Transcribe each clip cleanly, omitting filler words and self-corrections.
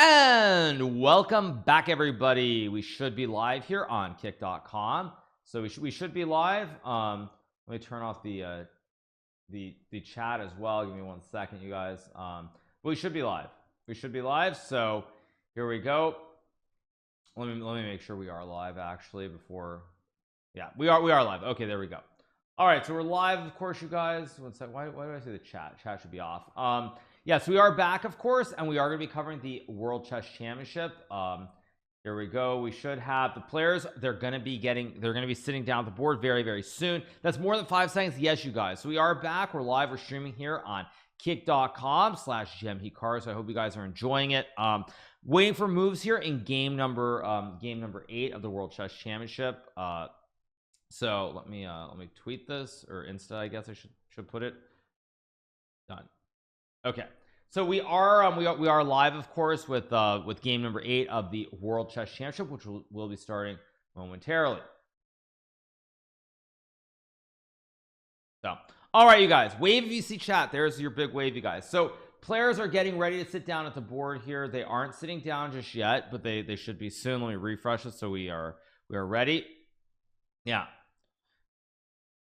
And welcome back, everybody. We should be live here on kick.com. So we should be live. Let me turn off the chat as well. Give me 1 second, you guys. We should be live. We should be live. So here we go. Let me make sure we are live actually before. Yeah, we are live. Okay, there we go. All right, so we're live, of course, you guys. 1 second. Why did I say the chat? Chat should be off. Yes, we are back, of course, and we are going to be covering the World Chess Championship. Here we go. We should have the players. They're going to be sitting down at the board very, very soon. That's more than 5 seconds. Yes, you guys. So we are back. We're live. We're streaming here on kick.com/GMHikaru. So I hope you guys are enjoying it. Waiting for moves here in game number 8 of the World Chess Championship. So let me tweet this, or Insta, I guess I should put it. Done. Okay, so we are live, of course, with game number 8 of the World Chess Championship, which will be starting momentarily. So, all right, you guys, wave if you see chat. There's your big wave, you guys. So players are getting ready to sit down at the board here. They aren't sitting down just yet, but they should be soon. Let me refresh it so we are ready. Yeah.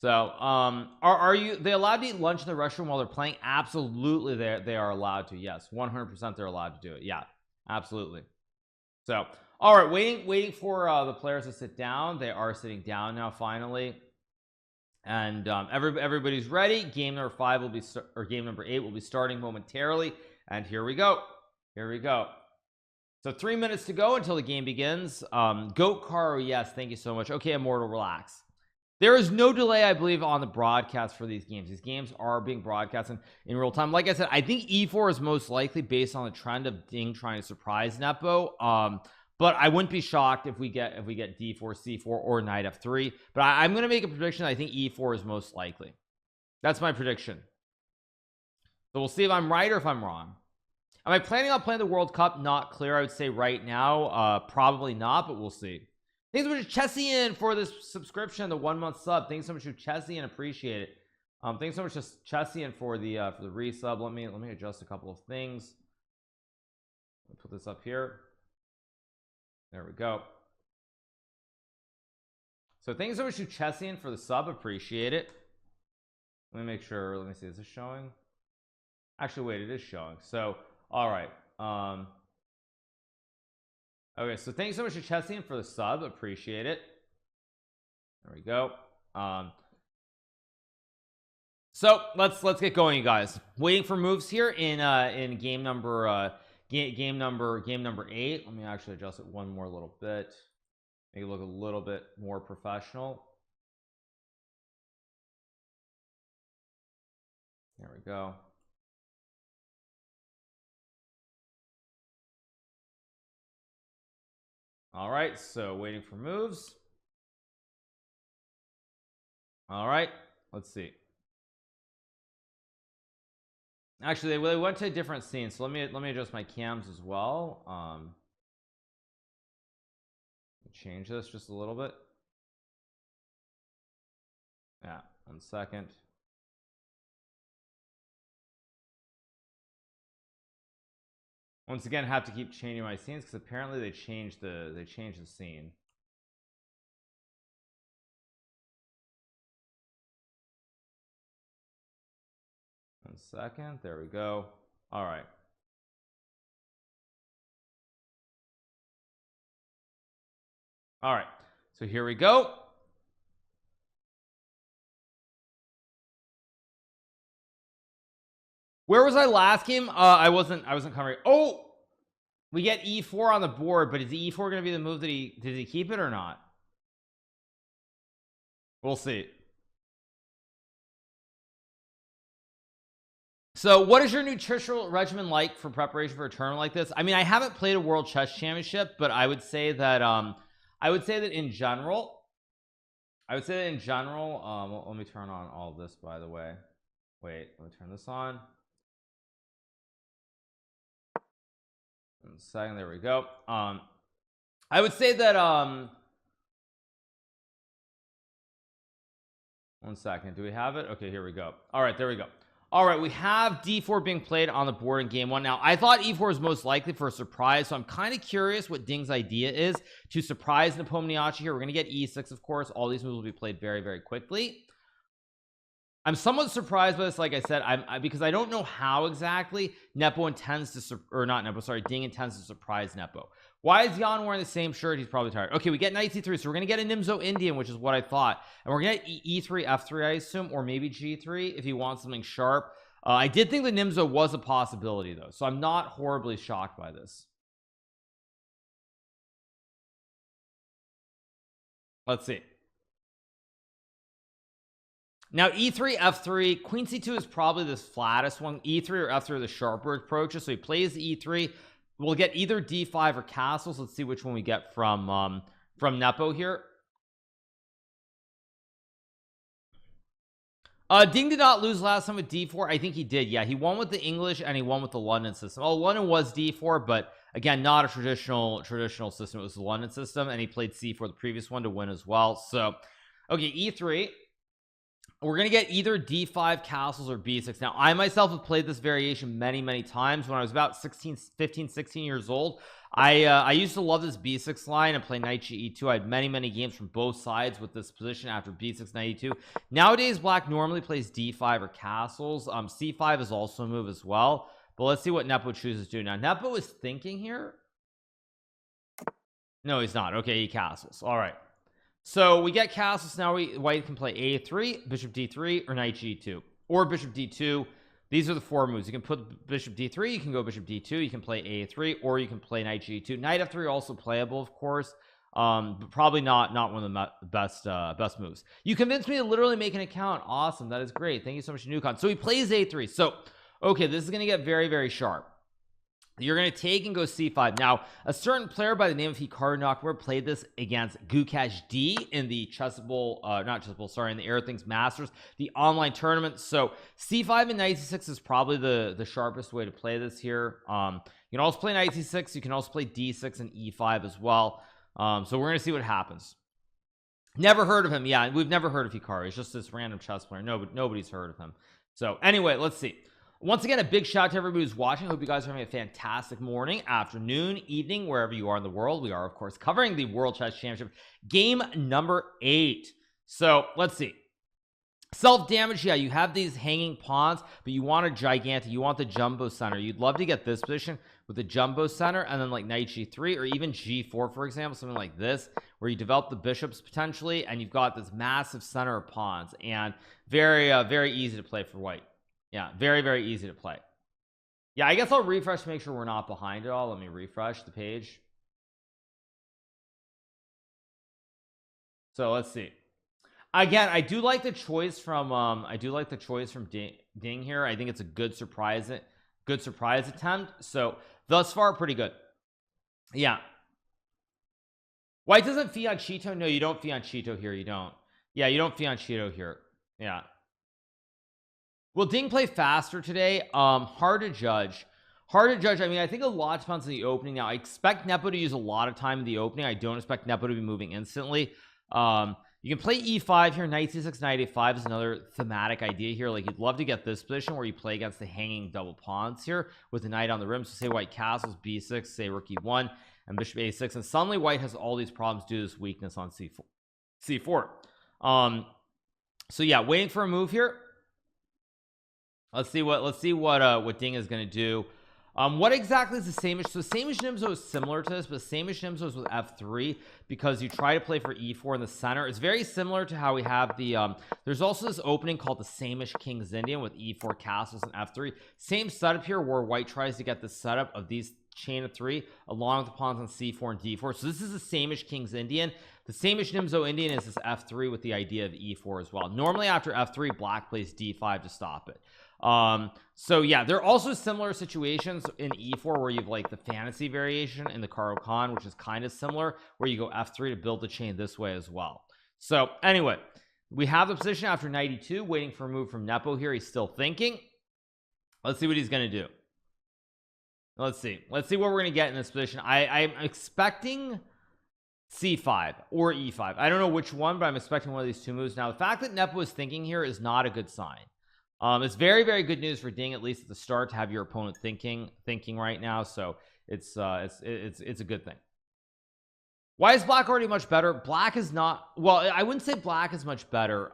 So are they allowed to eat lunch in the restroom while they're playing? Absolutely, they are allowed to. Yes, 100% they're allowed to do it. Yeah, absolutely. So all right, waiting for the players to sit down. They are sitting down now finally, and everybody's ready. Game number 5 will be game number 8 will be starting momentarily, and here we go. So 3 minutes to go until the game begins. Hikaru, yes, thank you so much. Okay, Immortal, relax. There is no delay, I believe, on the broadcast for these games. These games are being broadcast in real time. Like I said, I think E4 is most likely based on the trend of Ding trying to surprise Nepo. But I wouldn't be shocked if we get D4, C4, or Knight F3. But I'm going to make a prediction. I think E4 is most likely. That's my prediction. So we'll see if I'm right or if I'm wrong. Am I planning on playing the World Cup? Not clear. I would say right now, probably not, but we'll see. Thanks so much to Chessian for this subscription, the 1 month sub. Thanks so much to Chessian, appreciate it. Thanks so much to Chessian for the resub. Let me adjust a couple of things. Let me put this up here. There we go. So thanks so much to Chessian for the sub, appreciate it. Let me make sure. Let me see, is this showing? Actually, wait, it is showing. So all right. Okay, so thanks so much to Chessian for the sub, appreciate it. There we go. So let's get going, you guys. Waiting for moves here in game number 8. Let me actually adjust it one more little bit, make it look a little bit more professional. There we go. All right, so waiting for moves. All right, let's see. Actually, they went to a different scene, so let me adjust my cams as well. Change this just a little bit. Yeah, 1 second. Once again, have to keep changing my scenes because apparently they changed the scene. One second, there we go. All right. All right, so here we go. Where was I last game? I wasn't covering. Oh, we get E4 on the board, but is E4 going to be the move that does he keep it or not? We'll see. So what is your nutritional regimen like for preparation for a tournament like this? I mean, I haven't played a World Chess Championship, but I would say that in general, let me turn on all this, by the way. Wait, let me turn this on. 1 second, there we go. I would say that 1 second, do we have it? Okay, here we go. All right, there we go. All right, we have d4 being played on the board in game one. Now, I thought e4 was most likely for a surprise, so I'm kind of curious what Ding's idea is to surprise Nepomniachtchi here. We're going to get e6, of course. All these moves will be played very, very quickly. I'm somewhat surprised by this, like I said, because I don't know how exactly Nepo intends to, or not Nepo, sorry, Ding intends to surprise Nepo. Why is Jan wearing the same shirt? He's probably tired. Okay, we get knight c3, so we're gonna get a Nimzo Indian, which is what I thought, and we're gonna get e3 f3, I assume, or maybe g3 if he wants something sharp. I did think the Nimzo was a possibility though, so I'm not horribly shocked by this. Let's see. Now e3 f3, queen c2 is probably the flattest one. E3 or f3 are the sharper approaches, so he plays e3. We'll get either d5 or castles. Let's see which one we get from Nepo here. Ding did not lose last time with d4. I think he did. Yeah, he won with the English and he won with the London system. Oh, London was d4, but again, not a traditional system. It was the London system, and he played c4 the previous one to win as well. So okay, e3. We're gonna get either d5 castles or b6. Now I myself have played this variation many times. When I was about 15 16 years old, I used to love this b6 line and play knight ge2. I had many games from both sides with this position after b6 knight e2. Nowadays black normally plays d5 or castles. C5 is also a move as well, but let's see what Nepo chooses to do. Now Nepo is thinking here. No, he's not. Okay, he castles. All right, so we get castles. Now white can play a3, bishop d3, or knight g2, or bishop d2. These are the four moves. You can put bishop d3, you can go bishop d2, you can play a3, or you can play knight g2. Knight f3 also playable, of course, but probably not one of the best moves. You convinced me to literally make an account. Awesome, that is great. Thank you so much, Nukon. So he plays a3. So okay, this is going to get very sharp. You're going to take and go c5. Now, a certain player by the name of Hikaru Nakamura played this against Gukash D in the Chessable, in the Airthings Masters, the online tournament. So c5 and knight c6 is probably the sharpest way to play this here. You can also play knight c6. You can also play d6 and e5 as well. So we're going to see what happens. Never heard of him. Yeah, we've never heard of Hikaru. He's just this random chess player. Nobody's heard of him. So anyway, let's see. Once again, a big shout out to everybody who's watching. I hope you guys are having a fantastic morning, afternoon, evening, wherever you are in the world. We are, of course, covering the World Chess Championship, game number 8. So let's see. Self-damage, yeah, you have these hanging pawns, but you want a gigantic, you want the jumbo center. You'd love to get this position with the jumbo center, and then like knight g3 or even g4, for example, something like this, where you develop the bishops potentially, and you've got this massive center of pawns, and very easy to play for white. Yeah, very easy to play. Yeah, I guess I'll refresh to make sure we're not behind at all. Let me refresh the page. So let's see. Again, I do like the choice from Ding here. I think it's a good surprise attempt. So thus far, pretty good. Yeah. White doesn't fiat Cheeto. No, you don't fiat Cheeto here. You don't. Yeah, you don't fiat Cheeto here. Yeah. Will Ding play faster today? Hard to judge. I mean, I think a lot depends on the opening. Now I expect Nepo to use a lot of time in the opening. I don't expect Nepo to be moving instantly. You can play e5 here. Knight c6, knight a5 is another thematic idea here. Like, you'd love to get this position where you play against the hanging double pawns here with the knight on the rim. So say white castles b6, say rook e1, and bishop a6, and suddenly white has all these problems due to this weakness on c4. So yeah, waiting for a move here. Let's see what Ding is going to do. What exactly is the same-ish? So same-ish Nimzo is similar to this, but same-ish Nimzo is with f3 because you try to play for e4 in the center. It's very similar to how we have the there's also this opening called the same-ish King's Indian with e4 castles and f3. Same setup here where white tries to get the setup of these chain of 3 along with the pawns on c4 and d4. So this is the same-ish King's Indian. The same-ish Nimzo Indian is this f3 with the idea of e4 as well. Normally after f3, black plays d5 to stop it. So yeah, there are also similar situations in e4 where you've like the fantasy variation in the Karo Khan, which is kind of similar, where you go f3 to build the chain this way as well. So anyway, we have the position after knight e2, waiting for a move from Nepo here. He's still thinking. Let's see what he's going to do. Let's see what we're going to get in this position. I'm expecting c5 or e5. I don't know which one, but I'm expecting one of these two moves. Now the fact that Nepo is thinking here is not a good sign. It's very, very good news for Ding, at least at the start, to have your opponent thinking right now. So it's a good thing. Why is black already much better? Black is not, well, I wouldn't say black is much better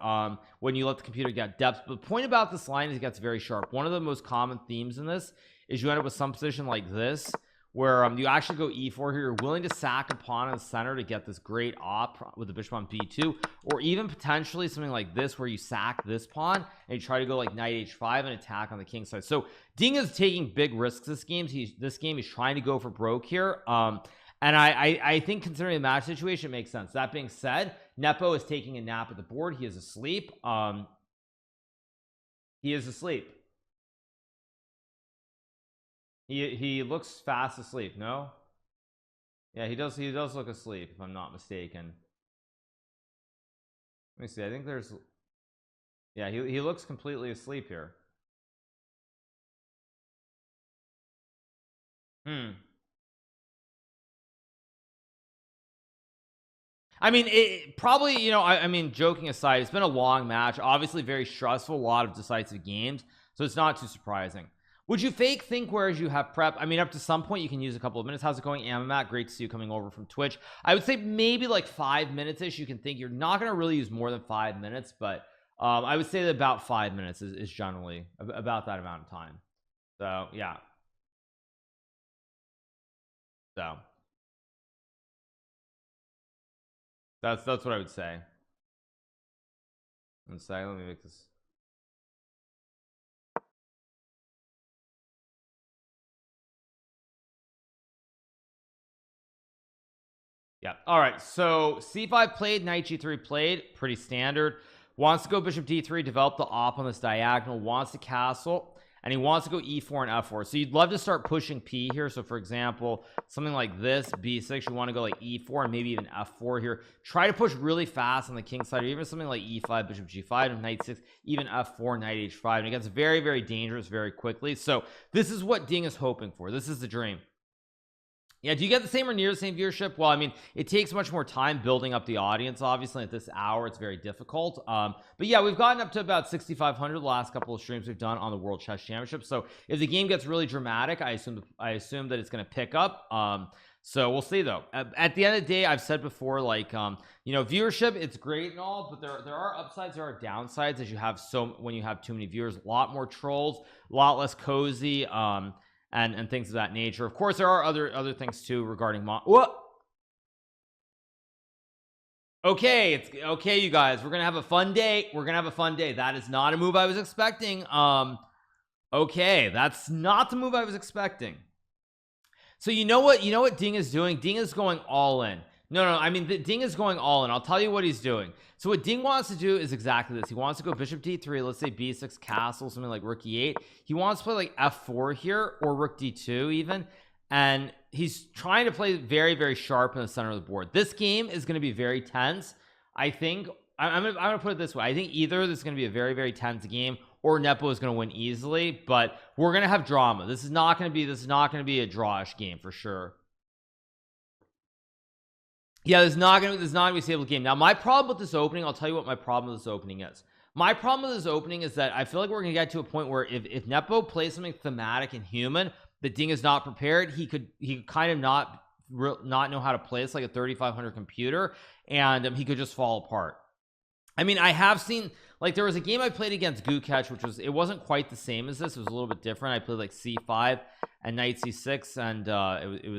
when you let the computer get depth. But the point about this line is it gets very sharp. One of the most common themes in this is you end up with some position like this, where you actually go e4 here. You're willing to sack a pawn in the center to get this great op with the bishop on b2, or even potentially something like this where you sack this pawn and you try to go like knight h5 and attack on the king side. So Ding is taking big risks this game. This game he's trying to go for broke here. And I think considering the match situation, it makes sense. That being said, Nepo is taking a nap at the board. He is asleep. He is asleep. He looks fast asleep. No? Yeah, he does look asleep, if I'm not mistaken. Let me see. I think there's, yeah, he looks completely asleep here. I mean, it probably, you know, I mean, joking aside, it's been a long match, obviously very stressful, a lot of decisive games, so it's not too surprising. Would you fake think whereas you have prep? I mean, up to some point you can use a couple of minutes. How's it going, Amamat? Great to see you coming over from Twitch. I would say maybe like 5 minutes ish. You can think. You're not going to really use more than 5 minutes, but I would say that about 5 minutes is generally about that amount of time. So yeah. So that's what I would say. One second, let me make this. Yeah. All right. So c5 played, knight g3 played, pretty standard. Wants to go bishop d3, develop the op on this diagonal, wants to castle, and he wants to go e4 and f4. So you'd love to start pushing p here. So for example, something like this, b6, you want to go like e4 and maybe even f4 here. Try to push really fast on the king side, or even something like e5, bishop g5, and knight 6, even f4, knight h5, and it gets very, very dangerous very quickly. So this is what Ding is hoping for. This is the dream. Yeah, do you get the same or near the same viewership? Well, I mean, it takes much more time building up the audience. Obviously, at this hour, it's very difficult. But yeah, we've gotten up to about 6,500 the last couple of streams we've done on the World Chess Championship. So if the game gets really dramatic, I assume that it's going to pick up. So we'll see though. At the end of the day, I've said before, like, you know, viewership, it's great and all, but there are upsides, there are downsides as you have when you have too many viewers. A lot more trolls, a lot less cozy. And things of that nature. Of course, there are other things too regarding what? Okay, it's okay, you guys. We're gonna have a fun day. That is not a move I was expecting. Okay, that's not the move I was expecting. So you know what Ding is doing? Ding is going all in. No, I mean, Ding is going all in. I'll tell you what he's doing. So what Ding wants to do is exactly this. He wants to go bishop d3, let's say b6 castle, something like rook e8. He wants to play like f4 here, or rook d2 even, and he's trying to play very, very sharp in the center of the board. This game is going to be very tense. I think I'm gonna put it this way. I think either this is going to be a very, very tense game, or Nepo is going to win easily, but we're going to have drama. This is not going to be a drawish game for sure. Yeah, there's not gonna be a stable game. Now, my problem with this opening, I'll tell you what my problem with this opening is. My problem with this opening is that I feel like we're gonna get to a point where if Nepo plays something thematic and human that Ding is not prepared, he could kind of not know how to play this like a 3500 computer, and he could just fall apart. I mean, I have seen, like, there was a game I played against Gukesh, which it wasn't quite the same as this. It was a little bit different. I played like c5 and knight c6, and it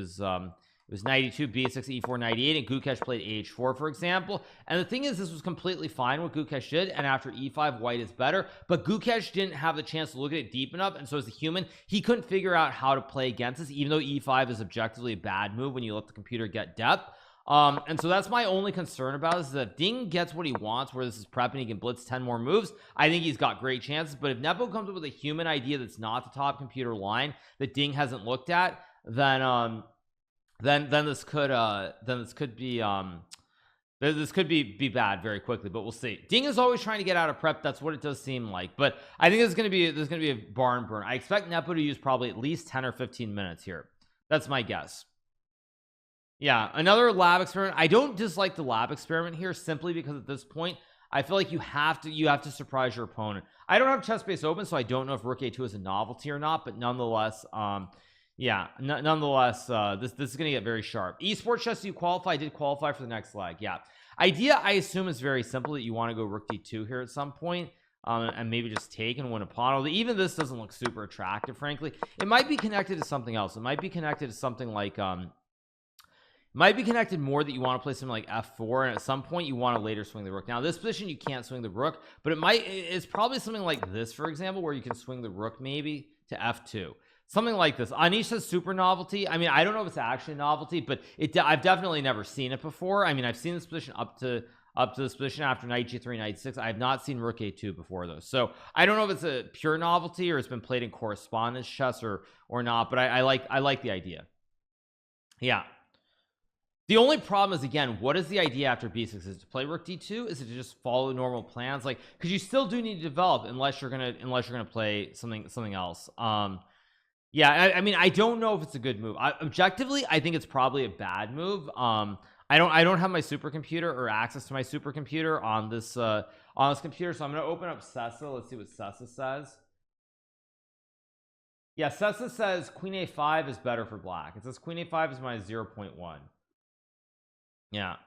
was knight e2, b6, e4, knight e8, and Gukesh played h4, for example. And the thing is, this was completely fine what Gukesh did, and after e5, white is better. But Gukesh didn't have the chance to look at it deep enough, and so as a human, he couldn't figure out how to play against this, even though e5 is objectively a bad move when you let the computer get depth. And so that's my only concern about this, is that if Ding gets what he wants, where this is prep and he can blitz 10 more moves, I think he's got great chances. But if Nepo comes up with a human idea that's not the top computer line that Ding hasn't looked at, then this could be bad very quickly, but we'll see. Ding is always trying to get out of prep. That's what it does seem like, but I think there's going to be a barn burn. I expect Nepo to use probably at least 10 or 15 minutes here. That's my guess. Yeah, another lab experiment. I don't dislike the lab experiment here simply because at this point I feel like you have to surprise your opponent. I don't have chess base open, so I don't know if rook a2 is a novelty or not, but nonetheless, yeah, nonetheless, this is gonna get very sharp. Esports chess, you qualify. I did qualify for the next leg. Yeah, idea I assume is very simple, that you want to go rook d2 here at some point, and maybe just take and win a pawn. Although even this doesn't look super attractive, frankly. It might be connected to something else. It might be connected to something like might be connected more that you want to play something like f4, and at some point you want to later swing the rook. Now this position you can't swing the rook, but it's probably something like this, for example, where you can swing the rook maybe to f2, something like this. Anish says super novelty. I mean, I don't know if it's actually a novelty, but I've definitely never seen it before. I mean, I've seen this position up to this position after knight g3, knight 6. I have not seen rook a2 before though, so I don't know if it's a pure novelty or it's been played in correspondence chess or not, but I like the idea. Yeah, the only problem is, again, what is the idea after b6? Is it to play rook d2? Is it to just follow normal plans? Like, because you still do need to develop unless you're gonna play something else. Yeah, I mean, I don't know if it's a good move. Objectively, I think it's probably a bad move. I don't have my supercomputer or access to my supercomputer on this computer, so I'm gonna open up Sessa. Let's see what Sessa says. Yeah, Sessa says queen a5 is better for black. It says queen a5 is minus 0.1. Yeah,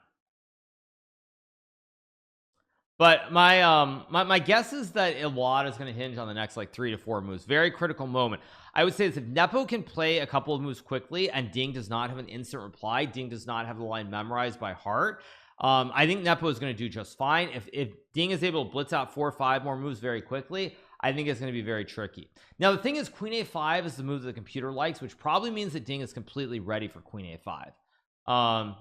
but my guess is that a lot is going to hinge on the next like 3 to 4 moves. Very critical moment. I would say is if Nepo can play a couple of moves quickly and Ding does not have an instant reply, Ding does not have the line memorized by heart, I think Nepo is going to do just fine. If Ding is able to blitz out 4 or 5 more moves very quickly, I think it's going to be very tricky. Now the thing is, queen a5 is the move that the computer likes, which probably means that Ding is completely ready for queen a5.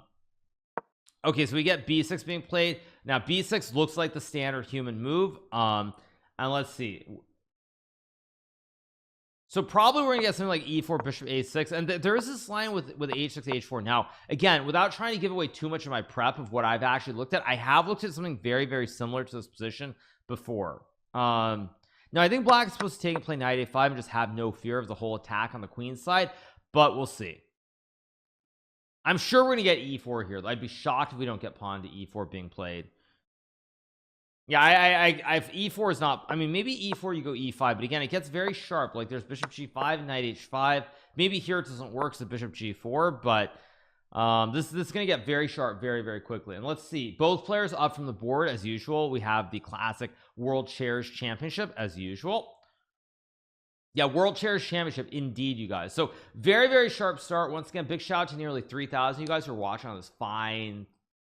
Okay, so we get b6 being played. Now b6 looks like the standard human move. And let's see. So probably we're gonna get something like e4, bishop a6, and there is this line with h6, h4. Now again, without trying to give away too much of my prep of what I've actually looked at, I have looked at something very, very similar to this position before. Now I think black is supposed to take and play knight a5 and just have no fear of the whole attack on the queen side, but we'll see. I'm sure we're gonna get e4 here. I'd be shocked if we don't get pawn to e4 being played. Yeah, if e4 is not, I mean, maybe e4 you go e5, but again, it gets very sharp. Like there's bishop g5, knight h5. Maybe here it doesn't work, so bishop g4, but this is gonna get very sharp very, very quickly. And let's see, both players up from the board as usual. We have the classic World Chairs Championship as usual. Yeah, World Chairs Championship indeed, you guys. So very, very sharp start. Once again, big shout out to nearly 3,000 you guys who are watching on this fine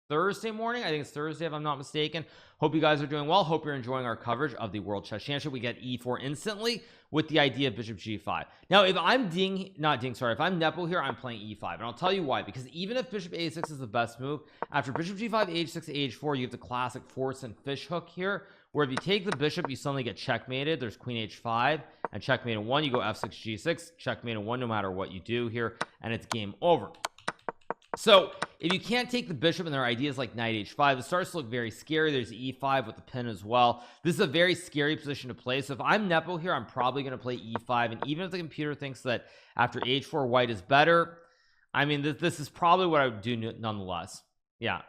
Thursday morning. I think it's Thursday if I'm not mistaken. Hope you guys are doing well. Hope you're enjoying our coverage of the World Chess Championship. We get e4 instantly with the idea of bishop g5. Now if I'm if I'm Nepo here, I'm playing e5, and I'll tell you why. Because even if bishop a6 is the best move, after bishop g5, h6, h4, you have the classic force and fish hook here, where if you take the bishop, you suddenly get checkmated. There's queen h5 and checkmate in 1. You go f6 g6, checkmate in 1 no matter what you do here, and it's game over. So if you can't take the bishop and there are ideas like knight h5, it starts to look very scary. There's e5 with the pin as well. This is a very scary position to play. So if I'm Nepo here, I'm probably going to play e5, and even if the computer thinks that after h4 white is better, I mean this is probably what I would do nonetheless. Yeah.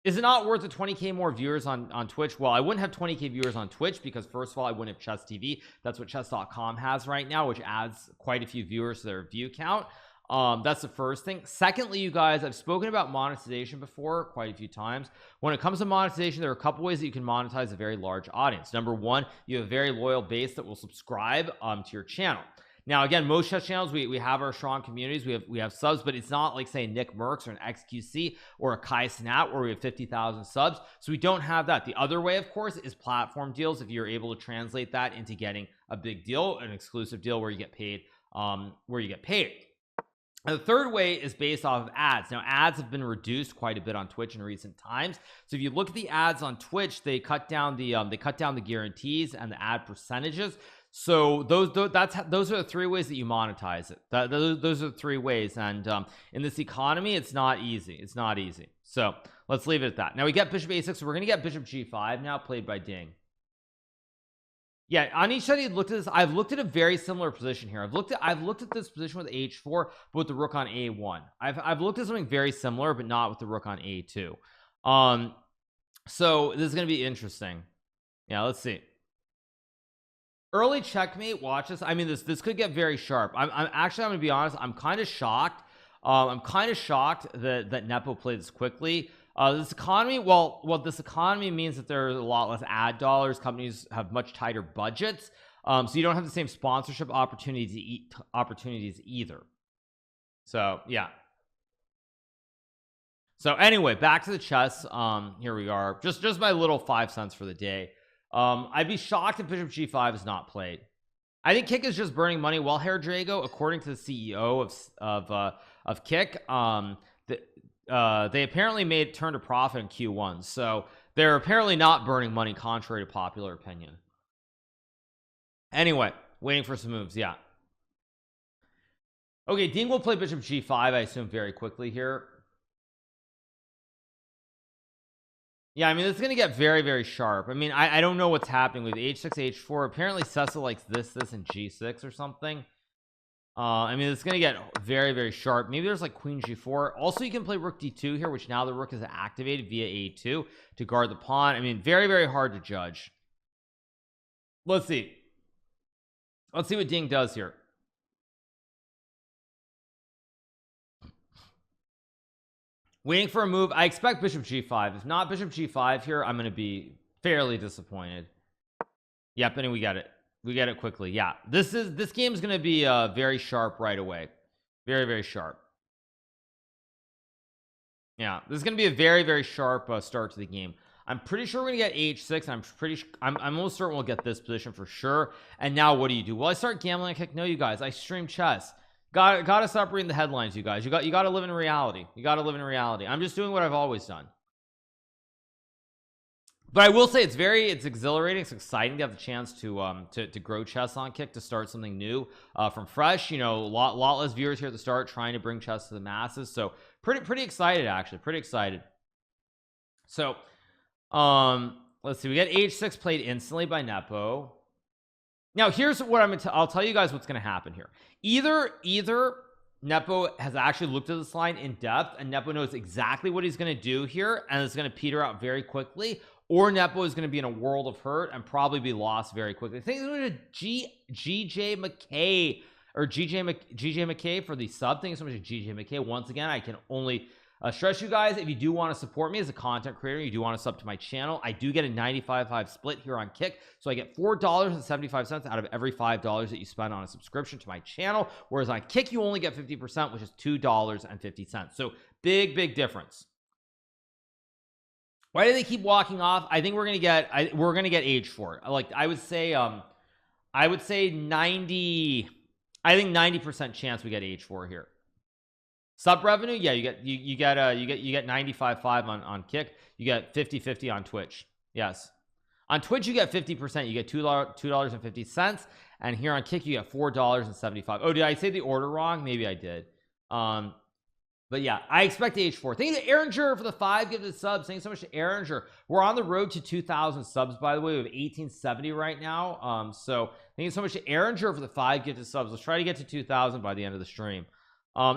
Is it not worth the 20k more viewers on Twitch? Well, I wouldn't have 20k viewers on Twitch because first of all, I wouldn't have Chess TV. That's what chess.com has right now, which adds quite a few viewers to their view count. That's the first thing. Secondly, you guys, I've spoken about monetization before quite a few times. When it comes to monetization, there are a couple ways that you can monetize a very large audience. Number one, you have a very loyal base that will subscribe to your channel. Now again, most chess channels, we have our strong communities, we have subs, but it's not like say Nick Merckx or an XQC or a Kai Snap where we have 50,000 subs. So we don't have that. The other way, of course, is platform deals. If you're able to translate that into getting a big deal, an exclusive deal where you get paid, And the third way is based off of ads. Now ads have been reduced quite a bit on Twitch in recent times. So if you look at the ads on Twitch, they cut down the guarantees and the ad percentages. So those are the three ways that you monetize it. Those are the three ways, and in this economy it's not easy. So let's leave it at that. Now we get bishop a6, so we're gonna get bishop g5 now, played by Ding. Yeah, Anish said he looked at this. I've looked at a very similar position here. I've looked at this position with h4 but with the rook on a1. I've looked at something very similar but not with the rook on a2. So this is going to be interesting. Yeah, let's see. Early checkmate, watch this. I mean, this could get very sharp. I'm gonna be honest, I'm kind of shocked. I'm kind of shocked that Nepo played this quickly. This economy, this economy means that there's a lot less ad dollars. Companies have much tighter budgets, so you don't have the same sponsorship opportunities either. So yeah. So anyway, back to the chess. Here we are. Just my little 5 cents for the day. I'd be shocked if bishop g5 is not played. I think Kick is just burning money. Well, Hair Drago, according to the CEO of Kick, they apparently turned a profit in Q1, so they're apparently not burning money, contrary to popular opinion. Anyway, waiting for some moves. Yeah. Okay, Ding will play bishop g5, I assume, very quickly here. Yeah, I mean, it's going to get very, very sharp. I mean, I don't know what's happening with h6, h4. Apparently, Cecil likes this, and g6 or something. I mean, it's going to get very, very sharp. Maybe there's like queen g4. Also, you can play rook d2 here, which now the rook is activated via a2 to guard the pawn. I mean, very, very hard to judge. Let's see. Let's see what Ding does here. Waiting for a move. I expect bishop g5. If not bishop g5 here, I'm going to be fairly disappointed. Yep, and we get it. We get it quickly. Yeah, this game is going to be very sharp right away. Very, very sharp. Yeah, this is going to be a very, very sharp start to the game. I'm pretty sure we're gonna get h6, and I'm almost certain we'll get this position for sure. And now what do? Well, I start gambling. I kick. No, you guys, I stream chess. Gotta stop reading the headlines, you guys. You gotta live in reality. You gotta live in reality. I'm just doing what I've always done. But I will say it's exhilarating. It's exciting to have the chance to grow chess on Kick, to start something new from fresh. You know, a lot less viewers here at the start, trying to bring chess to the masses. So pretty excited, actually. Pretty excited. So let's see. We get h6 played instantly by Nepo. Now here's what I'll tell you guys what's going to happen here. Either Nepo has actually looked at this line in depth, and Nepo knows exactly what he's going to do here, and it's going to peter out very quickly, or Nepo is going to be in a world of hurt and probably be lost very quickly. I think it's going to GJ McKay for the sub. Thank you so much to GJ McKay. Once again, I can only stress you guys, if you do want to support me as a content creator, you do want to sub to my channel, I do get a 95-5 split here on Kick, so I get $4.75 out of every $5 that you spend on a subscription to my channel, whereas on Kick you only get 50%, which is $2.50. So big difference. Why do they keep walking off? I think we're gonna get h4. Like I would say 90, I think 90% chance we get h4 here. Sub revenue, yeah, you get 95.5 on Kick. You get 50-50 on Twitch. Yes, on Twitch you get 50%. You get $2.50, and here on Kick you get $4.75. Oh, did I say the order wrong? Maybe I did. But yeah, I expect h4. Thank you to Erringer for the 5 gifted subs. Thanks so much to Erringer. We're on the road to 2,000 subs, by the way. We have 1870 right now. So thank you so much to Erringer for the 5 gifted subs. Let's try to get to 2,000 by the end of the stream.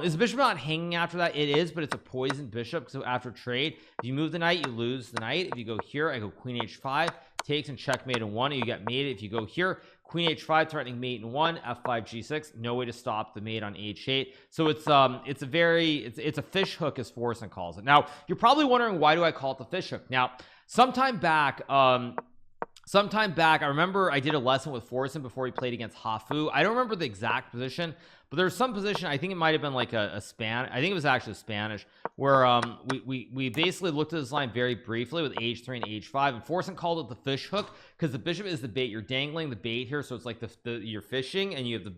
Is the bishop not hanging after that? It is, but it's a poisoned bishop, so after trade, if you move the knight, you lose the knight. If you go here, I go queen h5, takes and checkmate in 1, and you get mated. If you go here, queen h5, threatening mate in 1, f5 g6, no way to stop the mate on h8. So it's a fish hook, as Forrest calls it. Now you're probably wondering, why do I call it the fish hook? Now sometime back I remember I did a lesson with Forrest before he played against Hafu. I don't remember the exact position, but there's some position, I think it might have been like a span, I think it was actually Spanish, where we basically looked at this line very briefly with h3 and h5, and Forrest called it the fish hook because the bishop is the bait. You're dangling the bait here, so it's like you're fishing, and you have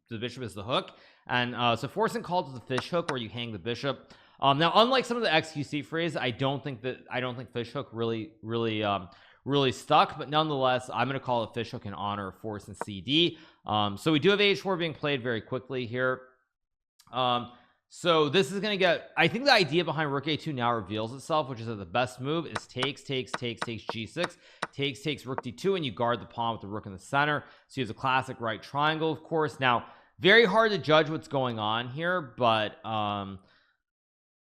the bishop is the hook, and so Forrest called it the fish hook, where you hang the bishop. Now unlike some of the XQC phrases, I don't think fish hook really stuck, but nonetheless I'm going to call it fish hook in honor of Forrest and CD. So we do have h4 being played very quickly here. So this is going to get, I think the idea behind rook a2 now reveals itself, which is that the best move is takes g6, takes rook d2, and you guard the pawn with the rook in the center. So you have the classic right triangle, of course. Now very hard to judge what's going on here, but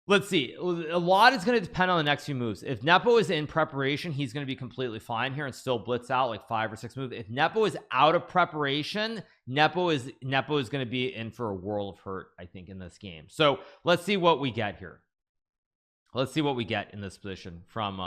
let's see, a lot is going to depend on the next few moves. If Nepo is in preparation, he's going to be completely fine here and still blitz out like 5 or 6 moves. If Nepo is out of preparation, Nepo is going to be in for a world of hurt, I think, in this game. So let's see what we get here. Let's see what we get in this position from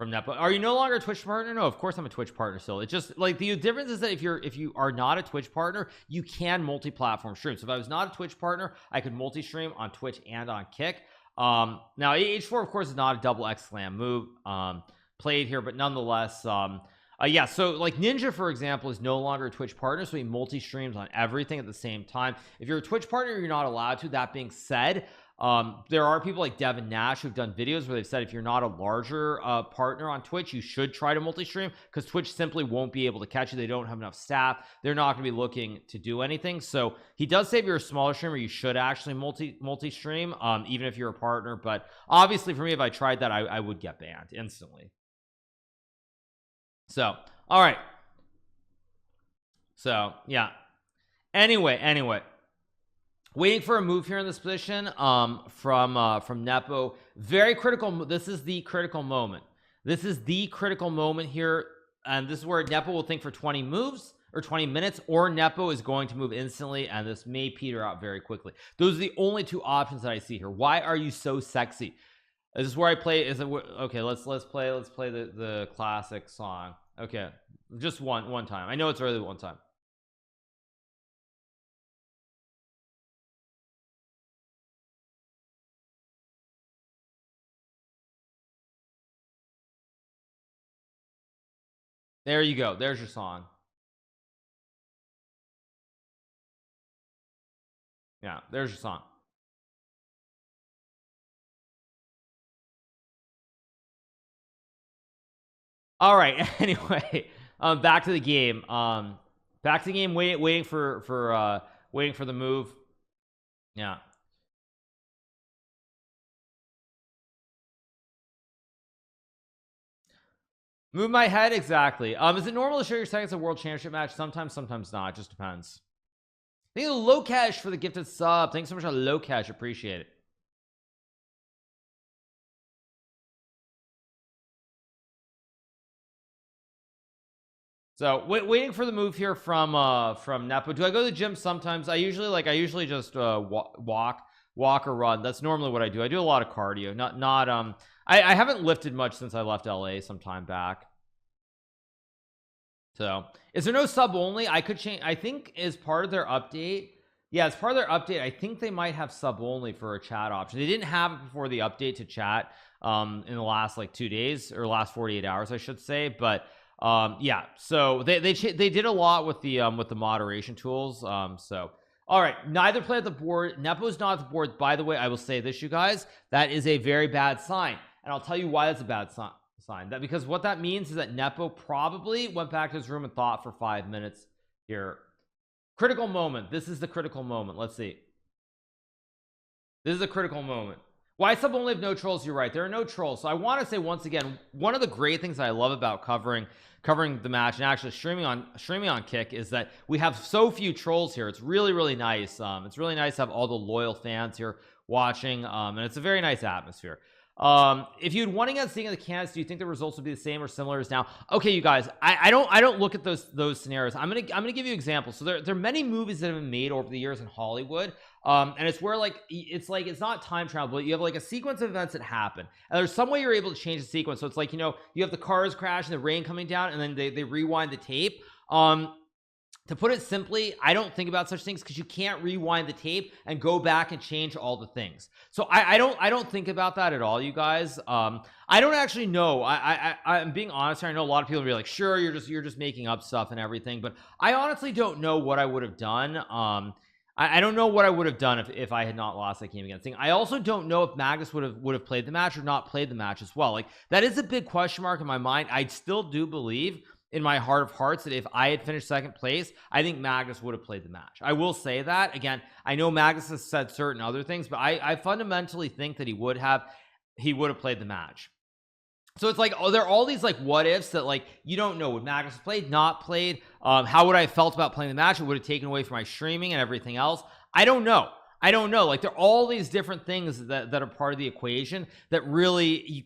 Nepo. Are you no longer a Twitch partner? No, of course I'm a Twitch partner still. It's just like the difference is that if you are not a Twitch partner, you can multi-platform stream. So if I was not a Twitch partner, I could multi-stream on Twitch and on Kick. Now H4 of course is not a double X slam move played here, but nonetheless yeah, so like Ninja for example is no longer a Twitch partner, so he multi-streams on everything at the same time. If you're a Twitch partner, you're not allowed to. That being said, there are people like Devin Nash who've done videos where they've said if you're not a larger partner on Twitch, you should try to multi-stream, because Twitch simply won't be able to catch you. They don't have enough staff. They're not going to be looking to do anything. So he does say if you're a smaller streamer, you should actually multi-stream, even if you're a partner. But obviously for me, if I tried that, I would get banned instantly. So all right, so yeah, anyway, waiting for a move here in this position from Nepo. Very critical. This is the critical moment. This is the critical moment here, and this is where Nepo will think for 20 moves or 20 minutes, or Nepo is going to move instantly, and this may peter out very quickly. Those are the only two options that I see here. Why are you so sexy? This is where I play. Is it okay? Let's play the classic song. Okay, just one time. I know it's early one time. There you go. There's your song. Yeah, there's your song. All right. Anyway, back to the game. Waiting for the move. Yeah. Move my head, exactly. Is it normal to show your seconds at World Championship match? Sometimes not. It just depends. Thank you, Low Cash, for the gifted sub. Thanks so much on Low Cash. Appreciate it. So waiting for the move here from Nepo. Do I go to the gym sometimes? I usually just walk or run. That's normally what I do. I do a lot of cardio. I haven't lifted much since I left LA some time back. So is there no sub only? I could change. I think as part of their update, yeah, as part of their update, I think they might have sub only for a chat option. They didn't have it before the update to chat in the last like 2 days, or last 48 hours I should say. But yeah, so they did a lot with the moderation tools. So all right, neither play at the board. Nepo's not at the board. By the way, I will say this, you guys, that is a very bad sign, and I'll tell you why that's a bad sign. That because what that means is that Nepo probably went back to his room and thought for 5 minutes here. Critical moment. This is the critical moment. Let's see. This is a critical moment. Why sub only have no trolls? You're right, there are no trolls. So I want to say once again, one of the great things I love about covering the match and actually streaming on Kick is that we have so few trolls here. It's really nice. It's really nice to have all the loyal fans here watching, and it's a very nice atmosphere. If you'd won against seeing the candidates, do you think the results would be the same or similar as now? Okay, you guys, I don't look at those scenarios. I'm gonna give you examples. So there are many movies that have been made over the years in Hollywood, and it's where it's not time travel, but you have like a sequence of events that happen, and there's some way you're able to change the sequence. So it's like, you know, you have the cars crash and the rain coming down, and then they rewind the tape. To put it simply, I don't think about such things because you can't rewind the tape and go back and change all the things. So I don't think about that at all, you guys. I don't actually know. I'm being honest here. I know a lot of people will be like, sure, you're just making up stuff and everything, but I honestly don't know what I would have done. I don't know what I would have done if I had not lost that game against Sting. I also don't know if Magnus would have played the match or not played the match as well. Like, that is a big question mark in my mind. I still do believe in my heart of hearts that if I had finished second place, I think Magnus would have played the match. I will say that. Again, I know Magnus has said certain other things, but I fundamentally think that he would have played the match. So it's like, oh, there are all these like what ifs that like you don't know. Would Magnus have played, not played? How would I have felt about playing the match? It would have taken away from my streaming and everything else. I don't know. I don't know, like there are all these different things that are part of the equation that really you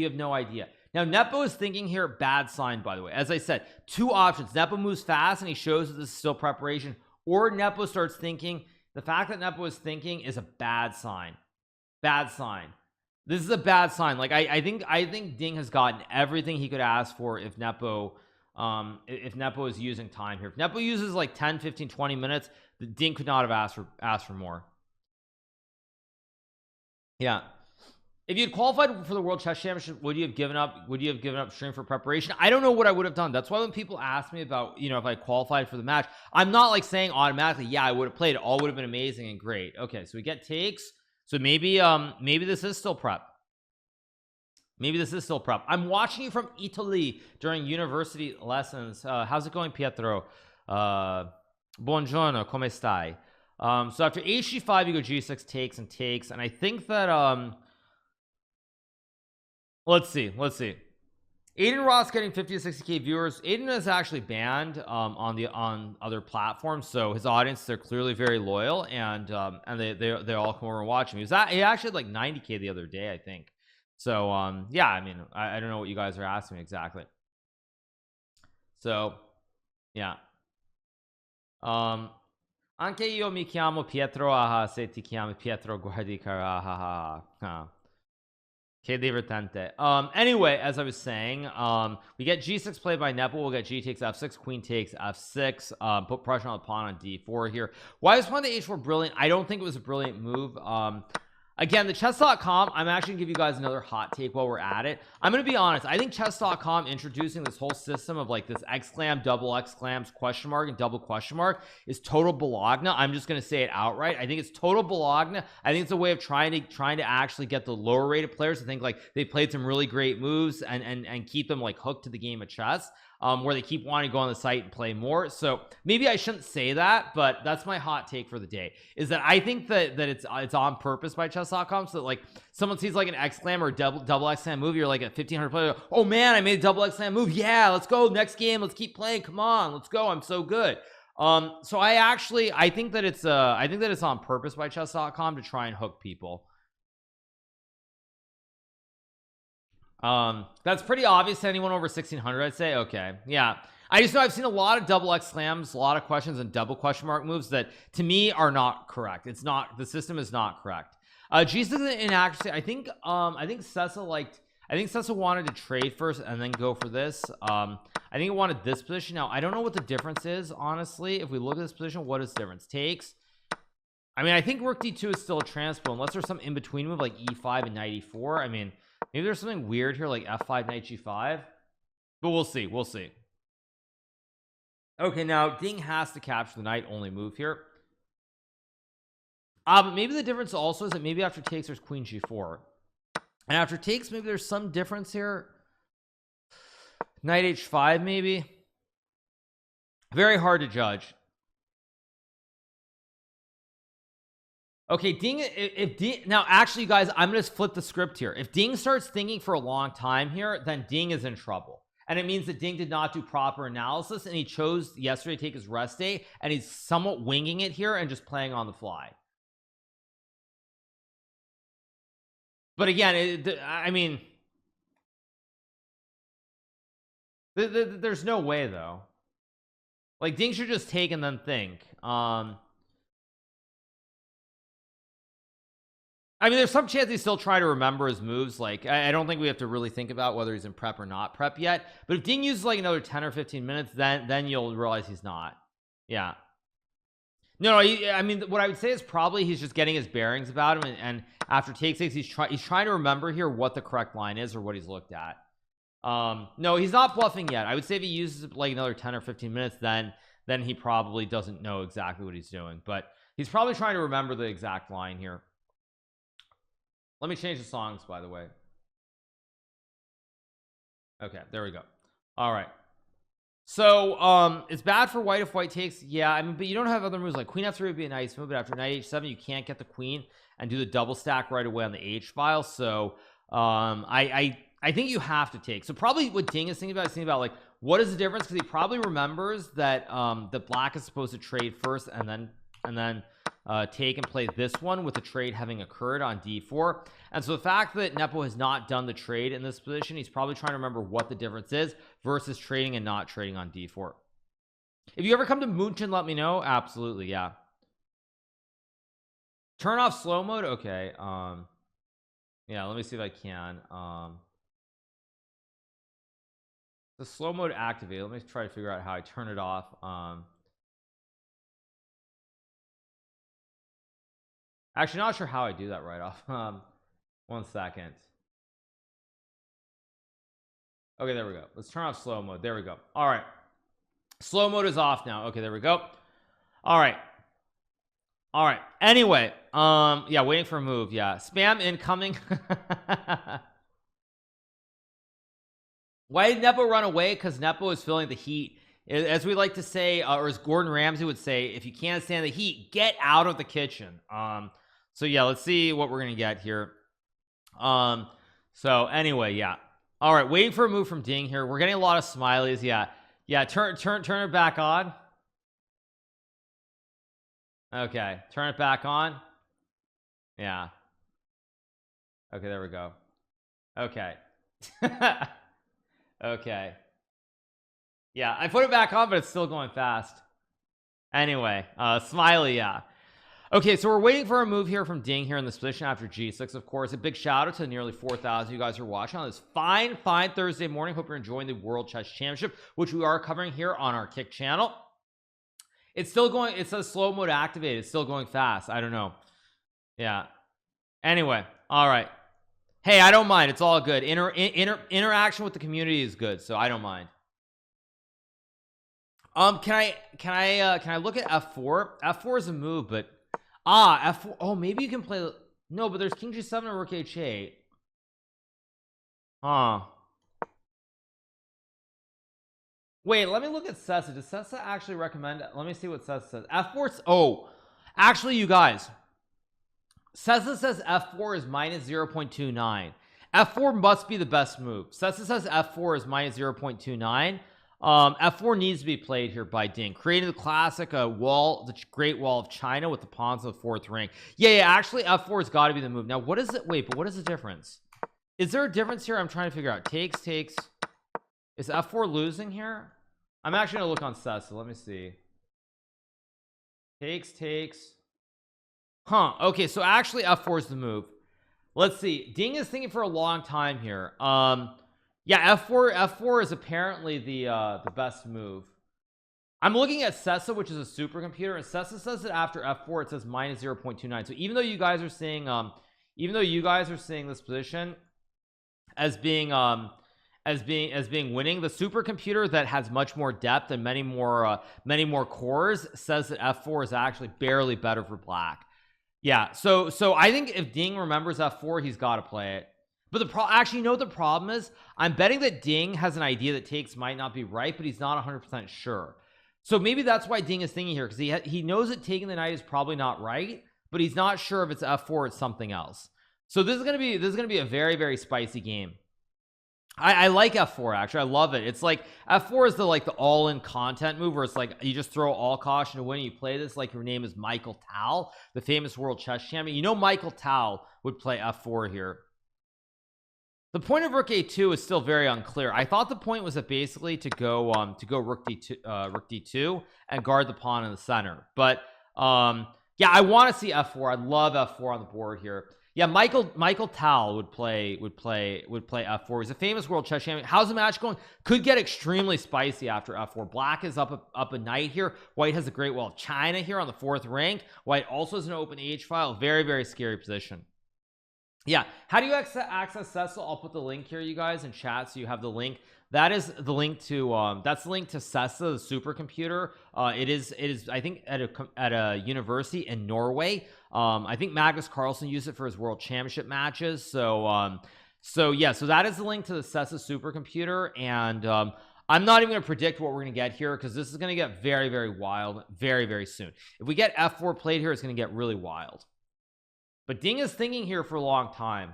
have no idea. Now Nepo is thinking here, bad sign by the way. As I said, two options. Nepo moves fast and he shows that this is still preparation, or Nepo starts thinking. The fact that Nepo is thinking is a bad sign. Bad sign. This is a bad sign. Like I think Ding has gotten everything he could ask for if Nepo is using time here. If Nepo uses like 10 15 20 minutes, the Ding could not have asked for more. Yeah, if you had qualified for the World Chess Championship, would you have given up stream for preparation? I don't know what I would have done. That's why when people ask me about, you know, if I qualified for the match, I'm not like saying automatically, yeah, I would have played. It all would have been amazing and great. Okay, so we get takes. So maybe this is still prep. Maybe this is still prep. I'm watching you from Italy during university lessons. How's it going, Pietro? Buongiorno, come stai? So after hg5 you go g6, takes and takes, and I think that let's see Aiden Ross getting 50 to 60k viewers. Aiden is actually banned on other platforms, so his audience, they're clearly very loyal, and they all come over and watch him. He actually had like 90k the other day, I think. So yeah, I mean, I don't know what you guys are asking me exactly. So yeah, anche io mi chiamo Pietro, se ti chiami Pietro guardi cara, che divertente. Anyway, as I was saying, we get g6 played by Nepo. We'll get g takes f6, queen takes f6, put pressure on the pawn on d4 here. Why was pawn to h4 brilliant? I don't think it was a brilliant move. Again, the chess.com, I'm actually gonna give you guys another hot take while we're at it. I'm gonna be honest, I think chess.com introducing this whole system of like this exclam, double exclams, question mark, and double question mark is total bologna. I'm just gonna say it outright. I think it's total bologna. I think it's a way of trying to actually get the lower rated players to think like they played some really great moves and keep them like hooked to the game of chess, where they keep wanting to go on the site and play more. So maybe I shouldn't say that, but that's my hot take for the day, is that I think that it's on purpose by chess.com, so that like someone sees like an exclam or double exclam move, you're like at 1500 players, oh man, I made a double exclam move, yeah, let's go, next game, let's keep playing, come on, let's go, I'm so good. So I think that it's on purpose by chess.com to try and hook people. That's pretty obvious to anyone over 1600, I'd say. Okay, yeah, I just know I've seen a lot of double exclams, a lot of questions, and double question mark moves that to me are not correct. It's not, the system is not correct. G6 inaccuracy, I think Sessa wanted to trade first and then go for this. I think it wanted this position. Now I don't know what the difference is, honestly. If we look at this position, what is the difference? Takes, I mean, I think rook d2 is still a transpo unless there's some in-between move like e5 and knight e4. I mean, maybe there's something weird here like f5 knight g5, but we'll see. Okay, now Ding has to capture the knight only move here. But maybe the difference also is that maybe after takes there's queen g4, and after takes maybe there's some difference here, knight h5 maybe. Very hard to judge. Okay, Ding, if Ding, now actually you guys, I'm gonna flip the script here. If Ding starts thinking for a long time here, then Ding is in trouble, and it means that Ding did not do proper analysis, and he chose yesterday to take his rest day, and he's somewhat winging it here and just playing on the fly. But again, I mean, there's no way though. Like Ding should just take and then think. I mean, there's some chance he still try to remember his moves. Like, I don't think we have to really think about whether he's in prep or not prep yet. But if Ding uses like another 10 or 15 minutes, then you'll realize he's not. Yeah. No, I mean, what I would say is probably he's just getting his bearings about him, and after take 6, he's trying to remember here what the correct line is or what he's looked at. No, he's not bluffing yet. I would say if he uses like another 10 or 15 minutes, then he probably doesn't know exactly what he's doing. But he's probably trying to remember the exact line here. Let me change the songs, by the way. Okay, there we go. All right. So it's bad for white if white takes. Yeah, I mean, but you don't have other moves. Like queen f3 would be a nice move, but after knight h7 you can't get the queen and do the double stack right away on the h file. So I think you have to take. So probably what Ding is thinking about like, what is the difference? Because he probably remembers that the black is supposed to trade first and then take and play this one with the trade having occurred on d4. And so the fact that Nepo has not done the trade in this position, he's probably trying to remember what the difference is versus trading and not trading on d4. If you ever come to Munchen, let me know. Absolutely, yeah. Turn off slow mode. Okay. Yeah, let me see if I can. The slow mode activated. Let me try to figure out how I turn it off. Actually, not sure how I do that right off. 1 second. Okay, there we go. Let's turn off slow mode. There we go. All right, slow mode is off now. Okay, there we go. All right. All right. Anyway, yeah, waiting for a move. Yeah, spam incoming. Why did Nepo run away? Because Nepo is feeling the heat. As we like to say, or as Gordon Ramsay would say, if you can't stand the heat, get out of the kitchen. So yeah, let's see what we're gonna get here. So anyway, yeah. All right, waiting for a move from Ding here. We're getting a lot of smileys. Yeah, turn it back on. Okay, turn it back on. Yeah. Okay, there we go. Okay. Okay. Yeah, I put it back on, but it's still going fast. Anyway, smiley, yeah. Okay, so we're waiting for a move here from Ding here in this position after g6, of course. A big shout out to nearly 4,000 you guys are watching on this fine Thursday morning. Hope you're enjoying the World Chess Championship, which we are covering here on our Kick channel. It's still going, it says slow mode activated. It's still going fast. I don't know. Yeah. Anyway, all right. Hey, I don't mind. It's all good. Interaction with the community is good, so I don't mind. Can I look at f4? F4 is a move, but f4. Oh, maybe you can play. No, but there's king g7 and rook h8. Wait, let me look at Sessa. Does Sessa actually recommend it? Let me see what Sessa says. F4. Oh, actually, you guys, Sessa says f4 is minus 0.29. f4 must be the best move. Sessa says f4 is minus 0.29. F4 needs to be played here by Ding, creating the classic wall, the Great Wall of China with the pawns of the fourth rank. Yeah, actually F4 has got to be the move. Now what is it? Wait, but what is the difference? Is there a difference here? I'm trying to figure out. Takes. Is F4 losing here? I'm actually gonna look on Sessa. Let me see. Takes. Okay, so actually F4 is the move. Let's see. Ding is thinking for a long time here. Yeah, F4 is apparently the best move. I'm looking at Sessa, which is a supercomputer, and Sessa says that after F4 it says minus 0.29. So even though you guys are seeing this position as being winning, the supercomputer that has much more depth and many more cores says that F4 is actually barely better for black. Yeah, so I think if Ding remembers F4, he's got to play it. But actually, you know what the problem is? I'm betting that Ding has an idea that takes might not be right, but he's not 100% sure. So maybe that's why Ding is thinking here, because he knows that taking the knight is probably not right, but he's not sure if it's F4 or it's something else. So this is gonna be a very, very spicy game. I like F4 actually. I love it. It's like F4 is the all-in content move where it's like you just throw all caution to win. You play this like your name is Michael Tal, the famous world chess champion. You know Michael Tal would play F4 here. The point of rook a2 is still very unclear. I thought the point was that basically to go rook d2 and guard the pawn in the center. But yeah, I want to see F4. I'd love F4 on the board here. Yeah, Michael Tal would play F4. He's a famous world chess champion. How's the match going? Could get extremely spicy after F4. Black is up a knight here. White has a Great Wall of China here on the fourth rank. White also has an open H file. Very, very scary position. Yeah, how do you access Sessa? I'll put the link here, you guys, in chat, so you have the link. That is the link to that's the link to Sessa, the supercomputer. It is I think at a university in Norway. I think Magnus Carlsen used it for his world championship matches. So yeah, so that is the link to the Sessa supercomputer, and I'm not even going to predict what we're going to get here because this is going to get very, very wild very, very soon. If we get F4 played here, it's going to get really wild. But Ding is thinking here for a long time.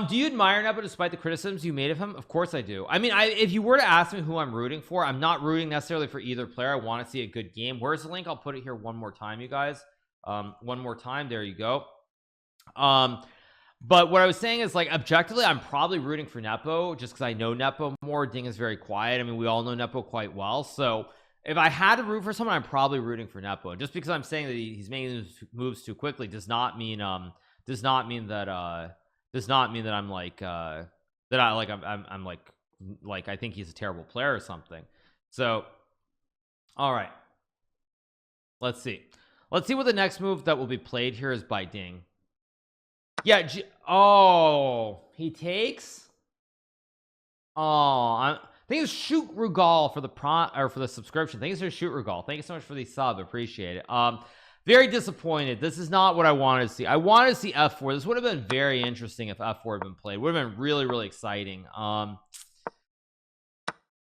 Do you admire Nepo despite the criticisms you made of him? Of course I do. I mean, if you were to ask me who I'm rooting for, I'm not rooting necessarily for either player. I want to see a good game. Where's the link? I'll put it here one more time, you guys. One more time. There you go. But what I was saying is, like, objectively, I'm probably rooting for Nepo just because I know Nepo more. Ding is very quiet. I mean, we all know Nepo quite well. So if I had to root for someone, I'm probably rooting for Nepo. And just because I'm saying that he's making moves too quickly does not mean that I'm like that I like I'm like I think he's a terrible player or something. So all right, let's see what the next move that will be played here is by Ding. Yeah, oh, he takes. Oh, thank you, Shoot Rugal, for the for the subscription. Thanks for Shoot Rugal. Thank you so much for the sub. Appreciate it. Very disappointed. This is not what I wanted to see. I wanted to see F4. This would have been very interesting if F4 had been played. Would have been really, really exciting.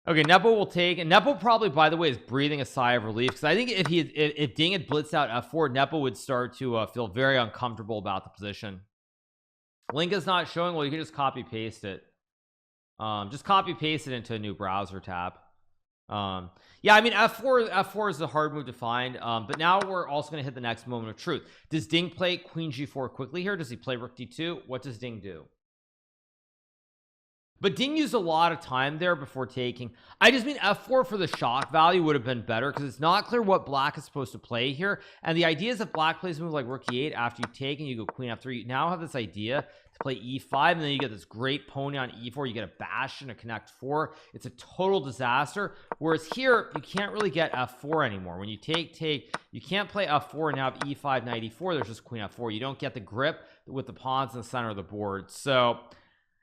Okay, Nepo will take, and Nepo probably, by the way, is breathing a sigh of relief, because I think if Ding had blitzed out F4, Nepo would start to feel very uncomfortable about the position. Link is not showing. Well, you can just copy paste it. Just copy paste it into a new browser tab. Yeah, I mean, F4 is a hard move to find, but now we're also going to hit the next moment of truth. Does Ding play Queen G4 quickly here? Does he play Rook D2? What does Ding do? But Ding used a lot of time there before taking. I just mean F4 for the shock value would have been better, because it's not clear what black is supposed to play here. And the idea is that black plays a move like Rook E8 after you take and you go Queen F3. You now have this idea to play E5, and then you get this great pony on E4. You get a bastion, a connect 4. It's a total disaster. Whereas here, you can't really get F4 anymore. When you take, you can't play F4 and have E5, knight E4. There's just Queen F4. You don't get the grip with the pawns in the center of the board. So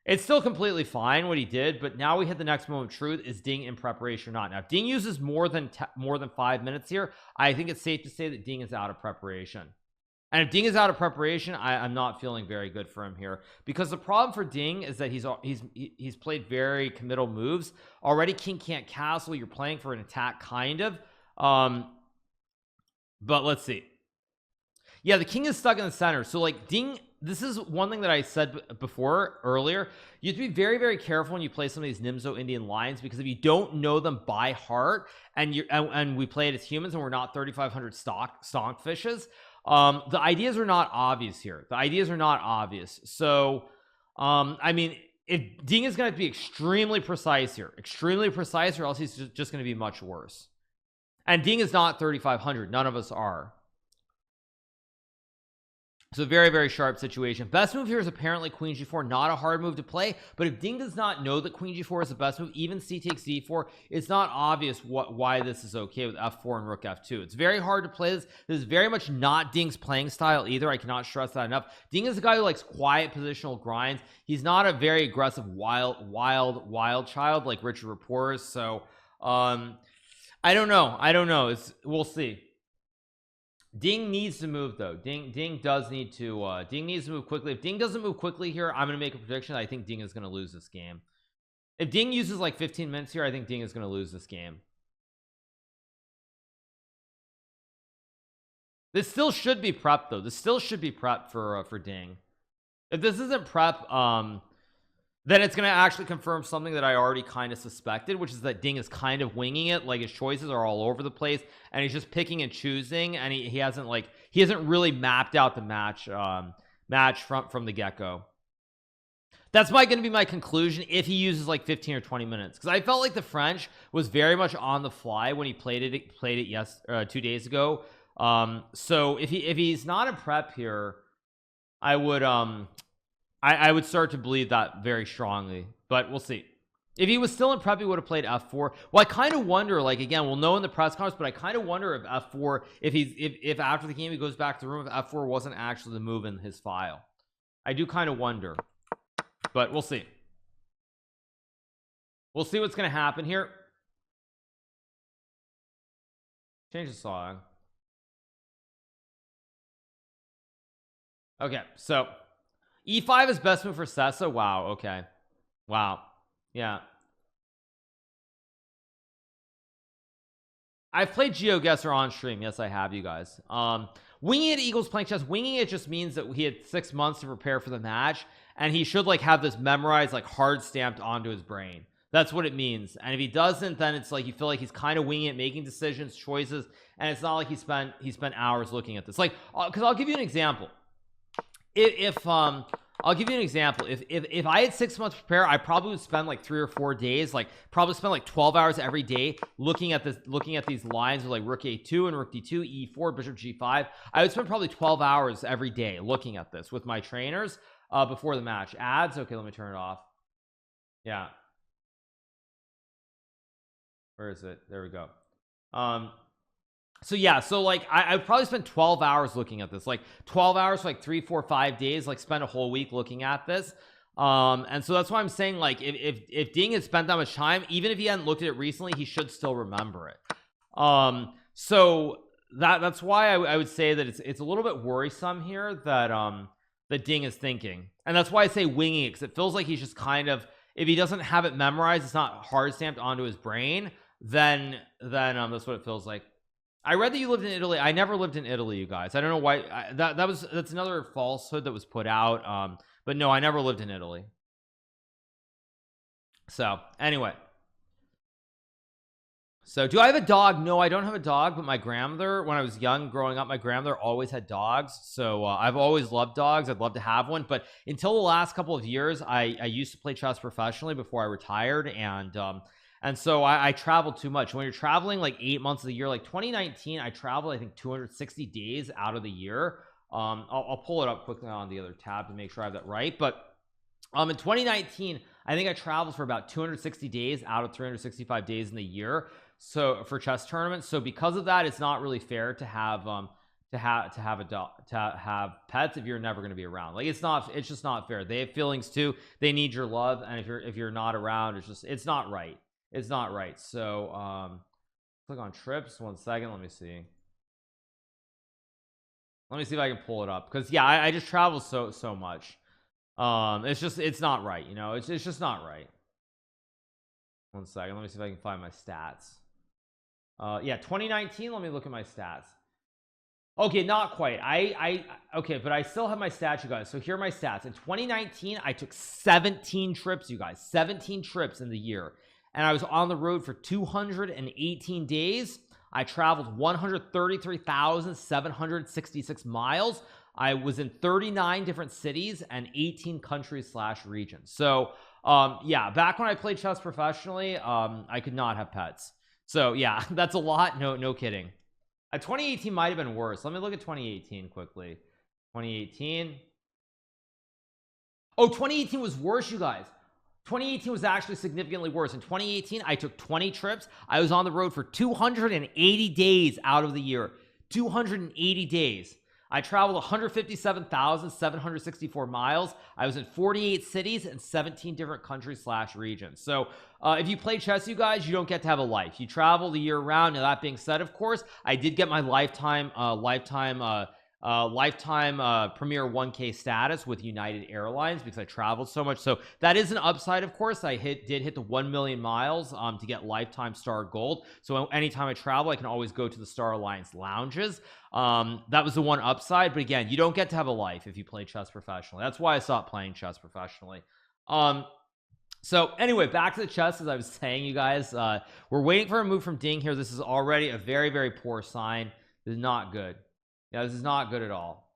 it's still completely fine what he did, but now we hit the next moment of truth. Is Ding in preparation or not? Now, if Ding uses more than 5 minutes here, I think it's safe to say that Ding is out of preparation. And if Ding is out of preparation, I'm not feeling very good for him here, because the problem for Ding is that he's played very committal moves already. King can't castle. You're playing for an attack, kind of. But let's see. Yeah, the king is stuck in the center. So like Ding, this is one thing that I said before earlier. You have to be very, very careful when you play some of these Nimzo Indian lines, because if you don't know them by heart, and we play it as humans and we're not 3,500 stonk fishes, the ideas are not obvious here. The ideas are not obvious. So I mean, if Ding is going to be extremely precise here, or else he's just going to be much worse. And Ding is not 3,500. None of us are. So very, very sharp situation. Best move here is apparently Queen G4. Not a hard move to play, but if Ding does not know that Queen G4 is the best move, even C takes D4, it's not obvious why this is okay with F4 and Rook F2. It's very hard to play this. This is very much not Ding's playing style either. I cannot stress that enough. Ding is a guy who likes quiet positional grinds. He's not a very aggressive wild child like Richard Rapport. So I don't know. We'll see. Ding needs to move though. Ding does need to Ding needs to move quickly. If Ding doesn't move quickly here, I'm gonna make a prediction. I think Ding is gonna lose this game. If Ding uses like 15 minutes here, I think Ding is gonna lose this game. This still should be prep though. This still should be prep for Ding. If this isn't prep, then it's going to actually confirm something that I already kind of suspected, which is that Ding is kind of winging it. Like his choices are all over the place and he's just picking and choosing, and he hasn't really mapped out the match from the get-go. That's going to be my conclusion if he uses like 15 or 20 minutes, because I felt like the French was very much on the fly when he played it 2 days ago. So if he's not in prep here, I would start to believe that very strongly, but we'll see. If he was still in prep, he would have played F4. Well, I kind of wonder, like, again, we'll know in the press conference, but I kind of wonder if F4, if after the game he goes back to the room, if F4 wasn't actually the move in his file. I do kind of wonder, but we'll see. We'll see what's going to happen here. Change the song. Okay, so E5 is best move for Sessa. Wow. Okay. Wow. Yeah. I've played GeoGuessr on stream. Yes, I have, you guys. Winging it equals playing chess. Winging it just means that he had 6 months to prepare for the match, and he should like have this memorized, like hard stamped onto his brain. That's what it means. And if he doesn't, then it's like you feel like he's kind of winging it, making decisions, choices, and it's not like he spent hours looking at this. Like, because I'll give you an example. If I'll give you an example. If I had 6 months to prepare, I probably would spend like 3 or 4 days, like probably spend like 12 hours every day looking at these lines with like rook a2 and rook d2, e4, bishop g5. I would spend probably 12 hours every day looking at this with my trainers before the match. Ads, okay, let me turn it off. Yeah, where is it? There we go. So yeah, so like I would probably spend 12 hours looking at this, like 12 hours for like 3, 4, 5 days, like spend a whole week looking at this. And so that's why I'm saying, like, if Ding had spent that much time, even if he hadn't looked at it recently, he should still remember it. So that's why I would say that it's a little bit worrisome here that that Ding is thinking, and that's why I say winging it, because it feels like he's just kind of, if he doesn't have it memorized, it's not hard stamped onto his brain, then that's what it feels like. I read that you lived in Italy. I never lived in Italy, you guys. I don't know why. That's another falsehood that was put out. But no, I never lived in Italy. So anyway, so do I have a dog? No, I don't have a dog, but my grandmother, when I was young growing up, my grandmother always had dogs. So I've always loved dogs. I'd love to have one, but until the last couple of years, I used to play chess professionally before I retired, and so I traveled too much. When you're traveling like 8 months of the year, like 2019, I traveled, I think 260 days out of the year. I'll pull it up quickly on the other tab to make sure I have that right. But in 2019, I think I traveled for about 260 days out of 365 days in the year. So for chess tournaments, so because of that, it's not really fair to have a dog, to have pets if you're never going to be around. Like, it's just not fair. They have feelings too. They need your love, and if you're not around, it's not right. It's not right. So click on trips. 1 second, let me see if I can pull it up, because yeah, I just travel so much. It's not right, you know. It's just not right. 1 second, let me see if I can find my stats. Yeah, 2019, let me look at my stats. Okay, not quite. Okay, but I still have my stats, you guys. So here are my stats. In 2019, I took 17 trips, you guys. 17 trips in the year, and I was on the road for 218 days. I traveled 133,766 miles. I was in 39 different cities and 18 countries / regions. So yeah, back when I played chess professionally, I could not have pets. So yeah, that's a lot. No kidding. 2018 might have been worse. Let me look at 2018 quickly. 2018. Oh, 2018 was worse, you guys. 2018 was actually significantly worse. In 2018, I took 20 trips. I was on the road for 280 days out of the year. 280 days. I traveled 157,764 miles. I was in 48 cities and 17 different countries / regions. So if you play chess, you guys, you don't get to have a life. You travel the year round. Now, that being said, of course, I did get my lifetime Premier 1K status with United Airlines because I traveled so much. So that is an upside, of course. I did hit the 1 million miles to get lifetime Star Gold. So anytime I travel, I can always go to the Star Alliance lounges. That was the one upside, but again, you don't get to have a life if you play chess professionally. That's why I stopped playing chess professionally. So anyway, back to the chess. As I was saying, you guys, we're waiting for a move from Ding here. This is already a very, very poor sign. This is not good. Yeah, this is not good at all.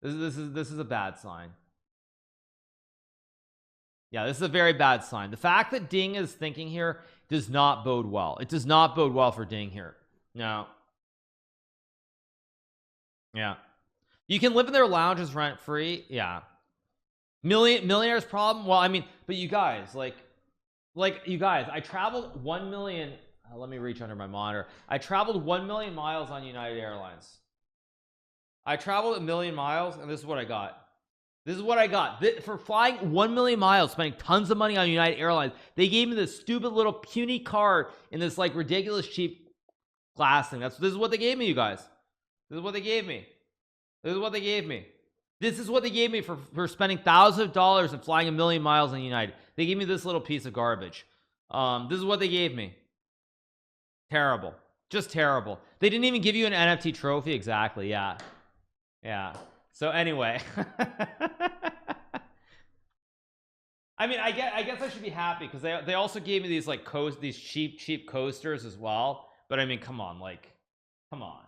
This is a bad sign. Yeah, this is a very bad sign. The fact that Ding is thinking here does not bode well. It does not bode well for Ding here. No. Yeah, you can live in their lounges rent free. Yeah, millionaires problem. Well, I mean, but you guys, like you guys, I traveled 1 million. Let me reach under my monitor. I traveled 1 million miles on United Airlines. I traveled 1 million miles, and this is what I got. This is what I got for flying 1 million miles, spending tons of money on United Airlines. They gave me this stupid little puny card in this like ridiculous cheap glass thing. This is what they gave me, you guys. This is what they gave me. This is what they gave me. This is what they gave me for spending thousands of dollars and flying 1 million miles on United. They gave me this little piece of garbage. This is what they gave me. Terrible. Just terrible. They didn't even give you an NFT trophy. Exactly. Yeah. So anyway, I mean, I guess I should be happy because they also gave me these like these cheap coasters as well. But I mean, come on, like, come on.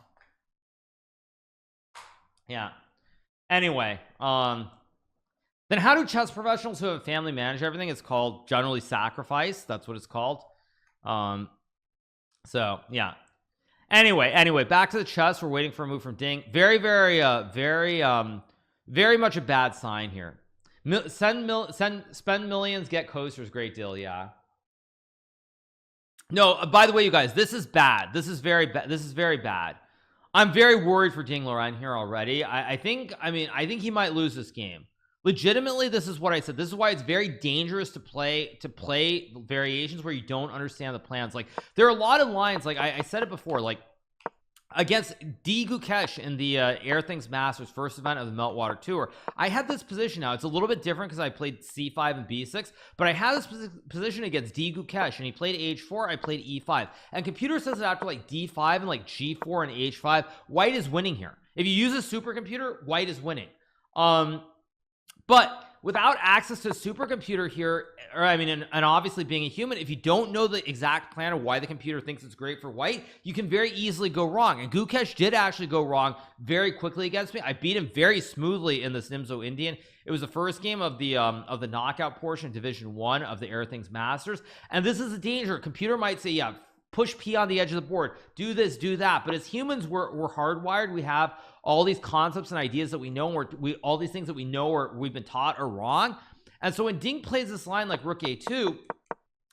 Yeah. Anyway, then how do chess professionals who have a family manage everything? It's called generally sacrifice. That's what it's called. So yeah. Anyway, back to the chess. We're waiting for a move from Ding. Very much a bad sign here. Spend millions, get coasters. Great deal. Yeah. No, by the way, you guys, this is bad. This is very bad. This is very bad. I'm very worried for Ding Liren here already. I think he might lose this game. Legitimately, this is what I said. This is why it's very dangerous to play variations where you don't understand the plans. Like, there are a lot of lines, like I said it before, like against D Gukesh in the Air Things Masters first event of the Meltwater Tour. I had this position. Now it's a little bit different because I played c5 and b6, but I had this position against D Gukesh and he played h4. I played e5, and computer says that after like d5 and like g4 and h5, white is winning here. If you use a supercomputer, white is winning. But without access to a supercomputer here, or I mean, and obviously being a human, if you don't know the exact plan of why the computer thinks it's great for white, you can very easily go wrong. And Gukesh did actually go wrong very quickly against me. I beat him very smoothly in this Nimzo Indian. It was the first game of the knockout portion, Division 1 of the Air Things Masters. And this is a danger. Computer might say, yeah, push P on the edge of the board, do this, do that. But as humans, we're hardwired. We have all these concepts and ideas that we know, all these things that we know or we've been taught are wrong. And so when Ding plays this line like Rook A2,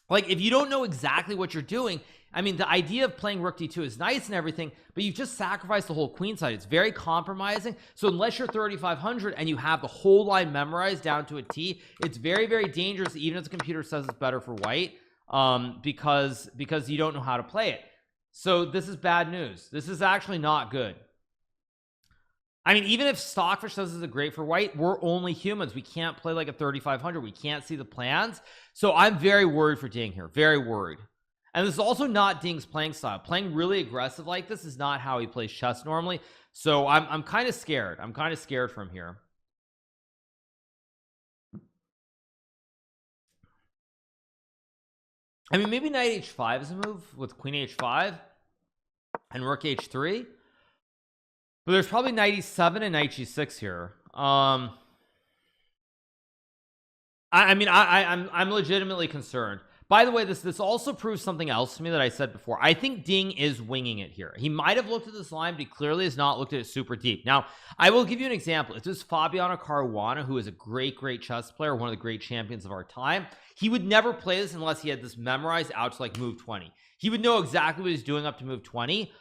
like if you don't know exactly what you're doing, I mean, the idea of playing Rook D2 is nice and everything, but you've just sacrificed the whole queen side. It's very compromising. So unless you're 3,500 and you have the whole line memorized down to a T, it's very, very dangerous, even if the computer says it's better for white, because you don't know how to play it. So this is bad news. This is actually not good. I mean, even if Stockfish says this is great for white, we're only humans. We can't play like a 3,500. We can't see the plans. So I'm very worried for Ding here. Very worried. And this is also not Ding's playing style. Playing really aggressive like this is not how he plays chess normally. So I'm kind of scared. I'm kind of scared from here. I mean, maybe knight h5 is a move with queen h5 and rook h3. But there's probably knight e7 and knight g6 here. I mean, I'm legitimately concerned. By the way, this also proves something else to me that I said before. I think Ding is winging it here. He might have looked at this line, but he clearly has not looked at it super deep. Now, I will give you an example. If this is Fabiano Caruana, who is a great chess player, one of the great champions of our time, he would never play this unless he had this memorized out to like move 20. He would know exactly what he's doing up to move 20.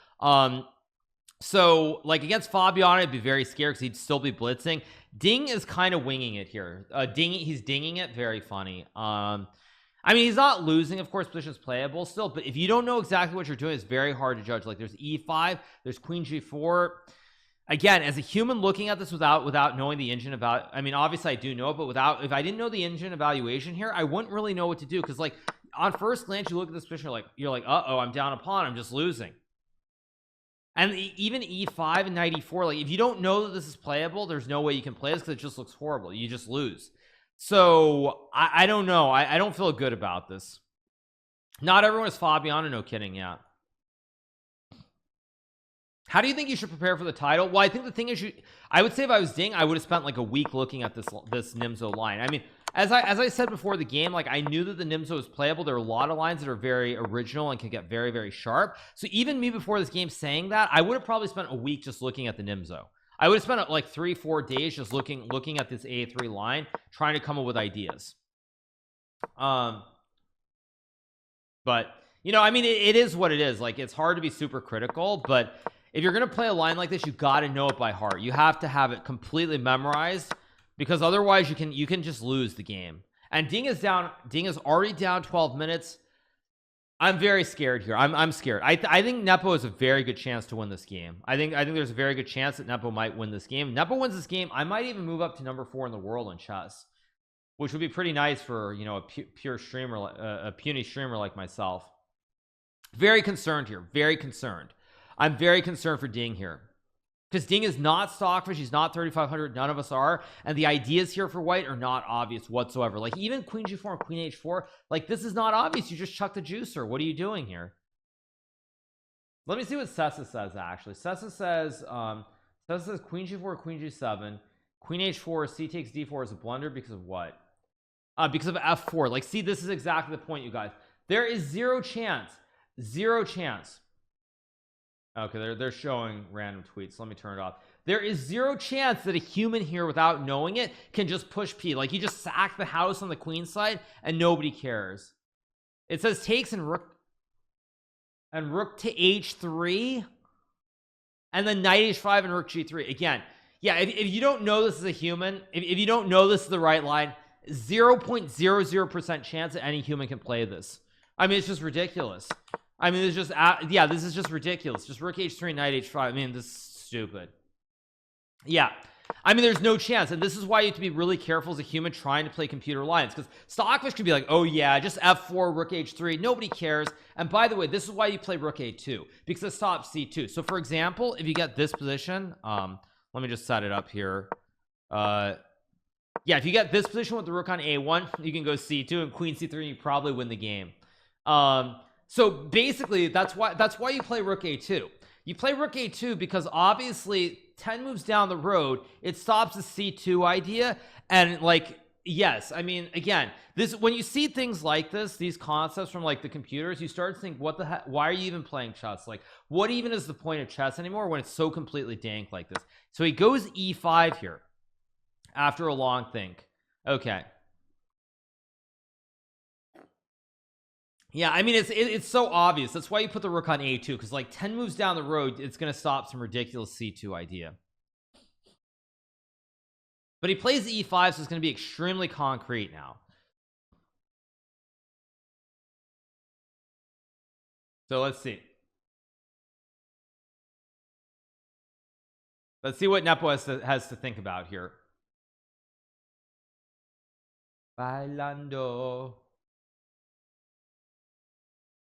So like against Fabiano, I'd be very scared because he'd still be blitzing. Ding is kind of winging it here. He's dinging it. Very funny. I mean, he's not losing, of course, position's playable still, but if you don't know exactly what you're doing, it's very hard to judge. Like there's e5, there's queen g4. Again, as a human looking at this without knowing the engine about, I mean, obviously I do know, but if I didn't know the engine evaluation here, I wouldn't really know what to do. Because like on first glance, you look at this position, you're like, uh-oh, I'm down a pawn, I'm just losing. And even e5 and knight e4, like if you don't know that this is playable, there's no way you can play this because it just looks horrible. You just lose. So I don't know. I don't feel good about this. Not everyone is Fabiano, no kidding. Yeah. How do you think you should prepare for the title? Well, I think the thing is, I would say if I was Ding, I would have spent like a week looking at this Nimzo line. I mean, as I said before the game, like I knew that the Nimzo was playable. There are a lot of lines that are very original and can get very, very sharp. So even me before this game saying that, I would have probably spent a week just looking at the Nimzo. I would have spent like 3-4 days just looking at this A3 line, trying to come up with ideas. But you know, I mean, it is what it is. Like it's hard to be super critical, but if you're gonna play a line like this, you got to know it by heart. You have to have it completely memorized, because otherwise you can just lose the game. And Ding is already down 12 minutes. I'm very scared here. I'm scared. I think Nepo has a very good chance to win this game. I think there's a very good chance that Nepo might win this game. Nepo wins this game, I might even move up to number 4 in the world in chess, which would be pretty nice for, you know, a pure streamer, a puny streamer like myself. Very concerned here, very concerned. I'm very concerned for Ding here, because Ding is not Stockfish. He's not 3,500. None of us are, and the ideas here for white are not obvious whatsoever. Like even Queen G4 and Queen H4, like this is not obvious. You just chuck the juicer. What are you doing here? Let me see what Sessa says. Actually, Sessa says Queen G4, Queen G7, Queen H4, C takes D4 is a blunder because of what? Because of F4. Like, see, this is exactly the point, you guys. There is zero chance. Okay, they're showing random tweets. Let me turn it off. There is zero chance that a human here, without knowing it, can just push P. Like, you just sack the house on the queen side and nobody cares. It says takes and rook to H3, and then knight H5 and rook G3. Again, yeah, if you don't know this is a human, if you don't know this is the right line, 0.00% chance that any human can play this. I mean, it's just ridiculous. I mean, it's just yeah, this is just ridiculous. Just rook H3, knight H5. I mean, this is stupid. Yeah, I mean, there's no chance, and this is why you have to be really careful as a human trying to play computer lines, because Stockfish could be like, oh yeah, just F4, rook H3, nobody cares. And by the way, this is why you play rook A2, because it stops C2. So for example, if you get this position, let me just set it up here. Yeah, if you get this position with the rook on A1, you can go C2 and queen C3, and you probably win the game. So basically that's why you play rook A2. You play rook A2 because obviously 10 moves down the road it stops the C2 idea. And like, yes, I mean, again, this, when you see things like this, these concepts from like the computers, you start to think, what the heck, why are you even playing chess? Like, what even is the point of chess anymore when it's so completely dank like this? So he goes E5 here after a long think. Okay, yeah, I mean, it's so obvious. That's why you put the rook on A2, because like 10 moves down the road it's going to stop some ridiculous C2 idea. But he plays E5, so it's going to be extremely concrete now. So let's see what Nepo has to think about here. Bailando.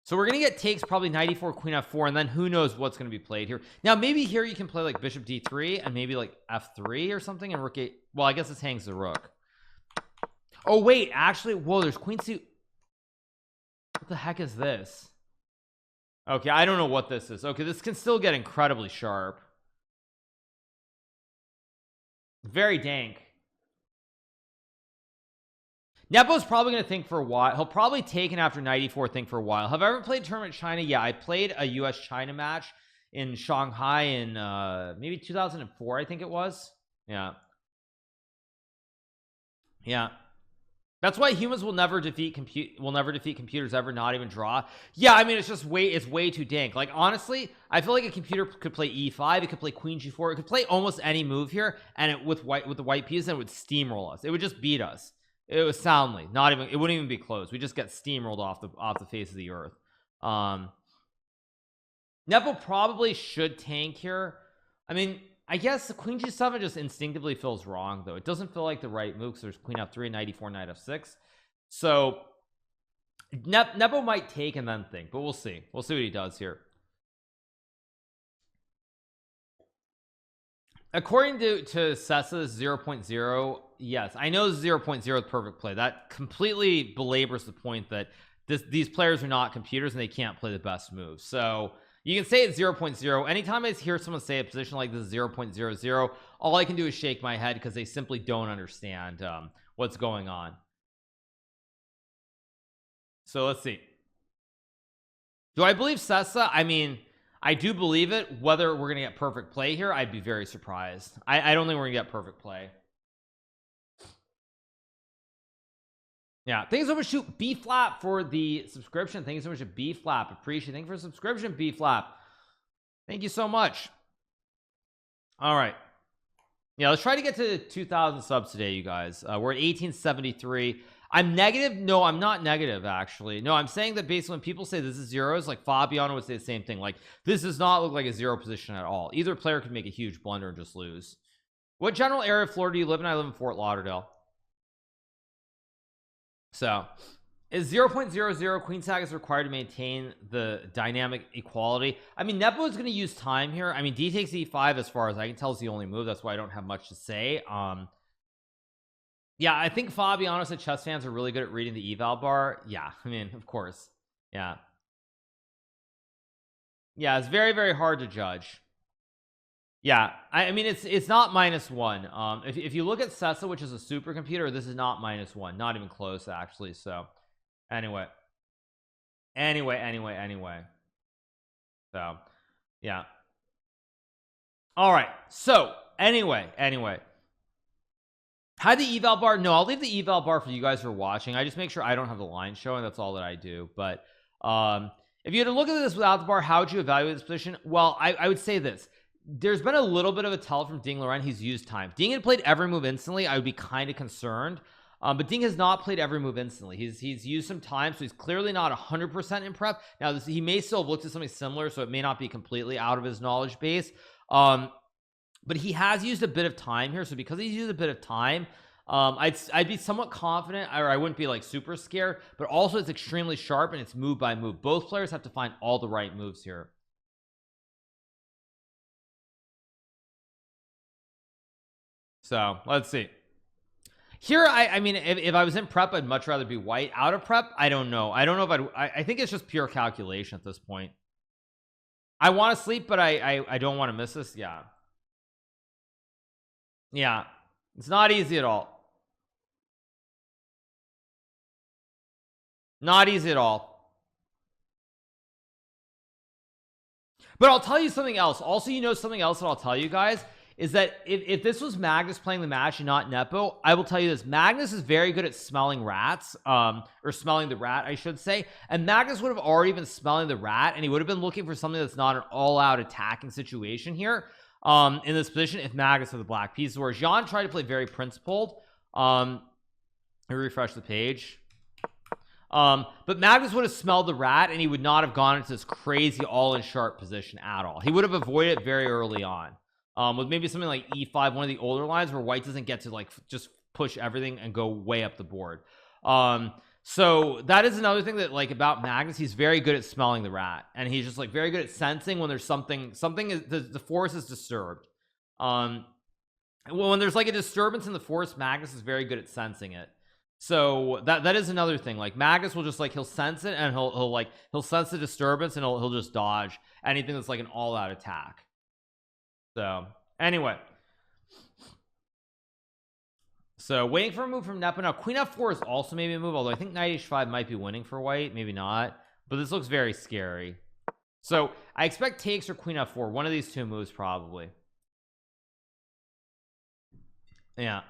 So we're gonna get takes, probably knight e4, queen f4, and then who knows what's gonna be played here. Now maybe here you can play like bishop d3 and maybe like f3 or something, and rook 8. Well, I guess this hangs the rook. Oh wait, actually, whoa, there's queen c. What the heck is this? Okay, I don't know what this is. Okay, this can still get incredibly sharp. Very dank. Nepo's probably going to think for a while. He'll probably take an after knight e4 think for a while. Have I ever played tournament China? Yeah, I played a US China match in Shanghai in maybe 2004, I think it was. Yeah, that's why humans will never defeat computers ever, not even draw. Yeah, I mean, it's way too dank. Like, honestly, I feel like a computer could play e5, it could play queen g4, it could play almost any move here, and it with the white pieces, and it would steamroll us. It would just beat us. It was soundly, not even, it wouldn't even be close. We just get steamrolled off the face of the earth. Nepo probably should tank here. I mean, I guess the queen g7 just instinctively feels wrong, though. It doesn't feel like the right move, because there's queen f3, knight e4, knight f6. So Nepo might take and then think, but we'll see what he does here. According to Sessa's 0.0, yes, I know 0.0 is perfect play. That completely belabors the point that these players are not computers and they can't play the best moves. So you can say it's 0.0. Anytime I hear someone say a position like this is 0.00, all I can do is shake my head, because they simply don't understand what's going on. So let's see. Do I believe Sessa? I mean, I do believe it. Whether we're gonna get perfect play here, I'd be very surprised. I don't think we're gonna get perfect play. Yeah, thanks so much to B Flap for the subscription. Thank you so much to B Flap. Appreciate it. Thank you for the subscription, B Flap. Thank you so much. All right, yeah, let's try to get to 2,000 subs today, you guys. We're at 1873. I'm negative. No, I'm not negative, actually. No, I'm saying that basically when people say this is zeros, like Fabiano would say the same thing. Like, this does not look like a zero position at all. Either player could make a huge blunder and just lose. What general area of Florida do you live in? I live in Fort Lauderdale. So Is 0.00 queen sack is required to maintain the dynamic equality? I mean, Nepo is going to use time here. I mean, d takes e5 as far as I can tell is the only move. That's why I don't have much to say. Yeah, I think Fabiano said chess fans are really good at reading the eval bar. Yeah, I mean, of course. Yeah, it's very, very hard to judge. Yeah, I mean, it's not -1. If you look at Cessa, which is a supercomputer, this is not -1, not even close actually. So anyway, so yeah. All right, so anyway, hide the eval bar. No, I'll leave the eval bar for you guys who are watching. I just make sure I don't have the line showing. That's all that I do. But if you had to look at this without the bar, how would you evaluate this position? Well, I would say this. There's been a little bit of a tell from Ding Liren. He's used time. Ding had played every move instantly. I would be kind of concerned. But Ding has not played every move instantly. He's used some time, so he's clearly not 100% in prep. Now, he may still have looked at something similar, so it may not be completely out of his knowledge base. But he has used a bit of time here. So because he's used a bit of time, I'd be somewhat confident, or I wouldn't be like super scared. But also, it's extremely sharp and it's move by move. Both players have to find all the right moves here. So let's see. Here, I mean, if I was in prep, I'd much rather be white. Out of prep, I don't know. I don't know if I think it's just pure calculation at this point. I want to sleep, but I don't want to miss this. Yeah, it's not easy at all. Not easy at all. But I'll tell you something else. Also, something else that I'll tell you guys is that if this was Magnus playing the match and not Nepo, I will tell you this: Magnus is very good at smelling rats, or smelling the rat, I should say. And Magnus would have already been smelling the rat, and he would have been looking for something that's not an all-out attacking situation here, in this position, if Magnus had the black pieces. Where Jean tried to play very principled. Let me refresh the page. But Magnus would have smelled the rat, and he would not have gone into this crazy all-in sharp position at all. He would have avoided it very early on. With maybe something like e5, one of the older lines where white doesn't get to like just push everything and go way up the board. So that is another thing that like about Magnus, he's very good at smelling the rat, and he's just like very good at sensing when there's something is the force is disturbed. When there's like a disturbance in the force, Magnus is very good at sensing it. So that is another thing. Like Magnus will just like, he'll sense it, and he'll sense the disturbance, and he'll just dodge anything that's like an all-out attack. So anyway, so waiting for a move from Nepo. Now queen f4 is also maybe a move, although I think knight h5 might be winning for white, maybe not, but this looks very scary. So I expect takes or queen f4, one of these two moves probably. Yeah,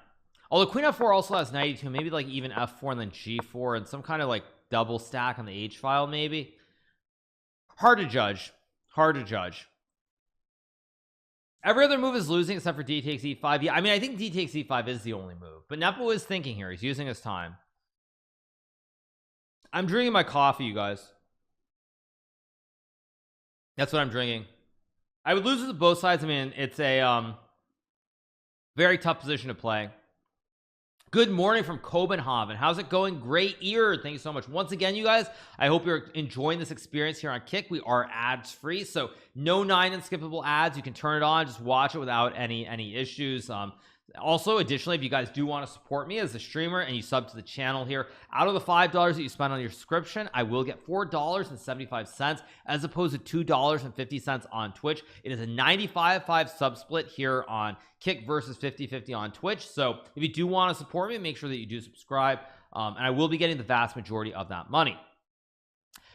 although queen f4 also has knight e2, maybe like even f4 and then g4 and some kind of like double stack on the h file. Maybe hard to judge. Every other move is losing except for d takes e5. Yeah, I mean, I think d takes e5 is the only move, but Nepo is thinking here. He's using his time. I'm drinking my coffee, you guys. That's what I'm drinking. I would lose with both sides. I mean, it's a very tough position to play. Good morning from Copenhagen. How's it going? Great ear. Thank you so much. Once again, you guys, I hope you're enjoying this experience here on Kick. We are ads free, so no 9 unskippable ads. You can turn it on, just watch it without any issues. Also, additionally, if you guys do want to support me as a streamer and you sub to the channel here, out of the $5 that you spend on your subscription, I will get $4.75 as opposed to $2.50 on Twitch. It is a 95-5 sub split here on Kick versus 50-50 on Twitch. So if you do want to support me, make sure that you do subscribe, and I will be getting the vast majority of that money.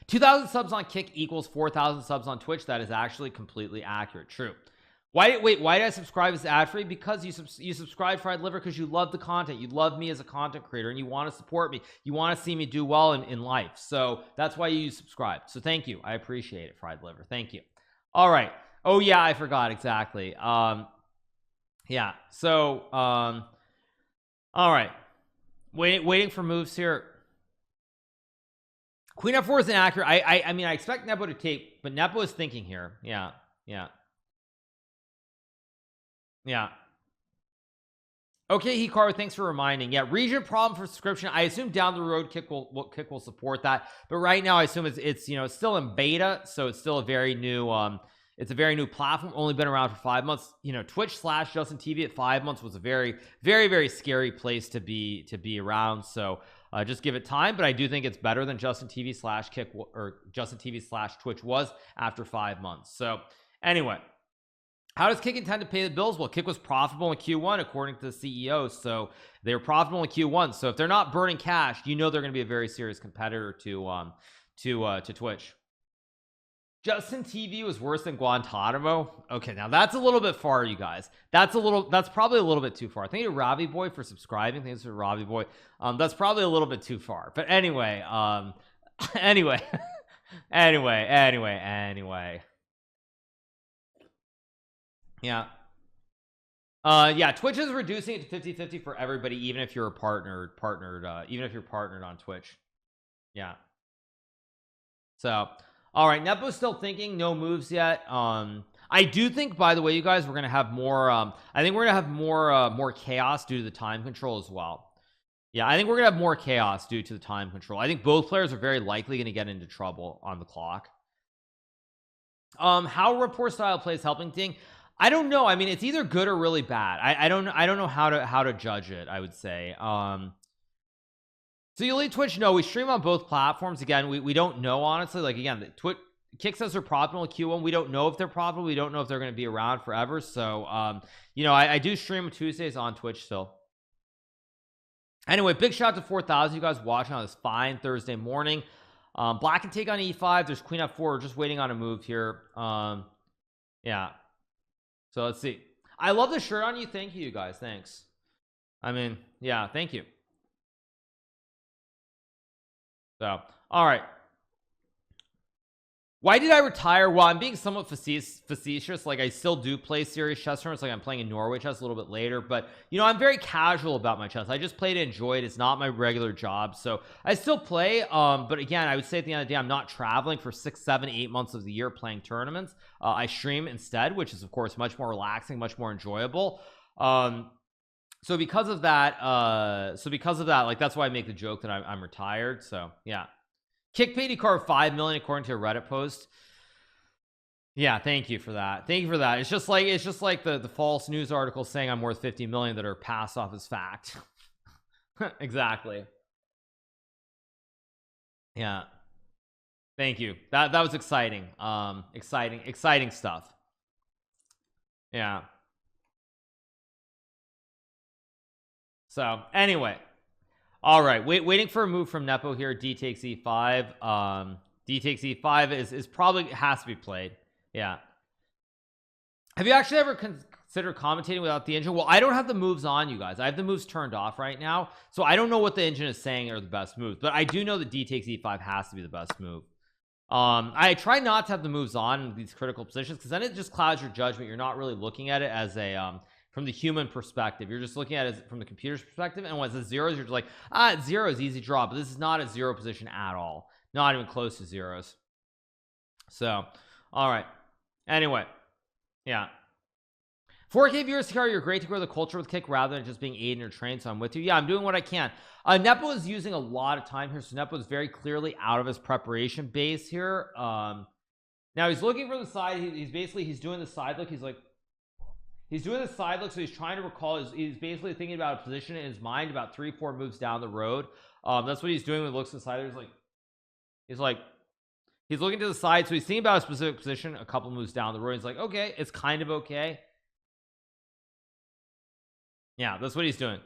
2,000 subs on Kick equals 4,000 subs on Twitch. That is actually completely accurate. True. Why did I subscribe as ad-free? Because you subscribe Fried Liver because you love the content. You love me as a content creator, and you want to support me. You want to see me do well in life. So that's why you subscribe. So thank you. I appreciate it, Fried Liver. Thank you. All right. Oh yeah, I forgot exactly. Yeah. So all right. Waiting for moves here. Queen f4 is inaccurate. I mean, I expect Nepo to take, but Nepo is thinking here. Yeah. Okay, Hikaru, thanks for reminding. Yeah, region problem for subscription. I assume down the road Kick will support that, but right now I assume it's you know, it's still in beta, so it's still a very new it's a very new platform, only been around for 5 months. You know, Twitch/Justin TV at 5 months was a very, very, very scary place to be around. So just give it time, but I do think it's better than Justin TV/Kick or Justin TV/Twitch was after 5 months. So anyway, how does Kick intend to pay the bills? Well, Kick was profitable in Q1 according to the CEO, so they were profitable in Q1. So if they're not burning cash, you know they're going to be a very serious competitor to Twitch. Justin TV was worse than Guantanamo. Okay, now that's a little bit far, you guys. That's probably a little bit too far. Thank you, Ravi Boy, for subscribing. Thanks for Ravi Boy. That's probably a little bit too far. But anyway, anyway. Yeah. Yeah, Twitch is reducing it to 50-50 for everybody, even if you're partnered on Twitch. Yeah. So, all right, Nepo's still thinking, no moves yet. I do think, by the way, you guys, we're gonna have more I think we're gonna have more chaos due to the time control as well. Yeah, I think we're gonna have more chaos due to the time control. I think both players are very likely gonna get into trouble on the clock. How rapport style plays helping Ding, I don't know. I mean, it's either good or really bad. I don't know how to judge it, I would say. So you lead Twitch? No, we stream on both platforms. Again, we don't know, honestly. Like, again, the Twitch Kick says they're profitable in Q1. We don't know if they're profitable. We don't know if they're going to be around forever. So you know, I do stream Tuesdays on Twitch still. Anyway, big shout out to 4,000 you guys watching on this fine Thursday morning. Black can take on E5. There's Queen F4. We're just waiting on a move here. Yeah, so let's see. I love the shirt on you. Thank you, guys. Thanks. I mean, yeah, thank you. So, all right. Why did I retire? Well, I'm being somewhat facetious. Like, I still do play serious chess tournaments. Like, I'm playing in Norway chess a little bit later, but you know, I'm very casual about my chess. I just play to enjoy it. It's not my regular job, so I still play. But again, I would say at the end of the day, I'm not traveling for 6, 7, 8 months of the year playing tournaments. I stream instead, which is of course much more relaxing, much more enjoyable. So because of that, like, that's why I make the joke that I'm retired. So yeah. Kick paid Hikaru 5 million according to a Reddit post. Yeah, thank you for that. Thank you for that. It's just like the false news article saying I'm worth 50 million that are passed off as fact. Exactly. Yeah. Thank you. That was exciting. Exciting stuff. Yeah. So anyway. All right, waiting for a move from Nepo here. D takes E5. D takes E5 is probably has to be played. Yeah. Have you actually ever considered commentating without the engine? Well, I don't have the moves on, you guys. I have the moves turned off right now, so I don't know what the engine is saying are the best moves, but I do know that D takes E5 has to be the best move. I try not to have the moves on in these critical positions because then it just clouds your judgment. You're not really looking at it as a from the human perspective. You're just looking at it from the computer's perspective, and when it's zeros, you're just like, it's zeros, easy draw. But this is not a zero position at all, not even close to zeros. So all right, anyway, yeah. 4K viewers, Hikaru, you're great to grow the culture with Kick rather than just being aided or trained, so I'm with you. Yeah, I'm doing what I can. Nepo is using a lot of time here, so Nepo is very clearly out of his preparation base here. Now he's looking for the side. He's doing the side look. He's doing the side look, so he's trying to recall. He's basically thinking about a position in his mind about 3-4 moves down the road. That's what he's doing when he looks to the side. He's looking to the side, so he's thinking about a specific position a couple moves down the road. He's like, okay, it's kind of okay. Yeah, that's what he's doing.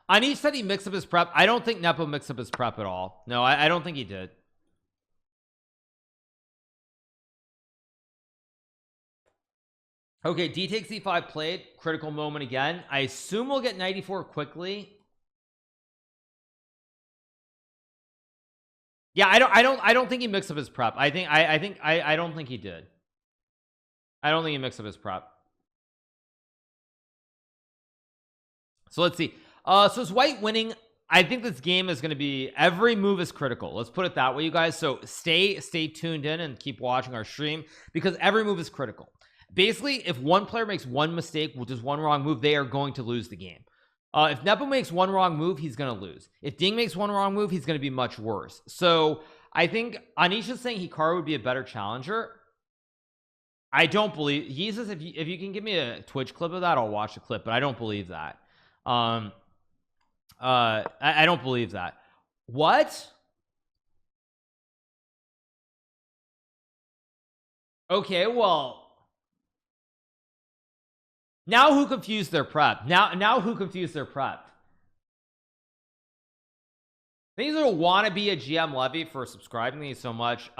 Anish said he mixed up his prep. I don't think Nepo mixed up his prep at all. No, I don't think he did. Okay, D takes E5 played. Critical moment again. I assume we'll get 94 quickly. Yeah, I don't think he mixed up his prep. I don't think he did. I don't think he mixed up his prep. So let's see. So is white winning? I think this game is going to be, every move is critical. Let's put it that way, you guys. So stay tuned in and keep watching our stream because every move is critical. Basically, if one player makes one mistake, which is one wrong move, they are going to lose the game. If Nepo makes one wrong move, he's going to lose. If Ding makes one wrong move, he's going to be much worse. So I think Anisha's saying Hikaru would be a better challenger. I don't believe he says if you can give me a Twitch clip of that, I'll watch the clip, but I don't believe that. I don't believe that. What? Okay, well, now who confused their prep? Now who confused their prep? These are wanna be a GM Levy for subscribing to me so much.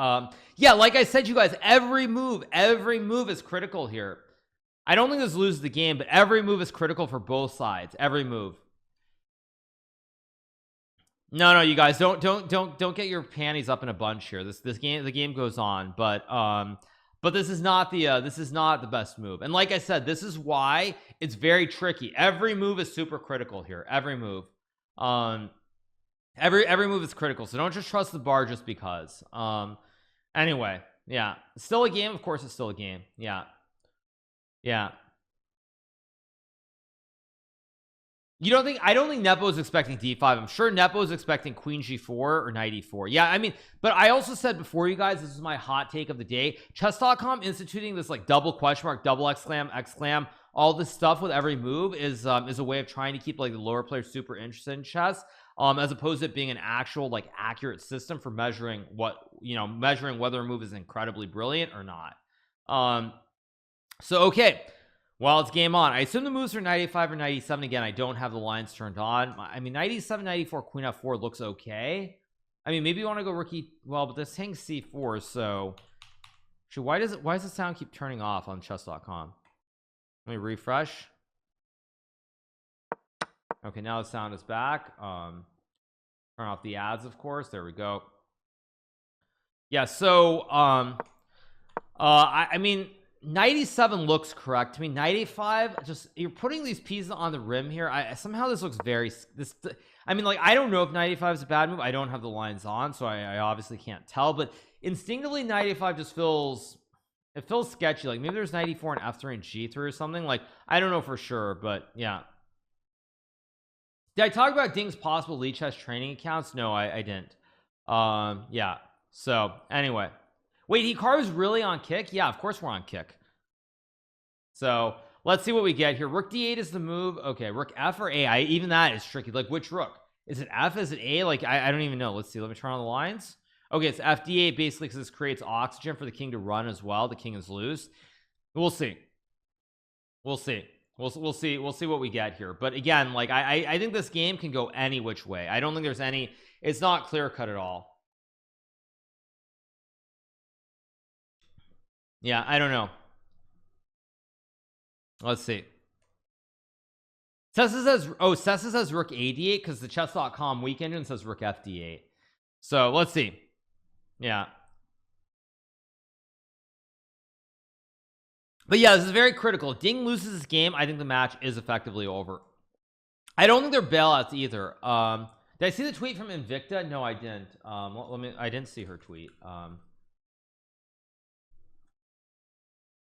Yeah, like I said, you guys, every move is critical here. I don't think this loses the game, but every move is critical for both sides. Every move. No, you guys, don't get your panties up in a bunch here. The game goes on, but this is not the best move. And like I said, this is why it's very tricky. Every move is super critical here. Every move. Every move is critical, so don't just trust the bar just because. Anyway, yeah, still a game. Of course it's still a game. Yeah. You don't think? I don't think Nepo is expecting d5. I'm sure Nepo is expecting queen g4 or knight e4. Yeah, I mean, but I also said before, you guys, this is my hot take of the day. Chess.com instituting this like double question mark, double exclam, all this stuff with every move is a way of trying to keep like the lower players super interested in chess, as opposed to it being an actual like accurate system for measuring measuring whether a move is incredibly brilliant or not. So okay, well, it's game on. I assume the moves are knight a5 or knight e7. Again, I don't have the lines turned on. I mean, knight e7, knight e4, queen f4 looks okay. I mean, maybe you want to go rook e, well, but this hangs c4, so actually, why does the sound keep turning off on chess.com? Let me refresh. Okay, now the sound is back. Turn off the ads, of course. There we go. Yeah, so I mean, knight e7 looks correct to me. Knight a5, just you're putting these pieces on the rim here. Somehow this looks very I mean, like, I don't know if knight a5 is a bad move. I don't have the lines on, so I obviously can't tell, but instinctively knight a5 just feels sketchy. Like maybe there's knight e4 and f3 and g3 or something. Like I don't know for sure, but yeah. Did I talk about Ding's possible lead chess training accounts? No, I didn't. Yeah, so anyway, wait, Hikaru's really on kick? Yeah, of course we're on kick. So let's see what we get here. Rook d8 is the move. Okay, rook f or a. Even that is tricky. Like which rook? Is it f? Is it a? Like I don't even know. Let's see. Let me turn on the lines. Okay, it's f d8 basically because this creates oxygen for the king to run as well. The king is loose. We'll see. We'll see what we get here. But again, like I think this game can go any which way. I don't think there's any, it's not clear cut at all. Yeah, I don't know. Let's see. Sessa says rook a8 because the chess.com weak engine says rook fd8. So let's see. Yeah, but yeah, this is very critical. If Ding loses this game, I think the match is effectively over. I don't think they're bailouts either. Did I see the tweet from Invicta? No, I didn't. I didn't see her tweet.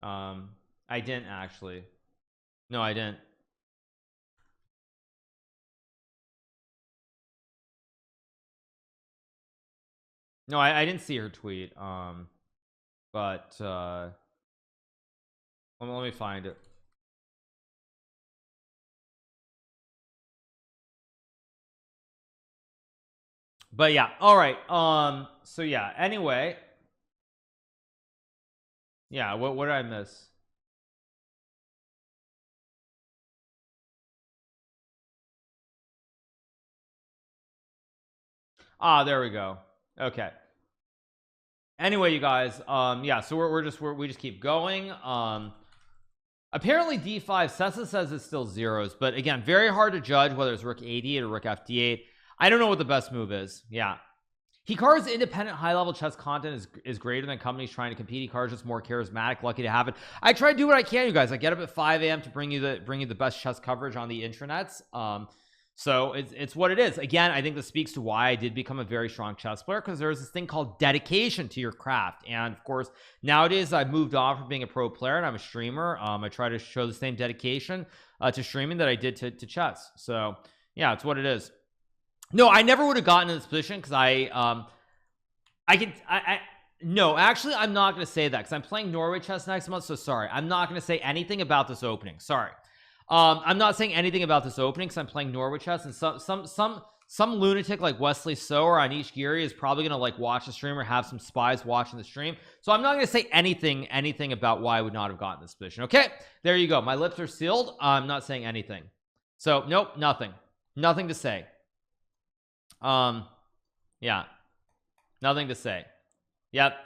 I didn't actually. No, I didn't. No, I didn't see her tweet. But let me find it. But yeah, all right. So yeah, anyway. Yeah, what did I miss? Ah, there we go. Okay. Anyway, you guys, yeah, so we just keep going. Apparently d5, Sessa says it's still zeros, but again, very hard to judge whether it's rook a8 or rook fd8. I don't know what the best move is. Yeah, Hikaru's independent high-level chess content is greater than companies trying to compete. Hikaru's just more charismatic. Lucky to have it. I try to do what I can, you guys. I get up at 5 a.m. to bring you the best chess coverage on the intranets. So it's what it is. Again, I think this speaks to why I did become a very strong chess player, because there's this thing called dedication to your craft. And of course, nowadays I've moved on from being a pro player and I'm a streamer. I try to show the same dedication to streaming that I did to chess. So yeah, it's what it is. No, I never would have gotten in this position, because no, actually I'm not going to say that, because I'm playing Norway chess next month. So sorry, I'm not going to say anything about this opening. Sorry. I'm not saying anything about this opening, because I'm playing Norway chess, and some lunatic like Wesley So or Anish Giri is probably gonna like watch the stream or have some spies watching the stream. So I'm not gonna say anything about why I would not have gotten this position. Okay, there you go. My lips are sealed. I'm not saying anything. So nope, nothing to say. Yeah, nothing to say. Yep.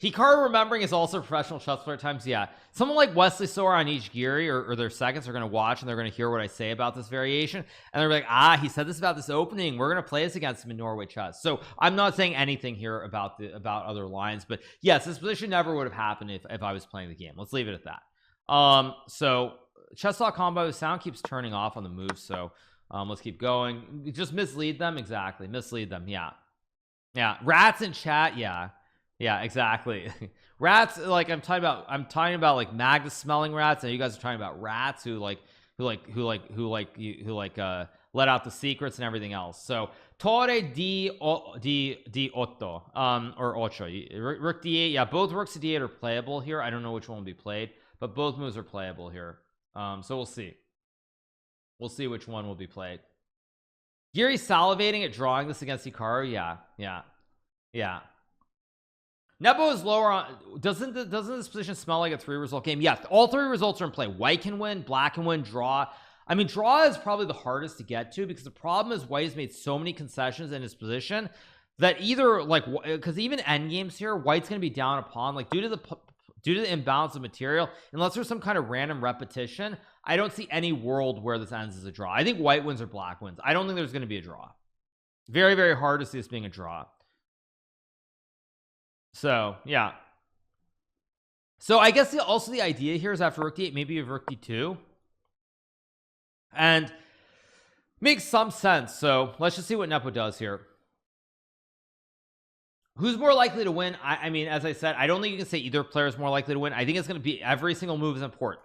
Hikaru remembering is also a professional chess player at times. Yeah, someone like Wesley So or Anish Giri or their seconds are going to watch, and they're going to hear what I say about this variation, and they're like, he said this about this opening, we're going to play this against him in Norway chess. So I'm not saying anything here about other lines, but yes, this position never would have happened if I was playing the game. Let's leave it at that. So chess.com, by the sound keeps turning off on the move, so let's keep going. Just mislead them. Exactly, mislead them. Yeah, rats in chat. Yeah, exactly. Rats, like I'm talking about like Magda smelling rats, and you guys are talking about rats who let out the secrets and everything else. So Torre di otto, or ocho, rook d8. Yeah, both rooks to d8 are playable here. I don't know which one will be played, but both moves are playable here. So we'll see which one will be played. Giri's salivating at drawing this against Hikaru. Yeah. Nebo is lower on. Doesn't this position smell like a 3-result game? Yeah, all 3 results are in play. White can win, black can win, draw. I mean, draw is probably the hardest to get to, because the problem is white has made so many concessions in his position that either like, because even endgames here, white's going to be down a pawn, like due to the imbalance of material. Unless there's some kind of random repetition, I don't see any world where this ends as a draw. I think white wins or black wins. I don't think there's going to be a draw. Very, very hard to see this being a draw. So yeah, so I guess also the idea here is after rook d8 maybe you have rook d2, and makes some sense. So let's just see what Nepo does here. Who's more likely to win? I mean, as I said, I don't think you can say either player is more likely to win. I think it's going to be every single move is important.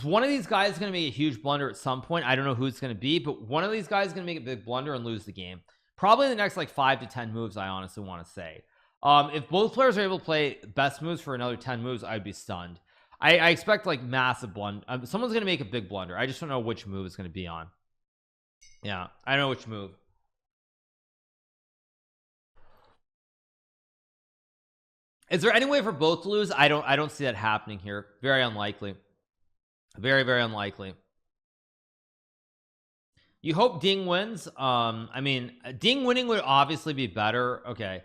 One of these guys is going to make a huge blunder at some point. I don't know who it's going to be, but one of these guys is going to make a big blunder and lose the game. Probably the next like 5 to 10 moves, I honestly want to say. If both players are able to play best moves for another 10 moves, I'd be stunned. I expect like massive blunder. Someone's going to make a big blunder. I just don't know which move it's going to be on. Yeah, I don't know which move. Is there any way for both to lose? I don't see that happening here. Very unlikely. Very, very unlikely. You hope Ding wins. I mean, Ding winning would obviously be better. Okay.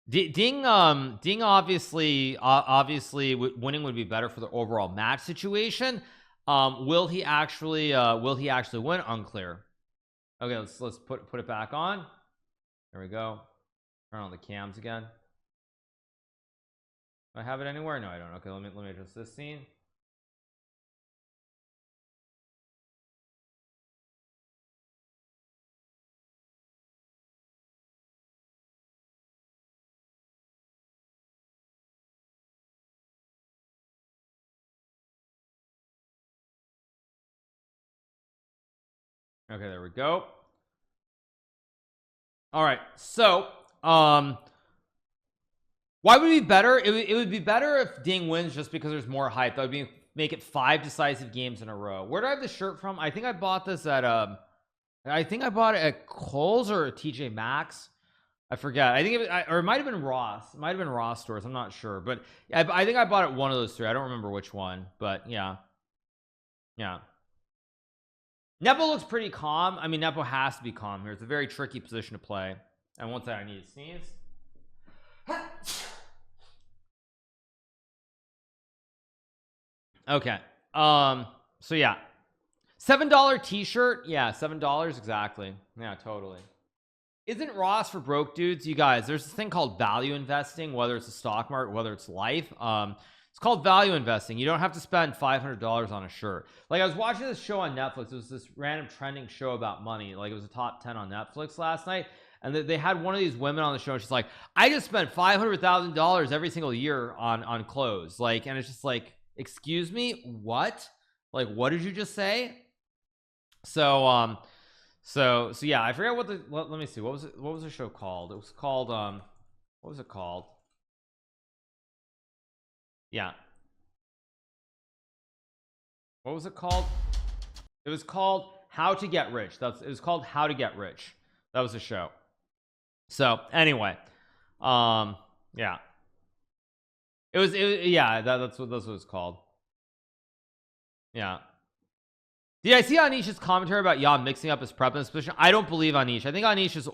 Ding obviously winning would be better for the overall match situation. Will he actually win? Unclear. Okay, let's put it back on. There we go. Turn on the cams again. Do I have it anywhere? No, I don't. Okay, let me adjust this scene. Okay, there we go. All right, so why would it be better? It would be better if Ding wins, just because there's more hype. That would make it 5 decisive games in a row. Where do I have this shirt from? I think I bought this at I think I bought it at Kohl's or TJ Maxx. I forget. I think or it might have been Ross. It might have been Ross stores. I'm not sure, but I think I bought it one of those 3. I don't remember which one, but yeah. Nepo looks pretty calm. I mean, Nepo has to be calm here. It's a very tricky position to play. And one second, I need to sneeze. Okay. So yeah, $7 t-shirt. Yeah, $7 exactly. Yeah, totally. Isn't Ross for broke dudes? You guys, there's this thing called value investing, whether it's a stock market, whether it's life. It's called value investing. You don't have to spend $500 on a shirt. Like, I was watching this show on Netflix. It was this random trending show about money. Like, it was a top 10 on Netflix last night, and they had one of these women on the show, and she's like, I just spent $500,000 every single year on clothes. Like, and it's just like, excuse me, what? Like, what did you just say? So so yeah, I forget what the let me see, what was the show called? It was called what was it called? Yeah, what was it called? It was called How to Get Rich. It was called How to Get Rich. That was the show. So anyway, yeah, yeah, that's what it's called. Yeah. Did I see Anish's commentary about Jan mixing up his prep in this position? I don't believe Anish. I think Anish is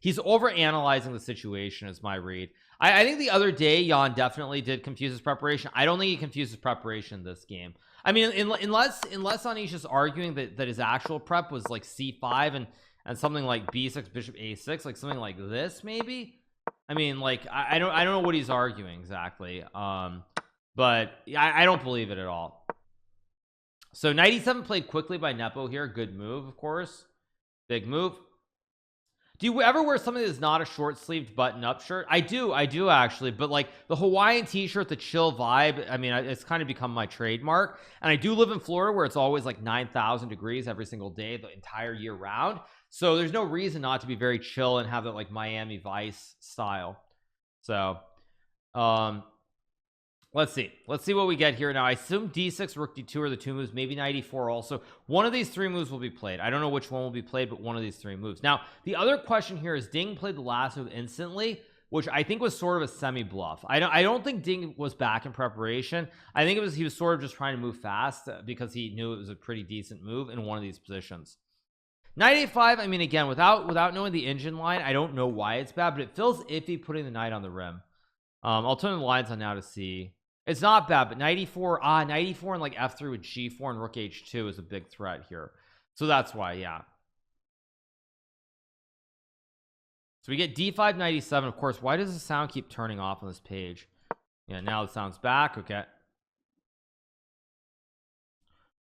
he's over analyzing the situation, is my read. I think the other day Jan definitely did confuse his preparation. I don't think he confused his preparation in this game. I mean, unless Anish is arguing that his actual prep was like C5 and something like B6 bishop A6, like something like this, maybe. I mean, like, I don't know what he's arguing exactly, but I don't believe it at all. So 97 played quickly by Nepo here. Good move, of course. Big move. Do you ever wear something that's not a short-sleeved button-up shirt? I do actually, but like the Hawaiian t-shirt, the chill vibe, I mean, it's kind of become my trademark. And I do live in Florida, where it's always like 9,000 degrees every single day, the entire year round. So there's no reason not to be very chill and have that like Miami Vice style. So let's see what we get here now. I assume D6, Rook D2 are the two moves, maybe knight E4 also. One of these three moves will be played. I don't know which one will be played, but one of these three moves. Now the other question here is, Ding played the last move instantly, which I think was sort of a semi bluff. I don't think Ding was back in preparation. I think he was sort of just trying to move fast because he knew it was a pretty decent move in one of these positions. Knight A5, I mean, again, without knowing the engine line, I don't know why it's bad, but it feels iffy putting the knight on the rim. I'll turn the lines on now to see. It's not bad, but knight E4, knight E4 and like F3 with G4 and Rook H2 is a big threat here. So that's why, yeah. So we get D5, knight E7. Of course, why does the sound keep turning off on this page? Yeah, now the sound's back. Okay.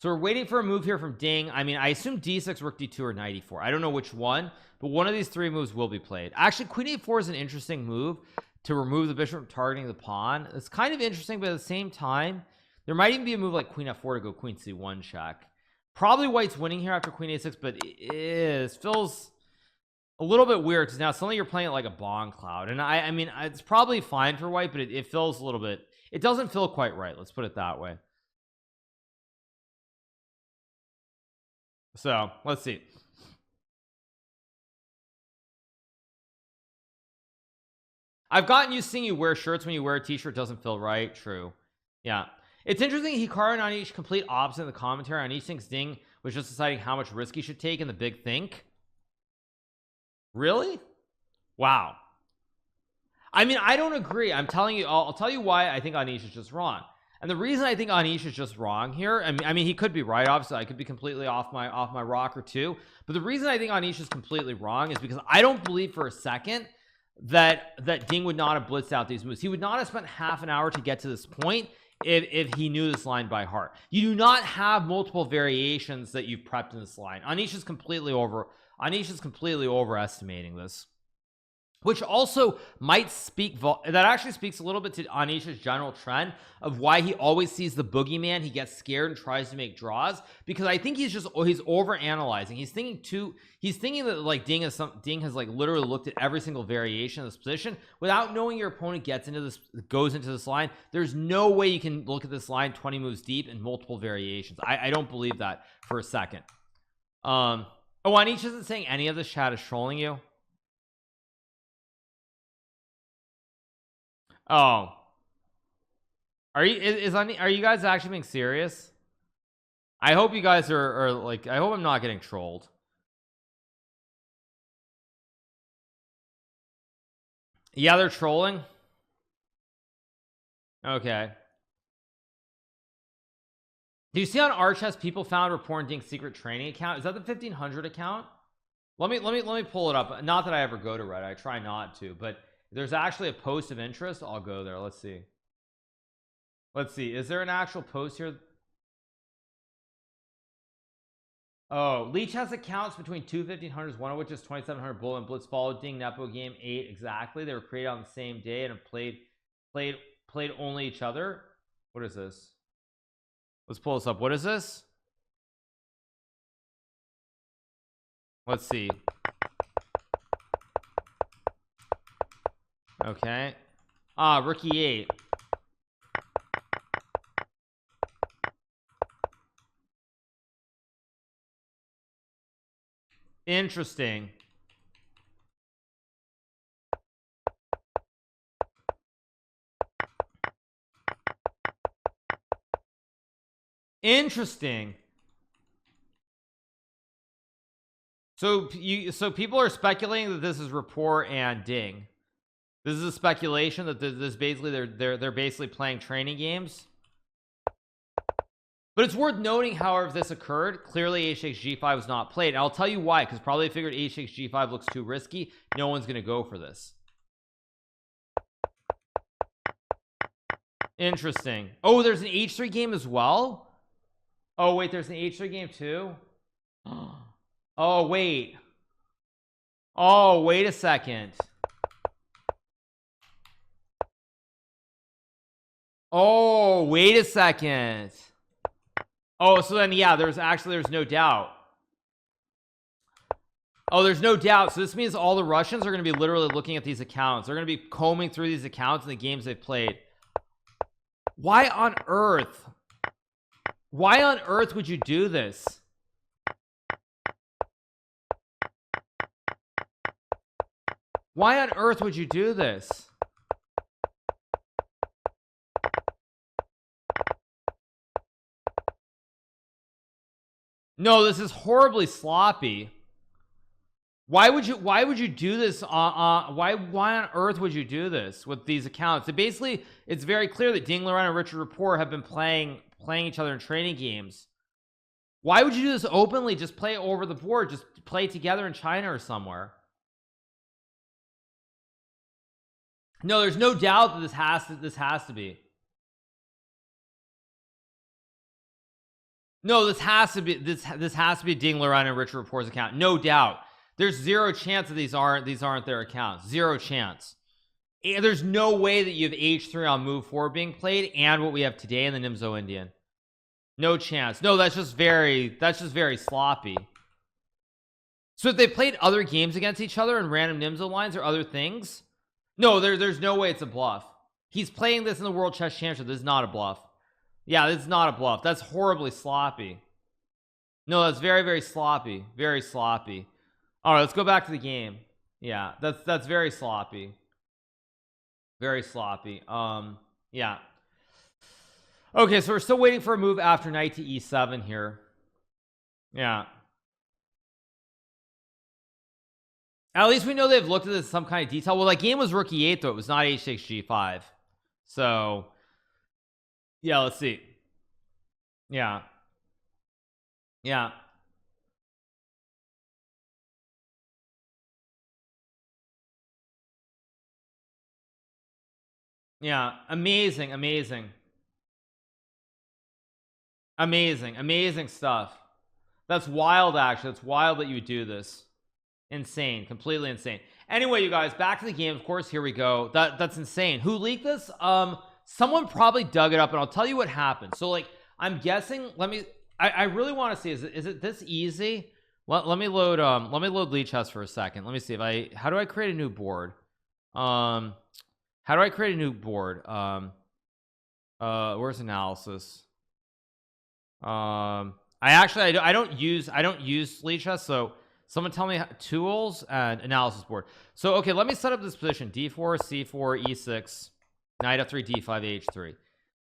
So we're waiting for a move here from Ding. I mean, I assume D6, Rook D2, or knight E4. I don't know which one, but one of these three moves will be played. Actually, Queen A4 is an interesting move to remove the bishop from targeting the pawn. It's kind of interesting, but at the same time, there might even be a move like Queen F4 to go Queen C1 check. Probably White's winning here after Queen A6, but it feels a little bit weird because now suddenly you're playing it like a Bond cloud. And I mean, it's probably fine for White, but it feels a little bit, it doesn't feel quite right. Let's put it that way. So let's see. I've gotten used to seeing you wear shirts when you wear a t-shirt doesn't feel right. True. Yeah. It's interesting. Hikaru and Anish complete opposite in the commentary. Anish thinks Ding was just deciding how much risk he should take in the big think. Really? Wow. I mean, I don't agree. I'm telling you, I'll tell you why I think Anish is just wrong. And the reason I think Anish is just wrong here, I mean, he could be right. Obviously, I could be completely off my rocker too. But the reason I think Anish is completely wrong is because I don't believe for a second that Ding would not have blitzed out these moves. He would not have spent half an hour to get to this point if he knew this line by heart. You do not have multiple variations that you've prepped in this line. Anish is completely overestimating this, which also might speak that actually speaks a little bit to Anish's general trend of why he always sees the boogeyman. He gets scared and tries to make draws, because I think he's over analyzing. He's thinking that like Ding has like literally looked at every single variation of this position without knowing your opponent goes into this line. There's no way you can look at this line 20 moves deep in multiple variations. I don't believe that for a second. Oh, Anish isn't saying any of this. Chat is trolling you. Oh, are you guys actually being serious? I hope you guys are like, I hope I'm not getting trolled. Yeah, they're trolling. Okay. Do you see on Archest people found reporting Ding's secret training account? Is that the 1500 account? Let me pull it up. Not that I ever go to Reddit. I try not to, but there's actually a post of interest. I'll go there. Let's see. Let's see, is there an actual post here? Oh, Leech has accounts between two 1500s, one of which is 2700 Bull and Blitzball, Ding, Nepo Game 8. Exactly, they were created on the same day and have played only each other. What is this? Let's pull this up. What is this? Let's see. Okay. Rookie 8. Interesting. Interesting. So people are speculating that this is Rapport and Ding. This is a speculation that this basically they're basically playing training games. But it's worth noting, however, if this occurred, clearly h6 g5 was not played. And I'll tell you why, because probably figured h6 g5 looks too risky. No one's gonna go for this. Interesting. Oh, there's an h3 game as well. Oh wait, there's an h3 game too. Oh wait. Oh wait a second. Oh wait a second. Oh, so then yeah, there's no doubt. Oh, there's no doubt. So this means all the Russians are going to be literally looking at these accounts. They're going to be combing through these accounts and the games they've played. Why on earth would you do this? Why on earth would you do this? No, this is horribly sloppy. Why would you do this? Why on earth would you do this with these accounts? So basically, it's very clear that Ding Liren and Richard Rapport have been playing each other in training games. Why would you do this openly? Just play over the board. Just play together in China or somewhere. No, there's no doubt that this has to be. No, this has to be Ding Liren and Richard Rapport's account. No doubt. There's zero chance that these aren't their accounts. Zero chance. And there's no way that you have h3 on move 4 being played and what we have today in the Nimzo Indian. No chance. No, that's just very sloppy. So if they played other games against each other in random Nimzo lines or other things, no, there's no way it's a bluff. He's playing this in the World Chess Championship. This is not a bluff. Yeah, this is not a bluff. That's horribly sloppy. No, that's very sloppy. Very sloppy. All right, let's go back to the game. Yeah, that's very sloppy. Very sloppy. Yeah. Okay, so we're still waiting for a move after knight to e7 here. Yeah. At least we know they've looked at this in some kind of detail. Well, that game was rookie 8 though. It was not h6 g5. So yeah, let's see. Yeah. Yeah. Yeah, amazing stuff. That's wild. Actually, it's wild that you would do this. Insane, completely insane. Anyway, you guys, back to the game. Of course, here we go. That's insane. Who leaked this? Someone probably dug it up, and I'll tell you what happened. So like, I'm guessing, I really want to see, is it this easy? Let me load Lee Chess for a second. Let me see if how do I create a new board? How do I create a new board? Where's analysis? I don't use Lee Chess, so someone tell me tools and analysis board. So okay, let me set up this position: d4, c4, e6, knight f3, d5, h3.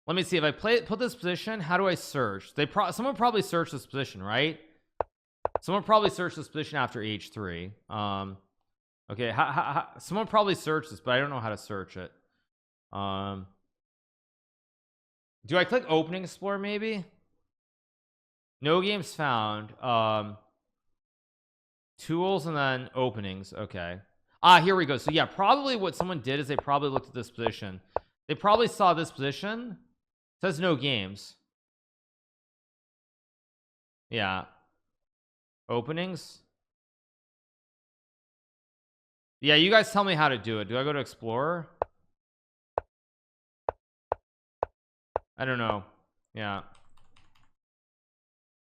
Let me see if I put this position. How do I search? Someone probably searched this position, right? Someone probably searched this position after h3. Okay, someone probably searched this, but I don't know how to search it. Do I click opening explorer maybe? No games found. Tools and then openings. Okay. Here we go. So yeah, probably what someone did is they probably looked at this position. They probably saw this position says no games. Yeah. Openings. Yeah, you guys tell me how to do it. Do I go to Explorer? I don't know. Yeah.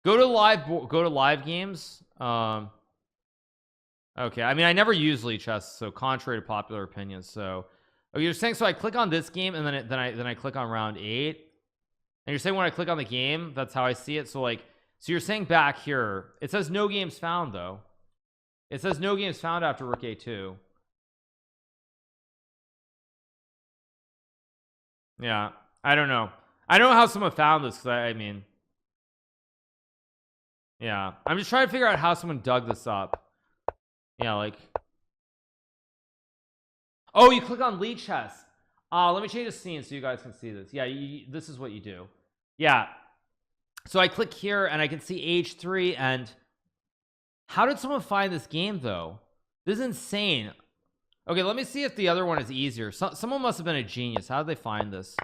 Go to live games. Okay. I mean, I never use Lichess, so contrary to popular opinion. So, okay, you're saying so I click on this game and then I click on round 8. And you're saying when I click on the game, that's how I see it. So like, so you're saying back here, it says no games found though. It says no games found after rook a2. Yeah, I don't know. I don't know how someone found this because I mean, yeah, I'm just trying to figure out how someone dug this up. Yeah, like, oh, you click on lead chess. Let me change the scene so you guys can see this. Yeah, this is what you do. Yeah, so I click here and I can see h3. And how did someone find this game though? This is insane. Okay, let me see if the other one is easier. Someone must have been a genius. How did they find this?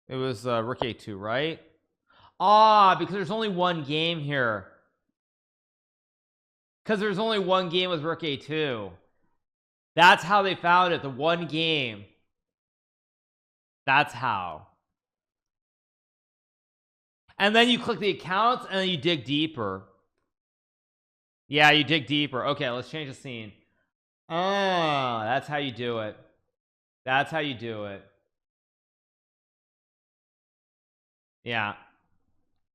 It was rook a2, right? Because there's only one game here. Because there's only one game with rook a2. That's how they found it. The one game. That's how. And then you click the accounts and then you dig deeper. Yeah, you dig deeper. Okay, let's change the scene. Oh, that's how you do it. That's how you do it. Yeah,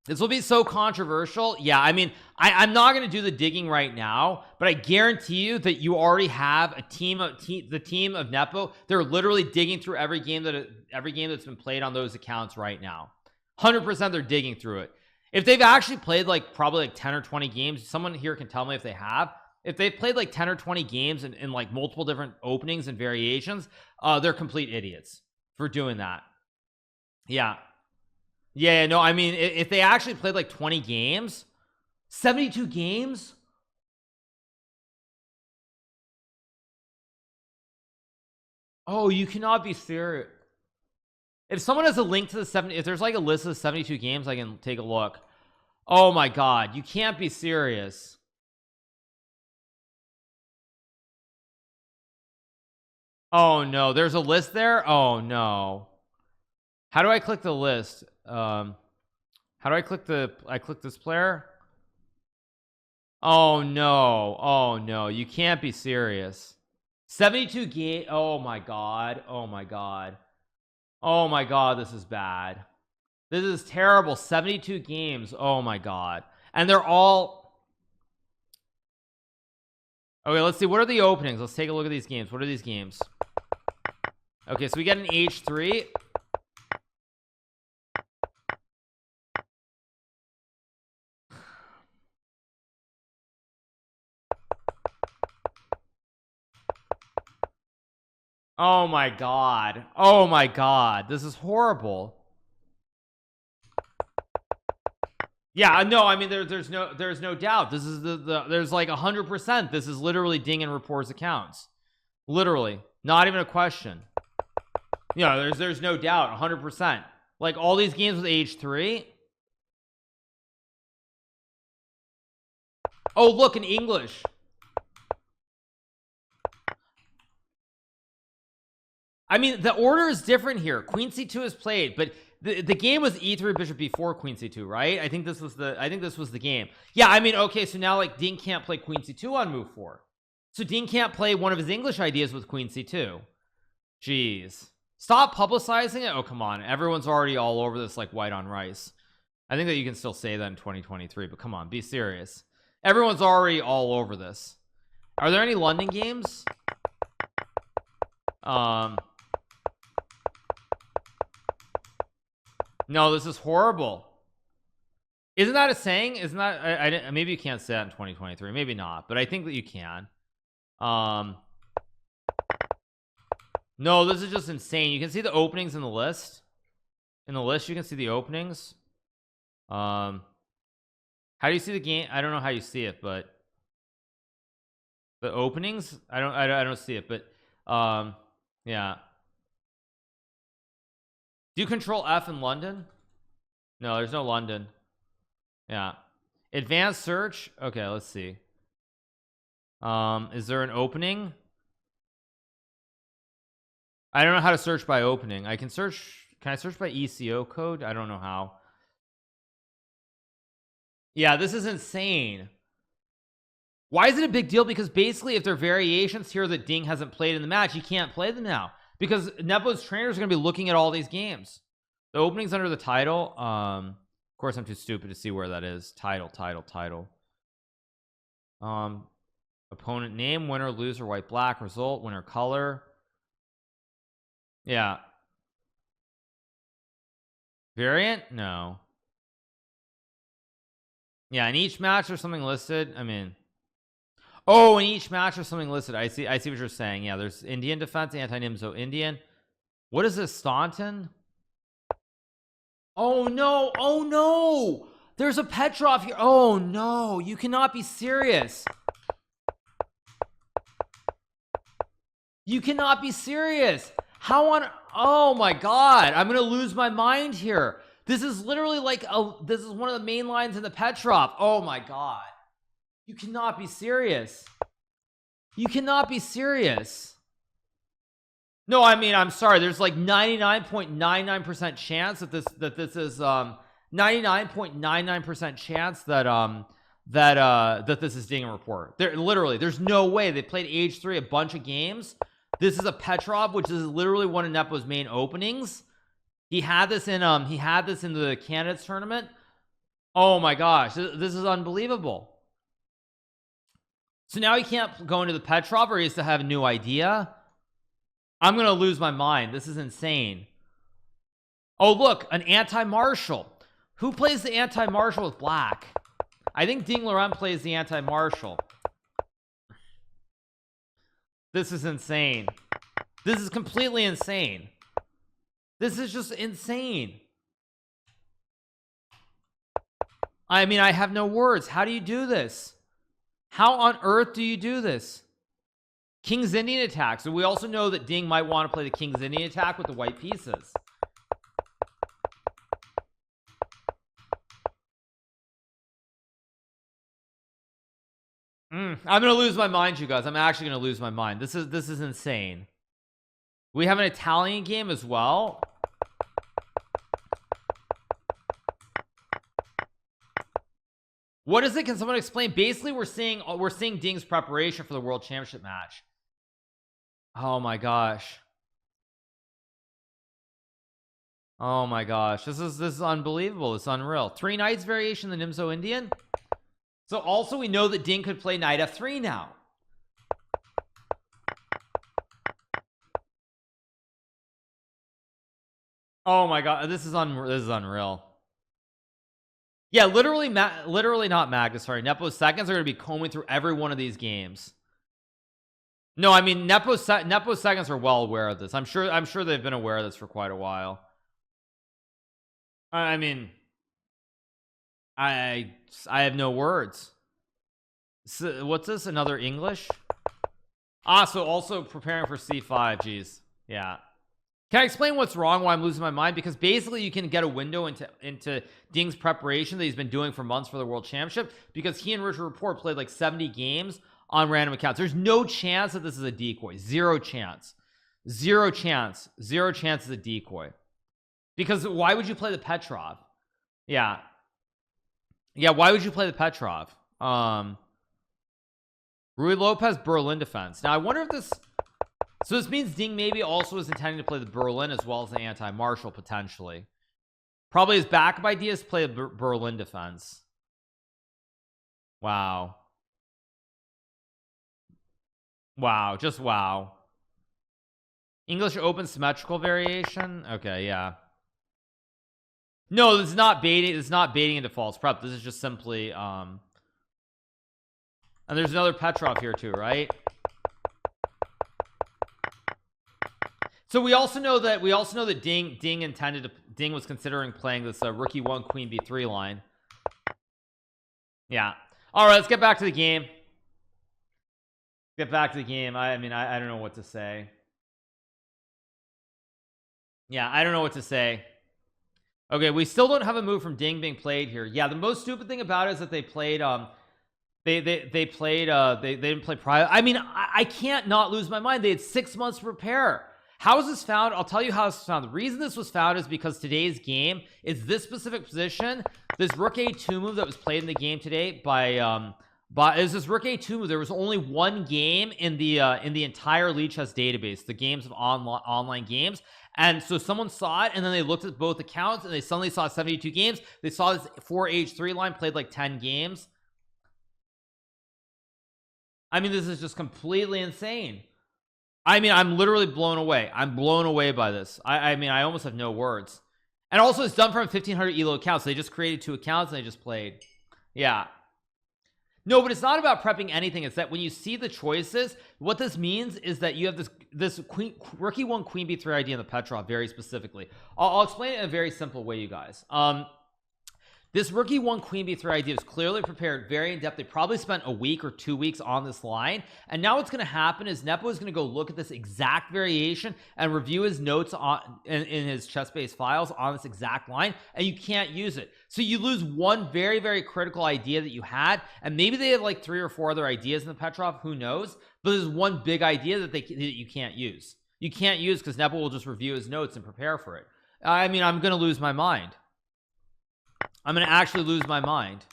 this will be so controversial. Yeah, I mean, I'm not going to do the digging right now, but I guarantee you that you already have a the team of Nepo. They're literally digging through every game that's been played on those accounts right now. 100% they're digging through it. If they've actually played like probably like 10 or 20 games, someone here can tell me if they have. If they've played like 10 or 20 games in like multiple different openings and variations, they're complete idiots for doing that. Yeah. Yeah, no, I mean, if they actually played like 20 games, 72 games. Oh, you cannot be serious. If someone has a link to the 70, if there's like a list of 72 games, I can take a look. Oh my God, you can't be serious. Oh no, there's a list there. Oh no. How do I click the list? How do I click I click this player? Oh no. Oh no, you can't be serious. 72 game. Oh my God. Oh my God. Oh my God, this is bad. This is terrible. 72 games. Oh my God. And they're all okay. Let's see, what are the openings? Let's take a look at these games. What are these games? Okay, so we get an h3. Oh my God. Oh my God, this is horrible. Yeah, no, I mean, there's no doubt. This is there's like 100%. This is literally Ding and Report's accounts. Literally, not even a question. You know, there's no doubt. 100%. Like all these games with h3. Oh, look, in English. I mean, the order is different here. Queen c2 is played, but the game was e3 bishop b4 queen c2, right? I think this was the game. Yeah, I mean, okay, so now like Ding can't play queen c2 on move 4. So Ding can't play one of his English ideas with queen c2. Jeez. Stop publicizing it. Oh, come on. Everyone's already all over this like white on rice. I think that you can still say that in 2023, but come on, be serious. Everyone's already all over this. Are there any London games? No, this is horrible. Isn't that a saying? Isn't that I maybe you can't say that in 2023, maybe not, but I think that you can. No, this is just insane. You can see the openings in the list. In the list, you can see the openings. How do you see the game? I don't know how you see it, but the openings, I don't see it, but Yeah. Do you control F in London? No, there's no London. Yeah. Advanced search. Okay, let's see. Is there an opening? I don't know how to search by opening. I can search. Can I search by ECO code? I don't know how. Yeah, this is insane. Why is it a big deal? Because basically if there are variations here that Ding hasn't played in the match, he can't play them now because Nepo's trainers are going to be looking at all these games. The opening's under the title. Of course I'm too stupid to see where that is. Title. Opponent name, winner, loser, white, black, result, winner, color. Yeah. Variant? No. Yeah, in each match there's something listed. I mean, oh, in each match there's something listed. I see what you're saying. Yeah, there's Indian defense, anti-Nimzo Indian. What is this, Staunton? Oh no, oh no, there's a Petrov here. Oh no, you cannot be serious. You cannot be serious. How on, oh my god, I'm gonna lose my mind here. This is literally like this is one of the main lines in the Petrov. Oh my god, you cannot be serious. You cannot be serious. No, I mean, I'm sorry, there's like 99.99% chance that this is 99.99% chance that that this is Ding report. There literally, there's no way. They played age 3 a bunch of games. This is a Petrov, which is literally one of Nepo's main openings. He had this in the candidates tournament. Oh my gosh, this is unbelievable. So now he can't go into the Petrov, or he has to have a new idea. I'm gonna lose my mind. This is insane. Oh look, an anti-martial. Who plays the anti-martial with black? I think Ding Laurent plays the anti-martial. This is insane. This is completely insane. This is just insane. I mean, I have no words. How do you do this? How on earth do you do this? King's Indian attack. So we also know that Ding might want to play the King's Indian attack with the white pieces. I'm gonna lose my mind, you guys. I'm actually gonna lose my mind. This is insane. We have an Italian game as well. What is it? Can someone explain? Basically, we're seeing Ding's preparation for the World Championship match. Oh my gosh. Oh my gosh. This is unbelievable. It's unreal. 3 knights variation, the Nimzo Indian. So also we know that Ding could play knight f3 now. Oh my god, this is unreal. Yeah, literally not Magnus, sorry. Nepo's seconds are going to be combing through every one of these games. No, I mean Nepo's seconds are well aware of this. I'm sure they've been aware of this for quite a while. I mean, I have no words. So what's this? Another English? So also preparing for c5. Geez, yeah. Can I explain what's wrong, why I'm losing my mind? Because basically you can get a window into Ding's preparation that he's been doing for months for the World Championship, because he and Richard Rapport played like 70 games on random accounts. There's no chance that this is a decoy. Zero chance it's a decoy. Because why would you play the Petrov? Yeah, why would you play the Petrov? Rui Lopez Berlin defense. Now I wonder if this, so this means Ding maybe also is intending to play the Berlin as well as the anti-martial potentially. Probably his backup idea is to play a Berlin defense. Wow, just wow. English open symmetrical variation. Okay, yeah. No, this is not baiting. It's not baiting into false prep. This is just simply and there's another Petrov here too, right? So we also know that Ding was considering playing this rookie 1 queen b3 line. Yeah. All right, let's get back to the game. I mean, I don't know what to say. Yeah, I don't know what to say. Okay, we still don't have a move from Ding being played here. Yeah, the most stupid thing about it is that they played they played they didn't play private. I mean, I can't not lose my mind. They had 6 months to prepare. How is this found? I'll tell you how this was found. The reason this was found is because today's game is this specific position. This rook a2 move that was played in the game today by is this rook a2 move. There was only one game in the entire lead chess database, the games of online games. And so someone saw it, and then they looked at both accounts, and they suddenly saw 72 games. They saw this 4h3 line played like 10 games. I mean, this is just completely insane. I mean, I'm literally blown away. I'm blown away by this. I mean, I almost have no words. And also, it's done from 1500 elo accounts. They just created 2 accounts and they just played. Yeah. No, but it's not about prepping anything. It's that when you see the choices, what this means is that you have this rook e1 queen b3 idea in the Petrov very specifically. I'll explain it in a very simple way, you guys. This rook e1 queen b3 idea is clearly prepared, very in depth. They probably spent a week or 2 weeks on this line, and now what's going to happen is Nepo is going to go look at this exact variation and review his notes in his chess-based files on this exact line, and you can't use it. So you lose one very, very critical idea that you had, and maybe they have like 3 or 4 other ideas in the Petrov, who knows, but there's one big idea that you can't use. You can't use because Nepo will just review his notes and prepare for it. I mean, I'm going to lose my mind. I'm going to actually lose my mind.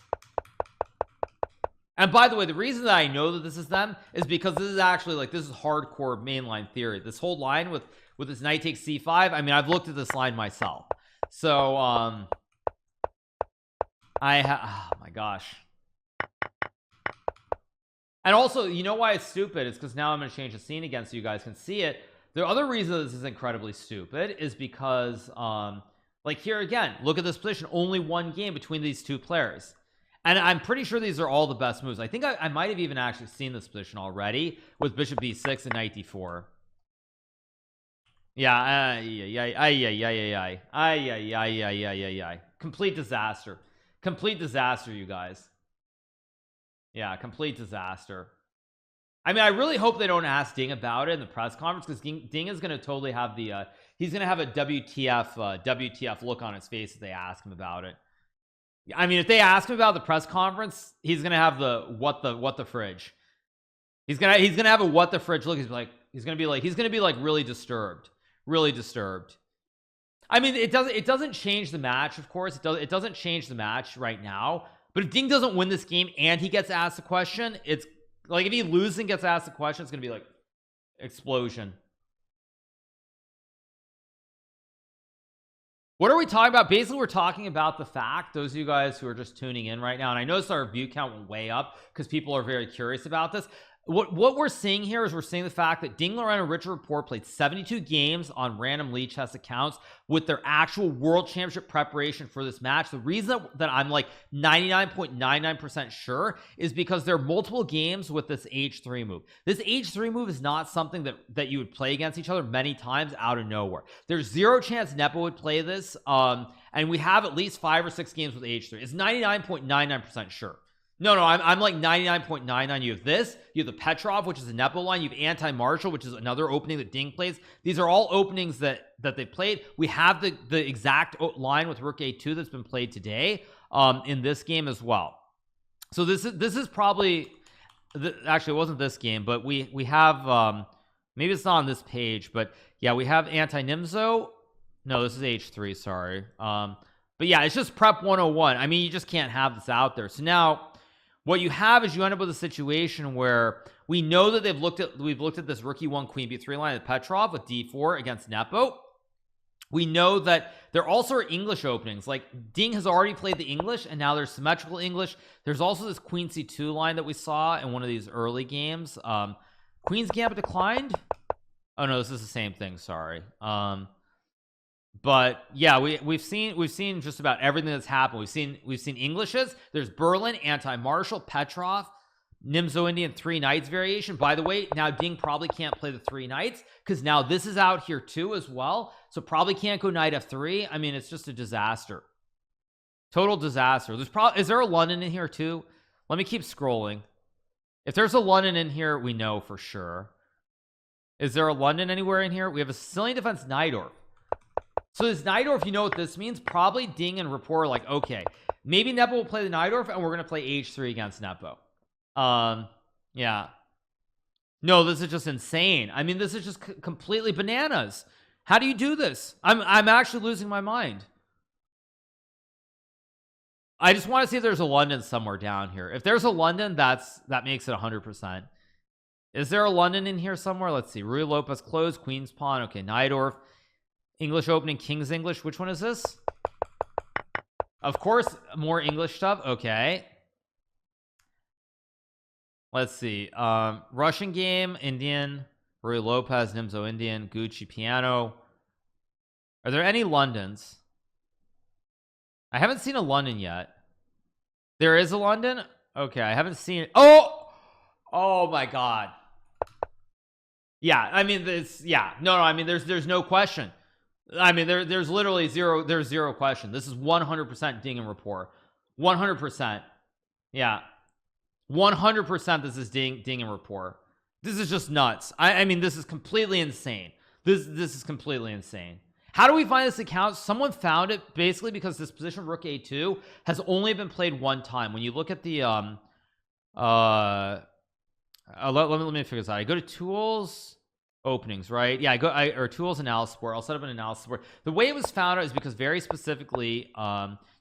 And by the way, the reason that I know that this is them is because this is actually like, this is hardcore mainline theory. This whole line with this knight takes c5. I mean, I've looked at this line myself. So, oh my gosh. And also, you know why it's stupid? It's because now I'm going to change the scene again so you guys can see it. The other reason this is incredibly stupid is because, like here again, look at this position, only one game between these 2 players, and I'm pretty sure these are all the best moves. I think I might have even actually seen this position already with bishop b6 and knight d4. Yeah, complete disaster, you guys. Yeah, complete disaster. I mean, I really hope they don't ask Ding about it in the press conference, because Ding is going to totally have the he's going to have a WTF look on his face if they ask him about it. I mean, if they ask him about the press conference, he's going to have the what the fridge. He's going to have a what the fridge look. He's going to be like really disturbed. I mean, it doesn't change the match, of course. It doesn't change the match right now. But if Ding doesn't win this game and he gets asked the question, it's like, if he loses and gets asked the question, it's gonna be like explosion. What are we talking about? Basically, we're talking about the fact, those of you guys who are just tuning in right now, and I noticed our view count went way up because people are very curious about this. What we're seeing here is we're seeing the fact that Ding Liren and Richard Rapport played 72 games on random lead chess accounts with their actual world championship preparation for this match. The reason that I'm like 99.99% sure is because there are multiple games with this h3 move. This h3 move is not something that you would play against each other many times out of nowhere. There's zero chance Nepo would play this, and we have at least 5 or 6 games with h3. It's 99.99% sure. No, I'm like 99.99. You have this, you have the Petrov, which is a Nepo line, you have anti-Marshall, which is another opening that Ding plays. These are all openings that they played. We have the exact line with rook a2 that's been played today in this game as well. So this is probably actually, it wasn't this game, but we have maybe it's not on this page, but yeah, we have anti-Nimzo. No, this is h3, sorry. But yeah, it's just prep 101. I mean, you just can't have this out there. So now what you have is you end up with a situation where we know that we've looked at this rook e1 queen b3 line at Petrov with d4 against Nepo. We know that there also are English openings. Like Ding has already played the English, and now there's symmetrical English. There's also this queen c2 line that we saw in one of these early games. Queen's Gambit declined. Oh no, this is the same thing, sorry. But yeah, we've seen just about everything that's happened. We've seen Englishes. There's Berlin, anti-Marshall, Petrov, Nimzo Indian 3 knights variation. By the way, now Ding probably can't play the 3 knights because now this is out here too as well. So probably can't go knight f3. I mean, it's just a disaster. Total disaster. Is there a London in here too? Let me keep scrolling. If there's a London in here, we know for sure. Is there a London anywhere in here? We have a Sicilian defense Najdorf. So this Najdorf, you know what this means? Probably Ding and Rapport like, okay, maybe Nepo will play the Najdorf and we're gonna play h3 against Nepo. Yeah, no, this is just insane. I mean, this is just completely bananas. How do you do this? I'm actually losing my mind. I just want to see if there's a London somewhere down here. If there's a London, that makes it 100%. Is there a London in here somewhere? Let's see. Rui Lopez closed, Queen's Pawn. Okay, Najdorf, English opening, King's English. Which one is this? Of course, more English stuff. Okay. Let's see. Russian game, Indian, Rui Lopez, Nimzo Indian, Gucci piano. Are there any Londons? I haven't seen a London yet. There is a London. Okay, I haven't seen it. Oh my god. Yeah, I mean this. Yeah, no, I mean there's no question. I mean there's literally zero question. This is 100% Ding and Rapport. 100%. Yeah, 100%. This is Ding and Rapport. This is just nuts. I mean this is completely insane. This is completely insane. How do we find this account? Someone found it basically because this position rook a2 has only been played one time. When you look at the let me figure this out. I go to tools, openings, right? Yeah, or tools, analysis board. I'll set up an analysis board. The way it was found out is because very specifically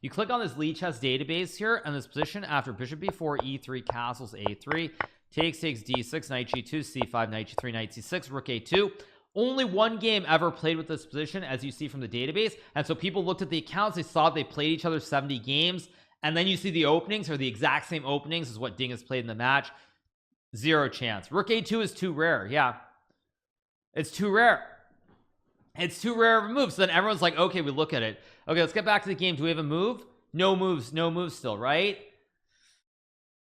you click on this lead chess database here, and this position after bishop b4, e3, castles a3, takes d6, knight g2, c5, knight g3, knight c6, rook a2. Only one game ever played with this position, as you see from the database. And so people looked at the accounts, they saw they played each other 70 games, and then you see the openings are the exact same openings as what Ding has played in the match. Zero chance. Rook a2 is too rare. Yeah, it's too rare. It's too rare of a move. So then everyone's like, okay, we look at it. Okay, let's get back to the game. Do we have a move? No moves. No moves still, right?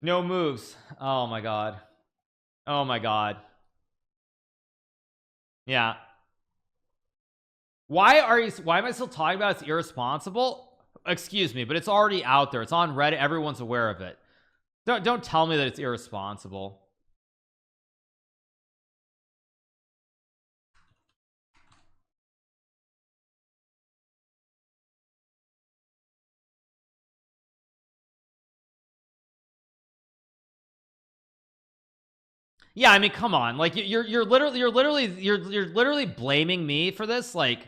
No moves. Oh my god. Oh my god. Yeah. Why am I still talking about it's irresponsible? Excuse me, but it's already out there. It's on Reddit. Everyone's aware of it. Don't tell me that it's irresponsible. Yeah, I mean, come on. Like you're literally blaming me for this. Like,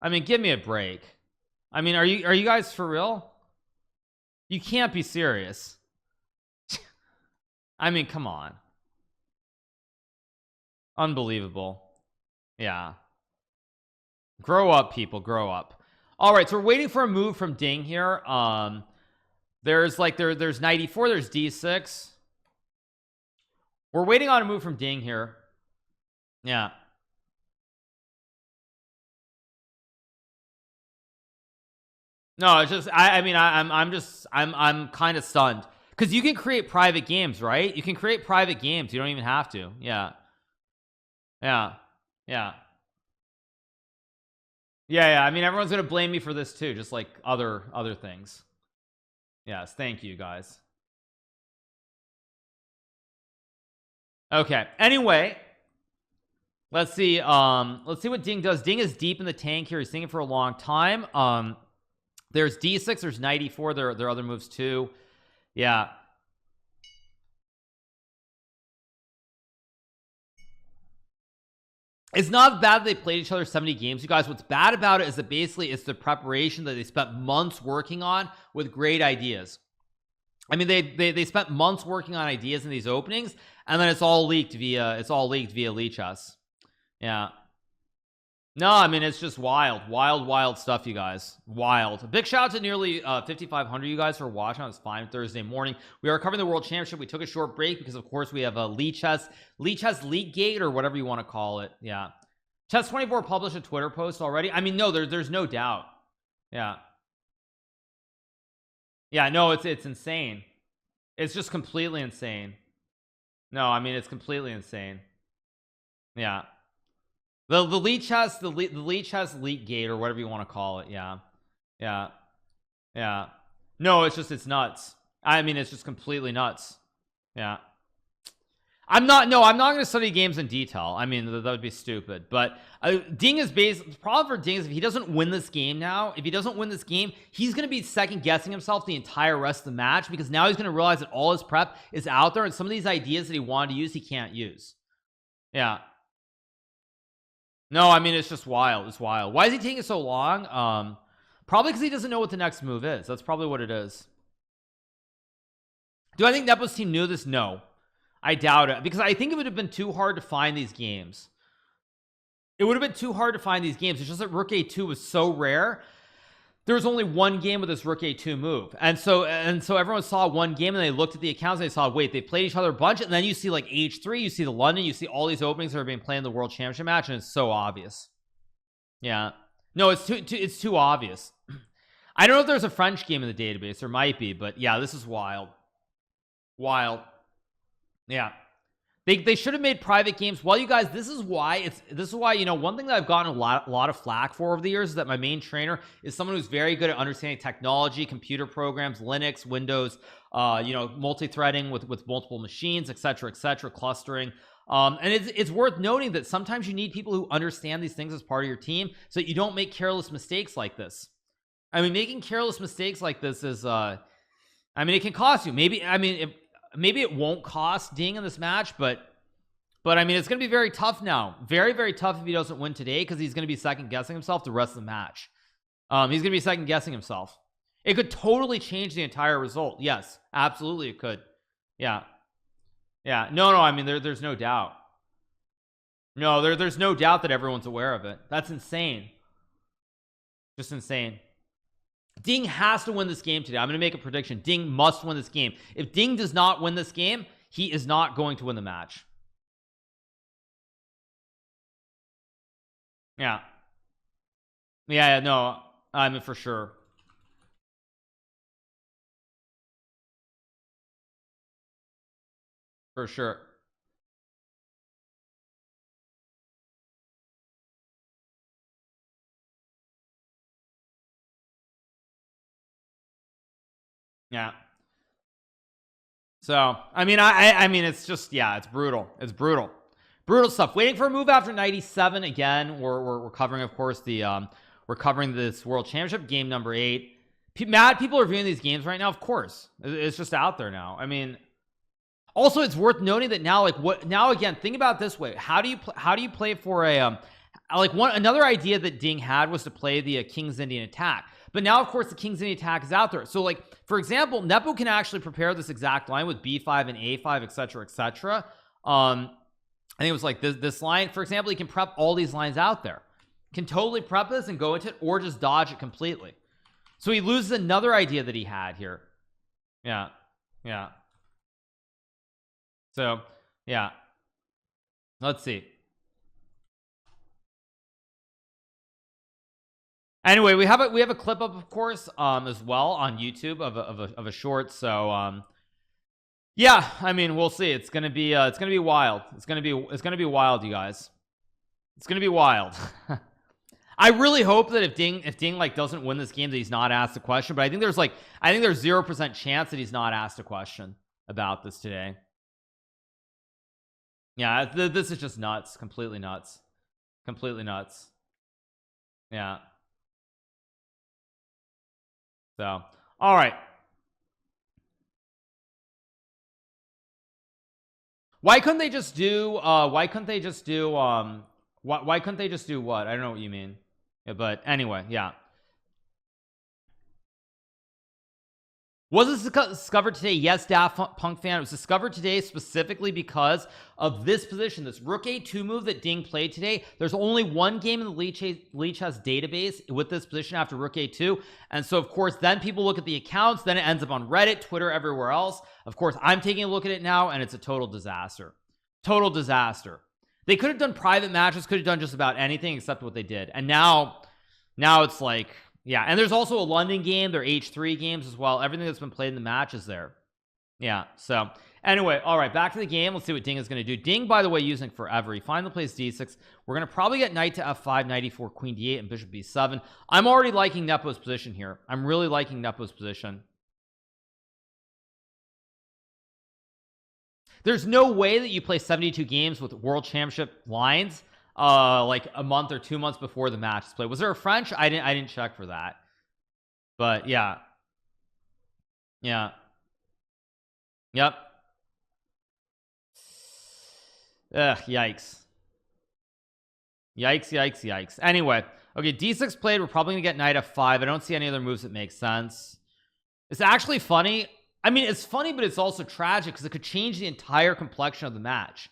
I mean, give me a break. I mean, are you guys for real? You can't be serious. I mean, come on. Unbelievable. Yeah. Grow up, people. Grow up. All right, so we're waiting for a move from Ding here. There's like there's knight e4, there's d6. We're waiting on a move from Ding here. Yeah. No, it's just I mean I'm kind of stunned because you can create private games, right? You can create private games. You don't even have to. Yeah. Yeah. Yeah. Yeah. I mean, everyone's gonna blame me for this too, just like other things. Yes. Thank you, guys. Okay. Anyway, let's see what Ding does. Ding is deep in the tank here. He's thinking for a long time. There's d6, there's knight e4. There are other moves too. Yeah. It's not bad that they played each other 70 games, you guys. What's bad about it is that basically it's the preparation that they spent months working on with great ideas. I mean, they spent months working on ideas in these openings, and then it's all leaked via lead chess. Yeah. No, I mean, it's just wild stuff, you guys. Wild. A big shout out to nearly 5,500 you guys for watching on this fine Thursday morning. We are covering the World Championship. We took a short break because of course we have a lead chess league gate, or whatever you want to call it. Yeah. Chess24 published a Twitter post already. I mean, no, there's no doubt. Yeah. Yeah, no, it's insane. It's just completely insane. No, I mean, it's completely insane. Yeah. The lead chess, the lead chess leak gate, or whatever you want to call it. Yeah. No, it's nuts. I mean, it's just completely nuts. Yeah. I'm not going to study games in detail. I mean, that would be stupid. But Ding is based. The problem for Ding is if he doesn't win this game now, if he doesn't win this game, he's going to be second guessing himself the entire rest of the match, because now he's going to realize that all his prep is out there and some of these ideas that he wanted to use, he can't use. Yeah. No, I mean, it's just wild. It's wild. Why is he taking so long? Probably because he doesn't know what the next move is. That's probably what it is. Do I think Nepo's team knew this? No. I doubt it, because I think it would have been too hard to find these games. It would have been too hard to find these games. It's just that Rook A2 was so rare. There was only one game with this Rook A2 move, and so everyone saw one game and they looked at the accounts and they saw, wait, they played each other a bunch, and then you see like H3, you see the London, you see all these openings that are being played in the World Championship match, and it's so obvious. Yeah, no, it's too obvious. I don't know if there's a French game in the database. There might be, but yeah, this is wild. Yeah, they should have made private games. Well, you guys, this is why you know, one thing that I've gotten a lot of flack for over the years is that my main trainer is someone who's very good at understanding technology, computer programs, Linux, Windows, you know, multi-threading with multiple machines, etc., clustering. And it's worth noting that sometimes you need people who understand these things as part of your team, so that you don't make careless mistakes like this. I mean, making careless mistakes like this is I mean, it can cost you. Maybe it won't cost Ding in this match, but I mean, it's going to be very tough now. Very, very tough if he doesn't win today, because he's going to be second guessing himself the rest of the match. He's going to be second guessing himself. It could totally change the entire result. Yes, absolutely it could. Yeah. No, I mean, there's no doubt. No, there's no doubt that everyone's aware of it. That's insane. Just insane. Ding has to win this game today. I'm going to make a prediction. Ding must win this game. If Ding does not win this game, he is not going to win the match. Yeah, no, I mean, for sure. For sure. Yeah. So, I mean, I mean, it's just, yeah, it's brutal. It's brutal stuff. Waiting for a move after 97. Again, we're covering, of course, we're covering this World Championship game number 8. Mad people are viewing these games right now. Of course, it's just out there now. I mean, also, it's worth noting that now, now again, think about it this way. How do you play for a another idea that Ding had was to play the King's Indian attack. But now, of course, the King's Indian attack is out there. So, like, for example, Nepo can actually prepare this exact line with B5 and A5, etc. I think it was like this line. For example, he can prep all these lines out there. Can totally prep this and go into it, or just dodge it completely. So he loses another idea that he had here. Yeah. So, yeah. Let's see. Anyway, we have a clip up, of course, as well on YouTube of a short. So, yeah, I mean, we'll see. It's gonna be wild. It's gonna be wild, you guys. It's gonna be wild. I really hope that if Ding like doesn't win this game, that he's not asked a question. But I think there's 0% chance that he's not asked a question about this today. Yeah, this is just nuts. Completely nuts. Yeah. So, all right. Why couldn't they just do what? I don't know what you mean. Yeah, but anyway, yeah. Was this discovered today? Yes, Daft Punk fan. It was discovered today specifically because of this position, this Rook A2 move that Ding played today. There's only one game in the Leech Chess database with this position after Rook A2. And so, of course, then people look at the accounts. Then it ends up on Reddit, Twitter, everywhere else. Of course, I'm taking a look at it now, and it's a total disaster. Total disaster. They could have done private matches, could have done just about anything except what they did. And now it's like... Yeah, and there's also a London game. There are H3 games as well. Everything that's been played in the match is there. Yeah, so anyway, all right, back to the game. Let's see what Ding is going to do. Ding, by the way, using forever. He finally plays D6. We're going to probably get knight to F5, knight E4, queen D8, and bishop B7. I'm already liking Nepo's position here. I'm really liking Nepo's position. there's no way that you play 72 games with world championship lines like a month or 2 months before the match is played. Was there a French? I didn't check for that, but yeah. Yep. Ugh, yikes. Anyway, okay, d6 played. We're probably gonna get knight f5. I don't see any other moves that make sense. It's actually funny. I mean, it's funny, but it's also tragic because it could change the entire complexion of the match.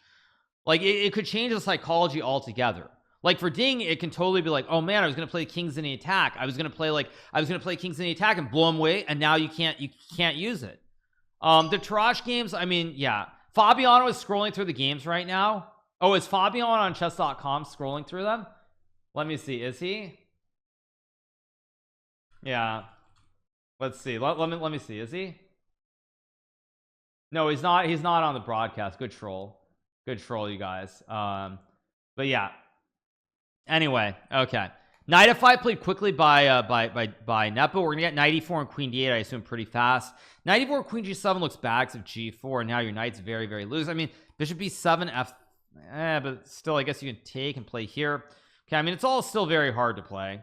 Like it could change the psychology altogether. Like for Ding, it can totally be like, oh man, I was gonna play kings in the attack. I was gonna play kings in the attack and blow him away, and now you can't use it. The Tarrasch games, I mean, yeah. Fabiano is scrolling through the games right now. Oh, is Fabiano on chess.com scrolling through them? Let me see. Is he? Yeah. Let's see. Let me see. Is he? No, he's not. He's not on the broadcast. Good troll, you guys. But yeah. Anyway, okay. Knight f5 played quickly by Nepo. We're gonna get knight e4 and queen d8, I assume, pretty fast. Knight e4, queen g7 looks bad because of g4, and now your knight's very, very loose. I mean, bishop b7, f, but still, I guess you can take and play here. Okay, I mean, it's all still very hard to play.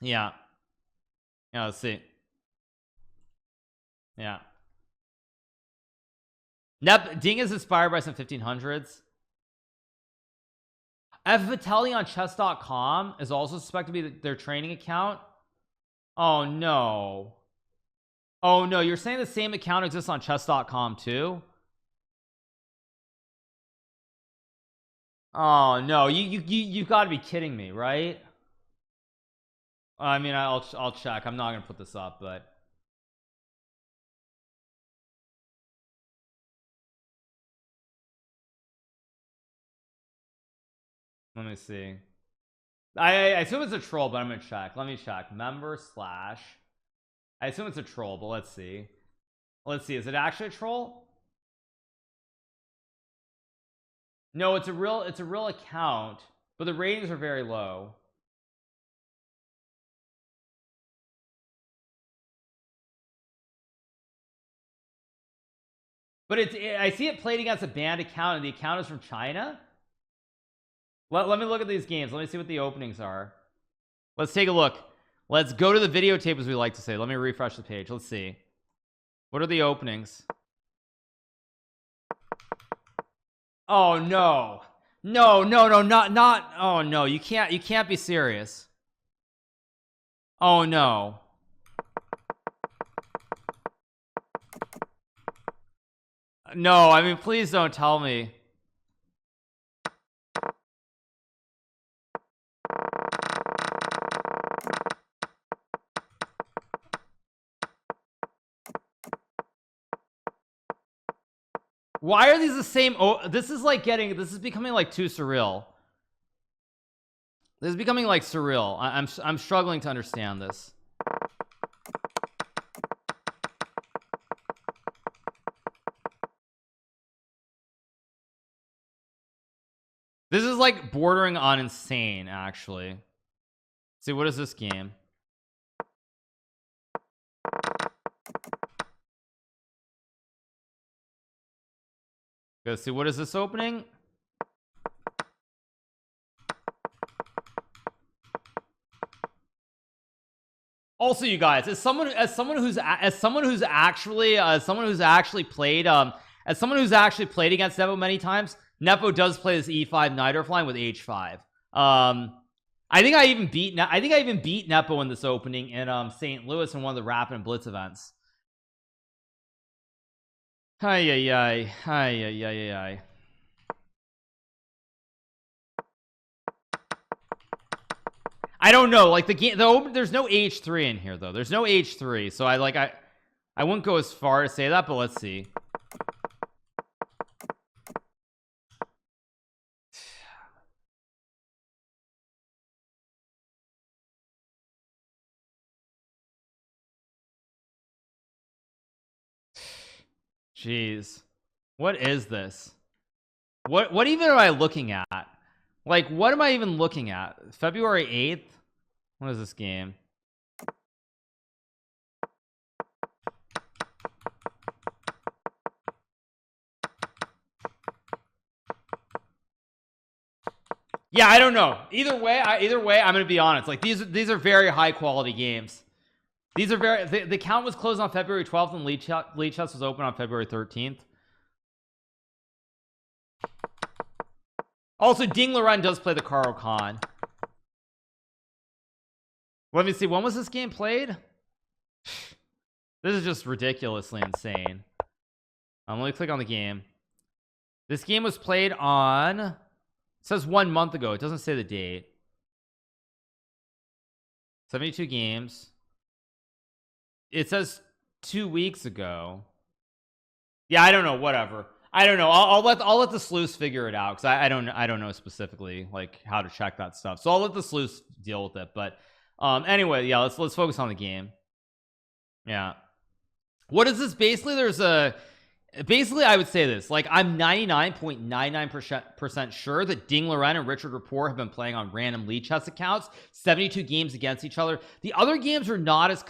Yeah. Yeah, let's see. Yeah. Ding is inspired by some 1500s. F Vitelli on chess.com is also suspected to be their training account. Oh no. Oh no, you're saying the same account exists on chess.com too? Oh no, you've got to be kidding me, right? I mean, I'll check. I'm not gonna put this up, but let me see. I assume it's a troll, but I'm gonna check. Let me check. Member slash. I assume it's a troll, but let's see. Let's see. Is it actually a troll? No, it's a real account, but the ratings are very low. But I see it played against a banned account, and the account is from China. Let me look at these games. Let me see what the openings are. Let's take a look. Let's go to the videotape, as we like to say. Let me refresh the page. Let's see. What are the openings? Oh no. No, not oh no, you can't be serious. Oh no. No, I mean, please don't tell me. Why are these the same? Oh, this is becoming like too surreal. This is becoming like surreal. I'm struggling to understand this. This is like bordering on insane, actually. Let's see, what is this game? Go see, what is this opening? Also, you guys, as someone who's actually played against Nepo many times, Nepo does play this e5 knight line with h5. I think I even beat Nepo in this opening in St. Louis in one of the Rapid and Blitz events. Hi. I don't know, like the game, there's no h3 in here though. There's no h3, so I wouldn't go as far to say that, but let's see. Jeez, what is this? What even am I looking at? Like, what am I even looking at? February 8th? What is this game? Yeah, I don't know. Either way, I'm gonna be honest. Like these are very high quality games. These are very. The account was closed on February 12th, and Lead Chess was open on February 13th. Also, Ding Loren does play the Caro Khan. Let me see. When was this game played? This is just ridiculously insane. Let me click on the game. This game was played on. It says 1 month ago. It doesn't say the date. 72 games. It says 2 weeks ago. Yeah, I don't know. Whatever. I don't know. I'll let the sleuths figure it out because I don't know specifically like how to check that stuff. So I'll let the sleuths deal with it. But anyway, yeah, let's focus on the game. Yeah. What is this? Basically, I would say this, like, I'm 99.99% sure that Ding Loren and Richard Rapport have been playing on random Lead Chess accounts, 72 games against each other. The other games are not as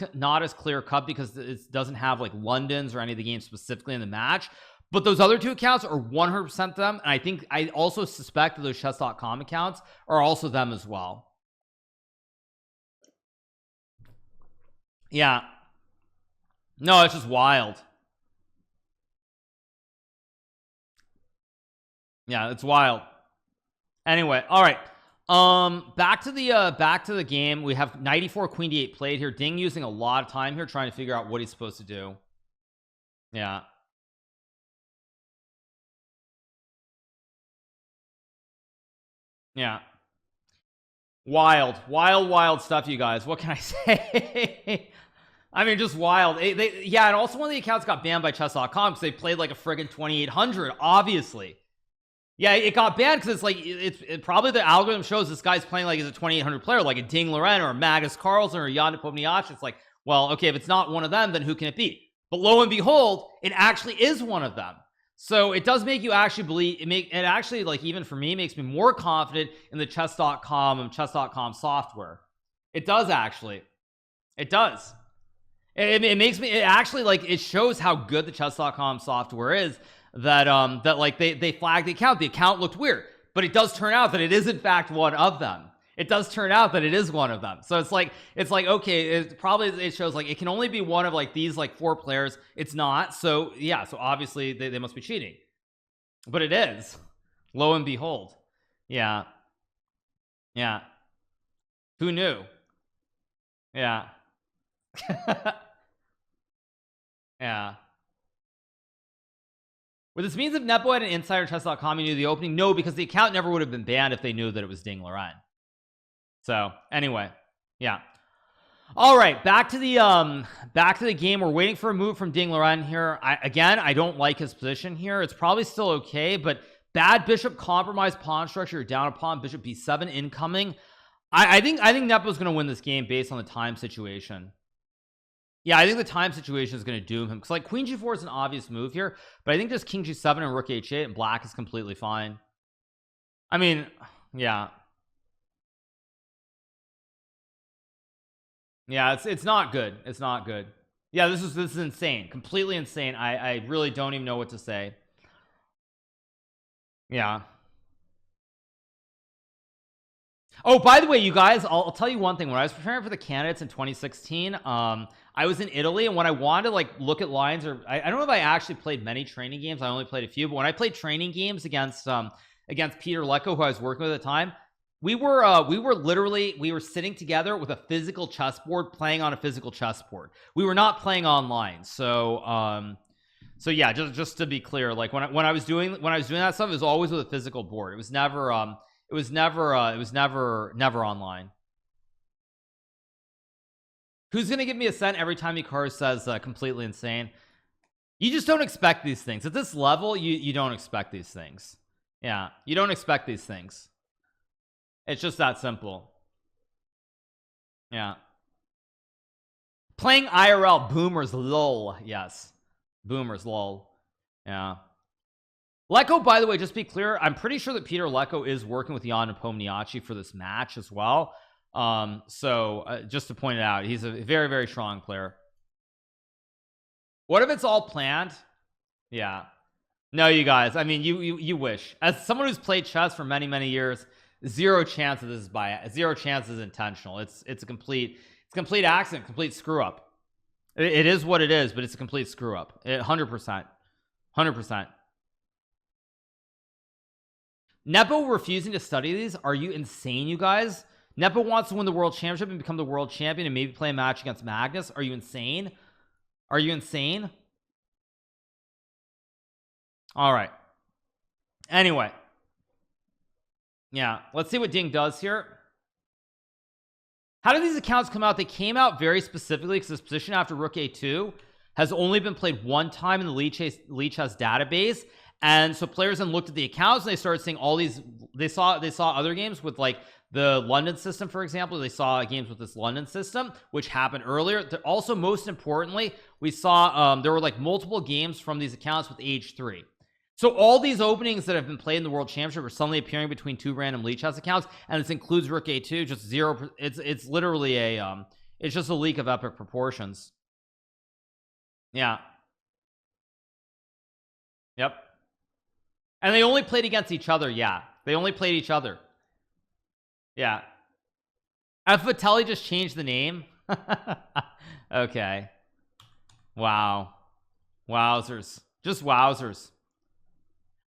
clear cut because it doesn't have like London's or any of the games specifically in the match. But those other two accounts are 100% them, and I also suspect that those chess.com accounts are also them as well. Yeah. No, it's just wild. Yeah, it's wild. Anyway, all right. Back to the game. We have 94 queen d8 played here. Ding using a lot of time here trying to figure out what he's supposed to do. Yeah. Yeah. Wild stuff, you guys. What can I say? I mean, just wild. Yeah, and also one of the accounts got banned by chess.com because they played like a friggin' 2800, obviously. Yeah, it got banned because it's like it probably the algorithm shows this guy's playing like as a 2800 player, like a Ding Loren or a Magnus Carlsen or Jan Nepomniachtchi. It's like, well, okay, if it's not one of them, then who can it be? But lo and behold, it actually is one of them. So it does make you actually believe it actually, like, even for me, makes me more confident in the chess.com and chess.com software. It does actually. It does. It makes me, it actually, like, it shows how good the chess.com software is that that like they flagged the account looked weird, but it does turn out that it is in fact one of them. It does turn out that it is one of them. So it's like okay, it shows like it can only be one of like these like 4 players. It's not. So yeah, so obviously they must be cheating, but it is, lo and behold. Yeah, who knew? Yeah. Yeah. What this means, if Nepo had an insider chess.com, he knew the opening? No, because the account never would have been banned if they knew that it was Ding Loren. So anyway, yeah. All right, back to the game. We're waiting for a move from Ding Loren here. I don't like his position here. It's probably still okay, but bad bishop compromise pawn structure. You're down a pawn, bishop b7 incoming. I think Nepo's going to win this game based on the time situation. Yeah, I think the time situation is going to doom him because like queen g4 is an obvious move here, but I think just king g7 and rook h8 and black is completely fine. I mean, yeah, it's not good. It's not good. Yeah, this is insane, completely insane. I really don't even know what to say. Yeah. Oh, by the way, you guys, I'll tell you one thing. When I was preparing for the candidates in 2016, I was in Italy, and when I wanted to like look at lines, or I don't know if I actually played many training games. I only played a few, but when I played training games against Peter Lecco, who I was working with at the time, we were sitting together with a physical chessboard, playing on a physical chessboard. We were not playing online. So yeah, just to be clear, like when I was doing that stuff, it was always with a physical board. It was never online. Who's gonna give me a cent every time Hikaru says completely insane? You just don't expect these things at this level. You don't expect these things. Yeah, you don't expect these things. It's just that simple. Yeah. Playing IRL, boomers, lol. Yes, boomers, lol. Yeah. Lecco, by the way, just be clear, I'm pretty sure that Peter Lecco is working with Jan Nepomniachtchi for this match as well. Just to point it out, he's a very, very strong player. What if it's all planned? Yeah. No, you guys, I mean, you wish. As someone who's played chess for many, many years, Zero chance that this is zero chance is intentional. It's a complete accident, complete screw up. It is what it is, but it's a complete screw up. 100%. Nepo refusing to study these. Are you insane, you guys? Nepo wants to win the world championship and become the world champion and maybe play a match against Magnus. Are you insane? Are you insane? All right. Anyway. Yeah, let's see what Ding does here. How did these accounts come out? They came out very specifically because this position after rook a2 has only been played one time in the Leech has database, and so players then looked at the accounts and they started seeing all these. They saw other games with like the London system, for example. They saw games with this London system, which happened earlier. Also, most importantly, we saw there were like multiple games from these accounts with h3. So all these openings that have been played in the World Championship are suddenly appearing between two random Leech House accounts, and this includes rook a2, just 0. It's literally a it's just a leak of epic proportions. Yeah. Yep. And they only played against each other. Yeah, they only played each other. Yeah. Fatelli just changed the name. Okay. Wow. Wowzers. Just wowzers.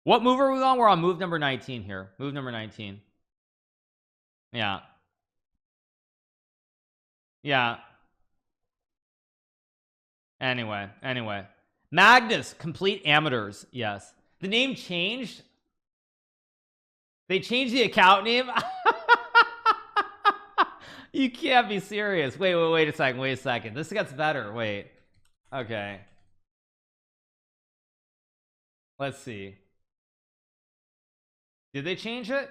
What move are we on? We're on move number 19 here. Move number 19. Yeah. Yeah. Anyway. Magnus, complete amateurs. Yes. The name changed. They changed the account name. You can't be serious. Wait a second. This gets better. Wait. Okay. Let's see. Did they change it?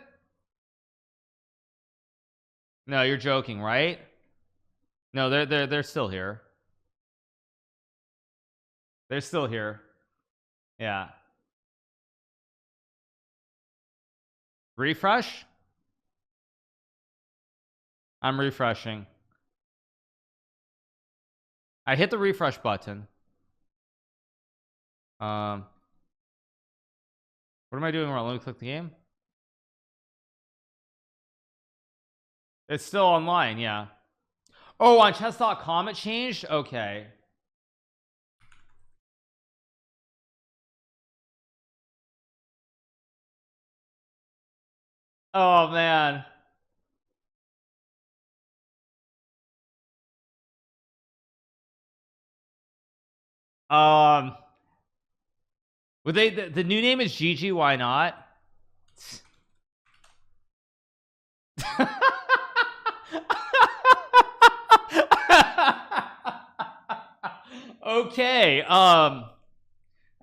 No, you're joking, right? No, they're still here. They're still here. Yeah. Refresh? I'm refreshing. I hit the refresh button. What am I doing wrong? Let me click the game. It's still online, yeah. Oh, on chess.com it changed? Okay. Oh, man. Would they the new name is GG, why not? Okay,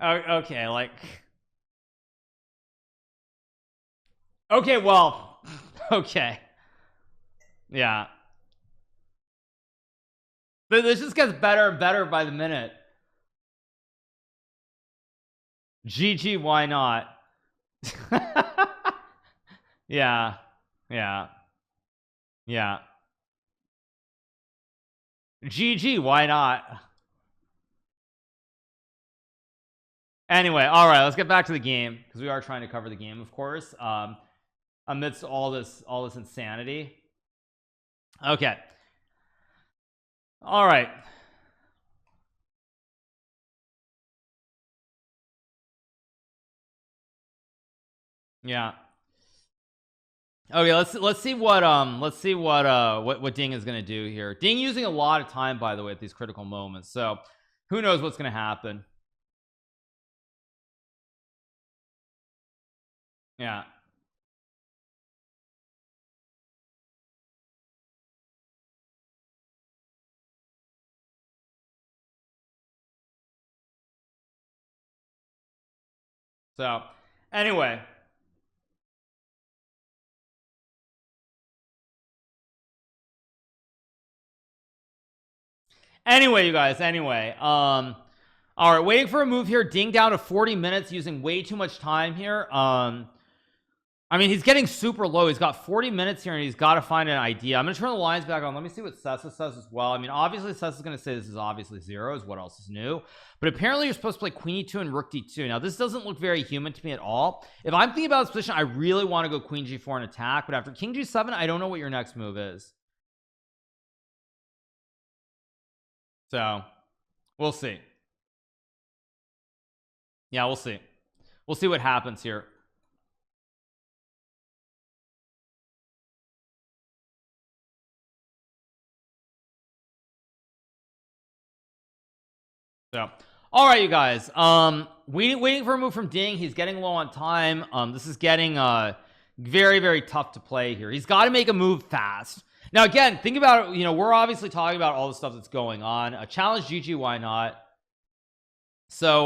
okay, like, okay, well, okay, yeah, this just gets better and better by the minute. GG, why not? Yeah. GG, why not? Anyway, all right, let's get back to the game because we are trying to cover the game, of course, amidst all this insanity. Okay. All right. Yeah. Okay, let's see what Ding is going to do here. Ding using a lot of time, by the way, at these critical moments. So, who knows what's going to happen? Yeah. So, anyway, you guys, all right, waiting for a move here. Ding down to 40 minutes, using way too much time here. I'm I mean, he's getting super low. He's got 40 minutes here and he's got to find an idea. I'm gonna turn the lines back on. Let me see what Sessa says as well. I mean, obviously Sessa's gonna say this is obviously zeros. What else is new? But apparently you're supposed to play queen e2 and rook d2. Now this doesn't look very human to me at all. If I'm thinking about this position, I really want to go queen g4 and attack, but after king g7, I don't know what your next move is. So we'll see. Yeah, we'll see. We'll see what happens here. So all right, you guys, waiting for a move from Ding. He's getting low on time. This is getting very, very tough to play here. He's got to make a move fast. Now again, think about it, you know, we're obviously talking about all the stuff that's going on. A challenge GG, why not? So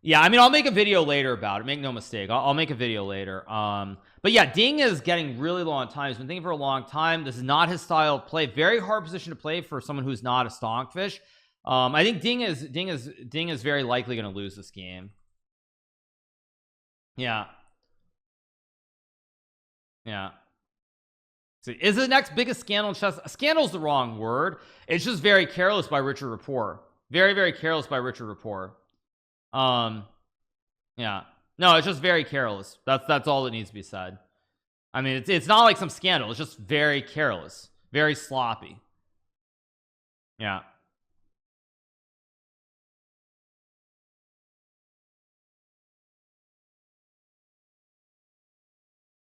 yeah, I mean, I'll make a video later about it, make no mistake. I'll make a video later. But yeah, Ding is getting really low on time. He's been thinking for a long time. This is not his style of play. Very hard position to play for someone who's not a stonkfish. I think Ding is very likely going to lose this game. Yeah. See, is the next biggest scandal in chess? Scandal is the wrong word. It's just very careless by Richard Rapport. Very, very careless by Richard Rapport. Yeah. No, it's just very careless. That's all that needs to be said. I mean, it's not like some scandal. It's just very careless, very sloppy. Yeah.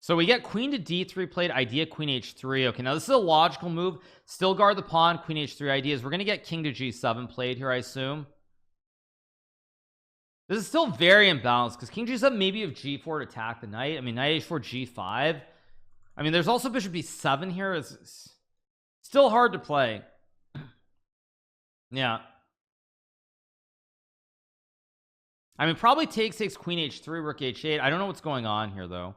So we get queen to d3 played, idea queen h3. Okay, now this is a logical move. Still guard the pawn, queen h3 ideas. We're going to get king to g7 played here, I assume. This is still very imbalanced because king g7 maybe of g4 to attack the knight. I mean, knight h4, g5. I mean, there's also bishop b7 here. It's still hard to play. Yeah. I mean, probably takes queen h3, rook h8. I don't know what's going on here though.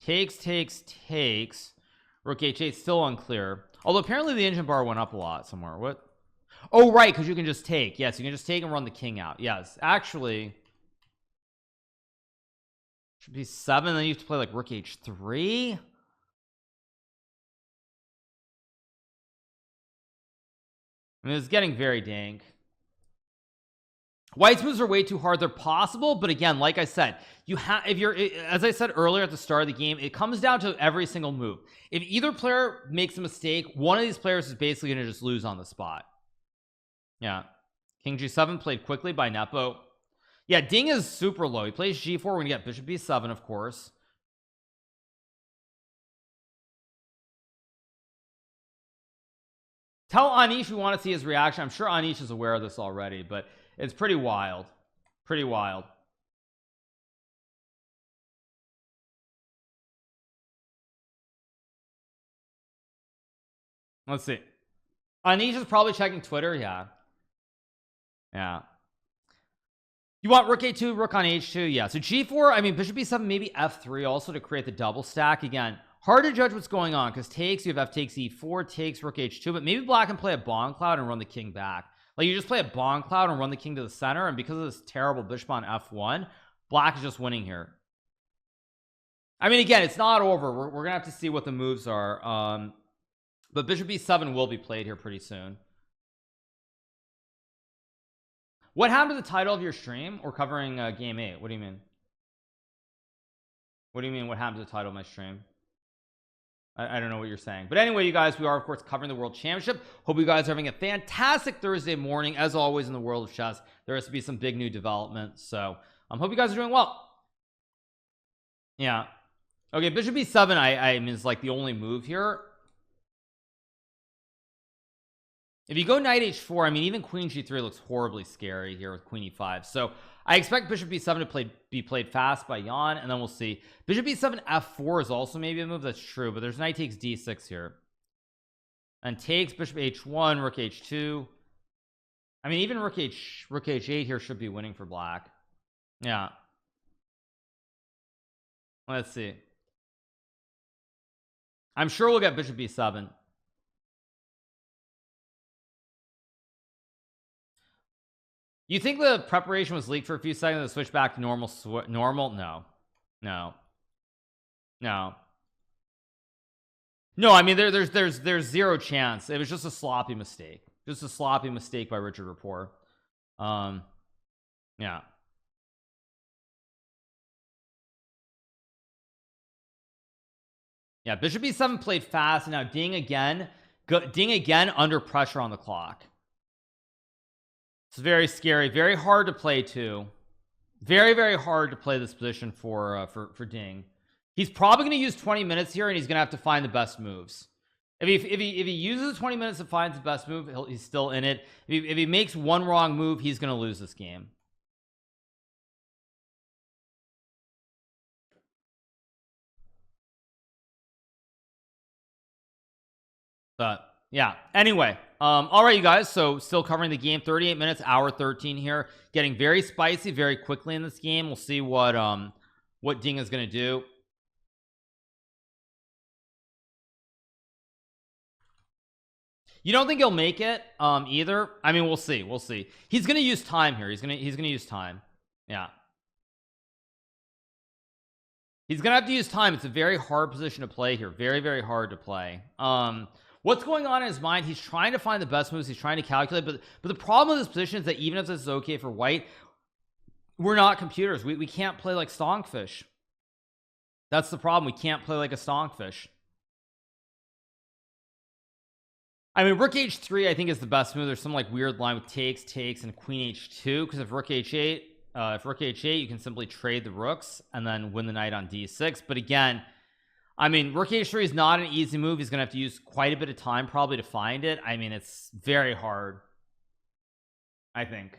Takes rook h8, still unclear. Although apparently the engine bar went up a lot somewhere. What? Oh right, because you can just take. Yes, you can just take and run the king out. Yes, actually should be 7. Then you have to play like rook h3. I mean, it's getting very dank. White's moves are way too hard. They're possible, but again, like I said, you have, if you're, as I said earlier at the start of the game, it comes down to every single move. If either player makes a mistake, one of these players is basically going to just lose on the spot. Yeah. King g7 played quickly by Nepo. Yeah, Ding is super low. He plays g4. We're going to get bishop b7, of course. Tell Anish we want to see his reaction. I'm sure Anish is aware of this already, but it's pretty wild. Pretty wild. Let's see. Anish is probably checking Twitter. Yeah. You want rook a2, rook on h2. Yeah. So g4, I mean, bishop b7, maybe f3 also to create the double stack. Again, hard to judge what's going on because takes, you have f takes e4, takes rook h2, but maybe black can play a bomb cloud and run the king back. Like you just play a bomb cloud and run the king to the center, and because of this terrible bishop on f1, black is just winning here. I mean, again, it's not over. We're gonna have to see what the moves are. But bishop b7 will be played here pretty soon. What happened to the title of your stream? Or covering game 8? What do you mean? What do you mean what happened to the title of my stream? I don't know what you're saying, but anyway, you guys, we are of course covering the World Championship. Hope you guys are having a fantastic Thursday morning. As always, in the world of chess, there has to be some big new developments, so hope you guys are doing well. Yeah. Okay, bishop b7 I mean is like the only move here. If you go knight h4, I mean, even queen g3 looks horribly scary here with queen e5. So I expect bishop b7 to be played fast by Jan, and then we'll see. Bishop b7 f4 is also maybe a move. That's true, but there's knight takes d6 here, and takes bishop h1, rook h2. I mean, even rook h8 here should be winning for black. Yeah. Let's see. I'm sure we'll get bishop b7. You think the preparation was leaked for a few seconds and switched back to normal? No. No, I mean there's zero chance. It was just a sloppy mistake, by Richard Rapport. Yeah. Yeah, bishop e7 played fast, and now ding again. Ding again under pressure on the clock. It's very scary, very hard to play too. Very hard to play this position for Ding. He's probably going to use 20 minutes here, and he's going to have to find the best moves. If he uses 20 minutes and finds the best move, he's still in it. If he makes one wrong move, he's going to lose this game. But yeah, anyway, all right, you guys, so still covering the game, 38 minutes, hour 13 here, getting very spicy very quickly in this game. We'll see what Ding is going to do. You don't think he'll make it either? I mean, we'll see. He's going to use time here. He's going to use time. Yeah, he's gonna have to use time. It's a very hard position to play here, very hard to play. What's going on in his mind? He's trying to find the best moves, he's trying to calculate, but the problem with this position is that even if this is okay for white, we're not computers. We can't play like stonkfish. That's the problem. We can't play like a stonkfish. I mean, rook h3 I think is the best move. There's some like weird line with takes and queen h2, because if rook h8 you can simply trade the rooks and then win the knight on d6. But again, I mean, rook h3 is not an easy move. He's gonna have to use quite a bit of time probably to find it. I mean, it's very hard. I think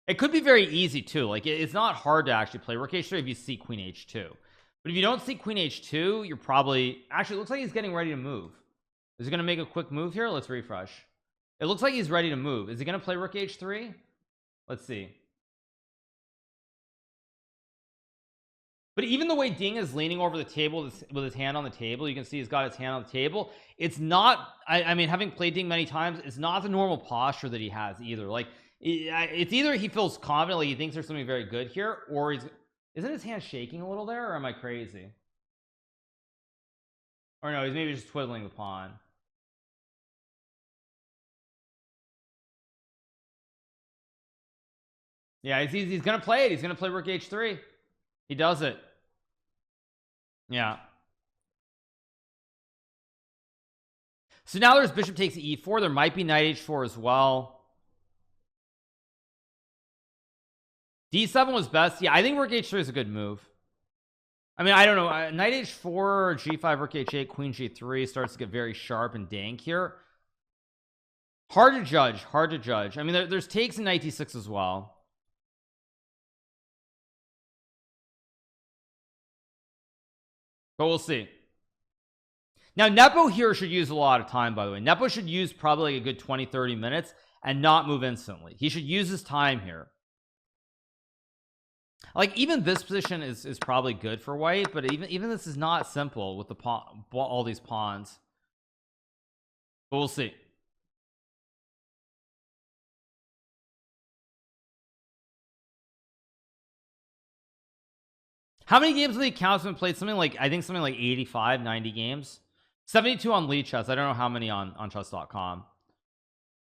it could be very easy too. Like, it's not hard to actually play rook h3 if you see queen h2, but if you don't see queen h2, you're probably actually, it looks like he's getting ready to move. Is he gonna make a quick move here? Let's refresh. It looks like he's ready to move. Is he gonna play rook h3? Let's see. But even the way Ding is leaning over the table with his hand on the table, you can see he's got his hand on the table. It's not, I mean, having played Ding many times, it's not the normal posture that he has either. Like, it's either he feels confident, like he thinks there's something very good here, or isn't his hand shaking a little there, or am I crazy? Or no, he's maybe just twiddling the pawn. Yeah, he's gonna play it. He's gonna play rook h3. He does it. Yeah. So now there's bishop takes e4. There might be knight h4 as well. d7 was best. Yeah, I think rook h3 is a good move. I mean, I don't know. Knight h4, g5, rook h8, queen g3 starts to get very sharp and dank here. Hard to judge. I mean, there's takes in knight d6 as well. But we'll see. Now Nepo here should use a lot of time, by the way. Nepo should use probably like a good 20-30 minutes and not move instantly. He should use his time here. Like, even this position is probably good for white, but even this is not simple with the pawn, all these pawns. But we'll see. How many games of the accounts have been played? Something like, I think something like 85, 90 games. 72 on Lead Chess. I don't know how many on chess.com.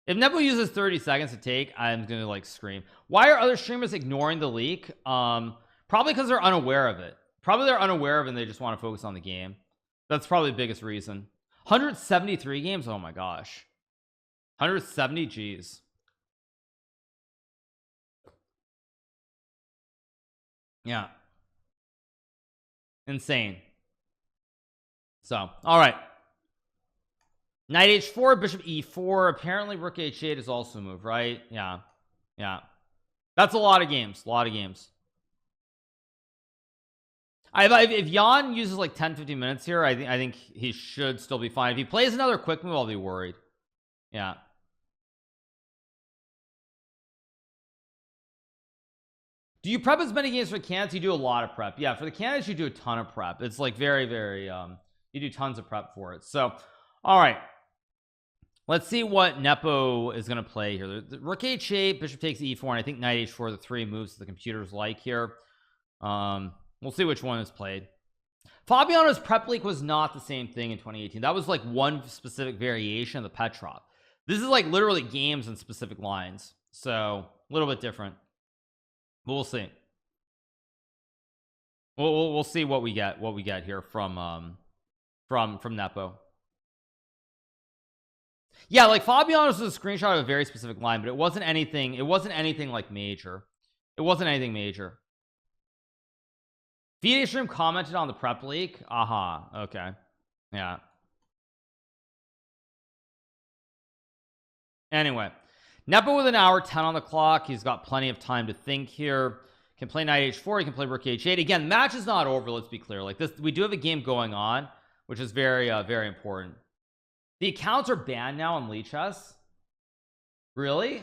If Nepo uses 30 seconds to take, I'm gonna like scream. Why are other streamers ignoring the leak? Probably because they're unaware of it. Probably they're unaware of it and they just want to focus on the game. That's probably the biggest reason. 173 games. Oh my gosh. 170 G's. Yeah. Insane. So, all right. Knight h4, bishop e4. Apparently rook h8 is also a move, right? Yeah. That's a lot of games. If Jan uses like 10-15 minutes here, I think he should still be fine. If he plays another quick move, I'll be worried. Yeah. Do you prep as many games for candidates? You do a lot of prep. Yeah, for the candidates you do a ton of prep. It's like very you do tons of prep for it. So, all right, let's see what Nepo is going to play here. The rook h8, bishop takes e4, and I think knight h4 are the three moves the computers like here. We'll see which one is played. Fabiano's prep leak was not the same thing in 2018. That was like one specific variation of the Petrov. This is like literally games and specific lines, so a little bit different, but we'll see. We'll see what we get here from Nepo. Yeah, like Fabiano's was a screenshot of a very specific line, but it wasn't anything like major. It wasn't anything major. FIDE stream commented on the prep leak. Aha, okay. Yeah. Anyway, Nepo with an hour 10 on the clock. He's got plenty of time to think here. Can play knight h4. He can play rook h8. Again, match is not over. Let's be clear. Like this, we do have a game going on, which is very very important. The accounts are banned now on Lichess. Really?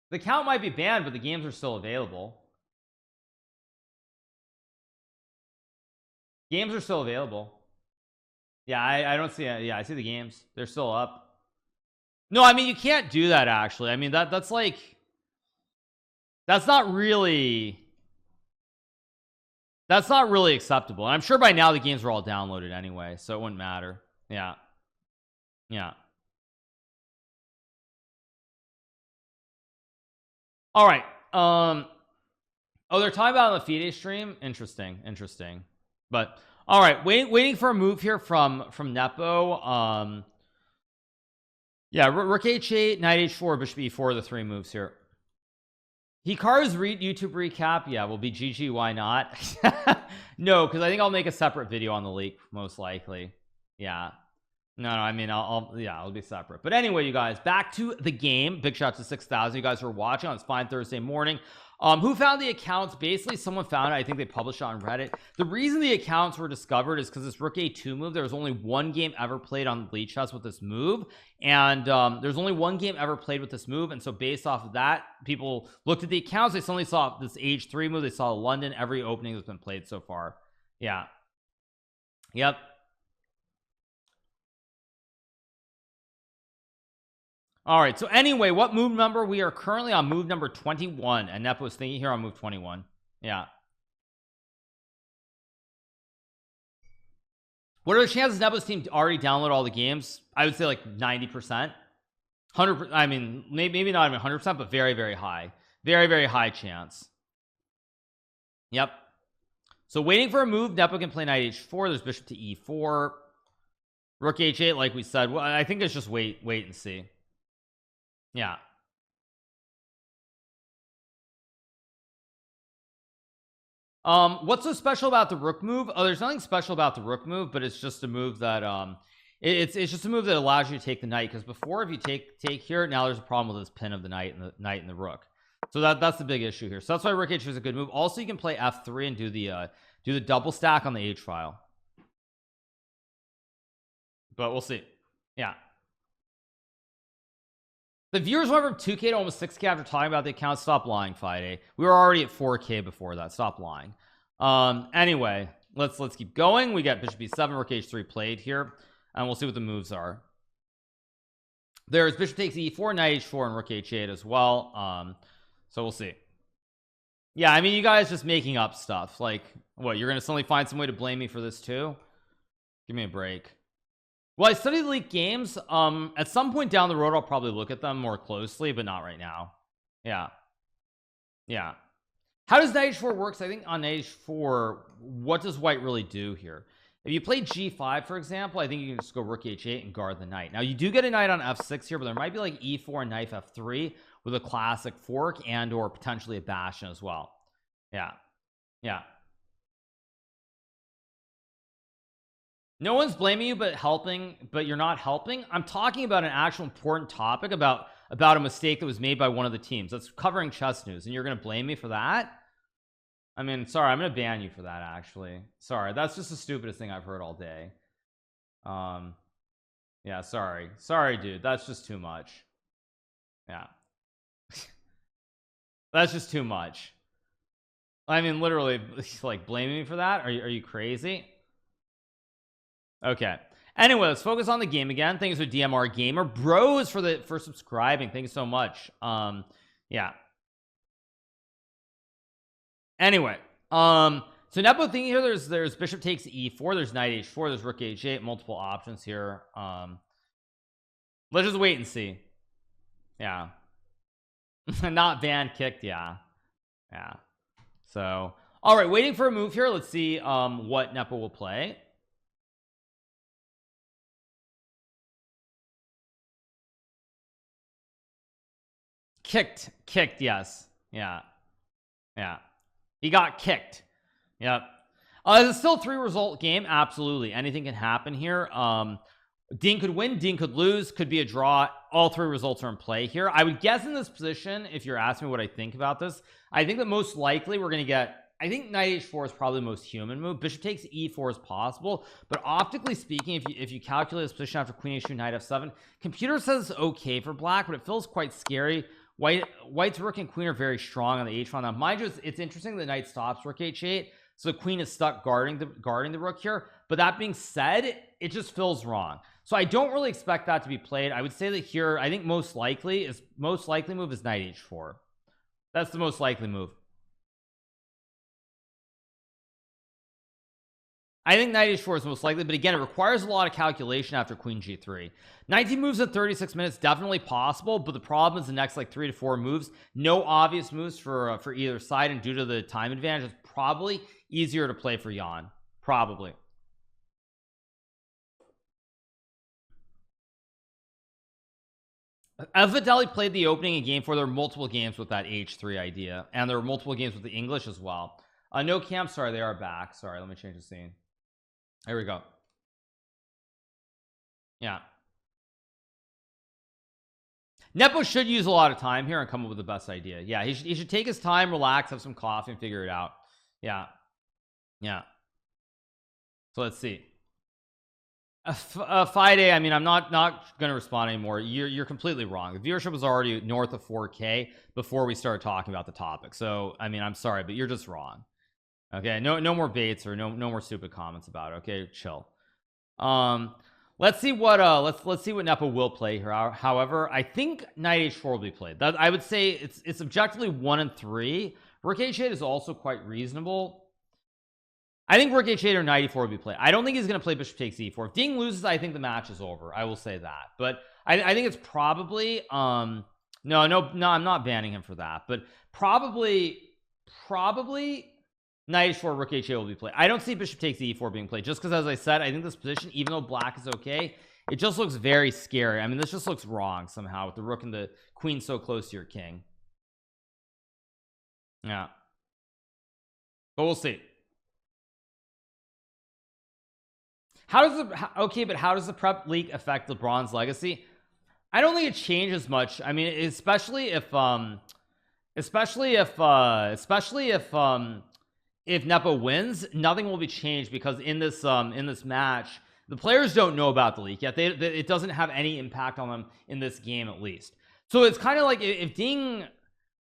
The account might be banned, but the games are still available. Games are still available. Yeah, I don't see it. Yeah, I see the games. They're still up. No, I mean, you can't do that, actually. I mean, that's like, that's not really acceptable. And I'm sure by now the games are all downloaded anyway, so it wouldn't matter. Yeah. Yeah. All right. Oh, they're talking about on the FIDE stream. Interesting. But all right, waiting for a move here from Nepo. Yeah, rook h8, knight h4, bishop e4, the three moves here. Hikaru's YouTube recap, yeah, will be GG. Why not? No, because I think I'll make a separate video on the leak, most likely. Yeah. No, I mean, yeah, it'll be separate. But anyway, you guys, back to the game. Big shout out to 6,000 you guys who are watching on this fine Thursday morning. Who found the accounts? Basically, someone found it. I think they published it on Reddit. The reason the accounts were discovered is because this rook a2 move, there was only one game ever played on Lichess with this move, and there's only one game ever played with this move. And so based off of that, people looked at the accounts. They suddenly saw this h3 move. They saw London, every opening that's been played so far. Yeah. Yep. All right, so anyway, what move number? We are currently on move number 21, and Nepo is thinking here on move 21. Yeah. What are the chances Nepo's team already download all the games? I would say like 90%. 100%. I mean, maybe not even 100%, but very, very high. Very, very high chance. Yep. So waiting for a move. Nepo can play knight h4. There's bishop to e4. Rook h8, like we said. Well, I think it's just wait and see. Yeah. What's so special about the rook move? Oh, there's nothing special about the rook move, but it's just a move that it's just a move that allows you to take the knight, because before, if you take here, now there's a problem with this pin of the knight and the rook. So that's the big issue here. So that's why rook h3 is a good move. Also, you can play f3 and do the double stack on the h file. But we'll see. Yeah. The viewers went from 2K to almost 6K after talking about the account. Stop lying, FIDE. We were already at 4K before that. Stop lying. Anyway, let's keep going. We got bishop b7, rook h3 played here, and we'll see what the moves are. There's bishop takes e4, knight h4, and rook h8 as well. So we'll see. Yeah, I mean, you guys just making up stuff. Like, what, you're gonna suddenly find some way to blame me for this too? Give me a break. Well, I study the leaked games. At some point down the road, I'll probably look at them more closely, but not right now. Yeah. Yeah. How does knight h4 works? I think on knight h4, what does white really do here? If you play g5, for example, I think you can just go rook h8 and guard the knight. Now, you do get a knight on f6 here, but there might be like e4 and knight f3 with a classic fork and or potentially a bastion as well. Yeah. Yeah. No one's blaming you but you're not helping. I'm talking about an actual important topic about a mistake that was made by one of the teams. That's covering chess news, and you're gonna blame me for that? I mean, sorry, I'm gonna ban you for that, actually. Sorry, that's just the stupidest thing I've heard all day. Yeah, sorry dude, that's just too much. Yeah. That's just too much. I mean, literally, like, blaming me for that? Are you crazy? Okay. Anyway, let's focus on the game again. Thanks for DMR Gamer Bros for subscribing. Thank you so much. Yeah. Anyway, so Nepo thinking here, there's bishop takes e4, there's knight h4, there's rook h8, multiple options here. Let's just wait and see. Yeah. Not van kicked. Yeah. So all right, waiting for a move here. Let's see what Nepo will play. Kicked, yes. Yeah, he got kicked. Yep. It's still a 3-result game. Absolutely, anything can happen here. Dean could win, Dean could lose, could be a draw. All 3 results are in play here. I would guess in this position, if you're asking me what I think about this, I think that most likely we're going to get, I think knight h4 is probably the most human move. Bishop takes e4 is possible, but optically speaking, if you calculate this position after queen h2 knight f7, computer says okay for black, but it feels quite scary. White's rook and queen are very strong on the h file. Now mind you, it's interesting the knight stops rook h8, so the queen is stuck guarding the rook here. But that being said, it just feels wrong. So I don't really expect that to be played. I would say that here, I think most likely move is knight h4. That's the most likely move. I think knight h4 is most likely, but again, it requires a lot of calculation after queen g3. 19 moves in 36 minutes, definitely possible, but the problem is the next like 3 to 4 moves, no obvious moves for either side, and due to the time advantage, it's probably easier to play for Jan. Probably. FIDE played the opening in game 4. There were multiple games with that h3 idea, and there were multiple games with the English as well. No camp, sorry, they are back. Sorry, let me change the scene. There we go. Yeah, Nepo should use a lot of time here and come up with the best idea. Yeah, he should take his time, relax, have some coffee, and figure it out. Yeah. So let's see. FIDE, I mean, I'm not going to respond anymore. You're completely wrong. The viewership was already north of 4K before we started talking about the topic. So I mean, I'm sorry, but you're just wrong. Okay, no more baits or no more stupid comments about it. Okay, chill. Let's see what let's see what Nepo will play here. However, I think knight h4 will be played. That I would say it's objectively 1 and 3. Rook h8 is also quite reasonable. I think rook h8 or knight e4 will be played. I don't think he's going to play bishop takes e4. If Ding loses, I think the match is over. I will say that. But I think it's probably no, I'm not banning him for that. But probably knight h4, rook h8 will be played. I don't see bishop takes e4 being played, just because, as I said, I think this position, even though black is okay, it just looks very scary. I mean, this just looks wrong somehow with the rook and the queen so close to your king. Yeah, but we'll see. How does the prep leak affect LeBron's legacy? I don't think it changes much. I mean, especially if Nepo wins, nothing will be changed, because in this match, the players don't know about the leak yet. It doesn't have any impact on them in this game, at least. So it's kind of like if Ding,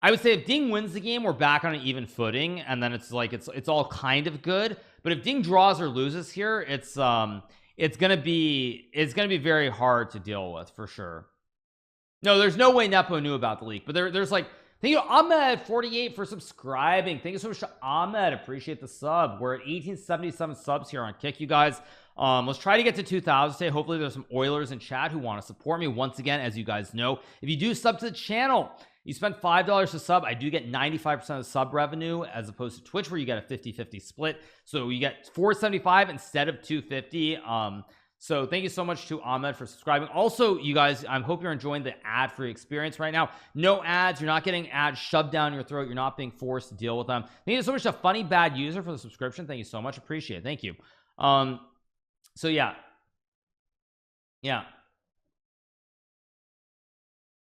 I would say if Ding wins the game, we're back on an even footing, and then it's like it's all kind of good. But if Ding draws or loses here, it's gonna be very hard to deal with, for sure. No, there's no way Nepo knew about the leak, but there's like, thank you Ahmed 48 for subscribing. Thank you so much to Ahmed, appreciate the sub. We're at 1877 subs here on Kick, you guys. Let's try to get to 2,000 today. Hopefully there's some Oilers in chat who want to support me. Once again, as you guys know, if you do sub to the channel, you spend $5 to sub, I do get 95% of sub revenue, as opposed to Twitch where you get a 50-50 split. So you get $475 instead of $250. So thank you so much to Ahmed for subscribing. Also, you guys, I hope you're enjoying the ad-free experience right now. No ads. You're not getting ads shoved down your throat. You're not being forced to deal with them. Thank you so much to Funny Bad User for the subscription. Thank you so much. Appreciate it. Thank you. So yeah.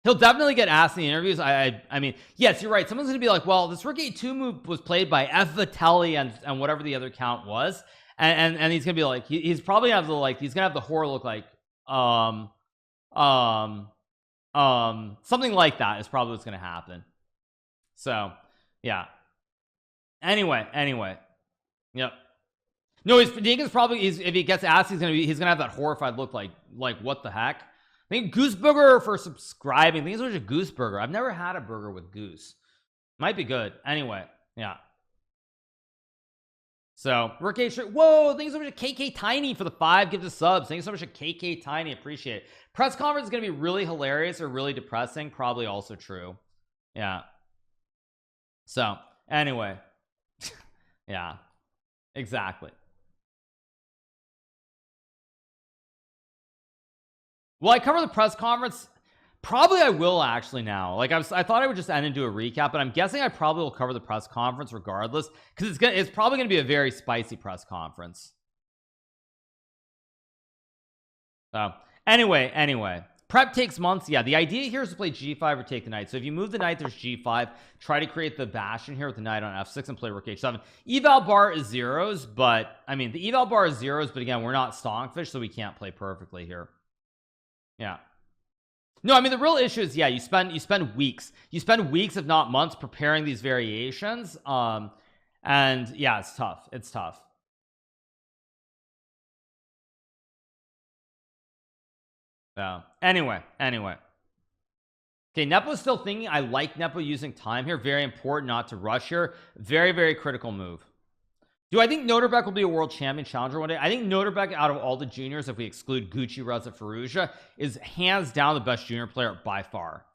He'll definitely get asked in the interviews. I mean, yes, you're right. Someone's gonna be like, well, this rook a2 move was played by FIDE and whatever the other count was, and he's gonna be like, he's probably gonna have the he's gonna have the horror look like something like that is probably what's gonna happen. So yeah. Anyway, yep. No, he's Dinkin's probably if he gets asked, he's gonna have that horrified look like what the heck. Thank Gooseburger for subscribing. Thanks so much a Gooseburger. I've never had a burger with goose. Might be good. Anyway, yeah. So Rick H. Whoa, thanks so much to KK Tiny for the 5 gifted subs. Thanks so much to KK Tiny. Appreciate it. Press conference is gonna be really hilarious or really depressing. Probably also true. Yeah. So anyway. Yeah, exactly. Will I cover the press conference? Probably I will actually now. Like I thought I would just end and do a recap, but I'm guessing I probably will cover the press conference regardless because it's probably going to be a very spicy press conference. So anyway, prep takes months. Yeah, the idea here is to play g5 or take the knight. So if you move the knight, there's g5. Try to create the bastion here with the knight on f6 and play rook h7. Eval bar is zeros, but I mean the eval bar is zeros, but again, we're not stonkfish, so we can't play perfectly here. Yeah. No, I mean the real issue is you spend weeks, if not months, preparing these variations. And yeah, it's tough. Yeah. Anyway. Okay, Nepo's still thinking. I like Nepo using time here. Very important not to rush here. Very critical move. Do I think Noterbeck will be a world champion challenger one day? I think Noterbeck, out of all the juniors, if we exclude Gucci, Reza, Firouzja, is hands down the best junior player by far.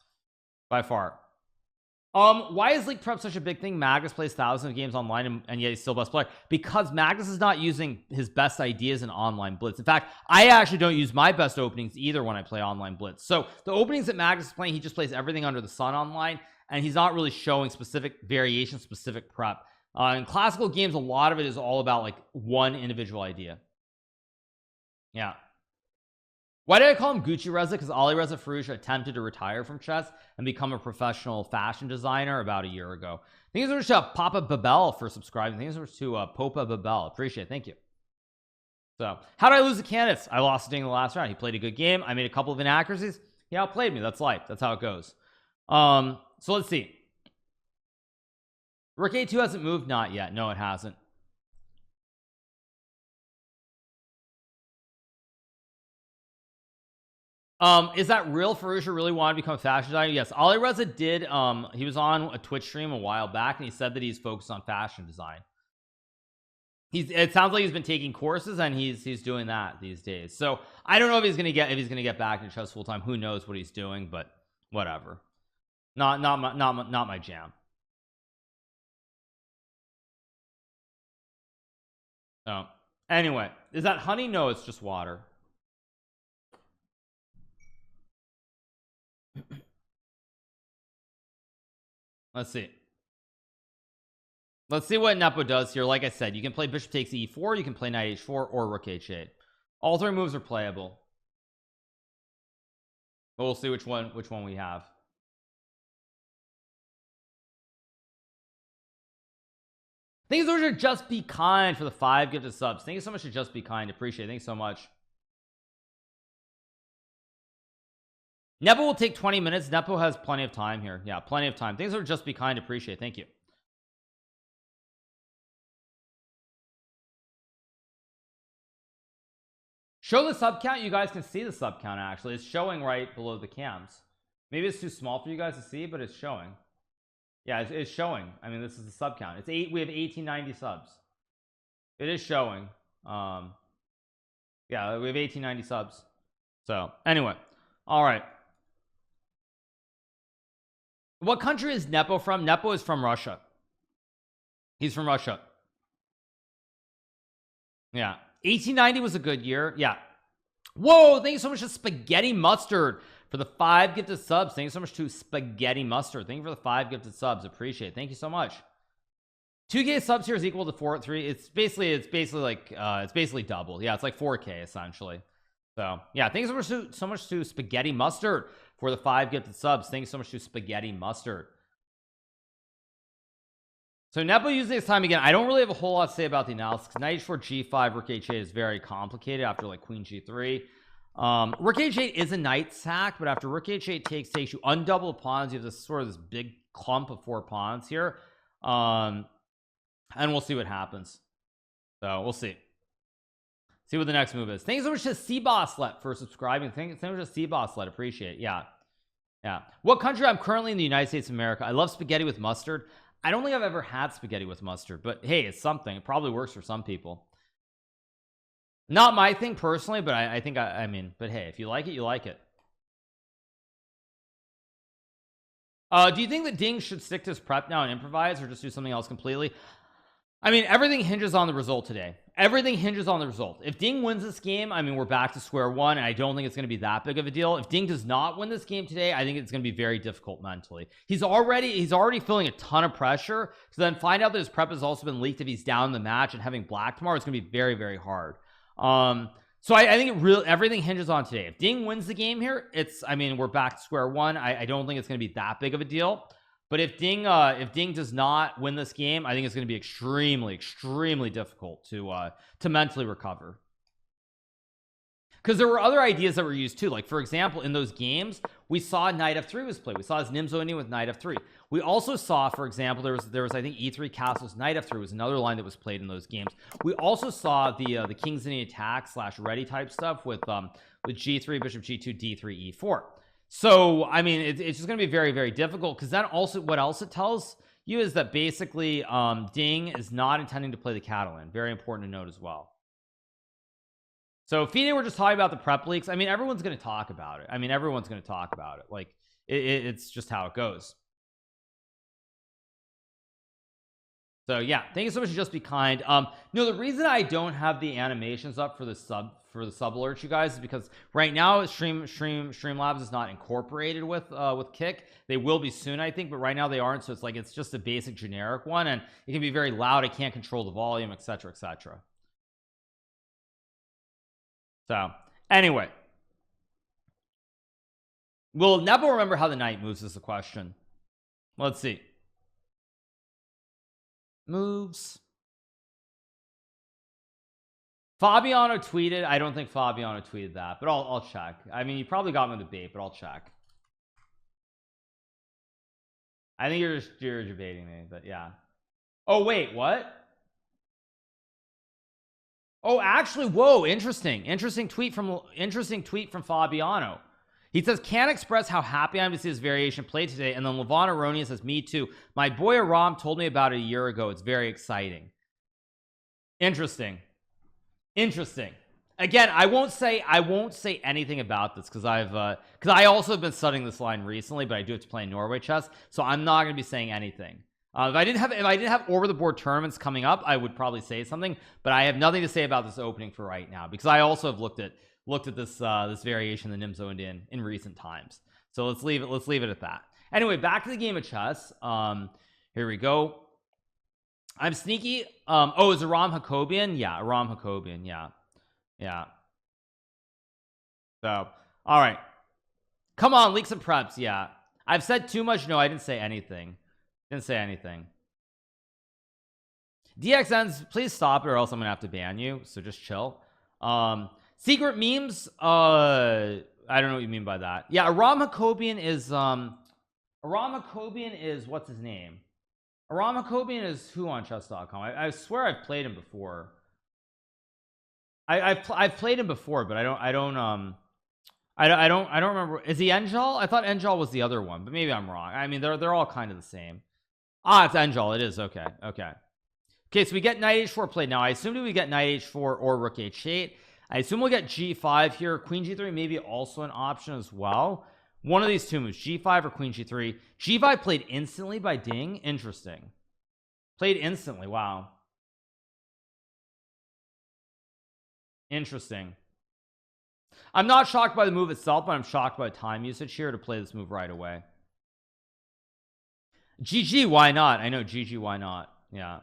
Why is league prep such a big thing? Magnus plays thousands of games online and yet he's still best player because Magnus is not using his best ideas in online blitz. In fact, I actually don't use my best openings either when I play online blitz. So the openings that Magnus is playing, he just plays everything under the sun online, and he's not really showing specific variation, specific prep. In classical games, a lot of it is all about like one individual idea. Yeah. Why did I call him Gucci Reza? Because Ali Reza Firouzja attempted to retire from chess and become a professional fashion designer about a year ago. Thanks so much to Papa Babel for subscribing. Thanks so much to Popa Babel. Appreciate it. Thank you. So how did I lose the candidates? I lost Ding in the last round. He played a good game. I made a couple of inaccuracies. He outplayed me. That's life. That's how it goes. So let's see. Rook A2 hasn't moved. Not yet. No, it hasn't. Is that real? Firouzja really wanted to become a fashion designer? Yes, Ali Reza did. He was on a Twitch stream a while back and he said that he's focused on fashion design. It sounds like he's been taking courses and he's doing that these days. So I don't know if he's gonna get back into chess full time. Who knows what he's doing, but whatever. Not my jam. So anyway, is that honey? No, it's just water. Let's see what Nepo does here. Like I said, you can play bishop takes e4, you can play knight h4 or rook h8. All three moves are playable, but we'll see which one we have. Thank you so much to Just Be Kind for the 5 gifted subs. Thank you so much to Just Be Kind. Appreciate it. Thanks so much. Nepo will take 20 minutes. Nepo has plenty of time here. Yeah, plenty of time. Things are Just Be Kind. Appreciate it. Thank you. Show the sub count. You guys can see the sub count actually. It's showing right below the cams. Maybe it's too small for you guys to see, but it's showing. Yeah, it's showing. I mean, this is the sub count. It's 8. We have 1890 subs. It is showing. Yeah, we have 1890 subs. So anyway, all right. What country is Nepo from? Nepo is from Russia. He's from Russia. Yeah, 1890 was a good year. Yeah. Whoa, thank you so much to Spaghetti Mustard for the 5 gifted subs. Thank you so much to Spaghetti Mustard. Thank you for the 5 gifted subs. Appreciate it. Thank you so much. 2K subs here is equal to 4 at 3. It's basically like it's basically double. Yeah, it's like 4K essentially. So yeah, thanks so much to Spaghetti Mustard for the 5 gifted subs. Thanks so much to Spaghetti Mustard. So Nepo using his time again. I don't really have a whole lot to say about the analysis. Knight h4 g5 rook h8 is very complicated after like queen g3. Rook h8 is a knight sack, but after rook h8 takes you undouble pawns. You have this sort of this big clump of 4 pawns here, and we'll see what happens. So we'll see. See what the next move is. Thanks so much to Cbosslet for subscribing. Thanks so much to Cbosslet. Appreciate it. Yeah. What country? I'm currently in the United States of America. I love spaghetti with mustard. I don't think I've ever had spaghetti with mustard, but hey, it's something. It probably works for some people. Not my thing personally, but I think I mean, but hey, if you like it, you like it. Do you think that Ding should stick to his prep now and improvise, or just do something else completely? I mean, everything hinges on the result today. Everything hinges on the result. If Ding wins this game, I mean, we're back to square one, and I don't think it's going to be that big of a deal. If Ding does not win this game today, I think it's going to be very difficult mentally. He's already feeling a ton of pressure, so then find out that his prep has also been leaked if he's down the match and having black tomorrow. It's going to be very, very hard. So I think everything hinges on today. If Ding wins the game here, I mean, we're back to square one. I don't think it's going to be that big of a deal. But if Ding does not win this game, I think it's going to be extremely difficult to mentally recover. Because there were other ideas that were used too. Like, for example, in those games, we saw knight f3 was played. We saw his Nimzo Indian with knight f3. We also saw, for example, there was I think e3 castles knight f3 was another line that was played in those games. We also saw the king's Indian attack / ready type stuff with g3, bishop g2, d3, e4. So I mean, it's just going to be very, very difficult, because then also what else it tells you is that basically Ding is not intending to play the Catalan. Very important to note as well. So FIDE, we're just talking about the prep leaks. I mean, everyone's going to talk about it. Like it's just how it goes. So yeah, thank you so much. Just be kind. The reason I don't have the animations up for the sub alerts, you guys, is because right now Streamlabs is not incorporated with Kick. They will be soon, I think, but right now they aren't. So it's just a basic generic one, and it can be very loud. I can't control the volume, etc., etc. So anyway, will Nebo remember how the knight moves is the question. Let's see. Moves. Fabiano tweeted. I don't think Fabiano tweeted that, but I'll check. I mean, you probably got him in the debate, but I'll check. I think you're debating me, but yeah. Oh wait, what? Oh, actually, whoa, interesting tweet from Fabiano. He says, can't express how happy I am to see this variation played today. And then Levon Aronian says, me too. My boy Aram told me about it a year ago. It's very exciting. Interesting. Again, I won't say anything about this, because I also have been studying this line recently, but I do have to play Norway chess, so I'm not going to be saying anything. If I didn't have over the board tournaments coming up, I would probably say something, but I have nothing to say about this opening for right now, because I also have looked at this this variation of the Nimzo Indian in recent times. So let's leave it at that. Anyway, back to the game of chess. Here we go. I'm sneaky. Oh, is Aram Jacobian? Yeah, Aram Jacobian. Yeah. So all right, come on, leak some preps. Yeah, I've said too much. No, I didn't say anything. DXNs, please stop it, or else I'm gonna have to ban you, so just chill. Secret memes, I don't know what you mean by that. Yeah, Aram Jacobian is what's his name? Aram Jacobian is who on chess.com? I swear I've played him before. I've played him before, but I don't remember. Is he Enjal? I thought Enjal was the other one, but maybe I'm wrong. I mean, they're all kind of the same. It's Enjal. It is. Okay, so we get knight h4 played. Now I assumed we get knight h4 or rook h8. I assume we'll get g5 here. Queen g3 maybe also an option as well. One of these two moves, g5 or queen g3. G5 played instantly by Ding. Interesting. Played instantly. Wow. Interesting. I'm not shocked by the move itself, but I'm shocked by time usage here to play this move right away. GG, why not? I know, GG, why not? Yeah.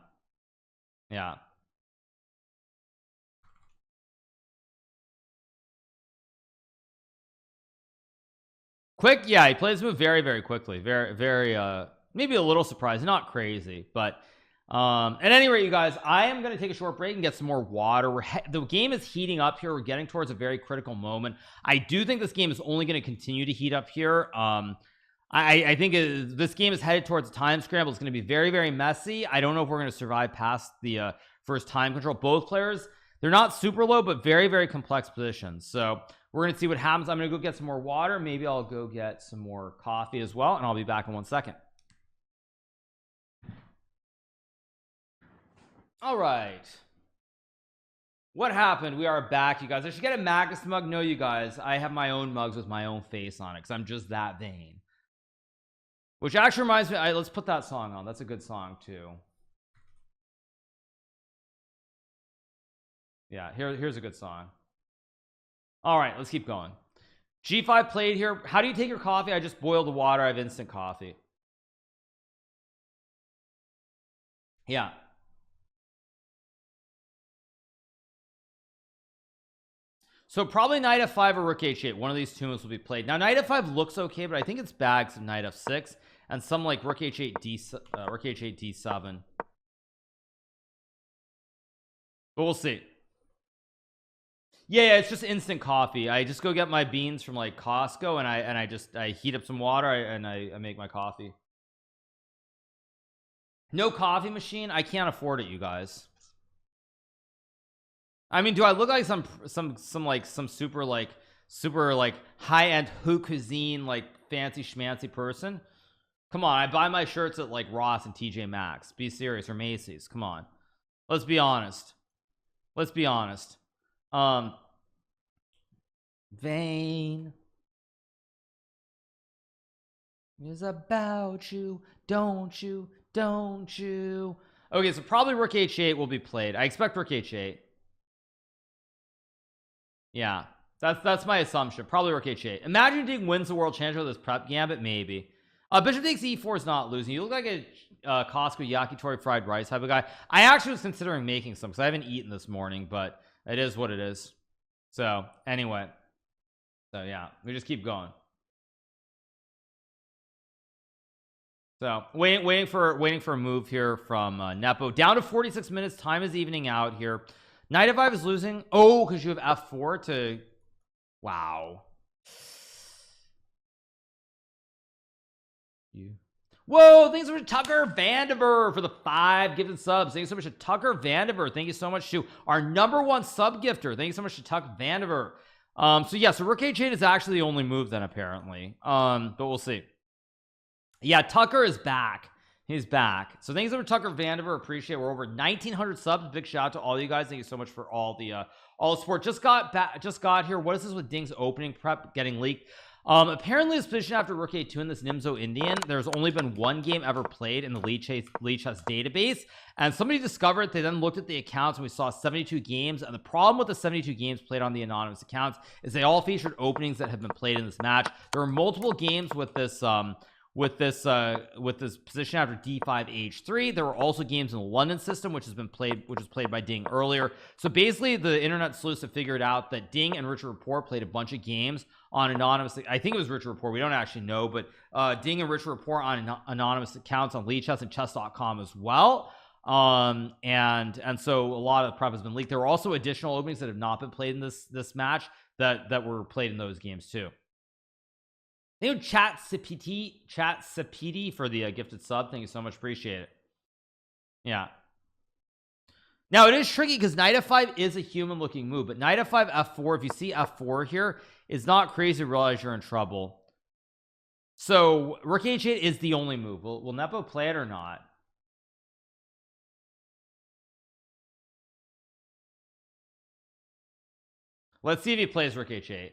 Quick, yeah, he plays the move very, very quickly. Very maybe a little surprised, not crazy, but at any rate, you guys, I am going to take a short break and get some more water. The game is heating up here. We're getting towards a very critical moment. I do think this game is only going to continue to heat up here. I think this game is headed towards a time scramble. It's going to be very, very messy. I don't know if we're going to survive past the first time control. Both players, They're not super low, but very, very complex positions. So we're gonna see what happens. I'm gonna go get some more water. Maybe I'll go get some more coffee as well, and I'll be back in 1 second. All right, what happened? We are back, you guys. I should get a Magus mug. No, you guys, I have my own mugs with my own face on it because I'm just that vain. Which actually reminds me, let's put that song on. That's a good song too. Yeah, here's a good song. All right, let's keep going. G5 played here. How do you take your coffee? I just boiled the water. I have instant coffee. Yeah. So probably knight f5 or rook h8. One of these two moves will be played. Now knight f5 looks okay, but I think it's bad because of knight f6 and some like rook h8 rook h8 d7. But we'll see. Yeah, it's just instant coffee. I just go get my beans from like Costco, and I heat up some water, and I make my coffee. No coffee machine. I can't afford it, you guys. I mean, do I look like some super high-end haute cuisine, like fancy schmancy person? Come on, I buy my shirts at like Ross and TJ Maxx. Be serious, or Macy's. Come on, let's be honest. Let's be honest. Vain is about you, don't you? Okay, so probably rook h8 will be played. I expect rook h8. Yeah, that's my assumption. Probably rook h8. Imagine Ding wins the world championship with this prep gambit. Maybe bishop takes e4 is not losing. You look like a Costco yakitori fried rice type of guy. I actually was considering making some because I haven't eaten this morning, but it is what it is. So anyway, so yeah, we just keep going. So waiting for a move here from Nepo. Down to 46 minutes. Time is evening out here. Knight f5 is losing. Oh, because you have f4 to. Wow. Whoa, thanks so much to Tucker Vandiver for the 5 gifted subs. Thank you so much to Tucker Vandiver. Thank you so much to our #1 sub gifter. Thank you so much to Tuck Vandiver. So yeah, so rook h8 is actually the only move then, apparently. But we'll see. Yeah, Tucker is back. He's back. So thanks so much to Tucker Vandiver. Appreciate it. We're over 1,900 subs. Big shout out to all you guys. Thank you so much for all the support. Just got here. What is this with Ding's opening prep getting leaked? Apparently this position after rook a2 in this Nimzo Indian, there's only been one game ever played in the Lead Chess database, and somebody discovered it. They then looked at the accounts and we saw 72 games, and the problem with the 72 games played on the anonymous accounts is they all featured openings that have been played in this match. There were multiple games with this position after d5 h3. There were also games in the London system which was played by Ding earlier. So basically the internet sleuths have figured out that Ding and Richard Rapport played a bunch of games on anonymous, I think it was Richard Rapport, we don't actually know, but Ding and Richard Rapport on anonymous accounts on Lead Chess and chess.com as well. And so a lot of the prep has been leaked. There were also additional openings that have not been played in this match that were played in those games too. Thank you, Chat Sapiti for the gifted sub. Thank you so much. Appreciate it. Yeah. Now it is tricky because knight f5 is a human looking move, but knight f5 f4, if you see f4 here, is not crazy. Realize you're in trouble. So rook h8 is the only move. Will Nepo play it or not? Let's see if he plays rook h8.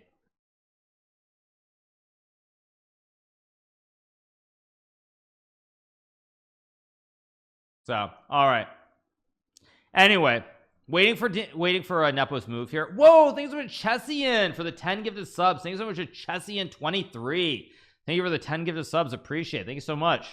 So all right, anyway, waiting for Nepo's move here. Whoa, thanks so much Chessian for the 10 gifted subs. Thanks so much to Chessian 23. Thank you for the 10 gifted subs. Appreciate it. Thank you so much.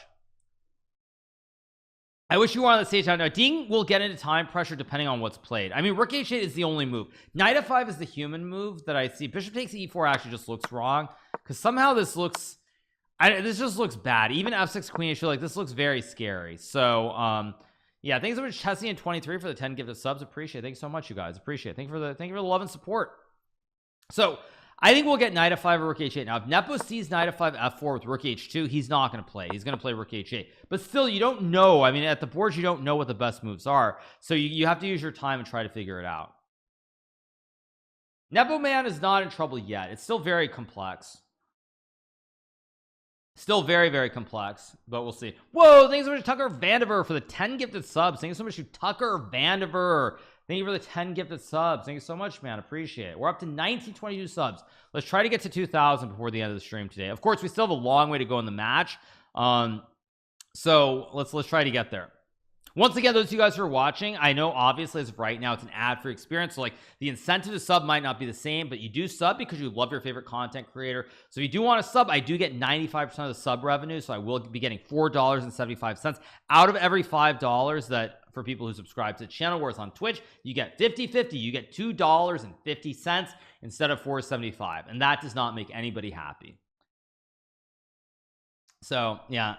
I wish you were on the stage now. Ding will get into time pressure depending on what's played. I mean, rook h8 is the only move. Knight f5 is the human move that I see. Bishop takes e4 actually just looks wrong because somehow this looks this just looks bad. Even f6 queen h2, like this looks very scary. So yeah, thanks so much Chessian 23 for the 10 gifted subs. Appreciate it. Thanks so much, you guys. Appreciate it. Thank you for the love and support. So I think we'll get knight f5 or rook h8. Now if Nepo sees knight f5 f4 with rook h2, he's not going to play. He's going to play rook h8, but still you don't know. I mean, at the boards you don't know what the best moves are, so you have to use your time and try to figure it out. Nepo Man is not in trouble yet. It's still very complex. Still very, very complex, but we'll see. Whoa, thanks so much to Tucker Vandiver for the 10 gifted subs. Thank you so much to Tucker Vandiver. Thank you for the 10 gifted subs. Thank you so much, man. Appreciate it. We're up to 1922 subs. Let's try to get to 2,000 before the end of the stream today. Of course, we still have a long way to go in the match. So let's try to get there. Once again, those of you guys who are watching, I know obviously as of right now it's an ad-free experience, so like the incentive to sub might not be the same, but you do sub because you love your favorite content creator. So if you do want to sub, I do get 95% of the sub revenue, so I will be getting $4.75 out of every $5 that for people who subscribe to the channel. Whereas on Twitch you get 50-50, you get $2.50 instead of $4.75, and that does not make anybody happy. So yeah,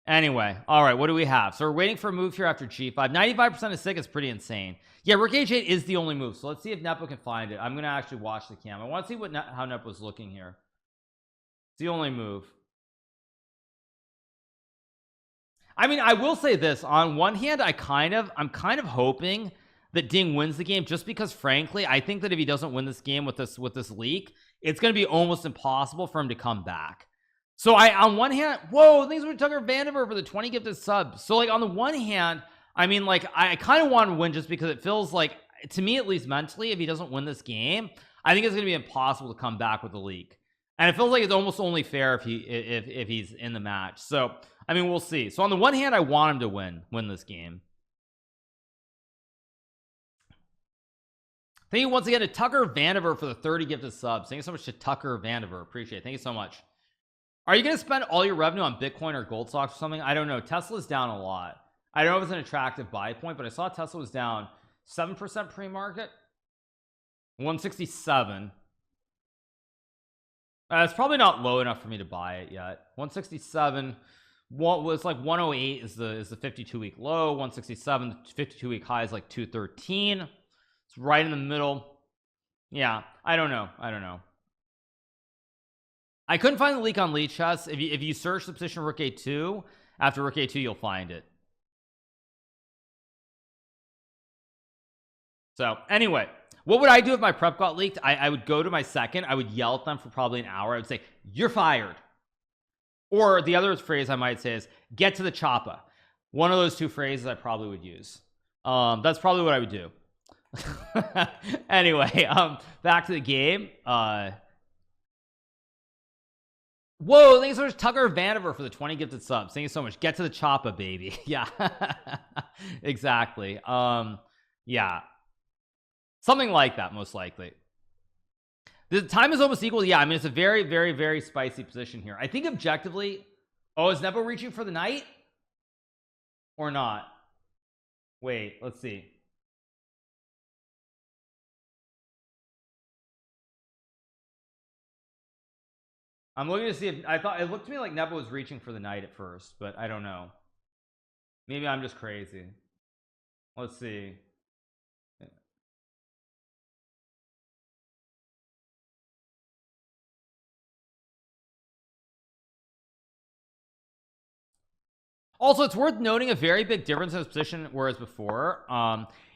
anyway, all right, what do we have? So we're waiting for a move here after G5. 95% of sick is pretty insane. Yeah, Rook H8 is the only move, so let's see if Nepo can find it. I'm gonna actually watch the cam. I want to see what how Nepo's looking here. It's the only move. I mean, I will say this, on one hand, I'm kind of hoping that Ding wins the game, just because frankly I think that if he doesn't win this game with this leak, it's going to be almost impossible for him to come back. So on one hand, whoa, thanks for Tucker Vandiver for the 20 gifted subs. So like on the one hand, I mean, like I kind of want to win just because it feels like, to me at least mentally, if he doesn't win this game, I think it's going to be impossible to come back with the leak, and it feels like it's almost only fair if he's in the match. So I mean, we'll see. So on the one hand, I want him to win this game. Thank you once again to Tucker Vandiver for the 30 gifted subs. Thank you so much to Tucker Vandiver. Appreciate it. Thank you so much. Are you going to spend all your revenue on Bitcoin or gold stocks or something? I don't know. Tesla's down a lot. I don't know if it's an attractive buy point, but I saw Tesla was down 7% pre-market. 167. It's probably not low enough for me to buy it yet. 167. What was like 108 is the 52-week low. 167, 52-week high is like 213. It's right in the middle. Yeah, I don't know. I couldn't find the leak on lead chess. If you search the position Rook A2, after Rook A2 you'll find it. So anyway, what would I do if my prep got leaked? I would go to my second, I would yell at them for probably an hour. I would say, you're fired. Or the other phrase I might say is, get to the choppa. One of those two phrases I probably would use. That's probably what I would do. Anyway, back to the game. Whoa, thanks so much Tucker Vandiver for the 20 gifted subs. Thank you so much. Get to the choppa, baby. Yeah. Exactly. Yeah, something like that, most likely. The time is almost equal. Yeah, I mean, it's a very, very, very spicy position here. I think objectively, oh, is Nepo reaching for the knight or not? Wait, let's see. I'm looking to see if I thought it looked to me like Nepo was reaching for the knight at first, but I don't know. Maybe I'm just crazy. Let's see. Also, it's worth noting a very big difference in this position, whereas before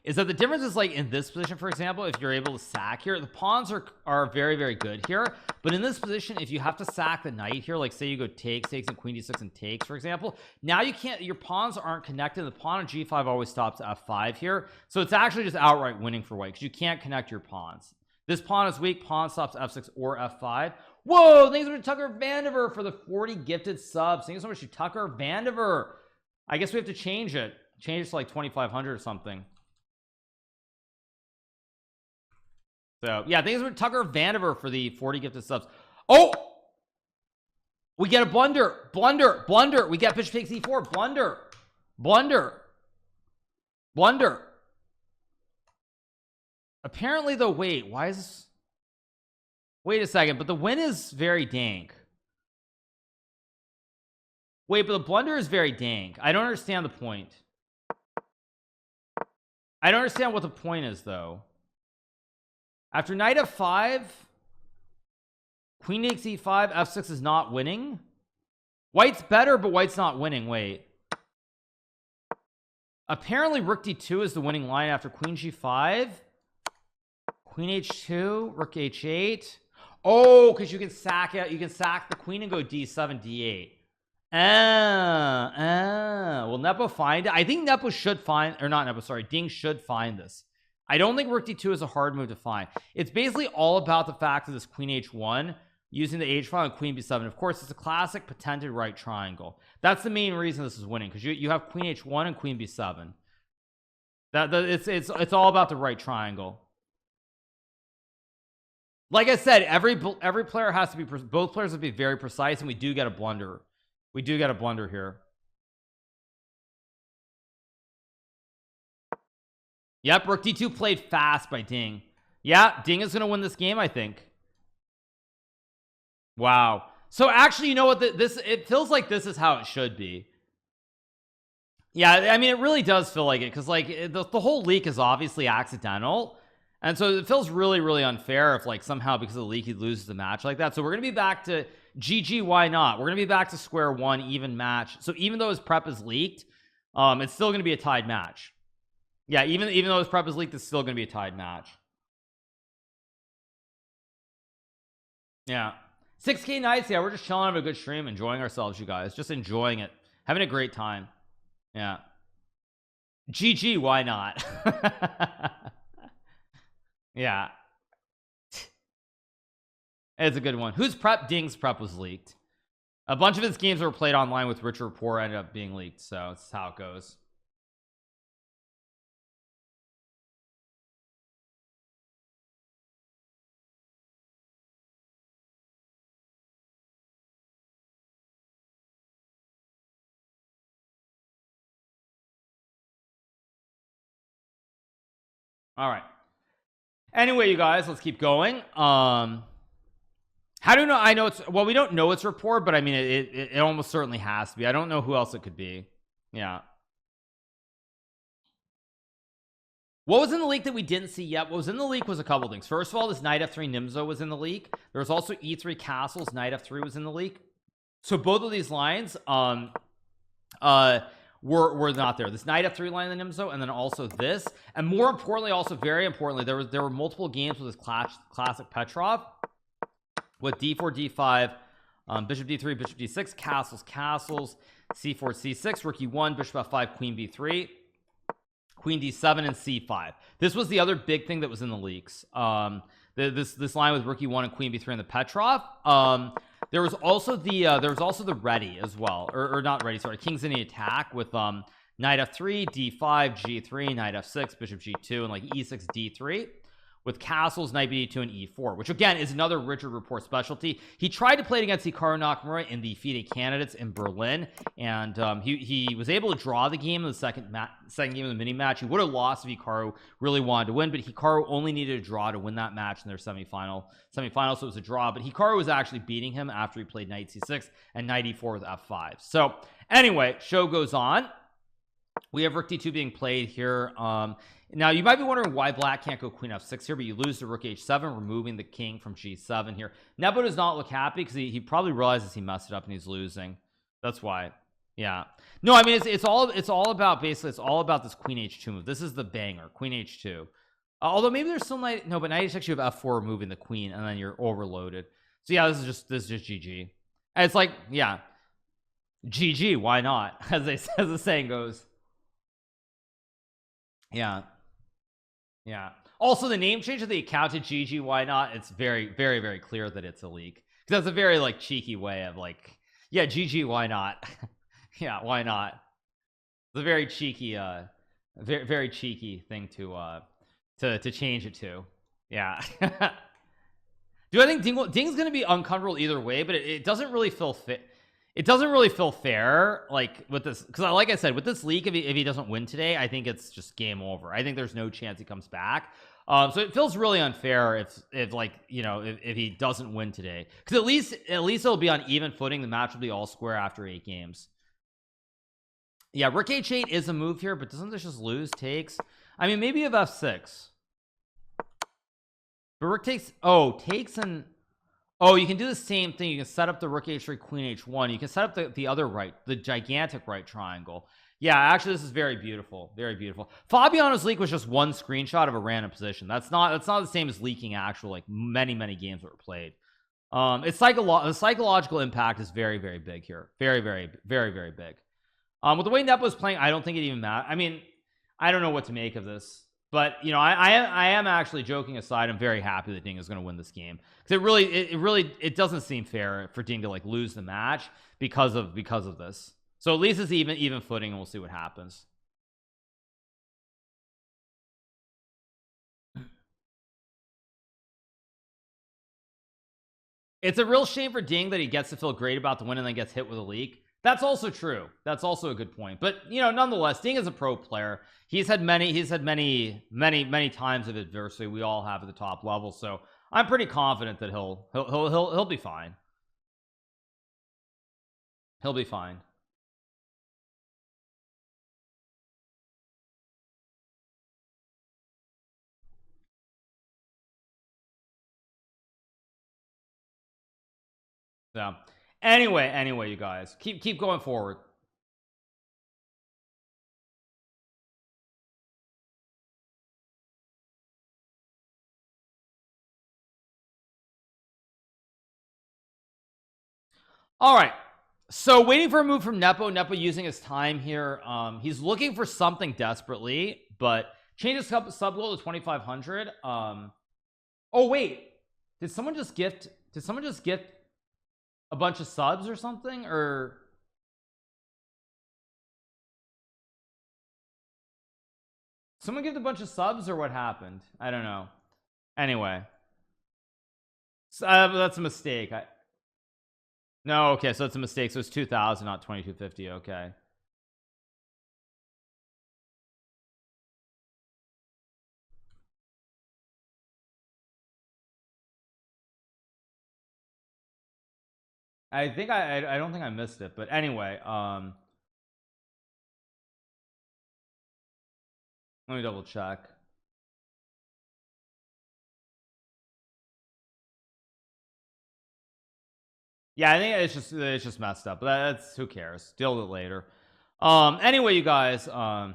is that the difference is like in this position, for example, if you're able to sack here, the pawns are very, very good here. But in this position, if you have to sack the knight here, like say you go takes and queen d6 and takes, for example, now you can't, your pawns aren't connected. The pawn on g5 always stops at f5 here, so it's actually just outright winning for white because you can't connect your pawns. This pawn is weak. Pawn stops f6 or f5. Whoa, thanks so much to Tucker Vandiver for the 40 gifted subs. Thank you so much to Tucker Vandiver. I guess we have to change it to like 2,500 or something. So yeah, thanks for Tucker Vandiver for the 40 gifted subs. Oh, we get a blunder. We get bishop takes e4. Blunder. Apparently though, wait, why is this? Wait a second, but the win is very dank. Wait, but the blunder is very dank. I don't understand the point. I don't understand what the point is though. After knight f5, queen takes e5, f6 is not winning. White's better, but white's not winning. Wait. Apparently rook d2 is the winning line after queen g5. Queen h2, rook h8. Oh, because you can sack it. You can sack the queen and go d7, d8. Will Nepo find it? I think Nepo should find, or not Nepo, sorry, Ding should find this. I don't think rook d2 is a hard move to find. It's basically all about the fact of this queen h1 using the h file and queen b7. Of course, it's a classic patented right triangle. That's the main reason this is winning, because you have queen h1 and queen b7. It's all about the right triangle. Like I said, every player has to be, both players have to be very precise, and we do get a blunder. We do get a blunder here. Yep, rook d2 played fast by Ding. Yeah, Ding is going to win this game, I think. Wow. So actually, you know what? It feels like this is how it should be. Yeah, I mean, it really does feel like it, because like the whole leak is obviously accidental. And so it feels really, really unfair if like somehow because of the leak he loses the match like that. So we're going to be back to GG, why not? We're going to be back to square one, even match. So even though his prep is leaked, it's still going to be a tied match. Yeah, even though his prep is leaked, it's still going to be a tied match. Yeah. 6K nights. Yeah, we're just chilling, having a good stream, enjoying ourselves, you guys. Just enjoying it. Having a great time. Yeah. GG, why not? Yeah. It's a good one. Whose prep? Ding's prep was leaked. A bunch of his games that were played online with Richard Rapport ended up being leaked, so it's how it goes. All right. Anyway, you guys, let's keep going. How do you know? I know it's, well, we don't know it's Rapport, but I mean it almost certainly has to be. I don't know who else it could be. Yeah. What was in the leak that we didn't see yet? What was in the leak was a couple things. First of all, this knight f3 Nimzo was in the leak. There was also e3 castles, knight f3 was in the leak. So both of these lines were not there. This knight f3 line in the Nimzo, and then also this, and more importantly, also very importantly, there were multiple games with this classic Petrov with d4 d5, bishop d3, bishop d6, castles, c4 c6, rook e1, bishop f5, queen b3, queen d7, and c5. This was the other big thing that was in the leaks. This line with rook e1 and queen b3 in the Petrov. There was also the ready as well, or not ready, sorry, king's in the attack with knight f3, d5, g3, knight f6, bishop g2, and like e6, d3, with castles, knight b2, and e4, which again is another Richard Rapport specialty. He tried to play it against Hikaru Nakamura in the FIDE candidates in Berlin, and he was able to draw the game in the second game of the mini match. He would have lost if Hikaru really wanted to win, but Hikaru only needed a draw to win that match in their semifinal, so it was a draw. But Hikaru was actually beating him after he played knight c6 and knight e4 with f5. So anyway, show goes on. We have rook d2 being played here. Now you might be wondering why black can't go queen f6 here, but you lose to rook h7, removing the king from g7 here. Nepo does not look happy because he probably realizes he messed it up and he's losing. That's why. Yeah. No, I mean it's all about, basically it's all about this queen h2 move. This is the banger, queen h2. Although maybe there's still knight, no, but knight h6 you have f4 removing the queen, and then you're overloaded. So yeah, this is just GG. And it's like, yeah, GG, why not? As the saying goes. Yeah. Yeah. Also, the name change of the account to GG, why not? It's very, very, very clear that it's a leak, because that's a very like cheeky way of like, yeah, GG, why not? Yeah, why not? It's a very cheeky, very, very cheeky thing to change it to. Yeah. Do I think Ding's gonna be uncomfortable either way, but it doesn't really feel fit. It doesn't really feel fair, like with this, because like I said, with this leak, if he doesn't win today, I think it's just game over. I think there's no chance he comes back. So it feels really unfair if like, you know, if he doesn't win today, because at least it'll be on even footing. The match will be all square after 8 games. Yeah, rook h8 is a move here, but doesn't this just lose takes? I mean, maybe you have f6, but rook takes, takes, and you can do the same thing. You can set up the rook h3, queen h1. You can set up the other right, the gigantic right triangle. Yeah, actually this is very beautiful, very beautiful. Fabiano's leak was just one screenshot of a random position. That's not the same as leaking actual like many games that were played. It's the psychological impact is very big here, very big. With the way Nepo's playing, I don't think it even matters. I mean, I don't know what to make of this, but you know, I am actually, joking aside, I'm very happy that Ding is going to win this game, because it doesn't seem fair for Ding to like lose the match because of this. So at least it's even footing, and we'll see what happens. It's a real shame for Ding that he gets to feel great about the win and then gets hit with a leak. That's also true. That's also a good point. But you know, nonetheless, Ding is a pro player. He's had many times of adversity. We all have at the top level. So I'm pretty confident that he'll be fine. He'll be fine. Yeah. Anyway, you guys keep going forward. All right, so waiting for a move from Nepo using his time here. He's looking for something desperately, but changes sub goal to 2500. Oh wait, did someone just gift a bunch of subs or something? Or someone give a bunch of subs, or what happened? I don't know. Anyway, so, that's a mistake. No, okay, so it's a mistake. So it's 2000, not 2250. Okay. I think I don't think I missed it, but anyway, let me double check. Yeah, I think it's just messed up, but that's, who cares, deal with it later. Anyway, you guys, all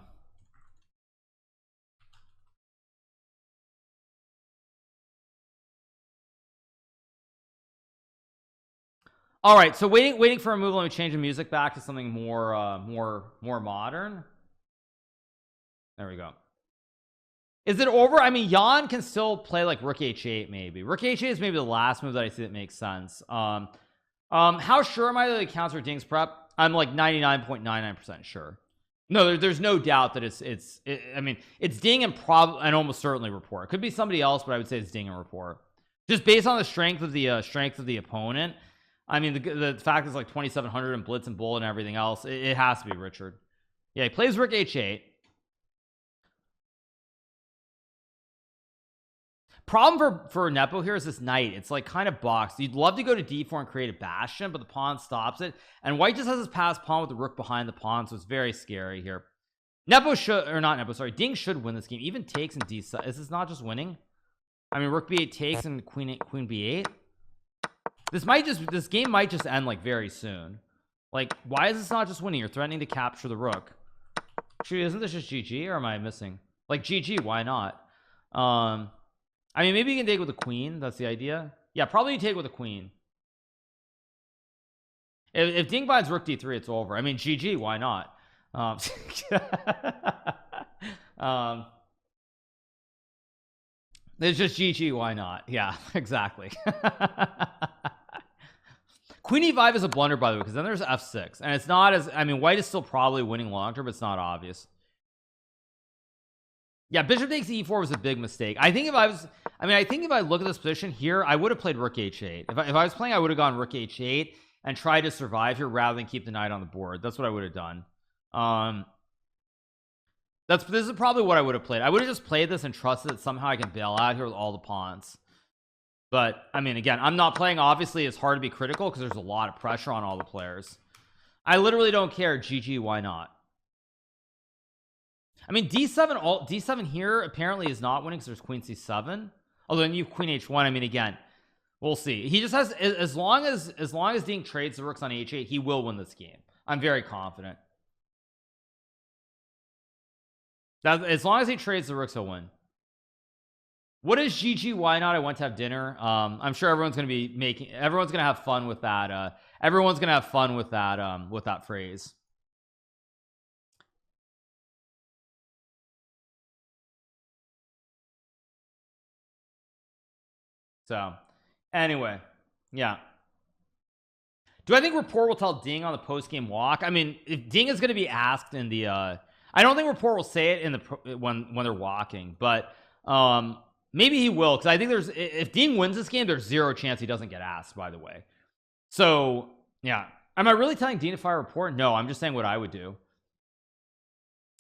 right, so waiting for a move. Let me change the music back to something more modern. There we go. Is it over? I mean, Jan can still play like rook h8. Maybe rook h8 is maybe the last move that I see that makes sense. How sure am I that it counts for Ding's prep? I'm like 99.99% sure. No, there's no doubt that I mean, it's Ding and almost certainly report. It could be somebody else, but I would say it's Ding and report, just based on the strength of the opponent. I mean, the fact is like 2700 and blitz and bull and everything else. It has to be Richard. Yeah, he plays rook h8. Problem for Nepo here is this knight. It's like kind of boxed. You'd love to go to d4 and create a bastion, but the pawn stops it, and white just has his passed pawn with the rook behind the pawn, so it's very scary here. Nepo should, or not Nepo, sorry, Ding should win this game. Even takes and d7. Is this not just winning? I mean, rook b8 takes and queen b8. This game might just end like very soon. Like, why is this not just winning? You're threatening to capture the rook. Actually, isn't this just GG, or am I missing? Like, GG, why not? I mean, maybe you can take with the queen. That's the idea. Yeah, probably you take with the queen. If Ding binds rook d3, it's over. I mean, GG, why not? It's just GG, why not? Yeah, exactly. Queen e5 is a blunder, by the way, because then there's f6, and it's not as, I mean, white is still probably winning long term, but it's not obvious. Yeah, bishop takes e4 was a big mistake. I think if I look at this position here, I would have played rook h8. If I was playing, I would have gone rook h8 and tried to survive here rather than keep the knight on the board. That's what I would have done. This is probably what I would have played. I would have just played this and trusted that somehow I can bail out here with all the pawns. But I mean, again, I'm not playing. Obviously, it's hard to be critical because there's a lot of pressure on all the players. I literally don't care. GG, why not? I mean, d7 here apparently is not winning because there's queen c7. Although then you have queen h1. I mean, again, we'll see. He just has, as long as Ding trades the rooks on h8, he will win this game. I'm very confident. That as long as he trades the rooks, he'll win. What is GG? Why not? I want to have dinner. I'm sure everyone's gonna be making. Everyone's gonna have fun with that. Everyone's gonna have fun with that. With that phrase. So, anyway, yeah. Do I think Rapport will tell Ding on the post game walk? I mean, if Ding is going to be asked in the, I don't think Rapport will say it in the when they're walking, but maybe he will, because I think there's, if Ding wins this game, there's zero chance he doesn't get asked. By the way, so yeah, am I really telling Ding to fire Rapport? No, I'm just saying what I would do.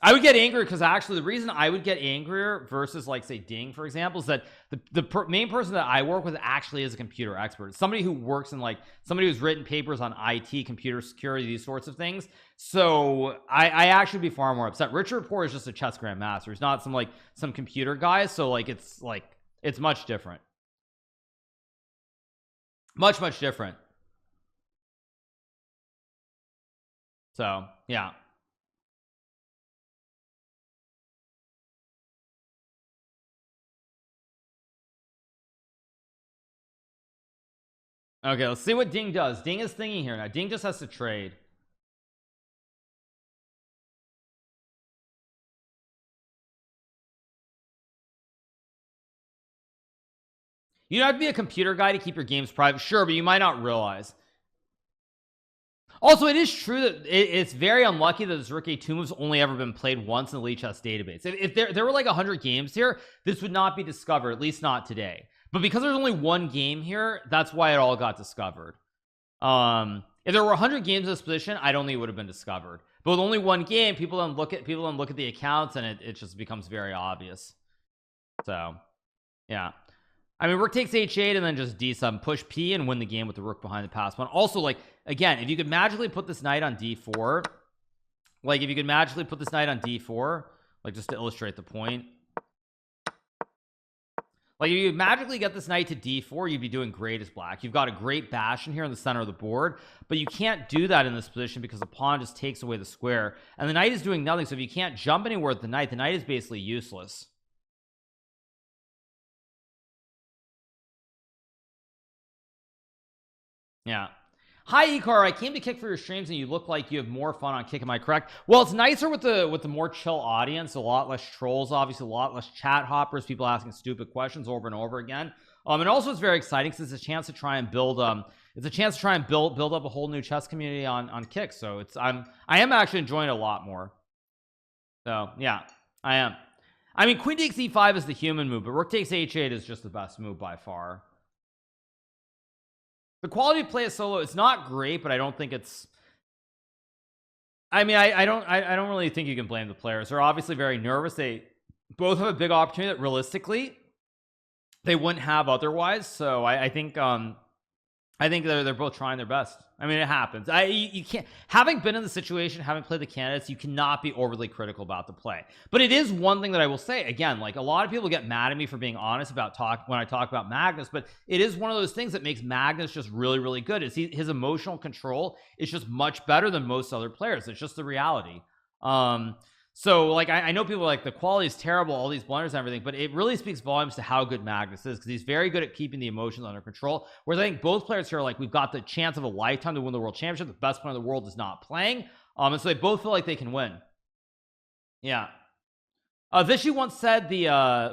I would get angry because actually the reason I would get angrier versus like say Ding for example is that the main person that I work with actually is a computer expert, somebody who works in like somebody who's written papers on IT, computer security, these sorts of things. So I actually be far more upset. Richard Rapport is just a chess grandmaster. He's not some computer guy. So like it's much different, much different. So yeah. Okay, let's see what Ding does. Ding is thinking here now. Ding just has to trade. You don't have to be a computer guy to keep your games private, sure, but you might not realize. Also, it is true that it's very unlucky that this Rook A2 move's only ever been played once in the Elite Chess database. If there were like 100 games here, this would not be discovered, at least not today. But because there's only one game here, that's why it all got discovered. If there were 100 games in this position, I don't think it would have been discovered. But with only one game, people don't look at the accounts, and it just becomes very obvious. So, yeah. I mean, Rook takes H8 and then just D7, push P and win the game with the Rook behind the pass pawn. Also, like, again, if you could magically put this knight on D4, like, if you could magically put this knight on D4, like, just to illustrate the point, like, if you magically get this knight to D4, you'd be doing great as black. You've got a great bastion here in the center of the board, but you can't do that in this position because the pawn just takes away the square, and the knight is doing nothing. So if you can't jump anywhere with the knight is basically useless. Yeah. Hi Hikaru, I came to kick for your streams and you look like you have more fun on Kick. Am I correct? Well, it's nicer with the more chill audience, a lot less trolls, obviously a lot less chat hoppers, people asking stupid questions over and over again. And also it's very exciting because it's a chance to try and build build up a whole new chess community on Kick. So I am actually enjoying it a lot more. So yeah, I am. I mean, Queen takes E5 is the human move, but Rook takes H8 is just the best move by far. The quality of play is solo, it's not great, but I don't think it's, I mean, I don't really think you can blame the players. They're obviously very nervous. They both have a big opportunity that realistically they wouldn't have otherwise. So I think they're both trying their best. I mean, it happens. You can't, having been in the situation, having played the candidates, you cannot be overly critical about the play. But it is one thing that I will say again, like a lot of people get mad at me for being honest about when I talk about Magnus, but it is one of those things that makes Magnus just really good. Is his emotional control is just much better than most other players. It's just the reality. So like I know people are like the quality is terrible, all these blunders and everything, but it really speaks volumes to how good Magnus is, because he's very good at keeping the emotions under control. Whereas I think both players here are like, we've got the chance of a lifetime to win the world championship. The best player in the world is not playing, and so they both feel like they can win. Yeah. Vishy once said the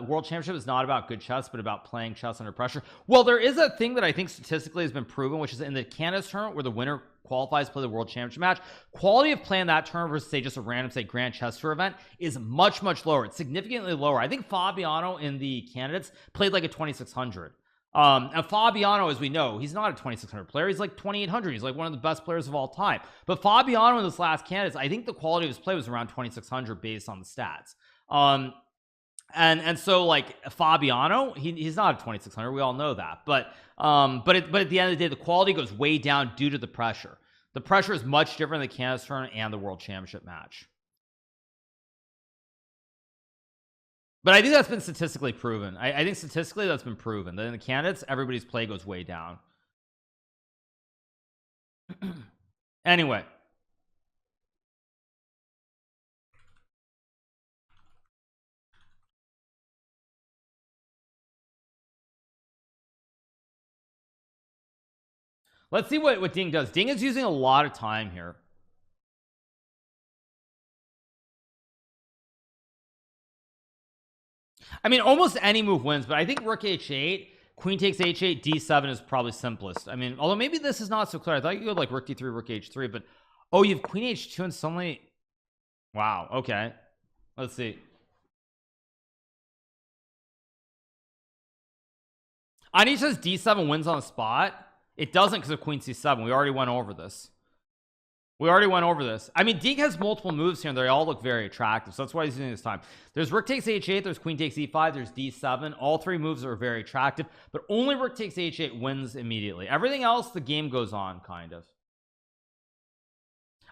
world championship is not about good chess, but about playing chess under pressure. Well, there is a thing that I think statistically has been proven, which is in the Canada's tournament where the winner qualifies to play the world championship match, quality of play in that tournament versus say just a random say Grand Chess Tour event is much lower. It's significantly lower. I think Fabiano in the candidates played like a 2600. And Fabiano, as we know, he's not a 2600 player, he's like 2800. He's like one of the best players of all time. But Fabiano in this last candidates, I think the quality of his play was around 2600 based on the stats. And so like Fabiano, he's not a 2600, we all know that, but at the end of the day, the quality goes way down due to the pressure. The pressure is much different in the Canada's tournament and the world championship match. But I think that's been statistically proven. I think statistically that's been proven that in the candidates, everybody's play goes way down. Anyway, Let's see what Ding does. Ding is using a lot of time here. I mean, almost any move wins, but I think rook h8, queen takes h8, d7 is probably simplest. I mean, although maybe this is not so clear. I thought you could go like rook d3, rook h3, but oh, you have queen h2 and suddenly, wow, okay, let's see. Ani says d7 wins on the spot. It doesn't because of queen c7. We already went over this. I mean, Ding has multiple moves here and they all look very attractive, so that's why he's using this time. There's rook takes h8, there's queen takes e5, there's d7. All three moves are very attractive, but only rook takes h8 wins immediately. Everything else, the game goes on, kind of.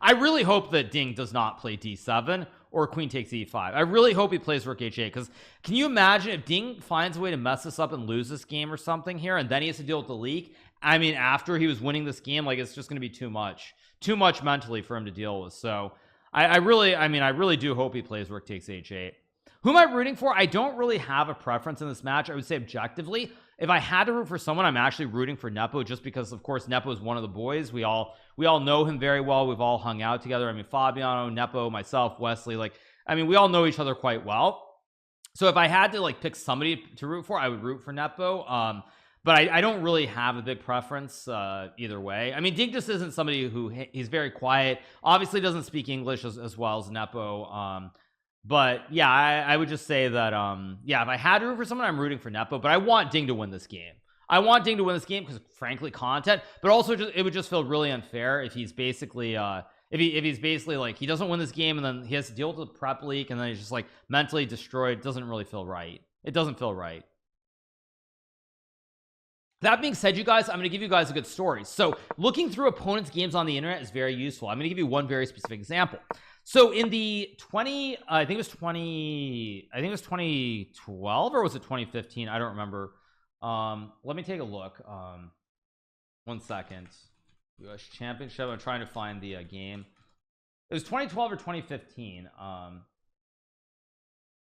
I really hope that Ding does not play d7 or queen takes e5. I really hope he plays rook h8, because can you imagine if Ding finds a way to mess this up and lose this game or something here, and then he has to deal with the leak? I mean, after he was winning this game, like, it's just going to be too much mentally for him to deal with. So I really do hope he plays rook takes h8. Who am I rooting for? I don't really have a preference in this match. I would say objectively, if I had to root for someone, I'm actually rooting for Nepo, just because of course Nepo is one of the boys. We all know him very well. We've all hung out together. I mean, Fabiano, Nepo, myself, Wesley, like, I mean, we all know each other quite well. So if I had to like pick somebody to root for, I would root for Nepo. But I don't really have a big preference either way. I mean, Ding just isn't somebody who, he's very quiet, obviously doesn't speak English as well as Nepo. But yeah, I would just say that yeah, if I had to root for someone, I'm rooting for Nepo, but I want Ding to win this game. I want Ding to win this game because frankly content, but also it would just feel really unfair if he's basically if he's basically like, he doesn't win this game and then he has to deal with the prep leak and then he's just like mentally destroyed. It doesn't really feel right. It doesn't feel right. That being said, you guys, I'm going to give you guys a good story. So looking through opponents' games on the internet is very useful. I'm going to give you one very specific example. So in the I think it was 2012 or was it 2015? I don't remember. Let me take a look. 1 second. US Championship. I'm trying to find the game. It was 2012 or 2015.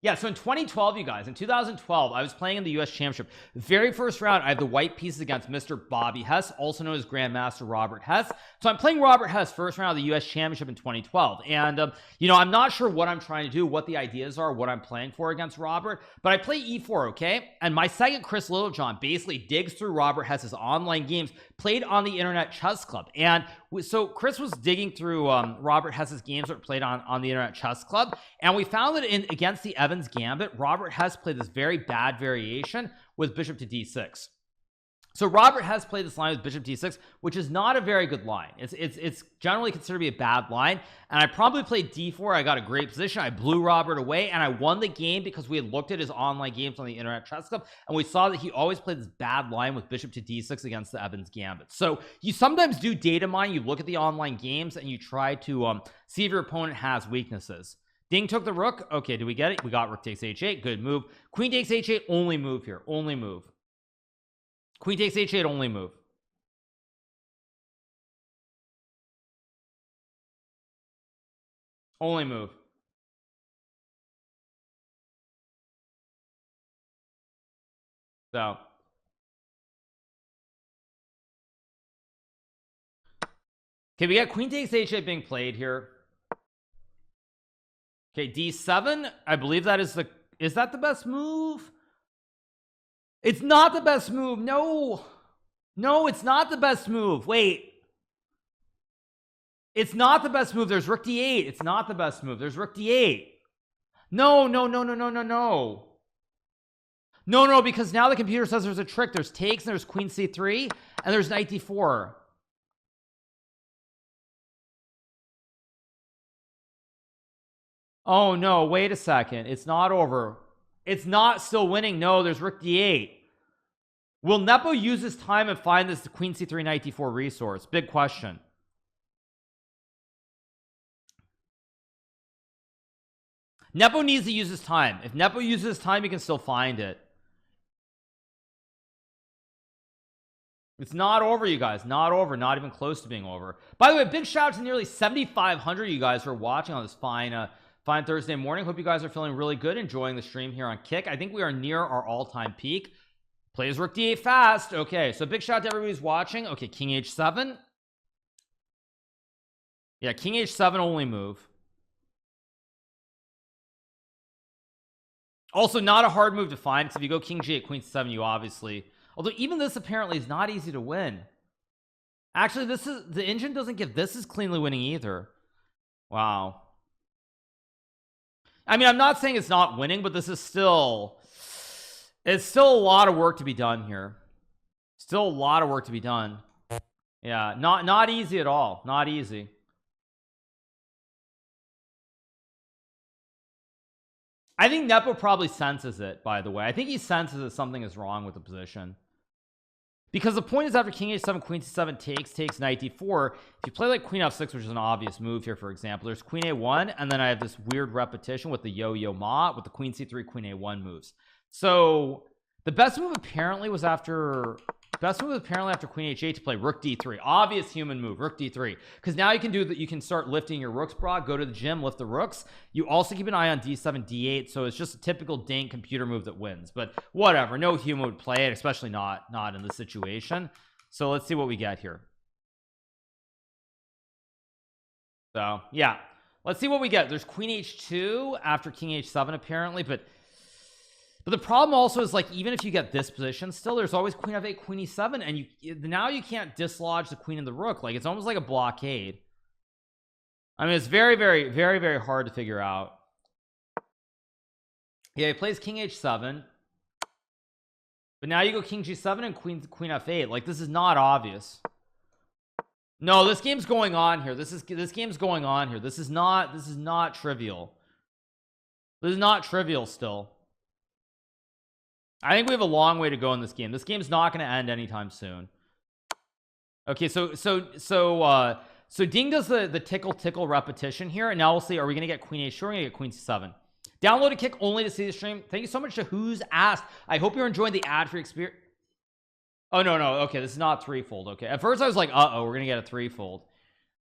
Yeah, so in 2012, you guys, in 2012, I was playing in the US Championship. Very first round, I have the white pieces against Mr. Bobby Hess, also known as Grandmaster Robert Hess. So I'm playing Robert Hess first round of the US Championship in 2012. And, you know, I'm not sure what I'm trying to do, what the ideas are, what I'm playing for against Robert, but I play E4, okay? And my second, Chris Littlejohn, basically digs through Robert Hess's online games, played on the Internet Chess Club. And so Chris was digging through Robert Hess's games that were played on the Internet Chess Club, and we found that against the Evans Gambit, Robert Hess played this very bad variation with bishop to d6. So Robert Hess played this line with bishop d6, which is not a very good line. It's generally considered to be a bad line, and I probably played d4. I got a great position. I blew Robert away, and I won the game because we had looked at his online games on the Internet Chess Club, and we saw that he always played this bad line with bishop to d6 against the Evans Gambit. So you sometimes do data mine. You look at the online games, and you try to see if your opponent has weaknesses. Ding took the rook. Okay, do we get it? We got rook takes h8. Good move. Queen takes h8. Only move here. Only move. Queen takes h8. Only move. Only move. So okay, we got queen takes h8 being played here. Okay, d7. I believe that is that the best move? It's not the best move. No, it's not the best move. Wait, it's not the best move. There's rook d8. It's not the best move. There's rook d8. No, because now the computer says there's a trick. There's takes, and there's queen c3, and there's knight d4. Oh no, wait a second. It's not over. It's not still winning. No, there's rook d8. Will Nepo use his time and find this queen c3 knight d4 resource? Big question. Nepo needs to use his time. If Nepo uses his time, he can still find it. It's not over, you guys. Not over. Not even close to being over. By the way, big shout out to nearly 7,500 you guys who are watching on this fine Thursday morning. Hope you guys are feeling really good, enjoying the stream here on Kick. I think we are near our all-time peak. Plays rook d8 fast. Okay, so big shout out to everybody who's watching. Okay, king h7. Yeah, king h7 only move. Also not a hard move to find, because if you go king g8 queen c7, you obviously, although even this apparently is not easy to win. Actually, this is, the engine doesn't give this is cleanly winning either. Wow. I mean, I'm not saying it's not winning, but this is still, it's still a lot of work to be done here. Still a lot of work to be done. Yeah, not easy at all. Not easy. I think Nepo probably senses it, by the way. I think he senses that something is wrong with the position, because the point is, after king h7 queen c7 takes knight d4, if you play like queen f6, which is an obvious move here, for example, there's queen a1, and then I have this weird repetition with the yo-yo ma with the queen c3 queen a1 moves. So the best move apparently was after queen h8 to play rook d3. Obvious human move, rook d3, because now you can do that. You can start lifting your rooks, bro. Go to the gym, lift the rooks. You also keep an eye on d7 d8, so it's just a typical dank computer move that wins. But whatever, no human would play it, especially not in this situation. So let's see what we get here. So yeah, let's see what we get. There's queen h2 after king h7 apparently, but the problem also is, like, even if you get this position, still there's always queen f8 queen e7, and now you can't dislodge the queen and the rook. Like, it's almost like a blockade. I mean, it's very, very, very, very hard to figure out. Yeah, he plays king h7, but now you go king g7 and queen f8. Like, this is not obvious. No, this game's going on here. This game's going on here. This is not trivial. This is not trivial still. I think we have a long way to go in this game. This game's not going to end anytime soon. Okay, so Ding does the tickle repetition here, and now we'll see, are we going to get queen h4? We're going to get queen c7. Download a kick only to see the stream. Thank you so much to who's asked. I hope you're enjoying the ad-free experience. Oh, no, okay, this is not threefold. Okay, at first I was like, uh-oh, we're going to get a threefold,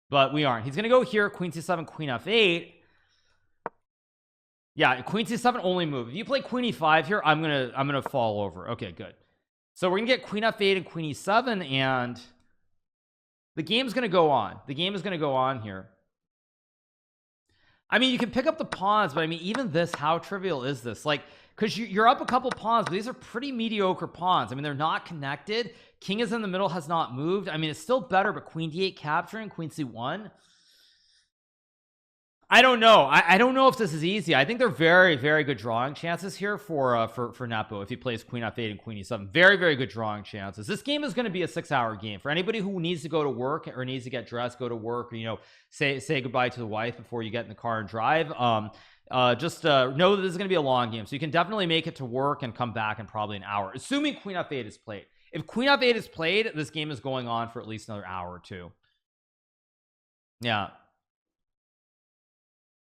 but we aren't. He's going to go here, queen c7, queen f8. Yeah, queen c7 only move. If you play queen e5 here, I'm gonna fall over. Okay, good. So we're gonna get queen f8 and queen e7, and the game's gonna go on. The game is gonna go on here. I mean, you can pick up the pawns, but I mean, even this, how trivial is this? Like, because you're up a couple pawns, but these are pretty mediocre pawns. I mean, they're not connected. King is in the middle, has not moved. I mean, it's still better, but queen d8 capturing, queen c1. I don't know. I don't know if this is easy. I think they're very, very good drawing chances here for Nepo if he plays queen f8 and queen e7. Very, very good drawing chances. This game is going to be a 6-hour game for anybody who needs to go to work or needs to get dressed, go to work, or, you know, say goodbye to the wife before you get in the car and drive. Just know that this is going to be a long game, so you can definitely make it to work and come back in probably an hour, assuming queen f8 is played. If queen f8 is played, this game is going on for at least another hour or two. Yeah.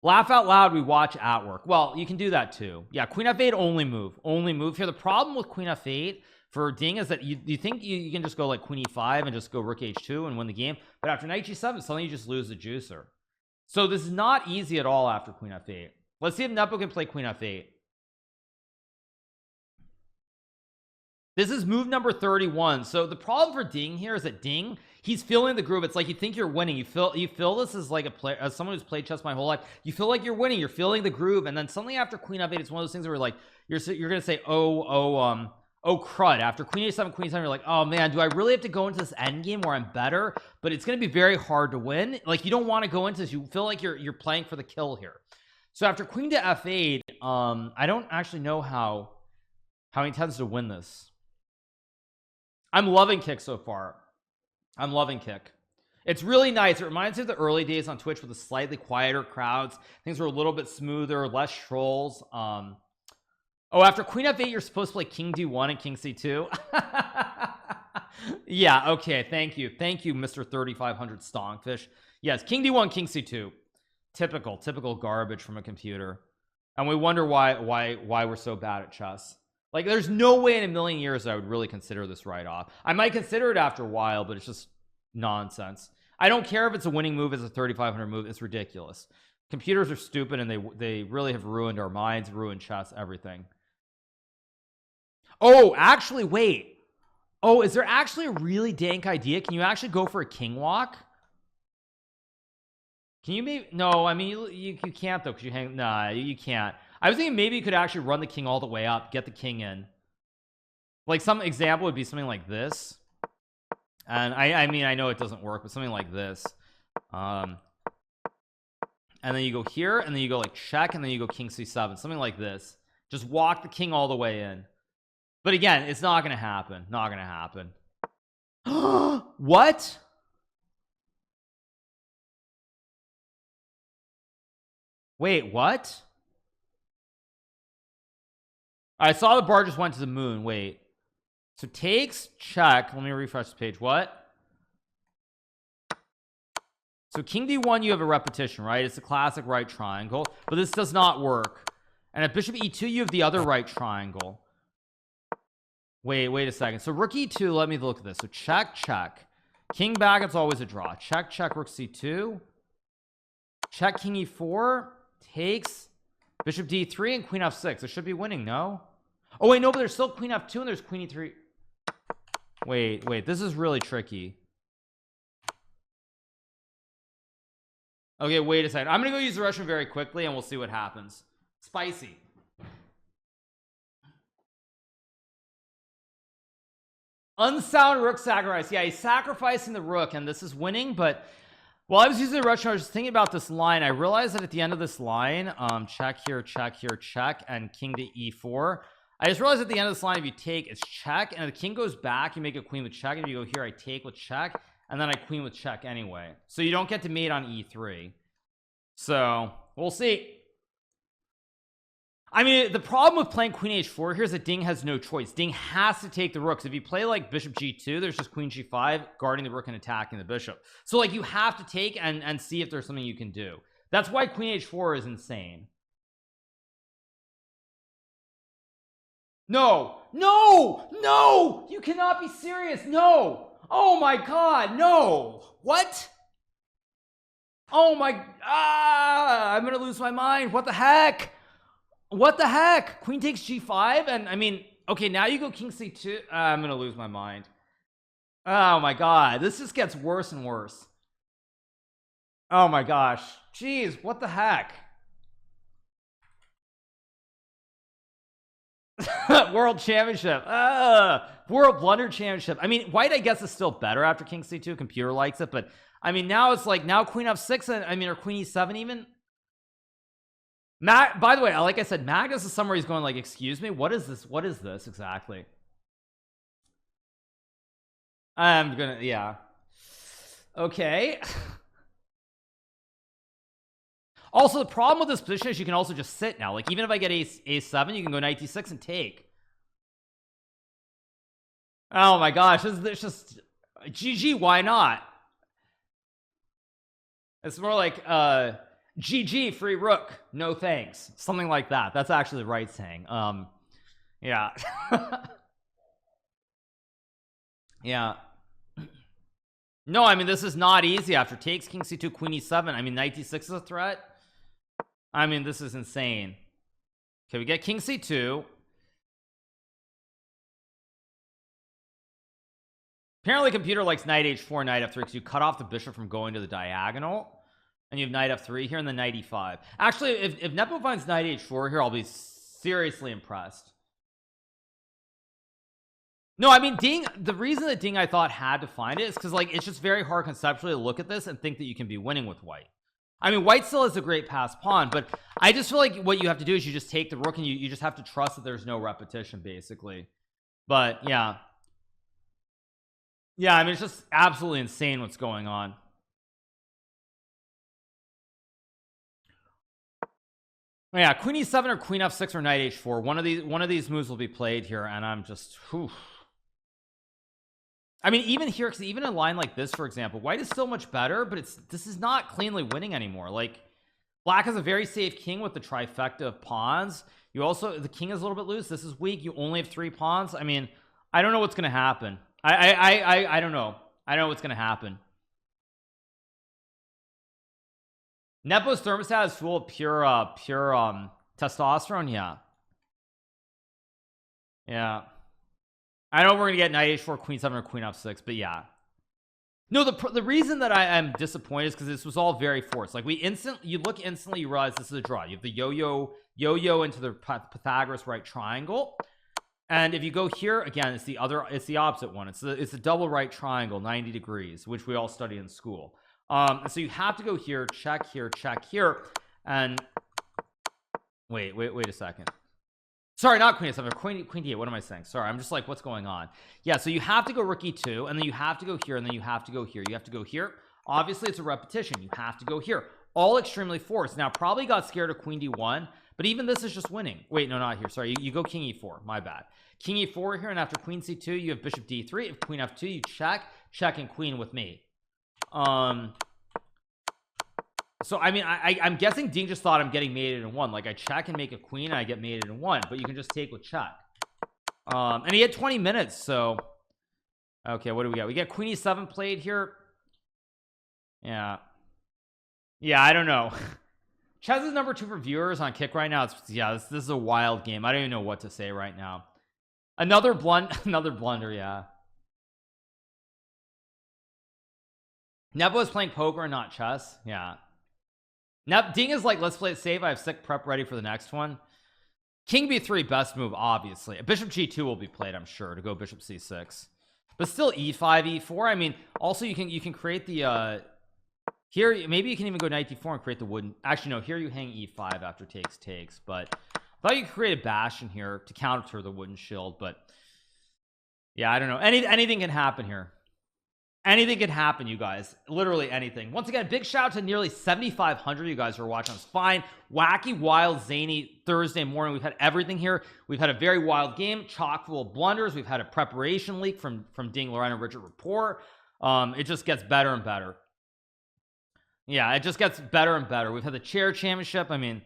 Laugh out loud, we watch at work. Well, you can do that too. Yeah, queen f8 only move here. The problem with queen f8 for Ding is that you think you can just go like queen e5 and just go rook h2 and win the game, but after knight g7 suddenly you just lose the juicer. So this is not easy at all after queen f8. Let's see if Nepo can play queen f8. This is move number 31. So the problem for Ding here is that Ding, he's feeling the groove. It's like you think you're winning. You feel this as like a player, as someone who's played chess my whole life. You feel like you're winning. You're feeling the groove, and then suddenly after queen f8, it's one of those things where like you're gonna say oh crud. After queen a7, queen 7, you're like, oh man, do I really have to go into this end game where I'm better? But it's gonna be very hard to win. Like, you don't want to go into this. You feel like you're playing for the kill here. So after queen to f8, I don't actually know how he intends to win this. I'm loving kick so far. I'm loving kick. It's really nice. It reminds me of the early days on Twitch with the slightly quieter crowds. Things were a little bit smoother, less trolls. Oh, after queen f8, you're supposed to play king d1 and king c2. Yeah, okay. Thank you, Mr. 3500 Stonkfish. Yes, king d1, king c2. Typical garbage from a computer. And we wonder why we're so bad at chess. Like, there's no way in a million years I would really consider this right off. I might consider it after a while, but it's just nonsense. I don't care if it's a winning move, it's a 3500 move. It's ridiculous. Computers are stupid, and they really have ruined our minds, ruined chess, everything. Oh, actually, wait. Oh, is there actually a really dank idea? Can you actually go for a king walk? Can you maybe? No, I mean you can't though, because you hang. Nah, you can't. I was thinking maybe you could actually run the king all the way up, get the king in. Like some example would be something like this. And I mean I know it doesn't work, but something like this. And then you go here, and then you go like check, and then you go king c7, something like this. Just walk the king all the way in. But again, it's not gonna happen. Not gonna happen. What? Wait, what? I saw the bar just went to the moon. Wait, so takes check. Let me refresh the page. What? So king d1, you have a repetition, right? It's a classic right triangle, but this does not work. And at bishop e2, you have the other right triangle. Wait a second. So rook e2, let me look at this. So check king back, it's always a draw. Check rook c2, check king e4, takes bishop d3, and queen f6. It should be winning. No, oh wait, no, but there's still queen f2 and there's queen e3. Wait, this is really tricky. Okay, wait a second. I'm gonna go use the Russian very quickly and we'll see what happens. Spicy. Unsound rook sacrifice. Yeah, he's sacrificing the rook, and this is winning. But while I was using the Russian, I was just thinking about this line. I realized that at the end of this line, check here, check, and king to e4. I just realized at the end of this line, if you take, it's check, and if the king goes back, you make a queen with check. And if you go here, I take with check, and then I queen with check anyway. So you don't get to mate on e3. So we'll see. I mean, the problem with playing queen h4 here is that Ding has no choice. Ding has to take the rooks. If you play like bishop g2, there's just queen g5 guarding the rook and attacking the bishop. So like you have to take and see if there's something you can do. That's why queen h4 is insane. No, you cannot be serious. No, oh my god, no. What? Oh my, I'm gonna lose my mind. What the heck? Queen takes g5, and I mean, okay, now you go king c2. I'm gonna lose my mind. Oh my god, this just gets worse and worse. Oh my gosh, jeez, what the heck? World Championship, World Blunder Championship. I mean, white I guess is still better after king c2. Computer likes it, but I mean now it's like now queen f6, and I mean, or queen e7 even. By the way, like I said, Magnus is somewhere he's going like, excuse me, what is this exactly? I'm gonna, yeah, okay. Also, the problem with this position is you can also just sit now. Like even if I get a7, you can go knight d6 and take. Oh my gosh, it's just GG, why not? It's more like GG, free rook, no thanks, something like that. That's actually the right saying. Yeah. Yeah. No, I mean, this is not easy. After takes, king c2, queen e7, I mean, knight d6 is a threat. I mean, this is insane. Okay, we get king c2. Apparently computer likes knight h4, knight f3, because you cut off the bishop from going to the diagonal. And you have knight f3 here, and then knight e5. Actually, if Nepo finds knight h4 here, I'll be seriously impressed. No, I mean, Ding, the reason that Ding I thought had to find it is because like it's just very hard conceptually to look at this and think that you can be winning with white. I mean, white still has a great passed pawn, but I just feel like what you have to do is you just take the rook, and you just have to trust that there's no repetition basically. But yeah, I mean, it's just absolutely insane what's going on. Yeah, queen e7 or queen f6 or knight h4, one of these moves will be played here, and I'm just, whew. I mean, even here, because even a line like this, for example, white is still much better, but this is not cleanly winning anymore. Like black has a very safe king with the trifecta of pawns. You also, the king is a little bit loose. This is weak. You only have 3 pawns. I mean, I don't know what's gonna happen. I don't know. I don't know what's gonna happen. Nepo's thermostat is full of pure testosterone. Yeah. I know we're gonna get knight h4, queen 7, or queen f6, but yeah. No, the reason that I am disappointed is because this was all very forced. Like you look instantly, you realize this is a draw. You have the yo-yo into the Pythagoras right triangle, and if you go here again, it's the opposite one. It's the double right triangle, 90 degrees, which we all study in school. So you have to go here, check here, and wait a second. Sorry, not queen f7, queen d8. What am I saying? Sorry, I'm just like, what's going on? Yeah, so you have to go rook e2, and then you have to go here, and then you have to go here. You have to go here. Obviously, it's a repetition. You have to go here. All extremely forced. Now, probably got scared of queen d1, but even this is just winning. Wait, no, not here. Sorry, you go king e4. My bad. King e4 here, and after queen c2, you have bishop d3. If queen f2, you check, and queen with me. So I mean, I'm guessing Ding just thought I'm getting mated in one. Like I check and make a queen, and I get mated in one. But you can just take with check. And he had 20 minutes. So okay, what do we got? We get queen e7 played here. Yeah, I don't know. Chess is number 2 for viewers on Kick right now. This is a wild game. I don't even know what to say right now. Another blunder. Yeah. Nepo is playing poker and not chess. Yeah. Now Ding is like, let's play it safe. I have sick prep ready for the next one. King b3, best move, obviously. Bishop g2 will be played, I'm sure, to go bishop c6. But still e5, e4. I mean, also you can create the here. Maybe you can even go knight d4 and create the wooden. Actually, no. Here you hang e5 after takes. But I thought you could create a bastion here to counter the wooden shield. But yeah, I don't know. Anything can happen here. Anything can happen, you guys. Literally anything. Once again, big shout out to nearly 7,500 you guys who are watching us. Fine, wacky, wild, zany Thursday morning. We've had everything here. We've had a very wild game, chock full of blunders. We've had a preparation leak from Ding, Lorraine, and Richard Rapport. It just gets better and better. Yeah, it just gets better and better. We've had the chair championship. I mean,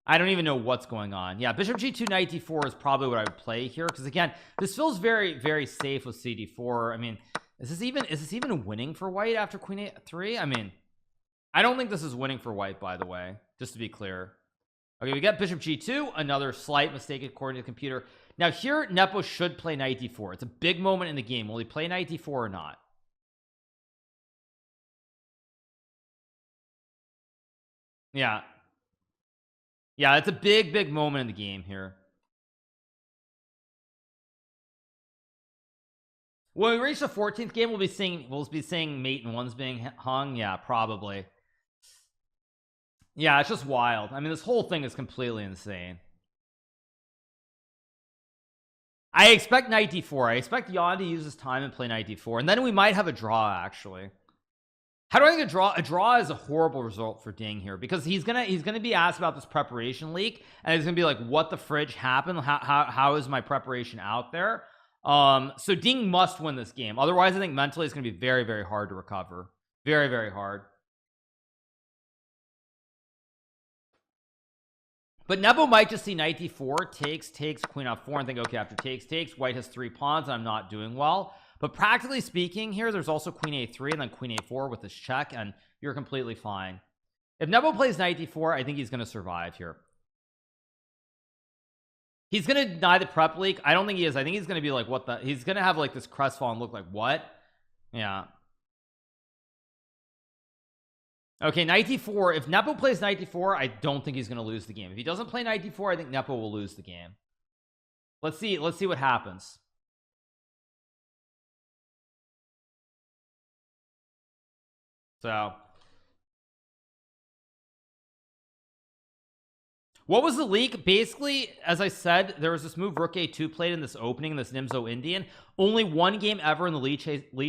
I don't even know what's going on. Yeah, bishop g2, knight d4 is probably what I would play here, because again, this feels very, very safe with cd4. I mean, is this even winning for white after queen a3? I mean, I don't think this is winning for white, by the way, just to be clear. Okay, we got bishop g2, another slight mistake according to the computer. Now here, Nepo should play knight d4. It's a big moment in the game. Will he play knight d4 or not? Yeah, it's a big moment in the game here. When we reach the 14th game, we'll be seeing mate and ones being hung. Yeah, probably. Yeah, it's just wild. I mean, this whole thing is completely insane. I expect knight d4. I expect Jan to use his time and play knight d4, and then we might have a draw. Actually, how do I think a draw? A draw is a horrible result for Ding here, because he's gonna be asked about this preparation leak, and he's gonna be like, "What the fridge happened? How is my preparation out there?" So Ding must win this game. Otherwise, I think mentally it's going to be very, very hard to recover. Very, very hard. But Nepo might just see knight d4, takes, queen f4, and think, okay, after takes, white has 3 pawns, and I'm not doing well. But practically speaking here, there's also queen a3 and then queen a4 with this check, and you're completely fine. If Nepo plays knight d4, I think he's going to survive here. He's gonna deny the prep leak. I don't think he is. I think he's gonna be like, what the, he's gonna have like this crestfallen look, like, what? Yeah. Okay, knight d4. If Nepo plays knight d4, I don't think he's gonna lose the game. If he doesn't play knight d4, I think Nepo will lose the game. Let's see what happens. So what was the leak? Basically, as I said, there was this move rook a2 played in this opening, this Nimzo Indian. Only one game ever in the Leech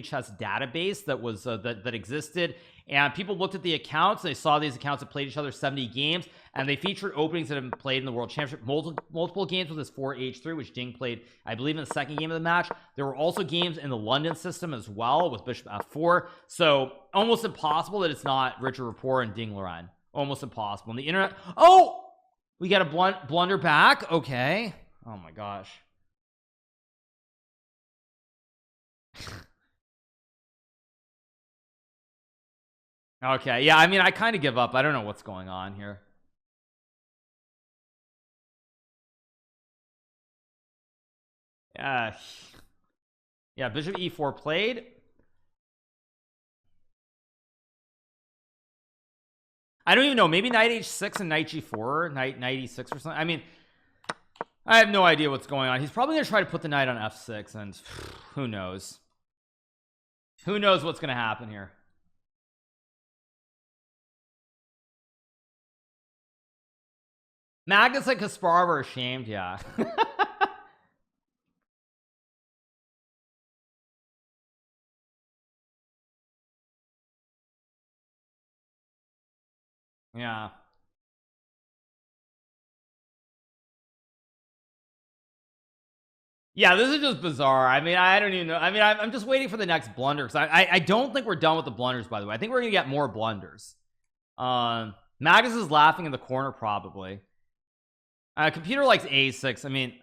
Chess database that was that existed, and people looked at the accounts, and they saw these accounts that played each other 70 games, and they featured openings that have been played in the World Championship. Multiple games with this 4h3, which Ding played, I believe, in the second game of the match. There were also games in the London system as well with bishop f4. So almost impossible that it's not Richard Rapport and Ding Lorraine. Almost impossible. And the internet. Oh! We got a blunder back. Okay. Oh my gosh. Okay. Yeah, I mean, I kind of give up. I don't know what's going on here. Yeah. Yeah, bishop e4 played. I don't even know, maybe knight h6 and knight g4, knight e6 or something. I mean, I have no idea what's going on. He's probably gonna try to put the knight on f6, and who knows what's gonna happen here. Magnus and Kasparov are ashamed. Yeah. Yeah. Yeah, this is just bizarre. I mean, I don't even know. I mean, I'm just waiting for the next blunder, because I don't think we're done with the blunders, by the way. I think we're gonna get more blunders. Magnus is laughing in the corner, probably. Computer likes a6. I mean,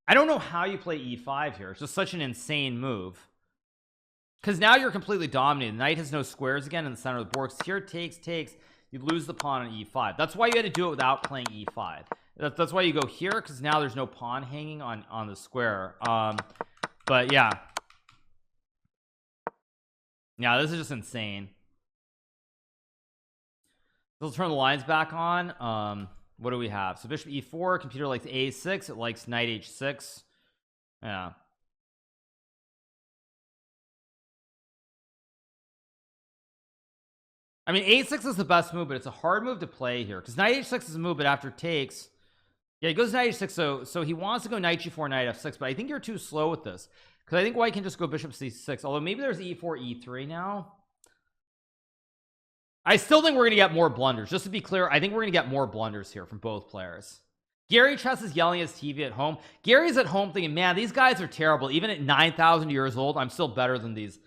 I don't know how you play e5 here. It's just such an insane move, because now you're completely dominated. The knight has no squares again in the center of the board. Here takes, you lose the pawn on e5. That's why you had to do it without playing e5. That's why you go here, because now there's no pawn hanging on the square. But yeah, this is just insane. Let's turn the lines back on. What do we have? So bishop e4, computer likes a6, it likes knight h6. Yeah, I mean, a6 is the best move, but it's a hard move to play here, because knight h6 is a move, but after takes, yeah, he goes knight h6. So he wants to go knight g4, knight f6, but I think you're too slow with this, because I think white can just go bishop c6, although maybe there's e4 e3 now. I still think we're gonna get more blunders. Just to be clear, I think we're gonna get more blunders here from both players. Gary Chess is yelling at his TV at home. Gary's at home thinking, man, these guys are terrible. Even at 9,000 years old, I'm still better than these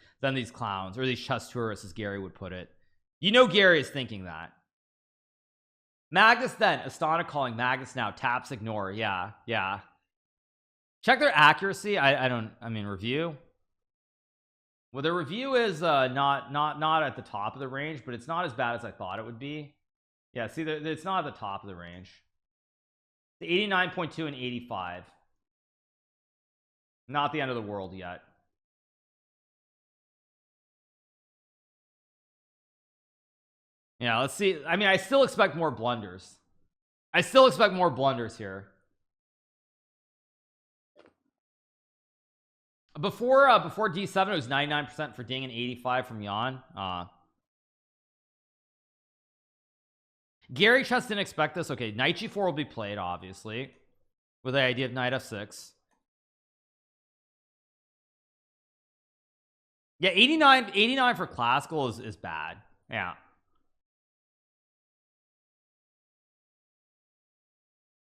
clowns, or these chess tourists, as Gary would put it. You know, Gary is thinking that. Magnus then, Astana calling Magnus now, taps ignore. Yeah. Check their accuracy. I mean, review. Well, their review is not at the top of the range, but it's not as bad as I thought it would be. Yeah, see, it's not at the top of the range. The 89.2 and 85. Not the end of the world yet. Yeah, let's see. I mean, I still expect more blunders. I still expect more blunders here. Before d7 it was 99% for Ding and 85 from Jan. Gary Chess didn't expect this. Okay, knight g4 will be played, obviously, with the idea of knight f6. Yeah, 89 for classical is bad. Yeah,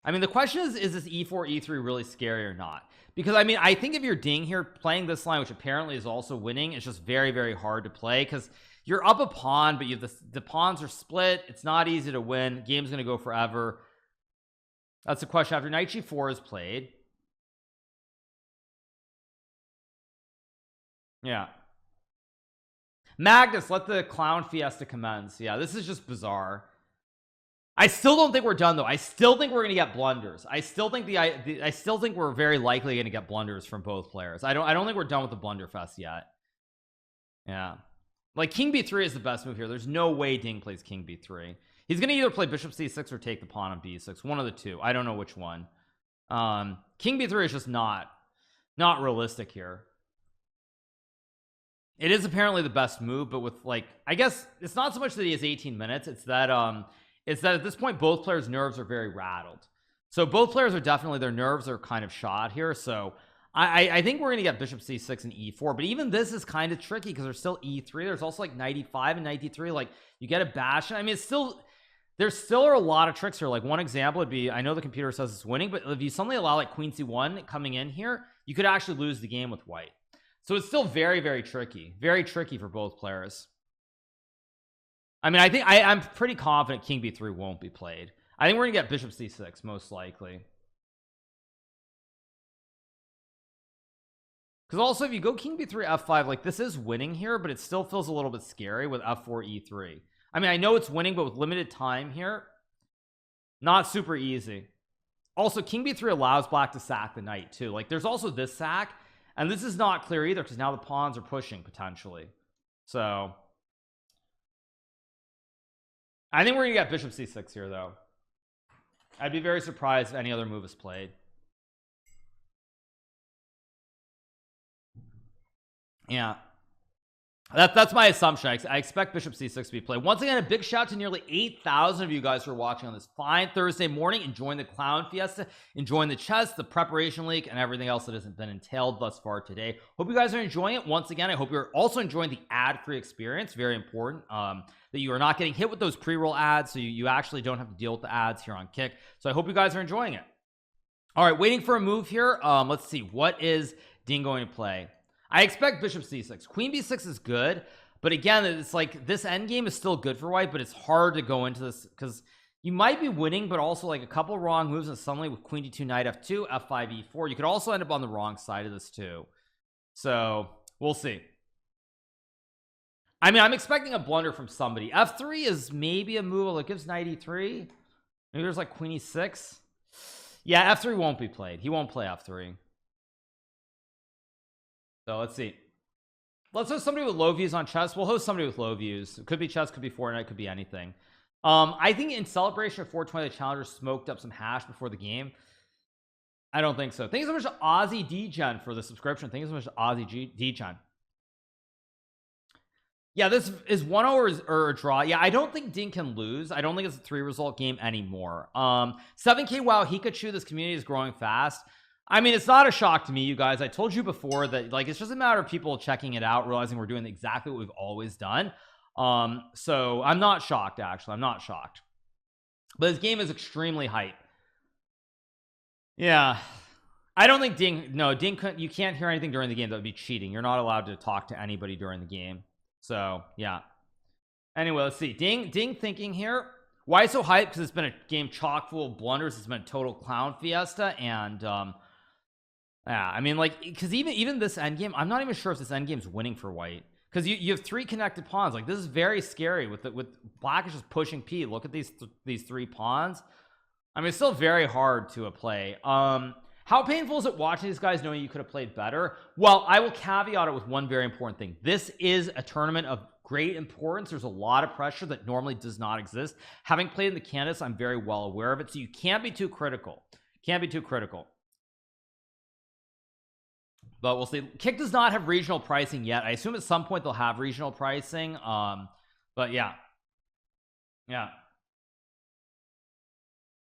I mean, the question is this e4 e3 really scary or not? Because I mean, I think if you're Ding here playing this line, which apparently is also winning, it's just very, very hard to play, because you're up a pawn, but you have the pawns are split. It's not easy to win. Game's gonna go forever. That's the question. After knight g4 is played, yeah, Magnus, let the clown fiesta commence. Yeah, this is just bizarre. I still don't think we're done, though. I still think we're gonna get blunders. I still think I still think we're very likely gonna get blunders from both players. I don't think we're done with the blunder fest yet. Yeah, like king b3 is the best move here. There's no way Ding plays king b3. He's gonna either play bishop c6 or take the pawn on b6. One of the two. I don't know which one. King b3 is just not realistic here. It is apparently the best move, but with, like, I guess it's not so much that he has 18 minutes. It's that at this point both players' nerves are very rattled. So both players are definitely, their nerves are kind of shot here. So I think we're gonna get bishop c6 and e4, but even this is kind of tricky because there's still e3. There's also like knight e5 and knight d3. Like, you get a bash. I mean, it's still, there still are a lot of tricks here. Like, one example would be, I know the computer says it's winning, but if you suddenly allow like queen c1 coming in here, you could actually lose the game with white. So it's still very, very tricky for both players. I mean, I think I'm pretty confident king b3 won't be played. I think we're gonna get bishop c6 most likely, because also if you go king b3 f5, like, this is winning here, but it still feels a little bit scary with f4 e3. I mean, I know it's winning, but with limited time here, not super easy. Also, king b3 allows black to sack the knight too. Like, there's also this sack, And this is not clear either, because now the pawns are pushing potentially. So I think we're gonna get bishop c6 here though. I'd be very surprised if any other move is played. Yeah, that's my assumption. I expect bishop c6 to be played. Once again, a big shout out to nearly 8,000 of you guys who are watching on this fine Thursday morning, enjoying the clown fiesta, enjoying the chess, the preparation league, and everything else that hasn't been entailed thus far today. Hope you guys are enjoying it. Once again, I hope you're also enjoying the ad-free experience. Very important that you are not getting hit with those pre-roll ads, so you actually don't have to deal with the ads here on Kick. So I hope you guys are enjoying it. All right, waiting for a move here. Let's see, what is Dean going to play? I expect bishop c6. Queen b6 is good, but again, it's like this endgame is still good for white, but it's hard to go into this because you might be winning, but also like a couple wrong moves, and suddenly with queen d2, knight f2, f5, e4, you could also end up on the wrong side of this too. So we'll see. I mean, I'm expecting a blunder from somebody. f3 is maybe a move that gives knight e3. Maybe there's like queen e6. Yeah, f3 won't be played. He won't play f3. So let's see. Let's host somebody with low views on chess. We'll host somebody with low views. It could be chess, could be Fortnite, could be anything. I think in celebration of 420 the challenger smoked up some hash before the game. I don't think so. Thank you so much to Ozzy DGen for the subscription. Thank you so much to Ozzy DGen. Yeah, this is 1-0 or a draw. Yeah, I don't think Dean can lose. I don't think it's a 3-result game anymore. 7K wow Hikaru, this community is growing fast. I mean, it's not a shock to me, you guys. I told you before that like it's just a matter of people checking it out, realizing we're doing exactly what we've always done. So I'm not shocked, actually. I'm not shocked. But this game is extremely hype. Yeah, I don't think Ding you can't hear anything during the game. That would be cheating. You're not allowed to talk to anybody during the game. So yeah, anyway, let's see. Ding thinking here, why so hype? Because it's been a game chock full of blunders. It's been a total clown fiesta. And yeah, I mean, like, because even this endgame, I'm not even sure if this endgame's winning for white, because you have 3 connected pawns. Like, this is very scary with black is just pushing P. Look at these 3 pawns. I mean, it's still very hard to play. How painful is it watching these guys knowing you could have played better? Well, I will caveat it with one very important thing. This is a tournament of great importance. There's a lot of pressure that normally does not exist. Having played in the Candidates, I'm very well aware of it. So you can't be too critical. Can't be too critical. But we'll see. Kick does not have regional pricing yet. I assume at some point they'll have regional pricing. But yeah.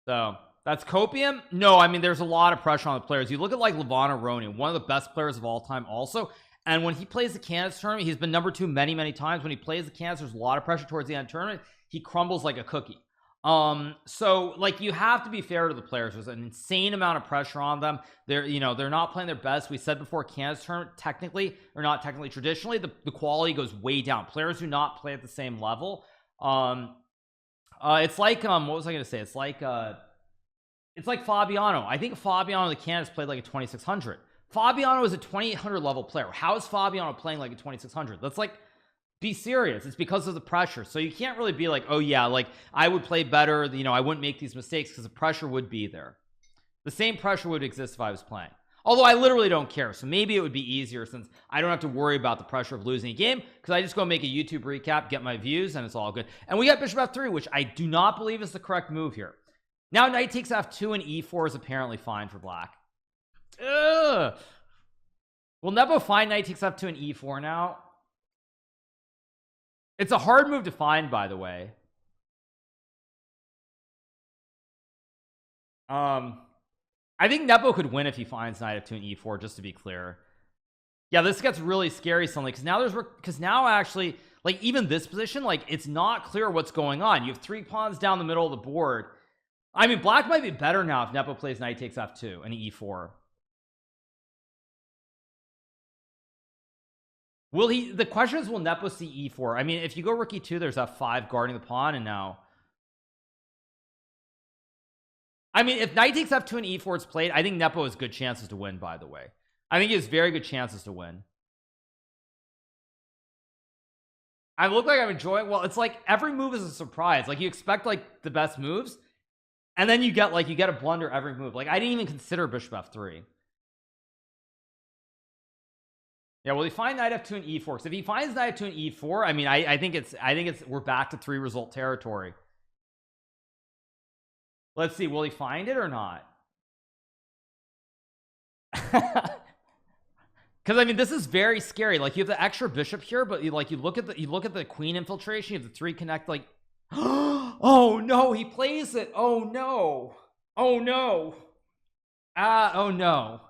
So that's copium. No, I mean, there's a lot of pressure on the players. You look at like Levana Roni, one of the best players of all time also, and when he plays the Candidates tournament, he's been number 2 many times. When he plays the Candidates, there's a lot of pressure towards the end of the tournament. He crumbles like a cookie. So like, you have to be fair to the players. There's an insane amount of pressure on them. They're not playing their best. We said before, Canada's tournament, technically or not technically, traditionally the quality goes way down. Players do not play at the same level. It's like what was I gonna say? It's like Fabiano. I think Fabiano the Canada's played like a 2600. Fabiano is a 2800 level player. How is Fabiano playing like a 2600? That's like, be serious. It's because of the pressure. So you can't really be like, oh yeah, like I would play better, I wouldn't make these mistakes, because the pressure would be there. The same pressure would exist if I was playing, although I literally don't care. So maybe it would be easier, since I don't have to worry about the pressure of losing a game, because I just go make a YouTube recap, get my views, and it's all good. And we got bishop f3, which I do not believe is the correct move here. Now knight takes f2 and e4 is apparently fine for black. Ugh. Will Nepo find knight takes f2 and e4 now? It's a hard move to find, by the way. I think Nepo could win if he finds knight f2 and e4, just to be clear. Yeah, this gets really scary suddenly, because now actually, like, even this position, like, it's not clear what's going on. You have 3 pawns down the middle of the board. I mean, black might be better now if Nepo plays knight takes f2 and e4. Will he? The question is, will Nepo see e4? I mean, if you go rook e2, there's f5 guarding the pawn, and now, I mean, if knight takes f2 and e4 is played, I think Nepo has good chances to win, by the way. I think he has very good chances to win. I look like I'm enjoying, well, it's like every move is a surprise. Like, you expect like the best moves, and then you get a blunder every move. Like, I didn't even consider bishop f3. Yeah, will he find knight f2 and e4? Because if he finds knight f2 and e4, I mean, I think it's we're back to 3 result territory. Let's see, will he find it or not? Because I mean, this is very scary. Like, you have the extra bishop here, but you look at the queen infiltration. You have the 3 connect. Like, oh no, he plays it. Oh no. Oh no. Oh no.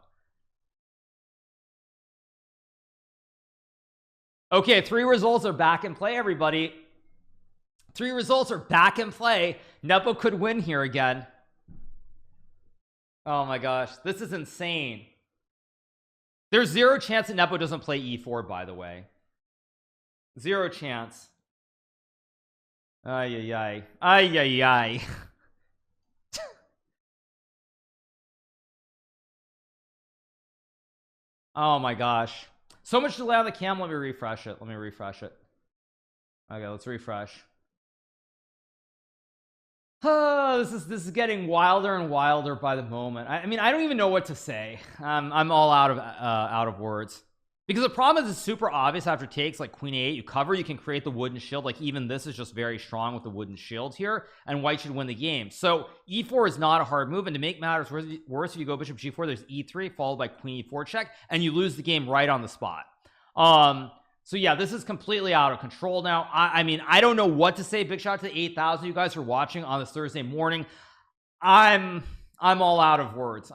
Okay, 3 results are back in play, everybody. 3 results are back in play. Nepo could win here again. Oh my gosh, this is insane. There's 0 chance that Nepo doesn't play e4, by the way. 0 chance. Ay ay ay. Ay ay ay. Oh my gosh. So much delay on the cam. Let me refresh it. Okay, let's refresh. This is getting wilder and wilder by the moment. I mean, I don't even know what to say. I'm all out of words, because the problem is it's super obvious after takes like queen a8. You cover, you can create the wooden shield. Like, even this is just very strong with the wooden shield here, and white should win the game. So e4 is not a hard move, and to make matters worse, if you go bishop g4, there's e3 followed by queen e4 check, and you lose the game right on the spot. So yeah, this is completely out of control now. I mean, I don't know what to say. Big shout out to the 8,000 you guys are watching on this Thursday morning. I'm all out of words.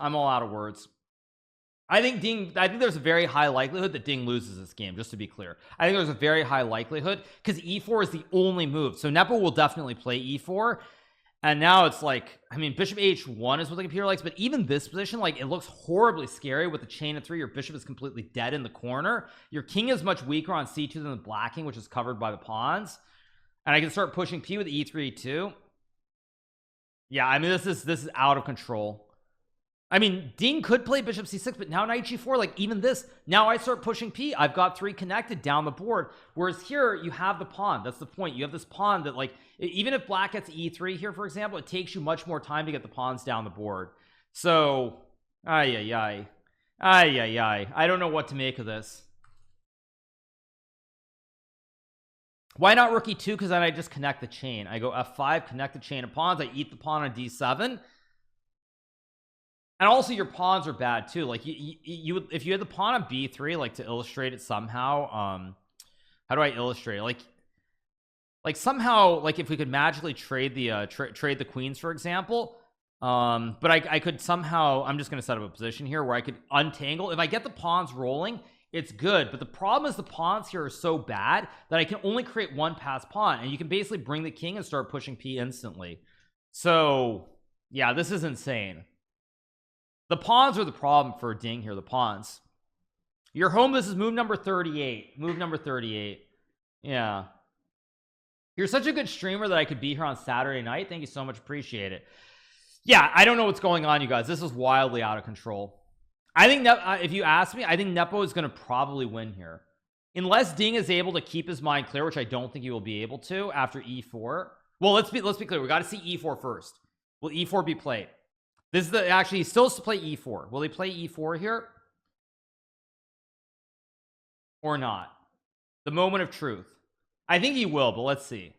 I think there's a very high likelihood that Ding loses this game, just to be clear. I think there's a very high likelihood, because e4 is the only move. So Nepo will definitely play e4. And now it's like, I mean, bishop h1 is what the computer likes, but even this position, like, it looks horribly scary with the chain of 3. Your bishop is completely dead in the corner. Your king is much weaker on c2 than the black king, which is covered by the pawns. And I can start pushing p with e3 too. Yeah, I mean, this is out of control. I mean, Ding could play bishop c6, but now knight g4, like, even this, now I start pushing p. I've got 3 connected down the board, whereas here you have the pawn. That's the point. You have this pawn that, like, even if black gets e3 here, for example, it takes you much more time to get the pawns down the board. So ay ay ay, ay ay ay, I don't know what to make of this. Why not rook e2? Because then I just connect the chain. I go f5, connect the chain of pawns. I eat the pawn on d7. And also your pawns are bad too. Like, you would, if you had the pawn on b3, like, to illustrate it somehow, how do I illustrate it? Like somehow, like, if we could magically trade the queens, for example, but I could somehow, I'm just going to set up a position here where I could untangle. If I get the pawns rolling, it's good, but the problem is the pawns here are so bad that I can only create 1 pass pawn, and you can basically bring the king and start pushing p instantly. So yeah, this is insane. The pawns are the problem for Ding here. The pawns. You're home. This is move number 38. Move number 38. Yeah. You're such a good streamer that I could be here on Saturday night. Thank you so much. Appreciate it. Yeah, I don't know what's going on, you guys. This is wildly out of control. I think if you ask me, I think Nepo is going to probably win here, unless Ding is able to keep his mind clear, which I don't think he will be able to after e4. Well, let's be clear. We got to see e4 first. Will e4 be played? This is actually, he still has to play e4. Will he play e4 here or not? The moment of truth. I think he will, but let's see.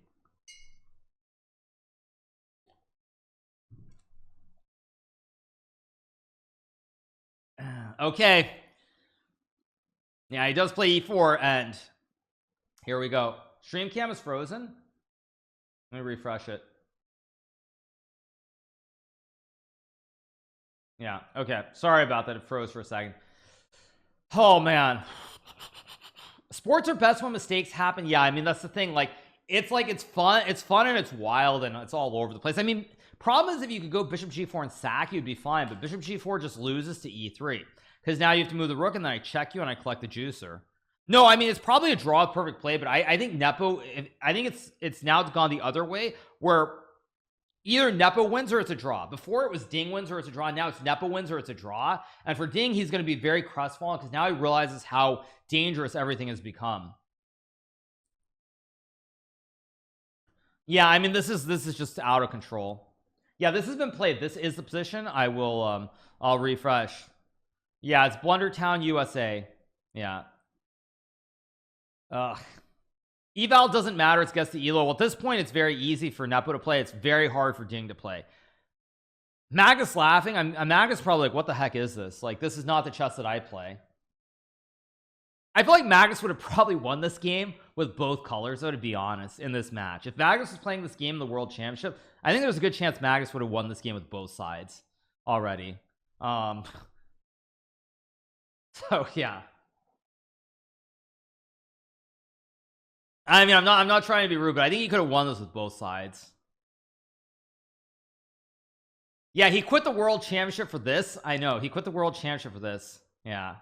Okay. Yeah, he does play e4, and here we go. Stream cam is frozen. Let me refresh it. Yeah, okay, sorry about that. It froze for a second. Oh man, sports are best when mistakes happen. Yeah, I mean, that's the thing. Like, it's fun and it's wild and it's all over the place. I mean, problem is, if you could go bishop g4 and sack, you'd be fine, but bishop g4 just loses to e3, because now you have to move the rook, and then I check you and I collect the juicer. No, I mean, it's probably a draw with perfect play, but I think Nepo, I think it's now gone the other way, where either Nepo wins or it's a draw. Before it was Ding wins or it's a draw. Now it's Nepo wins or it's a draw. And for Ding, he's going to be very crestfallen, because now he realizes how dangerous everything has become. Yeah, I mean, this is just out of control. Yeah, this has been played. This is the position. I'll refresh. Yeah, it's Blundertown, USA. Yeah. Eval doesn't matter, it's against the elo. Well, at this point it's very easy for Nepo to play, it's very hard for Ding to play. Magus laughing. Magus probably like, what the heck is this? Like, this is not the chess that I play. I feel like Magus would have probably won this game with both colors, though, to be honest, in this match. If Magus was playing this game in the World Championship, I think there's a good chance Magus would have won this game with both sides already. So yeah. I mean, I'm not trying to be rude, but I think he could have won this with both sides. Yeah, he quit the World Championship for this. I know, he quit the World Championship for this. Yeah.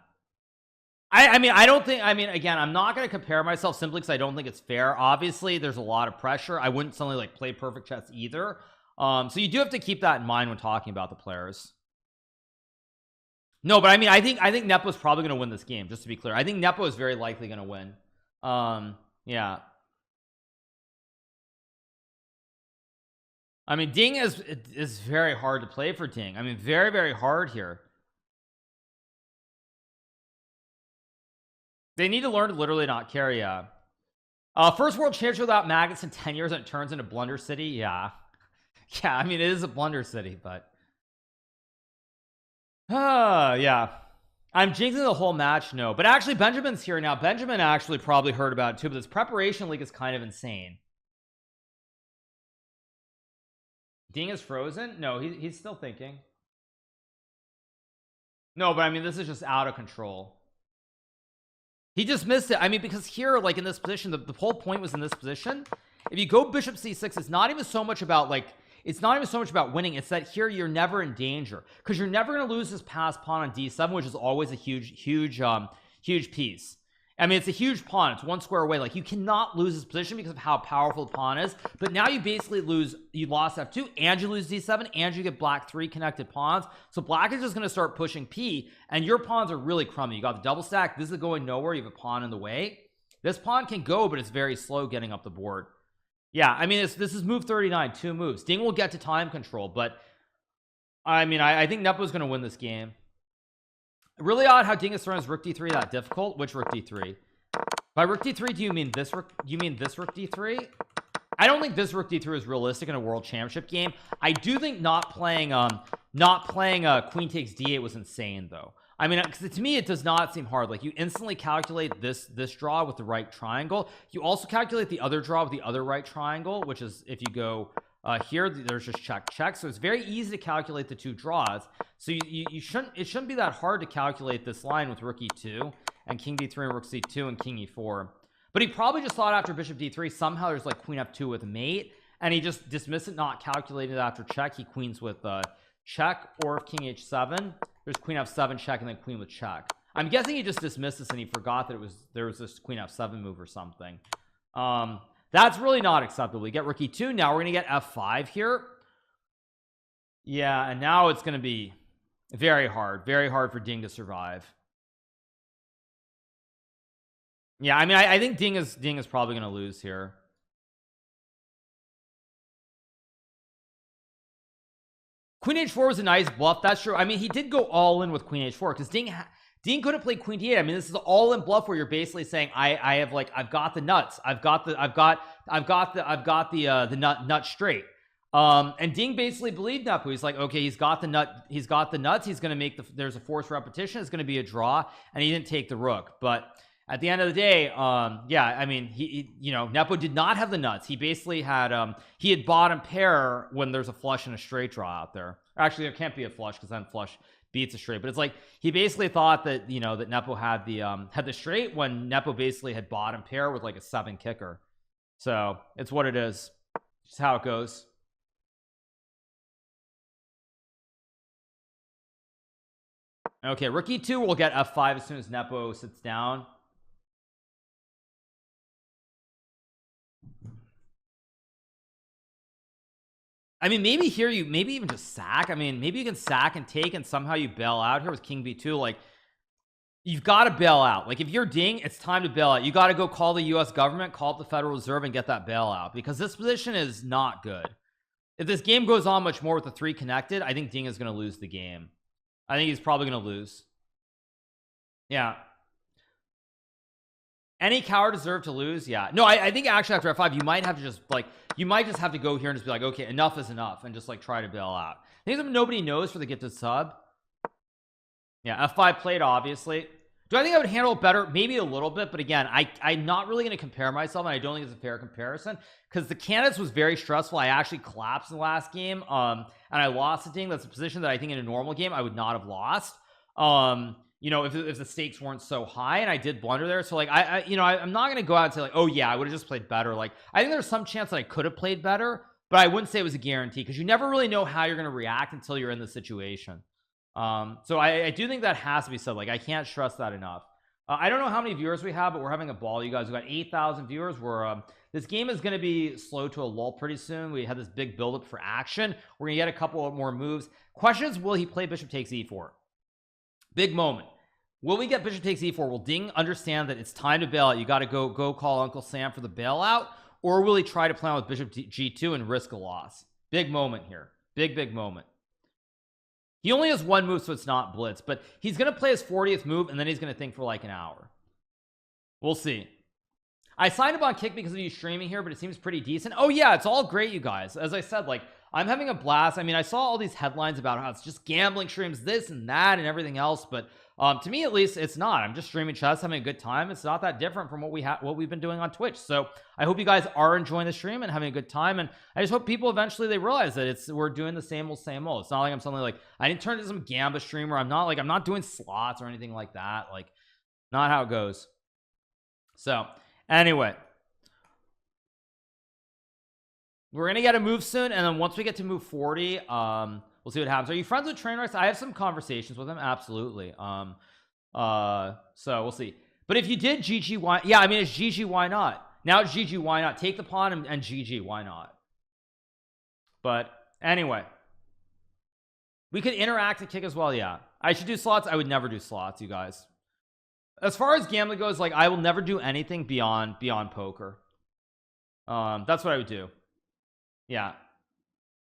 I mean, I don't think, I mean, again, I'm not going to compare myself simply because I don't think it's fair. Obviously, there's a lot of pressure. I wouldn't suddenly like play perfect chess either. So you do have to keep that in mind when talking about the players. No, but I mean, I think Nepo's probably going to win this game, just to be clear. I think Nepo is very likely going to win. Yeah. I mean, Ding is very hard to play for Ding. I mean, very, very hard here. They need to learn to literally not carry. Yeah. First World Championship without Magus in 10 years and it turns into Blunder City. Yeah. Yeah, I mean, it is a Blunder City, but yeah. I'm jinxing the whole match. No, but actually Benjamin's here now. Benjamin actually probably heard about it too, but this preparation league is kind of insane. Ding is frozen. No, he's still thinking. No, but I mean, this is just out of control. He just missed it. I mean, because here, like in this position, the whole point was in this position. If you go bishop c6, it's not even so much about like, it's not even so much about winning. It's that here you're never in danger because you're never going to lose this passed pawn on d7, which is always a huge piece. I mean, it's a huge pawn. It's one square away. Like, you cannot lose this position because of how powerful the pawn is. But now you basically lose, you lost f2 and you lose d7 and you get black 3 connected pawns. So black is just going to start pushing p and your pawns are really crummy. You got the double stack. This is going nowhere. You have a pawn in the way. This pawn can go, but it's very slow getting up the board. Yeah, I mean, this is move 39, 2 moves. Ding will get to time control, but I mean, I think Nepo's going to win this game. Really odd how Ding is throwing his rook d3 that difficult. Which rook d3? By rook d3, do you mean this rook? Do you mean this rook d3? I don't think this rook d3 is realistic in a world championship game. I do think not playing queen takes d8 was insane though. I mean, to me it does not seem hard. Like, you instantly calculate this draw with the right triangle. You also calculate the other draw with the other right triangle, which is if you go here, there's just check. So it's very easy to calculate the two draws. So it shouldn't be that hard to calculate this line with rook e2 and king d3 and rook c2 and king e4. But he probably just thought after bishop d3 somehow there's like queen f2 with mate, and he just dismissed it, not calculated after check. He queens with check, or if king h7 there's queen f7 check and then queen with check. I'm guessing he just dismissed this and he forgot that there was this queen f7 move or something. That's really not acceptable. We get rook e2. Now we're gonna get f5 here. Yeah, and now it's gonna be very hard for Ding to survive. Yeah, I mean, I think Ding is probably gonna lose here. Queen h4 was a nice bluff. That's true. I mean, he did go all in with queen h4 because Ding could have played queen d8. I mean, this is all in bluff where you're basically saying I have, like, I've got the nuts. I've got the nut straight. And Ding basically believed Nepo. He's like, okay, he's got the nuts. He's going to make there's a forced repetition. It's going to be a draw, and he didn't take the rook. But at the end of the day, yeah, I mean, he you know, Nepo did not have the nuts. He basically had he had bottom pair when there's a flush and a straight draw out there. Actually, there can't be a flush because then flush beats a straight. But it's like he basically thought that, you know, that Nepo had the straight when Nepo basically had bottom pair with like a 7 kicker. So it's what it is. Just how it goes. Okay, rook e2 will get f5 as soon as Nepo sits down. I mean, maybe here maybe even just sack. I mean, maybe you can sack and take and somehow you bail out here with king b2. Like, you've got to bail out. Like, if you're Ding, it's time to bail out. You got to go call the US government, call up the Federal Reserve, and get that bailout, because this position is not good. If this game goes on much more with the 3 connected, I think Ding is going to lose the game. I think he's probably going to lose. Yeah. Any coward deserve to lose? Yeah. No, I think actually after F5 you might have to just like, you might just have to go here and just be like, okay, enough is enough, and just like try to bail out. I think nobody knows for the gifted sub. Yeah, F5 played, obviously. Do I think I would handle it better? Maybe a little bit, but again, I'm not really going to compare myself, and I don't think it's a fair comparison because the candidates was very stressful. I actually collapsed in the last game, and I lost the thing. That's a position that I think in a normal game I would not have lost. You know, if the stakes weren't so high, and I did blunder there. So like I'm not going to go out and say like, oh yeah, I would have just played better. Like I think there's some chance that I could have played better, but I wouldn't say it was a guarantee because you never really know how you're going to react until you're in the situation. So I do think that has to be said. Like I can't stress that enough. I don't know how many viewers we have, but we're having a ball, you guys. We've got 8,000 viewers. We're this game is going to be slow to a lull pretty soon. We had this big buildup for action. We're gonna get a couple of more moves. Questions: will he play bishop takes e4? Big moment. Will we get bishop takes e4? Will Ding understand that it's time to bail out? You got to go call Uncle Sam for the bailout, or will he try to play with bishop g2 and risk a loss? Big moment here. Big moment. He only has one move, so it's not blitz, but he's going to play his 40th move, and then he's going to think for like an hour. We'll see. I signed up on Kick because of you streaming here, but it seems pretty decent. Oh yeah, it's all great, you guys. As I said, like, I'm having a blast. I mean, I saw all these headlines about how it's just gambling streams, this and that and everything else, but to me at least, it's not. I'm just streaming chess, having a good time. It's not that different from what we've been doing on Twitch. So I hope you guys are enjoying the stream and having a good time, and I just hope people eventually they realize that we're doing the same old. It's not like I'm suddenly like I didn't turn into some Gamba streamer. I'm not doing slots or anything like that. Like, not how it goes. So anyway, we're gonna get a move soon, and then once we get to move 40, we'll see what happens. Are you friends with Trainwrecks? I have some conversations with him. Absolutely. So we'll see. But if you did GG, why? Yeah, I mean, it's GG, why not? Now it's GG, why not? Take the pawn and GG, why not? But anyway, we could interact and kick as well. Yeah, I should do slots. I would never do slots, you guys. As far as gambling goes, like, I will never do anything beyond poker. That's what I would do. Yeah,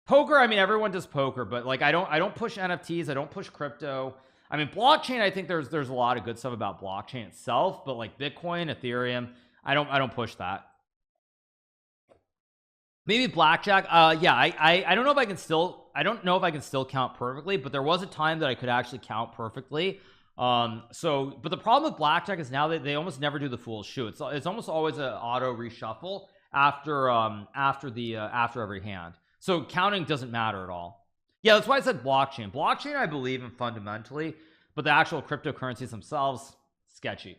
poker, I mean, everyone does poker, but like I don't push NFTs, I don't push crypto. I mean, blockchain, I think there's a lot of good stuff about blockchain itself, but like Bitcoin, Ethereum, I don't push that. Maybe blackjack. Yeah, I don't know if I can still, I don't know if I can still count perfectly, but there was a time that I could actually count perfectly. So but the problem with blackjack is now that they almost never do the fool's shoe. It's almost always an auto reshuffle after every hand. So counting doesn't matter at all. Yeah, that's why I said blockchain. I believe in fundamentally, but the actual cryptocurrencies themselves, sketchy.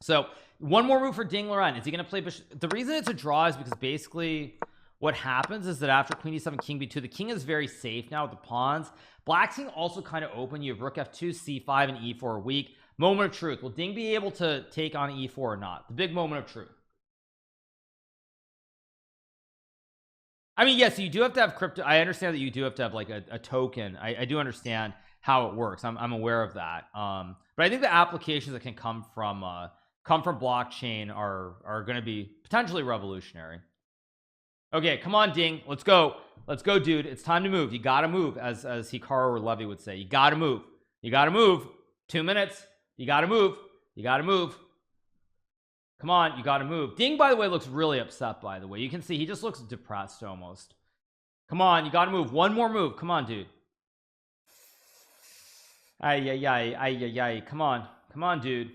So one more move for Ding Loren. Is he going to play bishop? The reason it's a draw is because basically what happens is that after queen e7 king b2, the king is very safe now with the pawns. Black's king also kind of open. You have rook f2, c5, and e4 are weak. Moment of truth. Will Ding be able to take on e4 or not? The big moment of truth. I mean, yes, you do have to have crypto. I understand that you do have to have like a token. I do understand how it works. I'm aware of that. But I think the applications that can come from blockchain are going to be potentially revolutionary. Okay, come on, Ding. Let's go, dude. It's time to move. You gotta move, as Hikaru or Levy would say. You gotta move. 2 minutes. You gotta move. Come on, you gotta move. Ding, by the way, looks really upset, by the way. You can see he just looks depressed almost. Come on, you gotta move. One more move. Come on, dude. Ay. Come on, dude.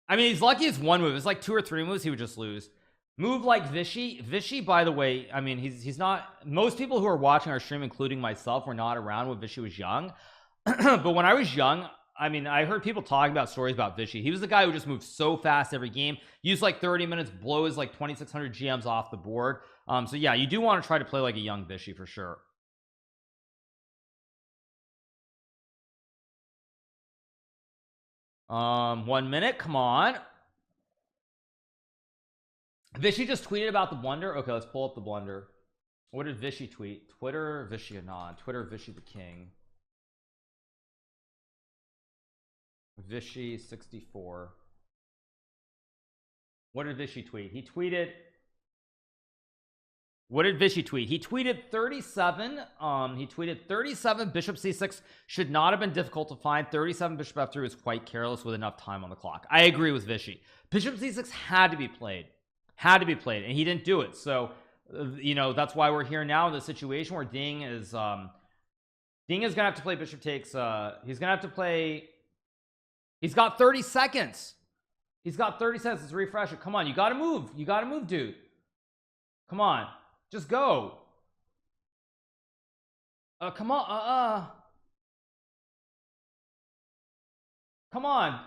I mean, he's lucky it's one move. It's like 2 or 3 moves he would just lose. Move like Vishy, by the way, I mean, he's not, most people who are watching our stream, including myself, were not around when Vishy was young. But when I was young, I mean, I heard people talking about stories about Vishy. He was the guy who just moved so fast every game, used like 30 minutes, blows like 2,600 GMs off the board. So yeah, you do want to try to play like a young Vishy for sure. One minute, come on. Vishy just tweeted about the blunder. Okay, let's pull up the blunder. What did Vishy tweet? Twitter Vishy Anon. Twitter Vishy the King. Vishy 64. What did Vishy tweet? He tweeted What did Vishy tweet? He tweeted 37. He tweeted 37 bishop c6 should not have been difficult to find. 37 bishop f3 was quite careless with enough time on the clock. I agree with Vishy. Bishop c6 had to be played, and he didn't do it. So you know, that's why we're here now in the situation where Ding is gonna have to play bishop takes. He's gonna have to play. He's got 30 seconds. He's got 30 seconds. Let's refresh it. Come on, you gotta move. You gotta move, dude. Come on, just go. Come on. Come on.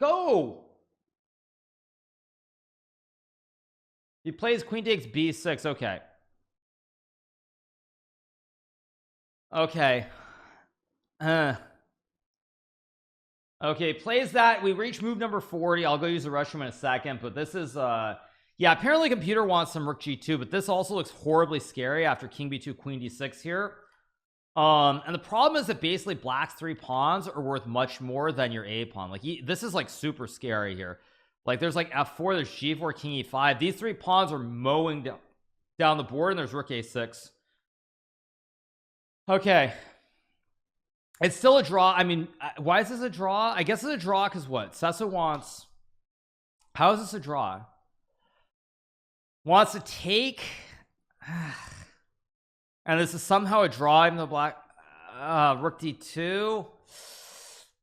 Go. He plays queen takes b6. Okay. Okay. Okay, plays that. We reach move number 40. I'll go use the rush room in a second, but this is yeah, apparently computer wants some rook g2, but this also looks horribly scary after king b2 queen d6 here. And the problem is that basically black's 3 pawns are worth much more than your a pawn. Like this is like super scary here. Like there's like f4, there's g4, king e5. These 3 pawns are mowing down the board, and there's rook a6. Okay, it's still a draw. I mean, why is this a draw? I guess it's a draw because what Sessa wants. How is this a draw? Wants to take, and this is somehow a draw even though black rook d2.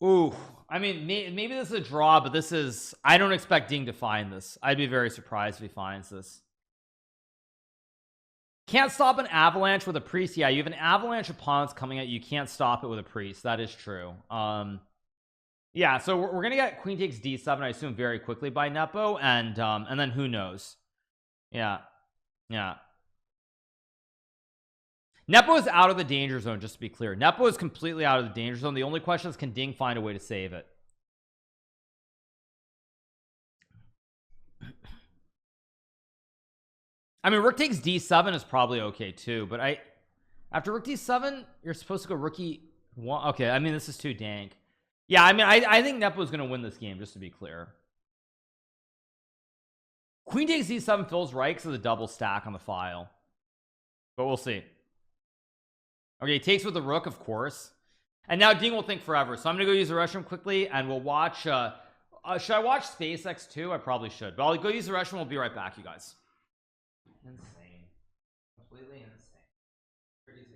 Ooh, I mean, maybe this is a draw, but this is, I don't expect Ding to find this. I'd be very surprised if he finds this. Can't stop an avalanche with a priest. Yeah, you have an avalanche of pawns coming at you. You can't stop it with a priest. That is true. Yeah, so we're gonna get queen takes d7, I assume, very quickly by Nepo, and then who knows. Yeah. Nepo is out of the danger zone, just to be clear. Nepo is completely out of the danger zone. The only question is, can Ding find a way to save it? I mean, rook takes d7 is probably okay too, but after rook d7 you're supposed to go rook e1. Okay, I mean, this is too dank. Yeah, I mean, I think Nepo is going to win this game, just to be clear. Queen takes d7 feels right because of the double stack on the file, but we'll see. Okay, takes with the rook, of course, and now Ding will think forever. So I'm gonna go use the rush room quickly, and we'll watch should I watch SpaceX too? I probably should, but I'll go use the rush room. We'll be right back, you guys. Insane, completely insane, crazy.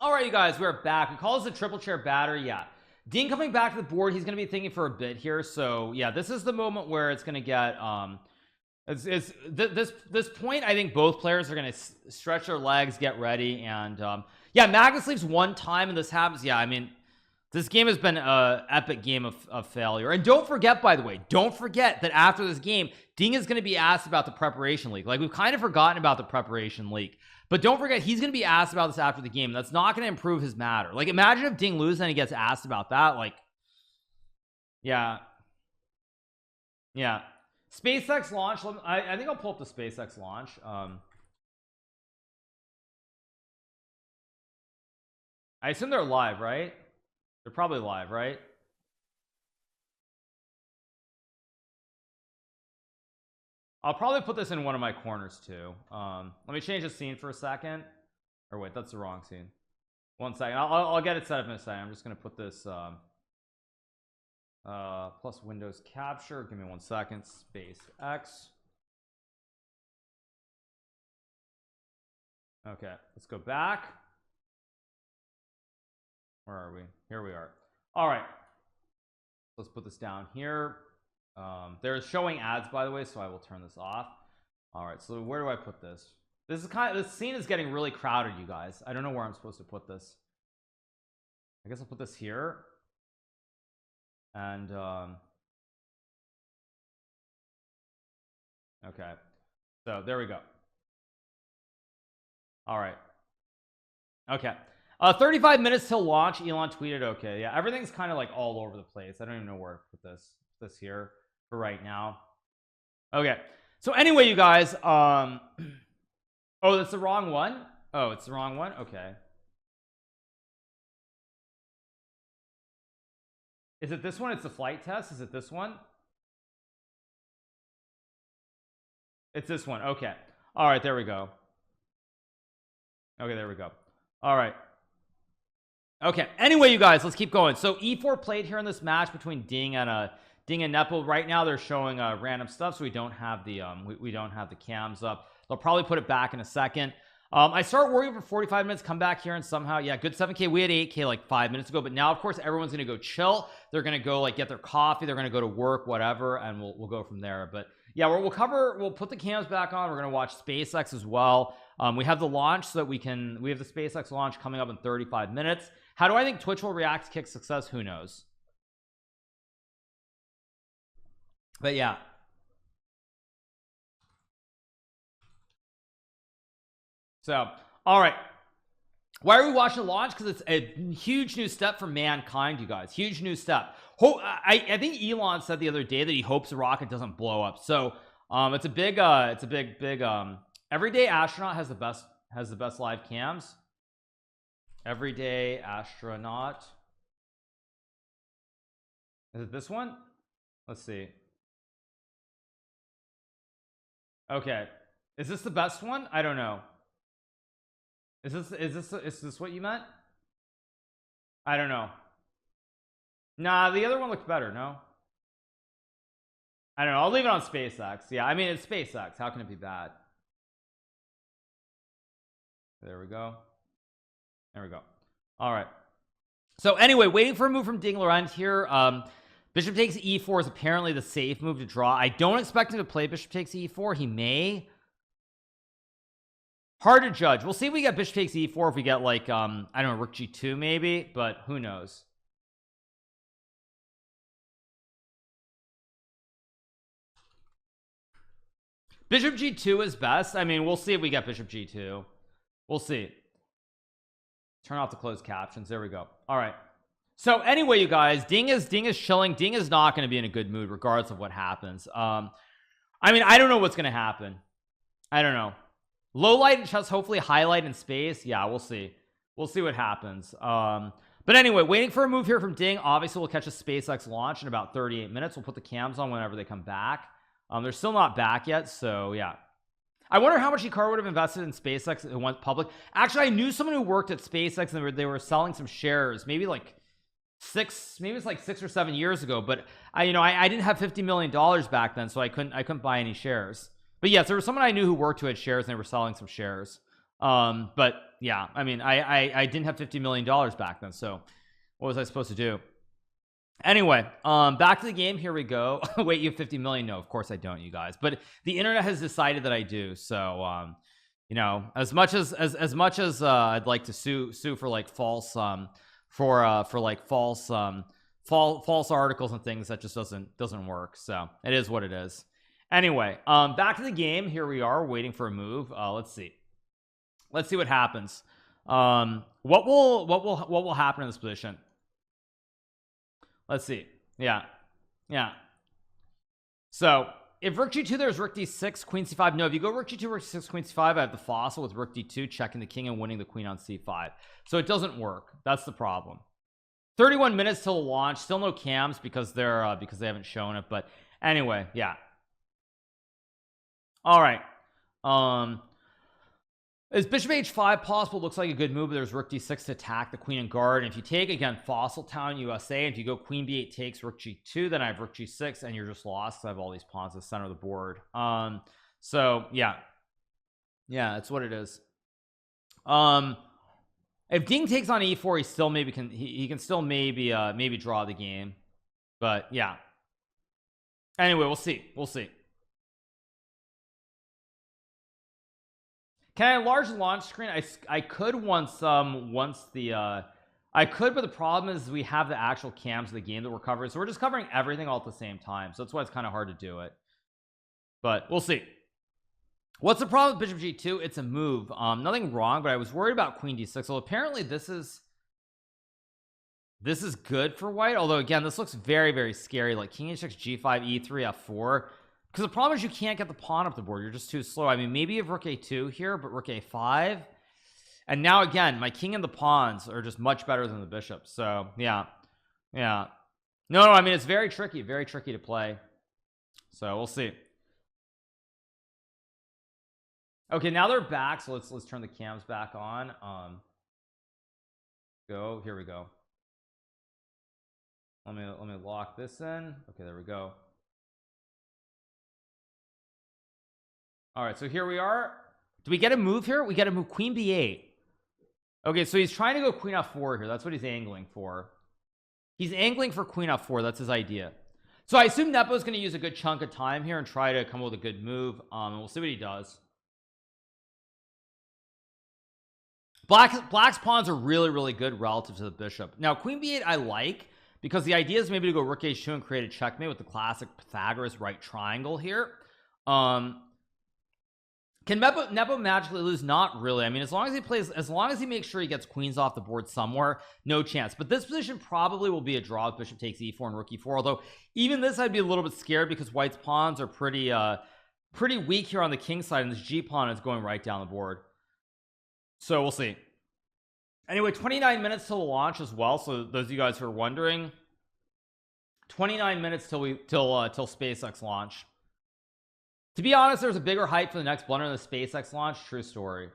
All right, you guys, we're back. We call this a triple chair battery. Yeah, Ding coming back to the board. He's gonna be thinking for a bit here, so yeah, this is the moment where it's gonna get this point. I think both players are going to stretch their legs, get ready, and yeah, Magnus leaves one time and this happens. Yeah, I mean, this game has been an epic game of failure. And don't forget, by the way, don't forget that after this game, Ding is going to be asked about the preparation league. Like, we've kind of forgotten about the preparation league, but don't forget, he's going to be asked about this after the game. That's not going to improve his matter. Like, imagine if Ding loses and he gets asked about that. Like, yeah. SpaceX launch. I think I'll pull up the SpaceX launch. I assume they're live, right? They're probably live, right? I'll probably put this in one of my corners too. Let me change the scene for a second. Or wait, that's the wrong scene. One second. I'll get it set up in a second. I'm just gonna put this plus Windows capture. Give me 1 second. SpaceX. Okay, let's go back. Where are we? Here we are. All right, let's put this down here. They're showing ads, by the way, so I will turn this off. All right, so where do I put this? This scene is getting really crowded, you guys. I don't know where I'm supposed to put this. I guess I'll put this here. And okay, so there we go. All right, okay, 35 minutes till launch. Elon tweeted. Okay, yeah, everything's kind of like all over the place. I don't even know where to put this here for right now. Okay, so anyway, you guys, oh, that's the wrong one. Oh, it's the wrong one. Okay, is it this one? It's the flight test. Is it this one? It's this one. Okay. All right, there we go. Okay, there we go. All right. Okay, anyway, you guys, let's keep going. So e4 played here in this match between Ding and Nepo. Right now they're showing random stuff, so we don't have the we don't have the cams up. They'll probably put it back in a second. I start worrying for 45 minutes, come back here, and somehow, yeah, good 7k. We had 8k like 5 minutes ago, but now of course everyone's gonna go chill. They're gonna go like get their coffee, they're gonna go to work, whatever, and we'll go from there. But yeah, we'll put the cams back on. We're gonna watch SpaceX as well. We have the launch so that we have the SpaceX launch coming up in 35 minutes. How do I think Twitch will react to Kick success? Who knows? But yeah. So, all right. Why are we watching the launch? Because it's a huge new step for mankind, you guys. Huge new step. I think Elon said the other day that he hopes the rocket doesn't blow up. So, it's a big everyday astronaut has the best live cams. Everyday astronaut. Is it this one? Let's see. Okay, is this the best one? I don't know. Is this what you meant? I don't know. Nah, the other one looks better. No, I don't know. I'll leave it on SpaceX. Yeah, I mean, it's SpaceX. How can it be bad? There we go. There we go. All right. So anyway, waiting for a move from Ding Laurent here. Bishop takes e4 is apparently the safe move to draw. I don't expect him to play bishop takes e4. He may. Hard to judge. We'll see if we get bishop takes e4, if we get like I don't know, rook g2 maybe, but who knows. Bishop g2 is best. I mean, we'll see if we get bishop g2. We'll see. Turn off the closed captions. There we go. All right. So anyway, you guys, Ding is chilling. Ding is not going to be in a good mood regardless of what happens. I mean, I don't know what's going to happen. I don't know. Low light and chess, hopefully highlight in space. Yeah, we'll see. We'll see what happens. But anyway, waiting for a move here from Ding. Obviously, we'll catch a SpaceX launch in about 38 minutes. We'll put the cams on whenever they come back. They're still not back yet, so yeah. I wonder how much Hikaru would have invested in SpaceX if it went public. Actually, I knew someone who worked at SpaceX and they were selling some shares, maybe like it's like 6 or 7 years ago. But I didn't have $50 million back then, so I couldn't buy any shares. But yes, there was someone I knew who worked who had shares and they were selling some shares. But yeah, I mean, I didn't have $50 million back then, so what was I supposed to do? Anyway, back to the game. Here we go. Wait, you have 50 million? No, of course I don't, you guys. But the internet has decided that I do. So, you know, as much as I'd like to sue for like false false articles and things, that just doesn't work. So it is what it is. Anyway, back to the game. Here we are waiting for a move. Let's see what happens. What will happen in this position? Let's see. Yeah. So if rook g2, there's rook d6, queen c5. No, if you go rook g2, rook c6, queen c5, I have the fossil with rook d2, checking the king and winning the queen on c5. So it doesn't work. That's the problem. 31 minutes till the launch. Still no cams because they haven't shown it. But anyway, yeah. All right. Is bishop h5 possible? Looks like a good move, but there's rook d6 to attack the queen and guard. And if you take, again, Fossil Town USA, and if you go queen b8 takes rook g2, then I have rook g6 and you're just lost because I have all these pawns at the center of the board. So yeah, that's what it is. If Ding takes on e4, he still maybe can still maybe draw the game. But yeah, anyway, we'll see. Can I enlarge the launch screen? I could once the I could, but the problem is we have the actual cams of the game that we're covering, so we're just covering everything all at the same time, so that's why it's kind of hard to do it. But we'll see. What's the problem with bishop g2? It's a move. Nothing wrong, but I was worried about queen d6. Well, apparently this is good for white, although again, this looks very, very scary, like king h6, g5, e3, f4. Because the problem is you can't get the pawn up the board. You're just too slow. I mean, maybe you have rook a2 here, but rook a5. And now again, my king and the pawns are just much better than the bishop. So yeah. No, I mean, it's very tricky to play. So we'll see. Okay, now they're back, so let's turn the cams back on. Go, here we go. Let me lock this in. Okay, there we go. All right, so here we are. Do we get a move here? We got to move queen b8. Okay, so he's trying to go queen f4 here. That's what he's angling for. He's angling for queen f4. That's his idea. So I assume Nepo's going to use a good chunk of time here and try to come up with a good move. And we'll see what he does. Black's pawns are really good relative to the bishop. Now queen b8 I like, because the idea is maybe to go rook h2 and create a checkmate with the classic Pythagoras right triangle here. Can Nepo magically lose? Not really. I mean, as long as he makes sure he gets queens off the board somewhere, no chance. But this position probably will be a draw if bishop takes e4 and rook e4, although even this I'd be a little bit scared because white's pawns are pretty weak here on the king side, and this g pawn is going right down the board. So we'll see. Anyway, 29 minutes till the launch as well, so those of you guys who are wondering, 29 minutes till SpaceX launch. To be honest, there's a bigger hype for the next blunder than the SpaceX launch. True story.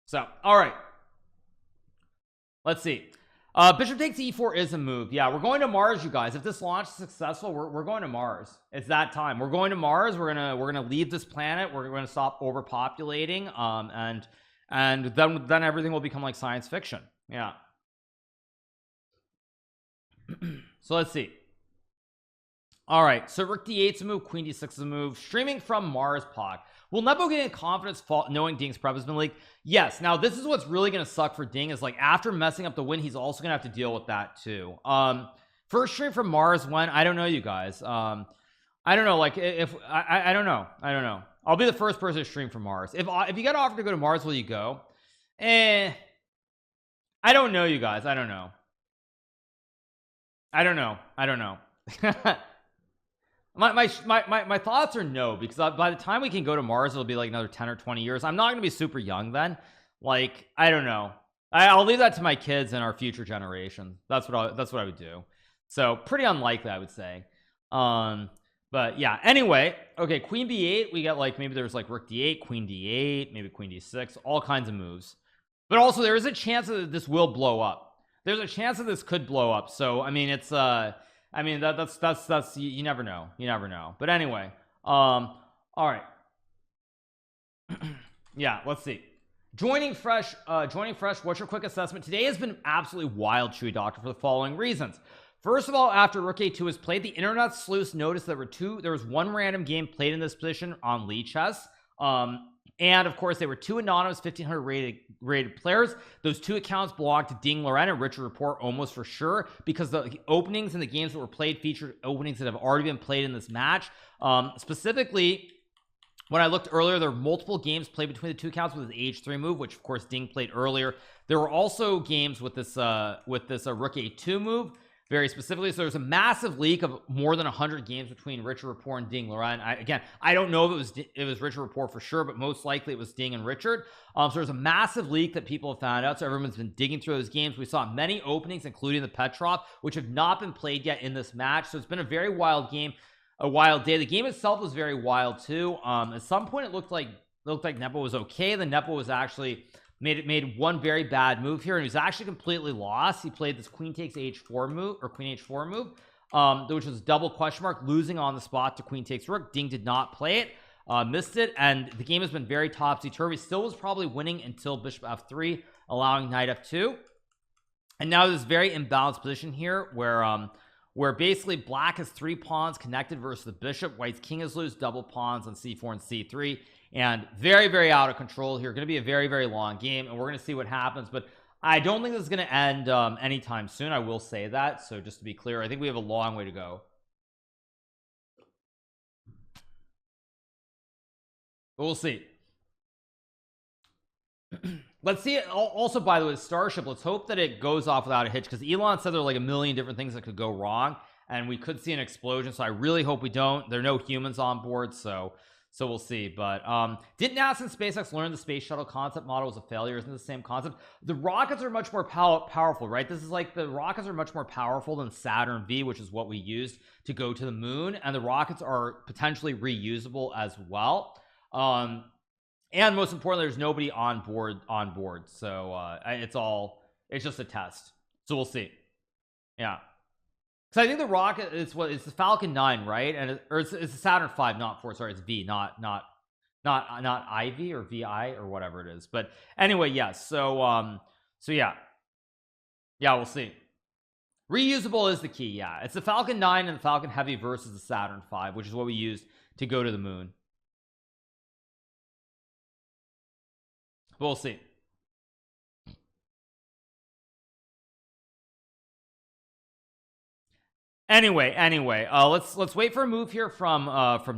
So, all right, let's see. Bishop takes e4 is a move. Yeah, we're going to Mars, you guys. If this launch is successful, we're going to Mars. It's that time. We're going to Mars. We're gonna leave this planet. We're gonna stop overpopulating. And then everything will become like science fiction. Yeah. So let's see. All right, so rook d8 is a move, queen d6 is a move. Streaming from Mars Pod. Will Nepo gain confidence knowing Ding's prep has been leaked? Yes. Now this is what's really going to suck for Ding, is like after messing up the win, he's also going to have to deal with that too. First stream from Mars when? I don't know, you guys. I don't know, like if I don't know. I'll be the first person to stream from Mars. If you get offered to go to Mars, will you go? I don't know, you guys. I don't know. My thoughts are no, because by the time we can go to Mars, it'll be like another 10 or 20 years. I'm not going to be super young then. Like, I don't know. I'll leave that to my kids and our future generation. That's what I would do. So pretty unlikely, I would say. But yeah, anyway, okay, queen b8, we got like, maybe there's like rook d8, queen d8, maybe queen d6, all kinds of moves. But also there is a chance that this will blow up. There's a chance that this could blow up. So I mean, it's I mean, that's you never know. But anyway, all right. Yeah, let's see. Joining fresh, what's your quick assessment? Today has been absolutely wild, Chewy Doctor, for the following reasons. First of all, after rook a2 was played, the internet sleuths noticed there was one random game played in this position on Lee Chess. And of course, there were two anonymous 1500 rated players. Those two accounts belonged to Ding Loren and Richard Report almost for sure, because the openings in the games that were played featured openings that have already been played in this match. Specifically, when I looked earlier, there were multiple games played between the two accounts with the h3 move, which of course Ding played earlier. There were also games with this rook a2 move, very specifically. So there's a massive leak of more than 100 games between Richard Report and Ding Loren. Again, I don't know if it was Richard Report for sure, but most likely it was Ding and Richard. So there's a massive leak that people have found out. So everyone's been digging through those games. We saw many openings, including the Petrov, which have not been played yet in this match. So it's been a very wild game, a wild day. The game itself was very wild too. At some point it looked like Nepo was okay. Then Nepo was actually made one very bad move here, and he was actually completely lost. He played this queen takes h4 move, or queen h4 move, which was double question mark, losing on the spot to queen takes rook. Ding did not play it, missed it, and the game has been very topsy-turvy. Still was probably winning until bishop f3, allowing knight f2. And now this very imbalanced position here where basically black has 3 pawns connected versus the bishop. White's king is loose, double pawns on c4 and c3, and very out of control here. Going to be a very long game, and we're going to see what happens, but I don't think this is going to end anytime soon. I will say that. So just to be clear, I think we have a long way to go. But we'll see. Let's see it also, by the way, Starship, let's hope that it goes off without a hitch, because Elon said there are like a million different things that could go wrong, and we could see an explosion. So I really hope we don't. There are no humans on board, so So we'll see. But didn't NASA and SpaceX learn the space shuttle concept model was a failure? Isn't it the same concept? The rockets are much more powerful, right? This is like the rockets are much more powerful than Saturn V, which is what we used to go to the moon, and the rockets are potentially reusable as well. And most importantly, there's nobody on board, so it's just a test, so we'll see. Yeah, because I think the rocket is it's the Falcon 9, right? And it's the Saturn 5, not 4. Sorry, it's V, not IV or VI or whatever it is. But anyway, yes. So yeah, we'll see. Reusable is the key. Yeah, it's the Falcon 9 and the Falcon Heavy versus the Saturn 5, which is what we used to go to the moon. We'll see. Anyway, let's wait for a move here from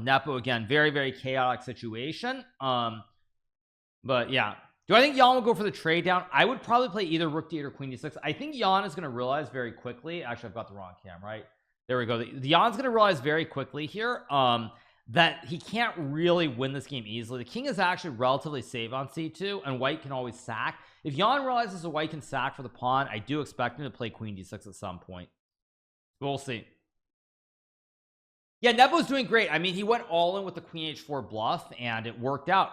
Nepo again. Very chaotic situation. But yeah, do I think Jan will go for the trade down? I would probably play either Rook D8 or Queen D6. I think Jan is going to realize very quickly. Actually, I've got the wrong cam, right? There we go. Jan's going to realize very quickly here that he can't really win this game easily. The king is actually relatively safe on c2, and white can always sack. If Jan realizes the white can sack for the pawn, I do expect him to play Queen D6 at some point. We'll see. Yeah, Nepo's doing great. I mean, he went all in with the Queen H4 bluff, and it worked out.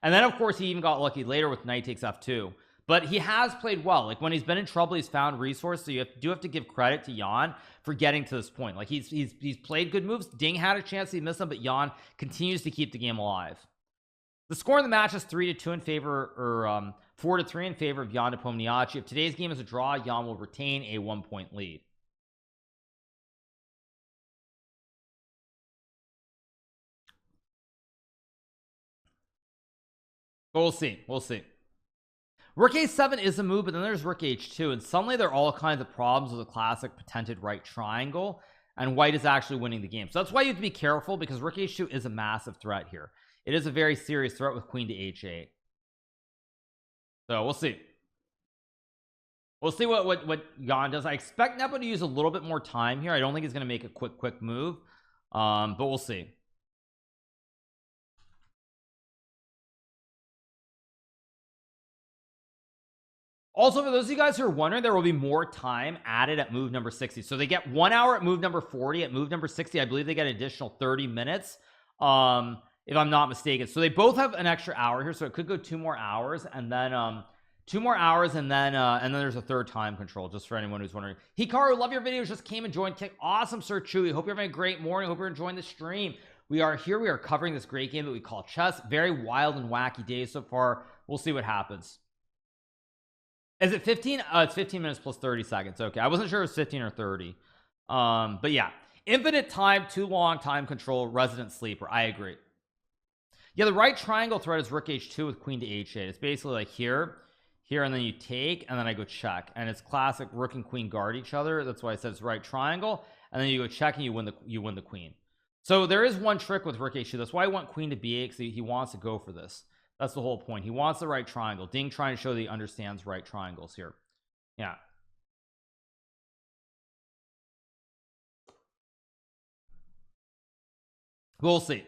And then, of course, he even got lucky later with Knight takes F2. But he has played well. Like, when he's been in trouble, he's found resource. So you have to give credit to Jan for getting to this point. Like, he's played good moves. Ding had a chance, he missed them, but Jan continues to keep the game alive. The score in the match is 3-2 in favor, or 4-3 in favor of Jan Nepomniachtchi. If today's game is a draw, Jan will retain a 1-point lead. But we'll see. Rook A7 is a move, but then there's Rook H2, and suddenly there are all kinds of problems with a classic patented right triangle, and white is actually winning the game. So that's why you have to be careful, because Rook H2 is a massive threat here. It is a very serious threat with Queen to H8. So we'll see. We'll see what Jan does. I expect Nepo to use a little bit more time here. I don't think he's going to make a quick move, but we'll see. Also, for those of you guys who are wondering, there will be more time added at move number 60. So they get 1 hour at move number 40. At move number 60, I believe they get an additional 30 minutes, if I'm not mistaken. So they both have an extra hour here, so it could go 2 more hours, and then 2 more hours, and then there's a third time control, just for anyone who's wondering. Hikaru, love your videos, just came and joined. Awesome, Sir Chewy. Hope you're having a great morning. Hope you're enjoying the stream. We are here. We are covering this great game that we call chess. Very wild and wacky days so far. We'll see what happens. Is it 15? It's 15 minutes plus 30 seconds. Okay, I wasn't sure it was 15 or 30. But yeah, infinite time, too long time control, resident sleeper. I agree. Yeah, the right triangle threat is Rook H2 with Queen to H8. It's basically like here, and then you take, and then I go check, and it's classic Rook and Queen guard each other. That's why I said it's right triangle, and then you go check, and you win the Queen. So there is one trick with Rook H2. That's why I want Queen to B8, because he wants to go for this. That's the whole point. He wants the right triangle. Ding trying to show that he understands right triangles here. Yeah. We'll see.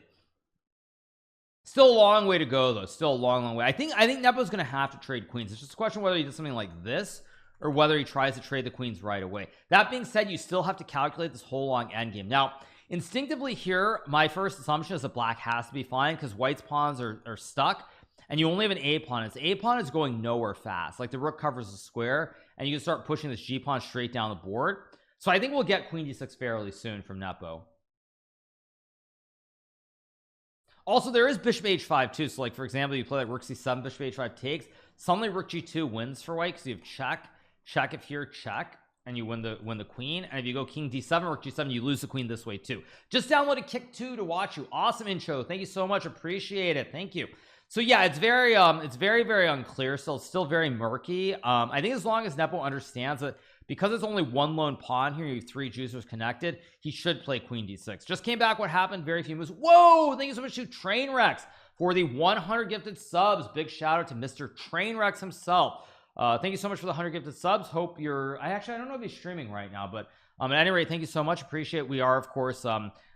Still a long way to go, though. Still a long way. I think Nepo's going to have to trade queens. It's just a question whether he does something like this or whether he tries to trade the queens right away. That being said, you still have to calculate this whole long endgame. Now, instinctively here, my first assumption is that black has to be fine because white's pawns are stuck. And you only have an A pawn. Its A pawn is going nowhere fast. Like the rook covers the square, and you can start pushing this G pawn straight down the board. So I think we'll get Queen D6 fairly soon from Nepo. Also, there is Bishop H5 too. So, like for example, you play like Rook C7, Bishop H5 takes. Suddenly, Rook G2 wins for white because you have check if here, check, and you win the queen. And if you go King D7, Rook G7, you lose the queen this way too. Just downloaded Kick 2 to watch you. Awesome intro. Thank you so much. Appreciate it. Thank you. So yeah, it's very unclear. So it's still very murky. I think as long as Nepo understands that because it's only one lone pawn here, you have 3 juicers connected, he should play Queen D6. Just came back. What happened? Very few moves. Whoa! Thank you so much to Trainwrecks for the 100 gifted subs. Big shout out to Mr. Trainwrecks himself. thank you so much for the 100 gifted subs. Hope you're I don't know if he's streaming right now, but at any rate, thank you so much. Appreciate it. We are, of course,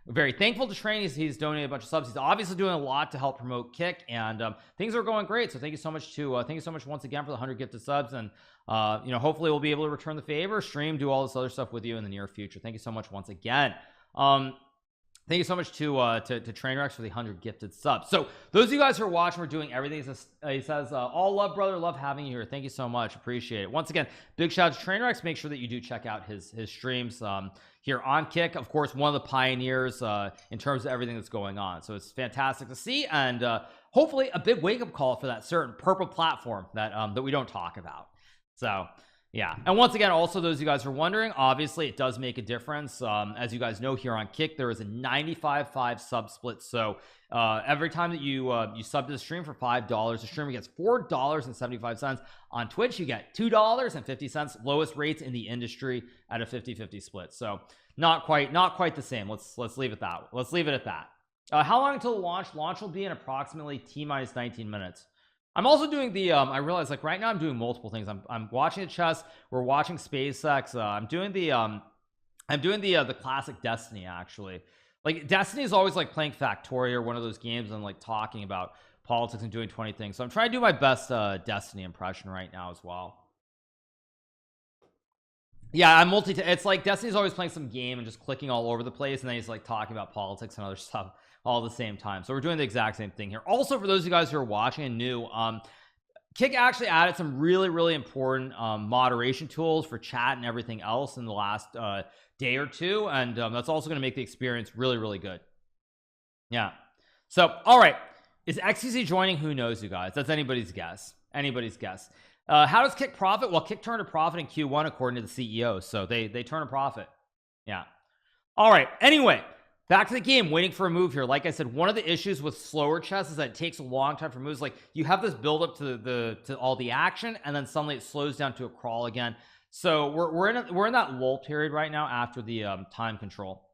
very thankful to Train. He's donated a bunch of subs. He's obviously doing a lot to help promote Kick, and things are going great. So thank you so much to thank you so much once again for the 100 gifted subs, and you know, hopefully we'll be able to return the favor, stream, do all this other stuff with you in the near future. Thank you so much once again. Thank you so much to Trainwrecks for the 100 gifted subs. So those of you guys who are watching, we're doing everything. He says, all love, brother, love having you here. Thank you so much, appreciate it. Once again, big shout out to Trainwrecks. Make sure that you do check out his streams here on Kick. Of course, one of the pioneers in terms of everything that's going on. So it's fantastic to see, and hopefully a big wake-up call for that certain purple platform that that we don't talk about. So yeah, and once again, also those of you guys who are wondering, obviously it does make a difference. As you guys know, here on Kick there is a 95-5 sub split. So every time that you sub to the stream for $5, the streamer gets $4.75. On Twitch you get $2.50, lowest rates in the industry at a 50-50 split. So not quite the same. Let's leave it that. Let's leave it at that. How long until launch? Launch will be in approximately T-minus 19 minutes. I'm also doing the I realize, like, right now I'm doing multiple things. I'm watching the chess, we're watching SpaceX, I'm doing the classic Destiny, actually. Like, Destiny is always like playing Factorio or one of those games and like talking about politics and doing 20 things. So I'm trying to do my best Destiny impression right now as well. Yeah, I'm it's like Destiny's always playing some game and just clicking all over the place, and then he's like talking about politics and other stuff all at the same time. So we're doing the exact same thing here. Also, for those of you guys who are watching and new, Kick actually added some really important moderation tools for chat and everything else in the last day or two, and that's also going to make the experience really good. Yeah. So all right, is XCC joining? Who knows, you guys? That's anybody's guess. How does Kick profit? Well, Kick turned a profit in Q1 according to the CEO, so they turn a profit. Yeah. All right, anyway, back to the game, waiting for a move here. Like I said, one of the issues with slower chess is that it takes a long time for moves. Like, you have this build up to all the action, and then suddenly it slows down to a crawl again. So we're in that lull period right now after the time control.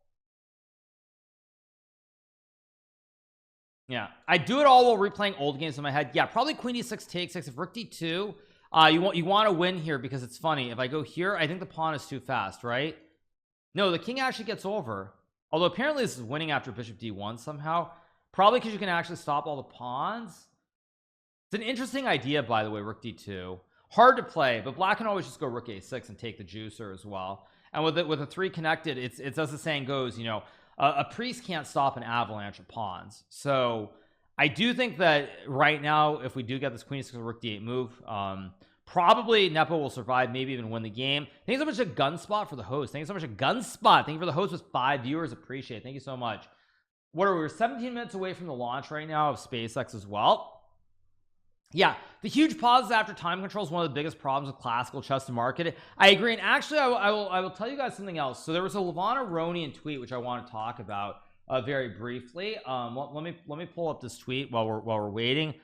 Yeah, I do it all while replaying old games in my head. Yeah, probably Queen D6 takes 6. If Rook D2, you want to win here, because it's funny. If I go here, I think the pawn is too fast, right? No, the king actually gets over. Although apparently this is winning after Bishop D1 somehow. Probably because you can actually stop all the pawns. It's an interesting idea, by the way, Rook D2. Hard to play, but black can always just go Rook A6 and take the juicer as well. And with a 3 connected, it's as the saying goes, you know, a priest can't stop an avalanche of pawns. So I do think that right now, if we do get this Queen D6 Rook D8 move, probably Nepo will survive, maybe even win the game. Thank you so much a Gunspot for the host. Thank you so much a Gunspot. Thank you for the host with 5 viewers. Appreciate it. Thank you so much. What are we? We're 17 minutes away from the launch right now of SpaceX as well. Yeah, the huge pauses after time control is one of the biggest problems with classical chess to market it. I agree, and actually I will tell you guys something else. So there was a Levana Ronian tweet which I want to talk about very briefly. Let me pull up this tweet while we're waiting.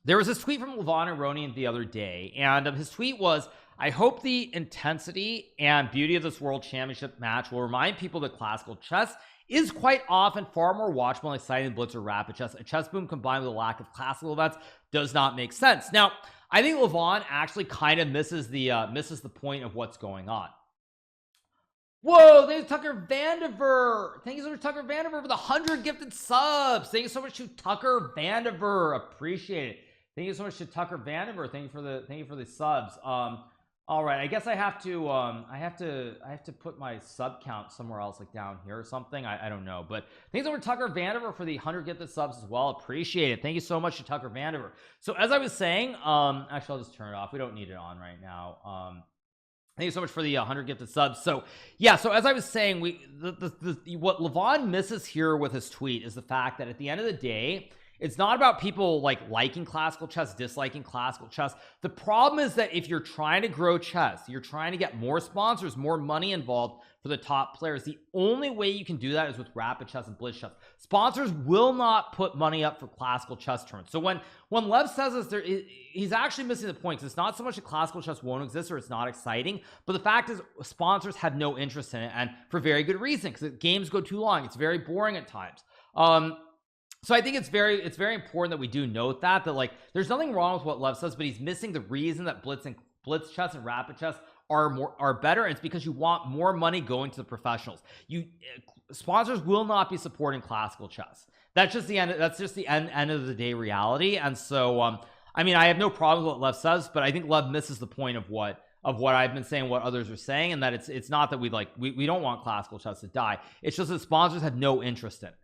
There was this tweet from Levana Ronian the other day, and his tweet was, I hope the intensity and beauty of this World Championship match will remind people that classical chess is quite often far more watchable and exciting than blitz or rapid chess. A chess boom combined with a lack of classical events does not make sense. Now, I think Levon actually kind of misses the point of what's going on. Whoa, there's Tucker Vandiver. Thank you so much, Tucker Vandiver, for the 100 gifted subs. Thank you so much to Tucker Vandiver. Appreciate it. Thank you so much to Tucker Vandiver. Thank you for the subs. All right, I guess I have to put my sub count somewhere else, like down here or something. I don't know, but thanks over to Tucker Vandiver for the 100 gifted subs as well. Appreciate it. Thank you so much to Tucker Vandiver. So as I was saying, actually I'll just turn it off. We don't need it on right now. Thank you so much for the 100 gifted subs. So yeah, so as I was saying, what Levon misses here with his tweet is the fact that at the end of the day, it's not about people like liking classical chess, disliking classical chess. The problem is that if you're trying to grow chess, you're trying to get more sponsors, more money involved for the top players. The only way you can do that is with rapid chess and blitz chess. Sponsors will not put money up for classical chess tournaments. So when Lev says this, he's actually missing the point, because it's not so much that classical chess won't exist or it's not exciting, but the fact is sponsors have no interest in it, and for very good reason, because games go too long. It's very boring at times. So I think it's very important that we do note that like there's nothing wrong with what Lev says, but he's missing the reason that blitz chess and rapid chess are better. And it's because you want more money going to the professionals. Sponsors will not be supporting classical chess. That's just the end. That's just the end of the day reality. And so I mean, I have no problem with what Lev says, but I think Lev misses the point of what I've been saying, what others are saying, and that it's not that we don't want classical chess to die. It's just that sponsors have no interest in it.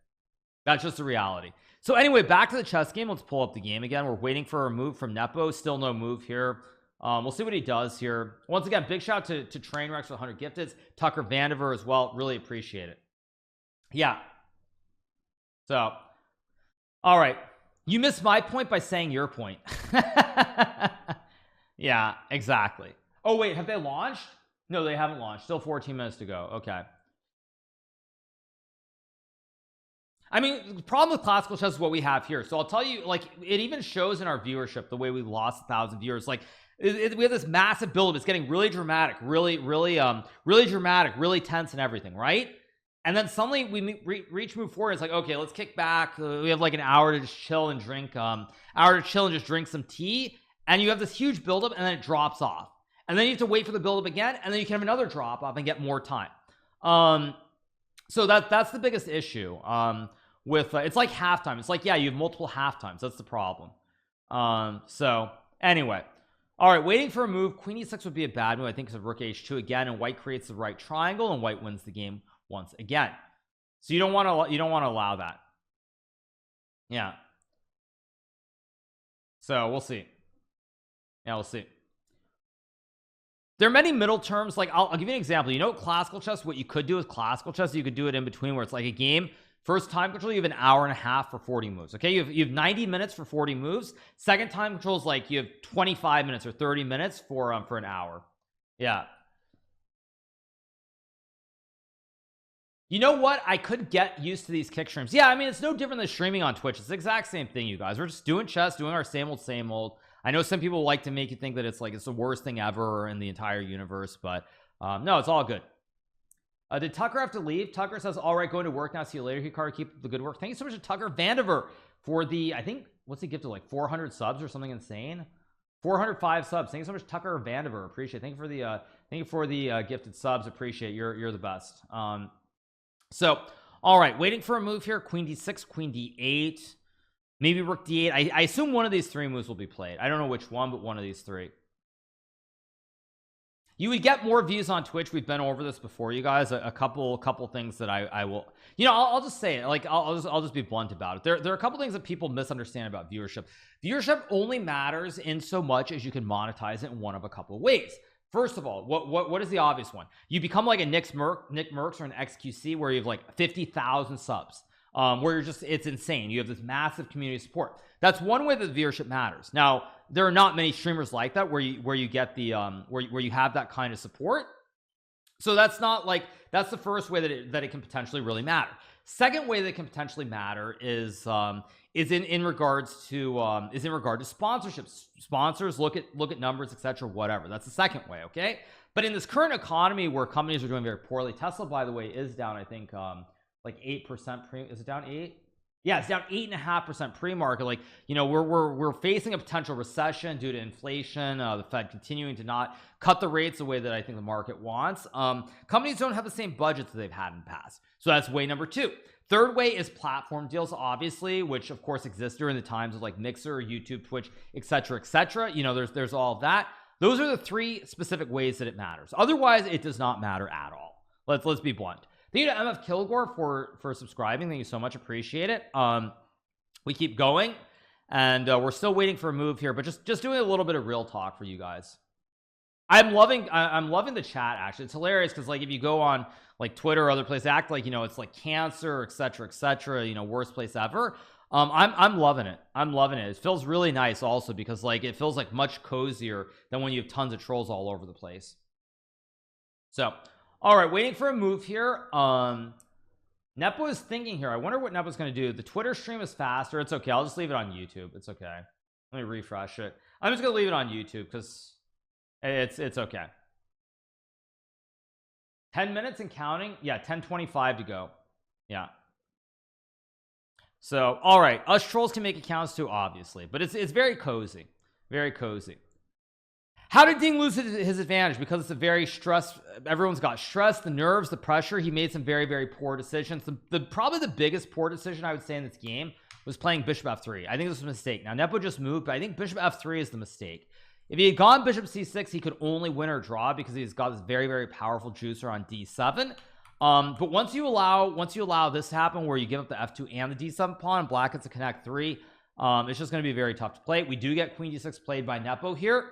That's just the reality. So anyway, back to the chess game. Let's pull up the game again. We're waiting for a move from Nepo. Still no move here. We'll see what he does here. Once again, big shout out to Trainwrecks with 100 gifted. Tucker Vandiver as well. Really appreciate it. Yeah. So, all right. You missed my point by saying your point. Yeah, exactly. Oh, wait. Have they launched? No, they haven't launched. Still 14 minutes to go. Okay. I mean, the problem with classical chess is what we have here. So I'll tell you, like, it even shows in our viewership the way we lost 1,000 viewers. Like, we have this massive build-up. It's getting really dramatic, really dramatic, really tense and everything, right? And then suddenly we reach move forward. It's like, okay, let's kick back. We have like an hour to just chill and drink, just drink some tea. And you have this huge build-up, and then it drops off. And then you have to wait for the build-up again, and then you can have another drop off and get more time. So that's the biggest issue. With it's like halftime. It's like, yeah, you have multiple halftimes. That's the problem. So anyway, all right, waiting for a move. Queen e6 would be a bad move, I think, because of rook h2 again, and white creates the right triangle, and white wins the game once again. So you don't want to allow that. Yeah. So we'll see. Yeah, we'll see. There are many middle terms. Like I'll give you an example. You know, classical chess, what you could do with classical chess, you could do it in between, where it's like a game. First time control, you have an hour and a half for 40 moves. Okay, you have 90 minutes for 40 moves. Second time control is like you have 25 minutes or 30 minutes for an hour. Yeah. You know what? I could get used to these kick streams. Yeah, I mean, it's no different than streaming on Twitch. It's the exact same thing, you guys. We're just doing chess, doing our same old. I know some people like to make you think that it's the worst thing ever in the entire universe, but no, it's all good. Did Tucker have to leave? Tucker says, all right, going to work now. See you later, Hikaru. Keep up the good work. Thank you so much to Tucker Vandiver for the, I think, what's he gifted, like 400 subs or something insane? 405 subs. Thank you so much, Tucker Vandiver. Appreciate it. Thank you for the gifted subs. Appreciate it. You're the best. So all right, waiting for a move here. Queen d6, queen d8, maybe rook d8. I assume one of these three moves will be played. I don't know which one, but one of these three. You would get more views on Twitch. We've been over this before, you guys. A couple things that I will, you know, I'll just say it. Like I'll just be blunt about it. There are a couple things that people misunderstand about viewership. Viewership only matters in so much as you can monetize it in one of a couple of ways. First of all, what is the obvious one? You become like a Nick Merckx or an XQC, where you have like 50,000 subs, where you're just, it's insane. You have this massive community support. That's one way that viewership matters. Now, there are not many streamers like that where you get the where you have that kind of support. So that's not like, that's the first way that it can potentially really matter. Second way that it can potentially matter is in regard to sponsorships. Sponsors look at numbers, etc., whatever. That's the second way. Okay, but in this current economy where companies are doing very poorly, Tesla, by the way, is down, I think, like 8%. Is it down 8? Yeah, it's down 8.5% pre-market. Like, you know, we're facing a potential recession due to inflation, the Fed continuing to not cut the rates the way that I think the market wants. Companies don't have the same budgets that they've had in the past. So that's way number two. Third way is platform deals, obviously, which of course exists during the times of like Mixer, YouTube, Twitch, etc., etc. You know, there's all of that. Those are the three specific ways that it matters. Otherwise, it does not matter at all. Let's be blunt. Thank you to MF Kilgore for subscribing. Thank you so much. Appreciate it. We keep going, and we're still waiting for a move here, but just doing a little bit of real talk for you guys. I'm loving the chat. Actually, it's hilarious because like if you go on like Twitter or other places, act like, you know, it's like cancer, etc., etc., you know, worst place ever. I'm loving it. I'm loving it. It feels really nice also because like it feels like much cozier than when you have tons of trolls all over the place. So all right, waiting for a move here. Nepo is thinking here. I wonder what Nepo's going to do. The Twitter stream is faster. It's okay. I'll just leave it on YouTube. It's okay. Let me refresh it. I'm just going to leave it on YouTube because it's okay. 10 minutes and counting. Yeah, 10:25 to go. Yeah. So all right, us trolls can make accounts too, obviously, but it's very cozy, very cozy. How did Ding lose his advantage? Because it's a very stress, everyone's got stress, the nerves, the pressure. He made some very poor decisions. Probably the biggest poor decision I would say in this game was playing bishop f3. I think this was a mistake. Now Nepo just moved, but I think bishop f3 is the mistake. If he had gone bishop c6, he could only win or draw because he's got this very powerful juicer on d7. But once you allow this to happen where you give up the f2 and the d7 pawn and black gets to connect 3, it's just going to be very tough to play. We do get queen d6 played by Nepo here,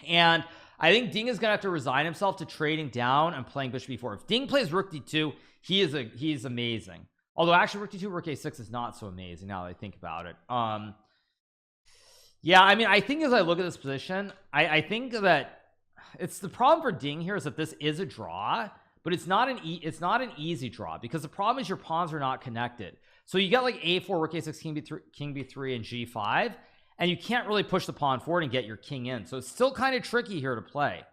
and I think Ding is gonna have to resign himself to trading down and playing bishop e4. If Ding plays rook d2, he is amazing. Although actually rook d2 rook a6 is not so amazing now that I think about it. Yeah, I mean, I think as I look at this position, I think that it's the problem for Ding here is that this is a draw, but it's not an easy draw because the problem is your pawns are not connected. So you get like a4 rook a6 king b3 and g5, and you can't really push the pawn forward and get your king in. So it's still kind of tricky here to play.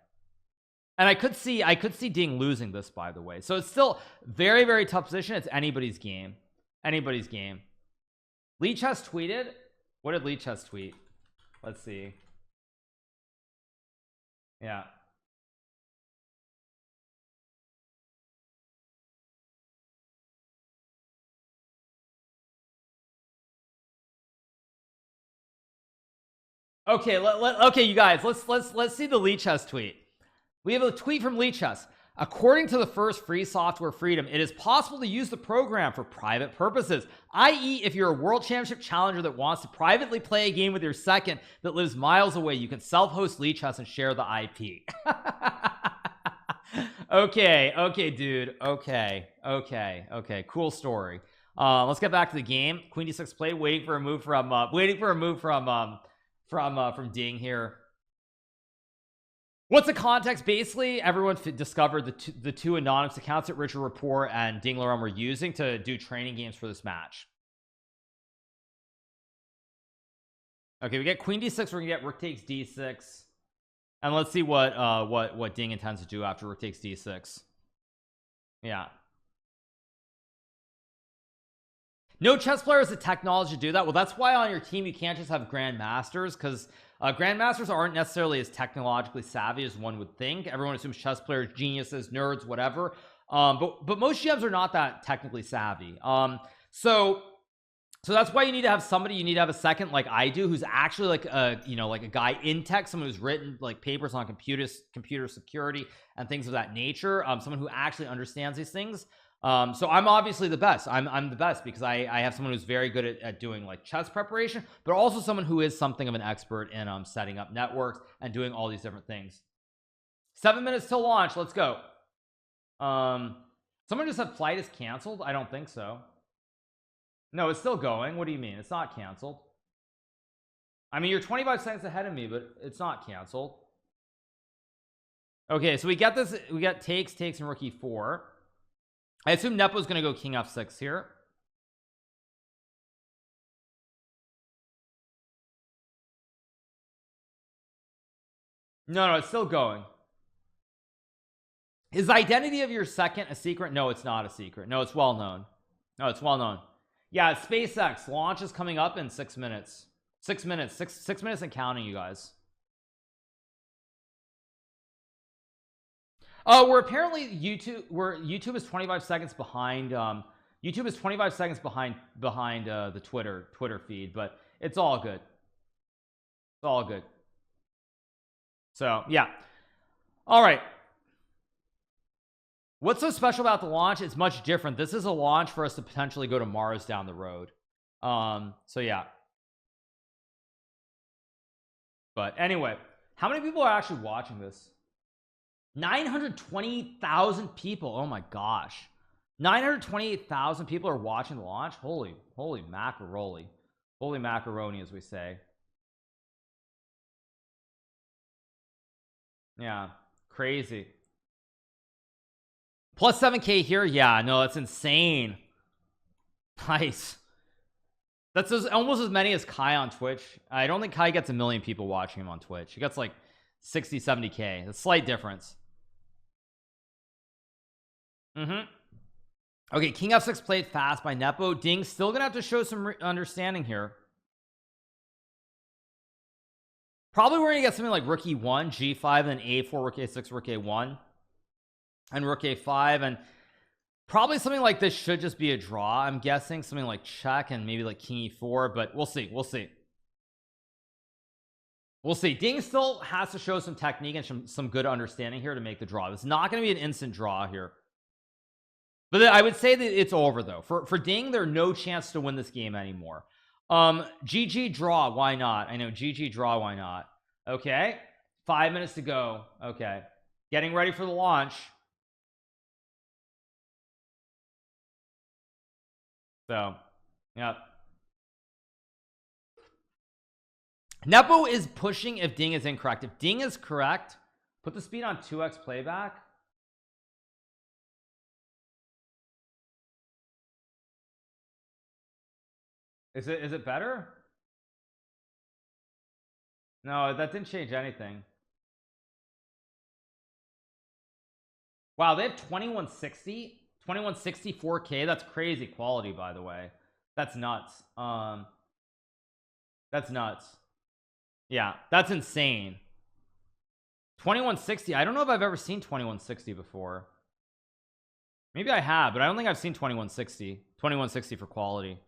And I could see Ding losing this, by the way. So it's still very tough position. It's anybody's game. Leech has tweeted. What did Leech has tweet? Let's see. Yeah. Okay, okay, you guys, let's see the Leech has tweet. We have a tweet from Leech has. According to the first free software freedom, it is possible to use the program for private purposes, i.e. if you're a world championship challenger that wants to privately play a game with your second that lives miles away, you can self-host Leech has and share the IP. Okay, dude. Okay, cool story. Let's get back to the game. Queen d6 play, waiting for a move from Ding here. What's the context? Basically, everyone discovered the two anonymous accounts that Richard Rapport and Ding Laurent were using to do training games for this match. Okay, we get queen d6. We're gonna get rook takes d6, and let's see what Ding intends to do after rook takes d6. Yeah. No chess player has the technology to do that. Well, that's why on your team you can't just have grandmasters, because grandmasters aren't necessarily as technologically savvy as one would think. Everyone assumes chess players, geniuses, nerds, whatever. But most GMs are not that technically savvy. So that's why you need to have somebody. You need to have a second, like I do, who's actually like a like a guy in tech, someone who's written like papers on computer security and things of that nature. Someone who actually understands these things. So I'm obviously the best. I'm the best because I have someone who's very good at doing like chess preparation, but also someone who is something of an expert in setting up networks and doing all these different things. 7 minutes till launch. Let's go. Someone just said flight is canceled. I don't think so. No, it's still going. What do you mean? It's not canceled. I mean, you're 25 seconds ahead of me, but it's not canceled. Okay, so we get this. We got takes, and rook e4. I assume Nepo's going to go king f6 here. No, it's still going. Is the identity of your second a secret? No, it's not a secret. No, it's well known. No, it's well known. Yeah, SpaceX launch is coming up in 6 minutes. 6 minutes. Six minutes and counting, you guys. We're apparently YouTube is 25 seconds behind. YouTube is 25 seconds behind the Twitter feed, but it's all good. It's all good. So yeah. All right. What's so special about the launch? It's much different. This is a launch for us to potentially go to Mars down the road. So yeah. But anyway, how many people are actually watching this? 928,000 people. Oh my gosh. 928,000 people are watching the launch. Holy macaroni. Holy macaroni, as we say. Yeah, crazy. Plus 7k here. Yeah, no, that's insane. Nice. That's almost as many as Kai on Twitch. I don't think Kai gets 1 million people watching him on Twitch. He gets like 60, 70k. A slight difference. Okay, king f6 played fast by Nepo. Ding still gonna have to show some understanding here. Probably we're gonna get something like rook e1, g5, then a4, rook a6, rook a1, and rook a5, and probably something like this should just be a draw. I'm guessing something like check and maybe like king e4, but we'll see. We'll see. Ding still has to show some technique and some good understanding here to make the draw. It's not going to be an instant draw here. But I would say that it's over though. For Ding, there's no chance to win this game anymore. GG draw, why not? I know, GG draw, why not? Okay, 5 minutes to go. Okay, getting ready for the launch. So, yeah. Nepo is pushing if Ding is incorrect. If Ding is correct, put the speed on 2x playback. Is it better? No, that didn't change anything. Wow, they have 2160 4K. That's crazy quality, by the way. That's nuts. That's nuts. Yeah, that's insane. 2160. I don't know if I've ever seen 2160 before. Maybe I have, but I don't think I've seen 2160 for quality.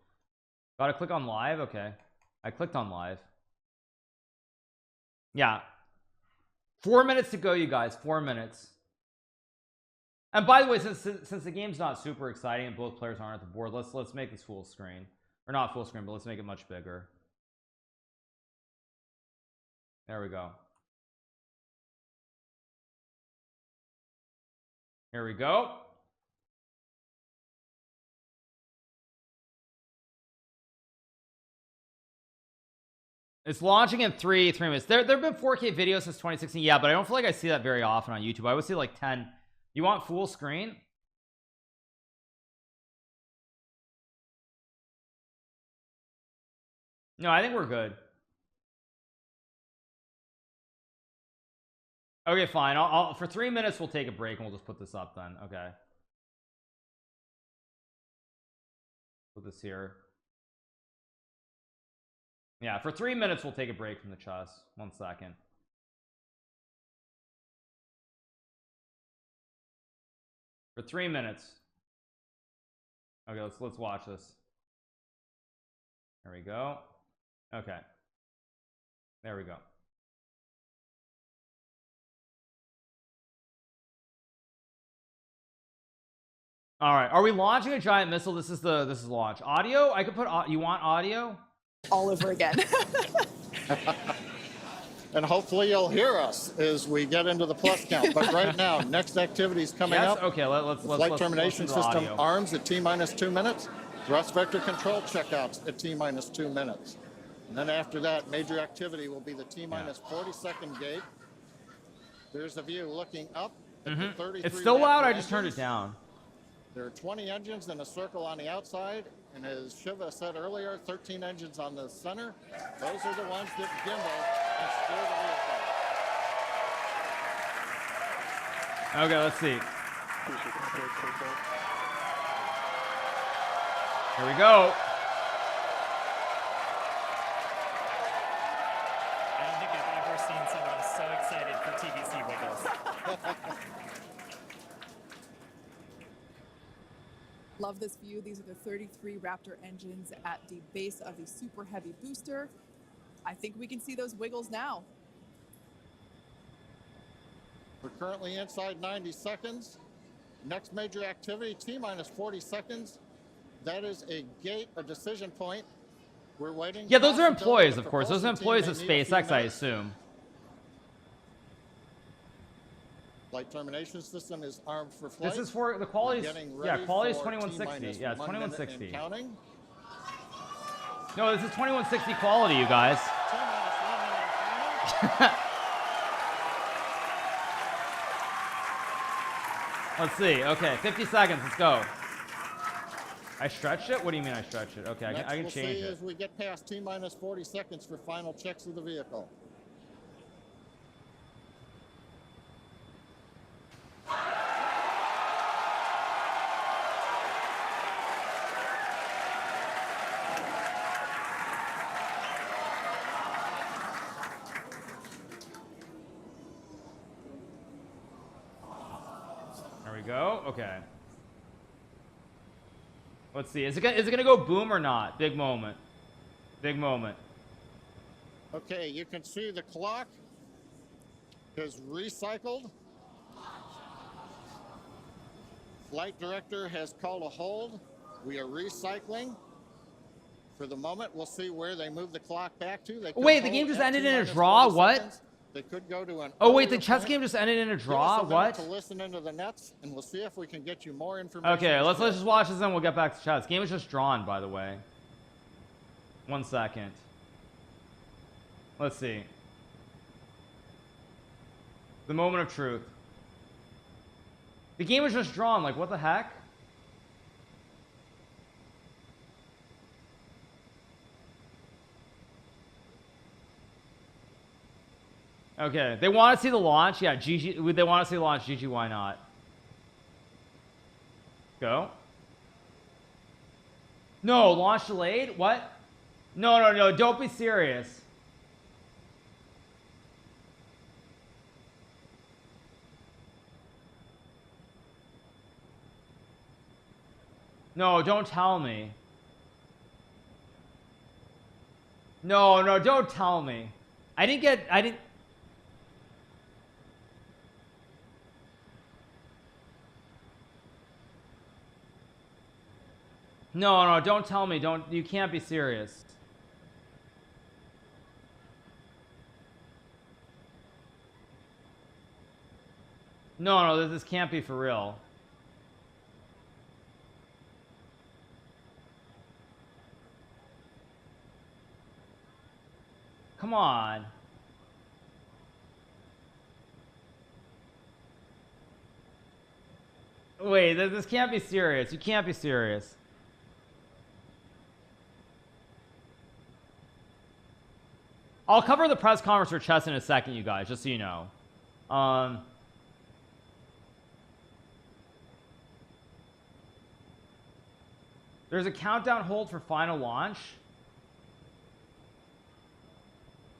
Gotta click on live. Okay, I clicked on live. Yeah, 4 minutes to go, you guys. 4 minutes. And by the way, since the game's not super exciting and both players aren't at the board, let's make this full screen, or not full screen, but let's make it much bigger. There we go. Here we go. It's launching in 3 minutes. There have been 4K videos since 2016. Yeah, but I don't feel like I see that very often on YouTube. I would see like 10. You want full screen? No, I think we're good. Okay, fine. I'll for 3 minutes we'll take a break and we'll just put this up then. Okay. Put this here. Yeah, for 3 minutes we'll take a break from the chess. 1 second. For 3 minutes. Okay, let's watch this. There we go. Okay. There we go. All right, are we launching a giant missile? This is launch. Audio? I could put you want audio? All over again. And hopefully you'll hear us as we get into the plus count. But right now, next activity is coming up. Okay, let's flight termination system audio. arms at T-2 minutes. Thrust vector control checkouts at T-2 minutes. And then after that, major activity will be the T-minus 40-second gate. There's a view looking up at the 33. It's still loud. I engines. just turned it down. There are 20 engines in a circle on the outside. And as Shiva said earlier, 13 engines on the center. Those are the ones that gimbal and steer the vehicle. Okay, let's see. Here we go. I don't think I've ever seen someone so excited for TBC wiggles. Love this view. These are the 33 Raptor engines at the base of the super heavy booster. I think we can see those wiggles now. We're currently inside 90 seconds. Next major activity, T-minus 40 seconds. That is a gate, a decision point. We're waiting. Yeah, those are employees, of course. Those are employees of SpaceX, I assume. Flight termination system is armed for flight. This is for the quality. Yeah, quality is 2160. Yeah, it's 2160. Counting. No, this is 2160 quality, you guys. Let's see. Okay, 50 seconds. Let's go. I stretched it? What do you mean I stretched it? Okay, I can change it. As we get past T-minus 40 seconds for final checks of the vehicle. we go. Okay. Let's see. Is it gonna go boom or not? Big moment. Big moment. Okay, you can see the clock is recycled. Flight director has called a hold. We are recycling. For the moment, we'll see where they move the clock back to. They could Wait, the hold game just at ended in a T-minus draw? 40 What? seconds. They could go to an Oh wait, the earlier chess point. game just ended in a Give us draw. a minute What? to listen into the nets, and we'll see if we can get you more information. Okay, let's just watch this and we'll get back to chess. Game is just drawn, by the way. 1 second. Let's see. The moment of truth. The game was just drawn. Like, what the heck? Okay, they want to see the launch. Yeah, GG. They want to see the launch. GG, why not? Go. No, launch delayed? What? No, don't be serious. No, don't tell me. No, don't tell me. I didn't. No, don't tell me. You can't be serious. No, this can't be for real. Come on. Wait, this can't be serious. You can't be serious. I'll cover the press conference for chess in a second, you guys, just so you know. There's a countdown hold for final launch.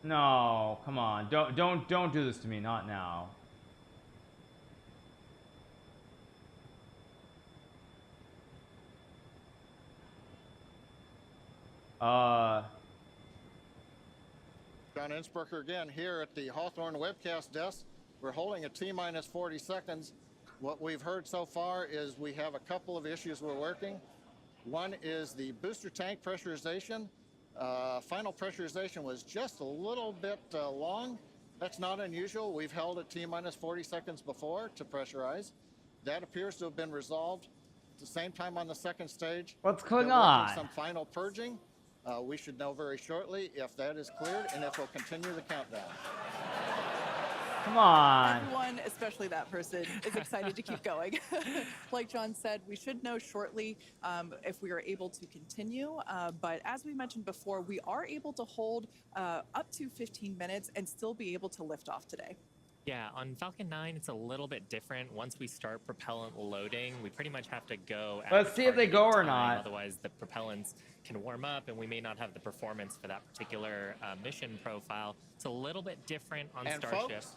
No, come on. Don't do this to me, not now. John Innsbrucker again here at the Hawthorne webcast desk. We're holding a T-minus 40 seconds. What we've heard so far is we have a couple of issues we're working. One is the booster tank pressurization. Final pressurization was just a little bit long. That's not unusual. We've held at T-minus 40 seconds before to pressurize. That appears to have been resolved. At the same time on the second stage, what's going they're working on? some final purging. We should know very shortly if that is cleared and if we'll continue the countdown. Come on. Everyone, especially that person, is excited to keep going. Like John said, we should know shortly if we are able to continue. But as we mentioned before, we are able to hold up to 15 minutes and still be able to lift off today. Yeah, on Falcon 9, it's a little bit different. Once we start propellant loading, we pretty much have to go at Let's the see if they go or targeted not. time, otherwise, the propellants can warm up, and we may not have the performance for that particular mission profile. It's a little bit different on And Starship. folks,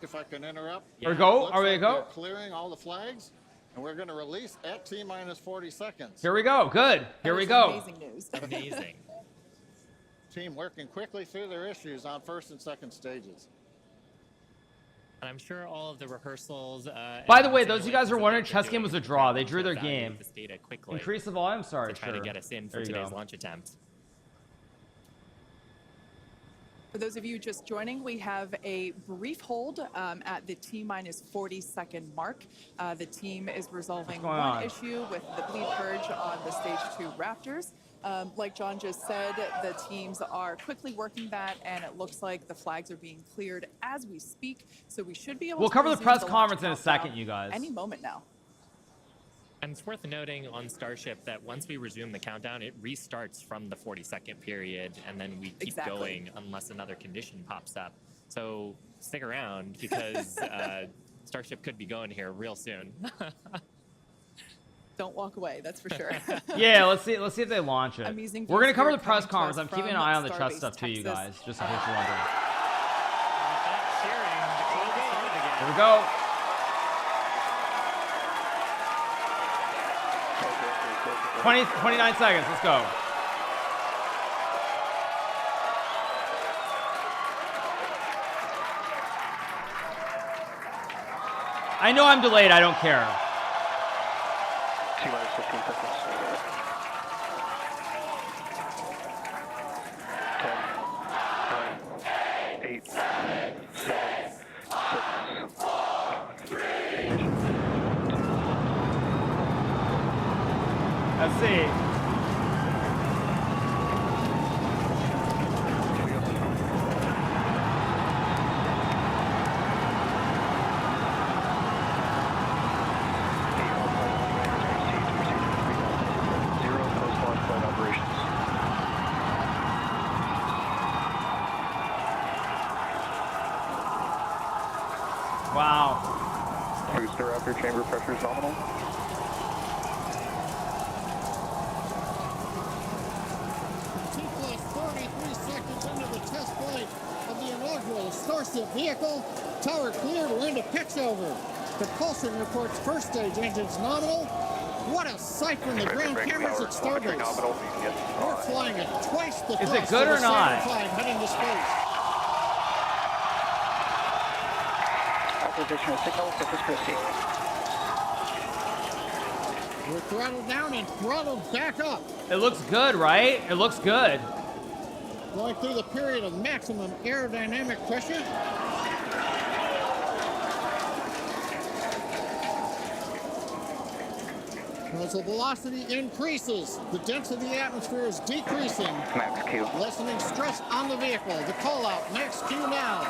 if I can interrupt. Or go? Looks Are we like go? they're clearing all the flags, and we're going to release at T-minus 40 seconds. Here we go. Good. Here we That is go. Amazing news. Amazing. Team working quickly through their issues on first and second stages. And I'm sure all of the rehearsals. By the and way, those of you guys simulations are that wondering, they've been chess game was doing a draw. They to drew their evaluate game. this data quickly Increase the volume. Sorry, to try sure. to get us in for There you today's go. launch attempt. For those of you just joining, we have a brief hold at the T-minus 40 second mark. The team is resolving going one on? issue with the bleed purge on the stage 2 Raptors. Like John just said, the teams are quickly working that, and it looks like the flags are being cleared as we speak. So we should be able We'll to cover the resume press launch conference in a countdown second, you guys. Any moment now. And it's worth noting on Starship that once we resume the countdown, it restarts from the 40-second period, and then we keep Exactly. going unless another condition pops up. So stick around because Starship could be going here real soon. Don't walk away, that's for sure. Yeah, let's see if they launch it. Amazing We're gonna views cover here the press coming to us conference. I'm keeping an from eye on the chess Starbase, stuff too, you Texas. guys, just in case you're wondering. Cheering, the clock started again. Here we go. 20, 29 seconds. Let's go. I know I'm delayed. I don't care. T-minus 15 seconds. 10, 9, 8, 7, 6, 5, 8. Let's see. Wow. Booster after chamber pressure is nominal. Starship vehicle, tower cleared, we're into pitch over. Propulsion reports first stage engines nominal. What a sight from the ground cameras at Starbase. We're flying at twice the thrust. Is it good or not? Heading to space. Acquisition of signal, surface proceed. We're throttled down and throttled back up. It looks good, right? It looks good. Going through the period of maximum aerodynamic pressure. As the velocity increases, the density of the atmosphere is decreasing. Max Q. Lessening stress on the vehicle. The call out, max Q now.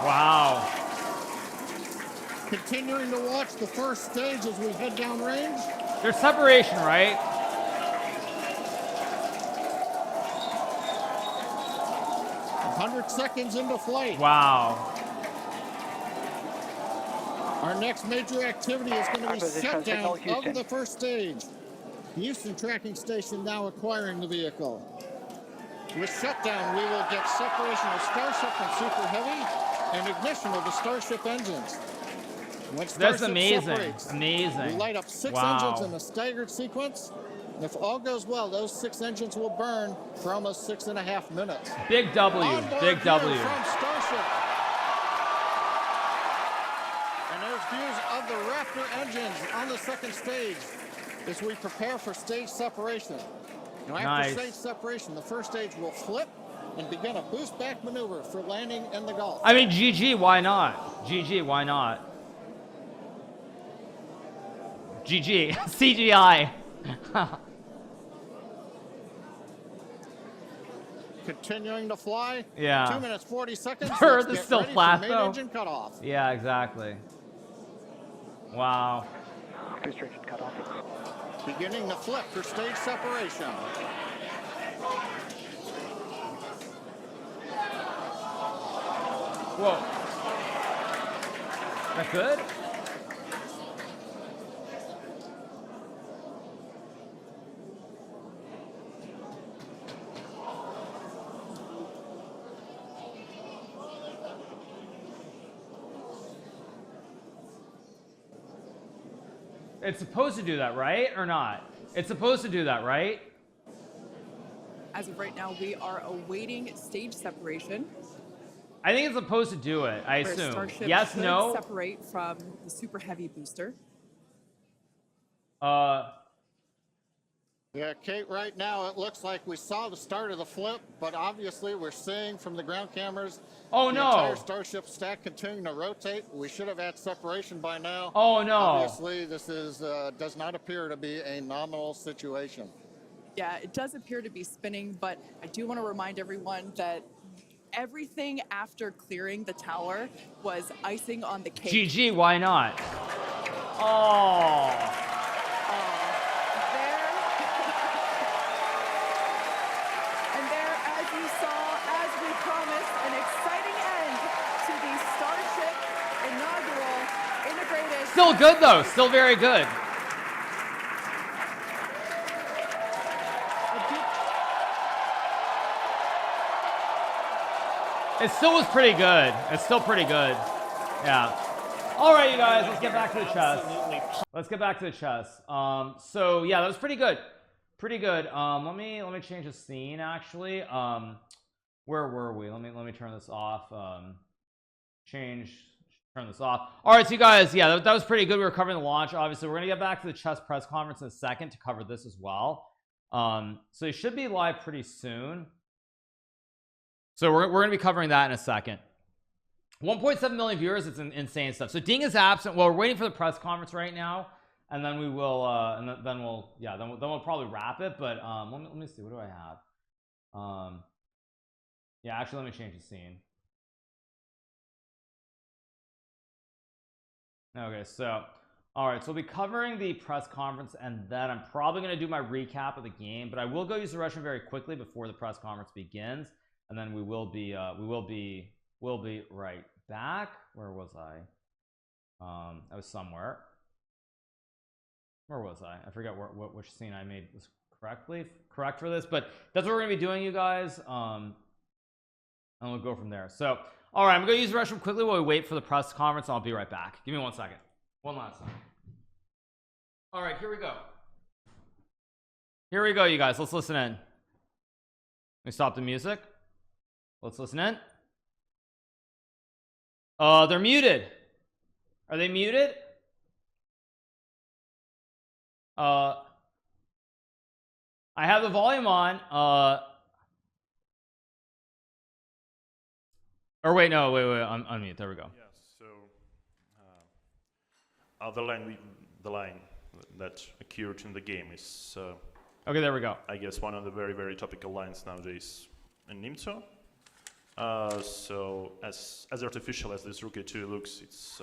Wow. Continuing to watch the first stage as we head downrange. There's separation, right? 100 seconds into flight. Wow. Our next major activity is going to be shutdown of the first stage. Houston tracking station now acquiring the vehicle. With shutdown, we will get separation of Starship and Super Heavy and ignition of the Starship engines. When Starship That's amazing. separates, Amazing. we light up 6 Wow. engines in a staggered sequence. And if all goes well, those 6 engines will burn for almost 6.5 minutes. Big W. On board Big here W. from Starship. And there's views of the Raptor engines on the second stage as we prepare for stage separation. Now after Nice. stage separation, the first stage will flip and begin a boost back maneuver for landing in the Gulf. I mean, GG, why not? GG, why not? GG. CGI. Continuing to fly. Yeah. 2 minutes 40 seconds. Earth Let's is get still ready flat, for main though. engine cutoff. Yeah, exactly. Wow. Booster engine cut off. Beginning to flip for stage separation. Whoa. That good? It's supposed to do that, right? Or not? It's supposed to do that, right? As of right now, we are awaiting stage separation. I think it's supposed to do it, I where assume. Starship Yes, should no? separate from the Super Heavy booster. Yeah, Kate, right now it looks like we saw the start of the flip, but obviously we're seeing from the ground cameras Oh, the no. entire Starship stack continuing to rotate. We should have had separation by now. Oh, no. Obviously, this is does not appear to be a nominal situation. Yeah, it does appear to be spinning, but I do want to remind everyone that everything after clearing the tower was icing on the cake. GG, why not? Oh. And there, as you saw, as we promised, an exciting end to the Starship inaugural integrated. Still good, though. Still very good. It still was pretty good. It's still pretty good. Yeah. All right, you guys, let's get back to the chess. Let's get back to the chess. So yeah, that was pretty good. Pretty good. Let me change the scene actually. Where were we? Let me turn this off. Turn this off. All right, so you guys, yeah, that was pretty good. We were covering the launch. Obviously, we're gonna get back to the chess press conference in a second to cover this as well. So it should be live pretty soon. So we're gonna be covering that in a second. 1.7 million viewers. It's insane stuff. So Ding is absent. Well, we're waiting for the press conference right now, and then we will, then we'll probably wrap it. But let me see. What do I have? Yeah, actually, let me change the scene. Okay, so all right, so we'll be covering the press conference, and then I'm probably going to do my recap of the game. But I will go use the Russian very quickly before the press conference begins, and then we'll be right back. Where was I? I was somewhere. Where was I? I forget which scene I made was correct for this, but that's what we're gonna be doing, you guys. And we'll go from there. So, all right, I'm gonna use the restroom quickly while we wait for the press conference. I'll be right back. Give me 1 second. One last time. All right, here we go. Here we go, you guys. Let's listen in. Let me stop the music. Let's listen in. They're muted. Are they muted? I have the volume on. Or wait, no, wait, unmute. There we go. Yeah. So, the line that occurred in the game is. Okay, there we go. I guess one of the very, very topical lines nowadays in Nimzo. So as artificial as this rook a2 looks, it's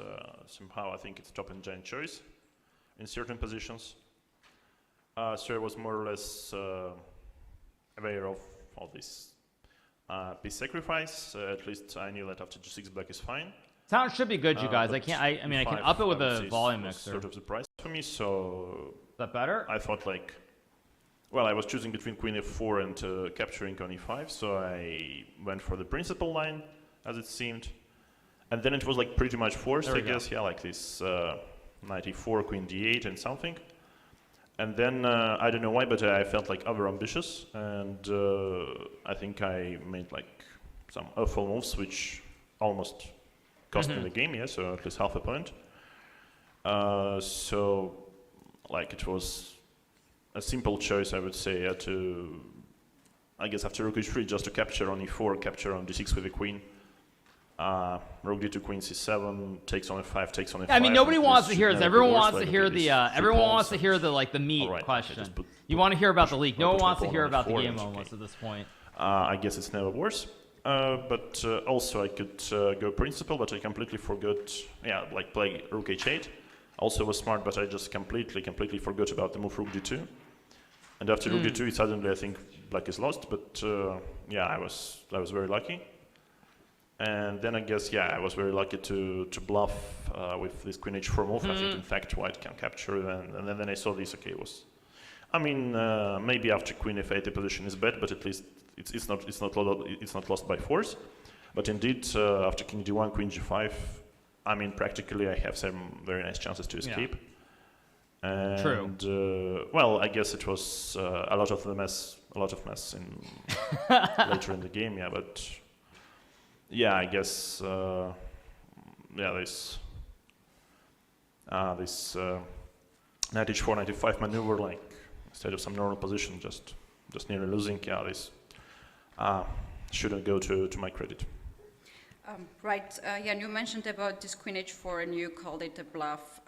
somehow I think it's top engine choice in certain positions. So I was more or less aware of all this piece sacrifice. At least I knew that after g6 black is fine. Sound should be good, you guys. I can't. I mean, I can up it with a volume mixer. Sort of surprise for me. So is that better? I thought like. Well, I was choosing between queen f4 and capturing on e5, so I went for the principal line, as it seemed. And then it was like pretty much forced, I guess, yeah, like this knight e4, queen d8 and something. And then, I don't know why, but I felt like over-ambitious, and I think I made like some awful moves, which almost cost me the game, yeah, so at least half a point. So, like, it was a simple choice, I would say, to, I guess, after rook h3, just to capture on e4, capture on d6 with the queen. Rook d2, queen c7, takes on f5, takes on f5. I mean, nobody wants to hear this. Everyone wants to hear the like the meat question. You want to hear about the leak. No one wants to hear about the game almost at this point. I guess it's never worse. But also I could go principal, but I completely forgot. Yeah, like play rook h8. Also was smart, but I just completely forgot about the move rook d2. And after rook d2, suddenly I think black is lost. But yeah, I was very lucky. And then I guess, yeah, I was very lucky to bluff with this queen h4 move. I think, in fact, white can capture. And then I saw this, okay, was... I mean, maybe after queen f8 the position is bad, but at least it's not lost by force. But indeed, after king d1, queen g5, I mean, practically I have some very nice chances to escape. Yeah. And, true. Well, I guess it was a lot of mess in later in the game, yeah, but... Yeah, I guess, yeah, this knight h4, knight e5 maneuver, like, instead of some normal position, just nearly losing, yeah, this shouldn't go to my credit. Right, yeah, you mentioned about this queen h4 and you called it a bluff.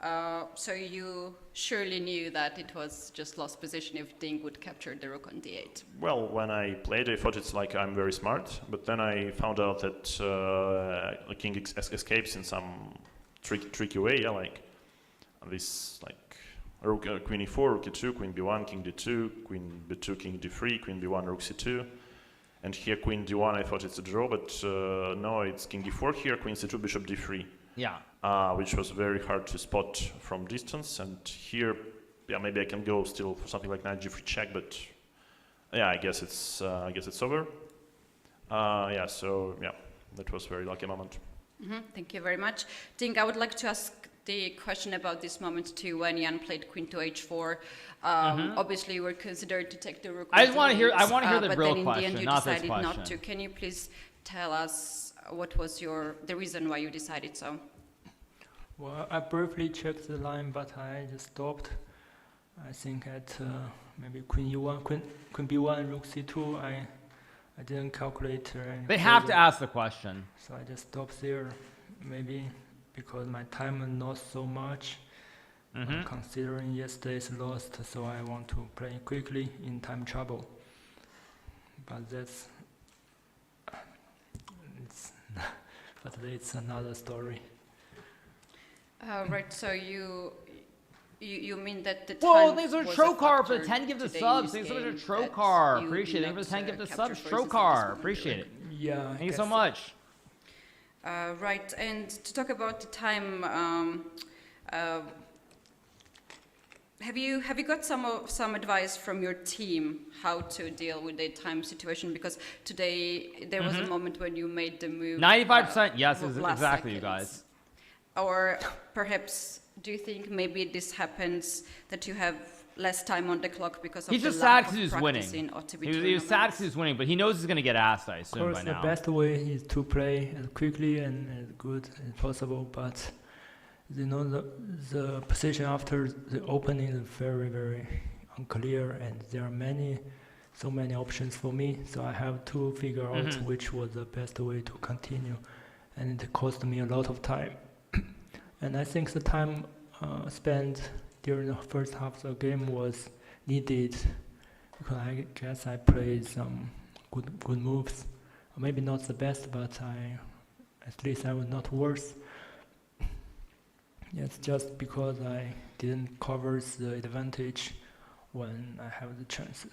So you surely knew that it was just lost position if Ding would capture the rook on d8. Well, when I played, I thought it's like I'm very smart, but then I found out that the king escapes in some tricky way, yeah, like this, like rook, queen e4, rook e2, queen b1, king d2, queen b2, king d3, queen b1, rook c2. And here queen d1, I thought it's a draw, but no, it's king d4 here, queen c2, bishop d3. Yeah. Which was very hard to spot from distance. And here, yeah, maybe I can go still for something like knight g3 check, but yeah, I guess it's over. Yeah, so yeah, that was a very lucky moment. Thank you very much. Ding, I would like to ask the question about this moment too, when Jan played Queen to H4. Obviously, you were considered to take the rook. I just want to hear. I want to hear the but real then in question, the end, you not this decided question. not to. Can you please tell us what was the reason why you decided so? Well, I briefly checked the line, but I just stopped. I think at maybe Queen E1, Queen B1, Rook C2. I didn't calculate. They have to ask the question. So I just stopped there, maybe because my time is not so much. Considering yesterday's lost, so I want to play quickly in time trouble. But it's another story. Right. So you mean that the Whoa, time thanks for was the a Trokar for the factor 10 gifted today in subs. this Thanks so much game for that Trokar. you Appreciate it. did Thanks for the 10 not, gifted capture subs. for instance, at this Trokar. moment Appreciate the it. Yeah. Thank you so much. Right, and to talk about the time, have you got some advice from your team how to deal with the time situation? Because today there was a moment when you made the move. 95%. Yes, is last exactly, you seconds. guys. Or perhaps do you think maybe this happens that you have less time on the clock because of He's the just lack sad of because he's practice winning. in OTB He was sad tournaments? because he was winning, but he knows he's going to get asked, I Of assume, course, by the now. best way is to play as quickly and as good as possible. But the position after the opening is very, very unclear, and there are so many options for me. So I have to figure out which was the best way to continue, and it cost me a lot of time. And I think the time spent during the first half of the game was needed, because I guess I played some good moves. Maybe not the best, but at least I was not worse. It's just because I didn't cover the advantage when I have the chance.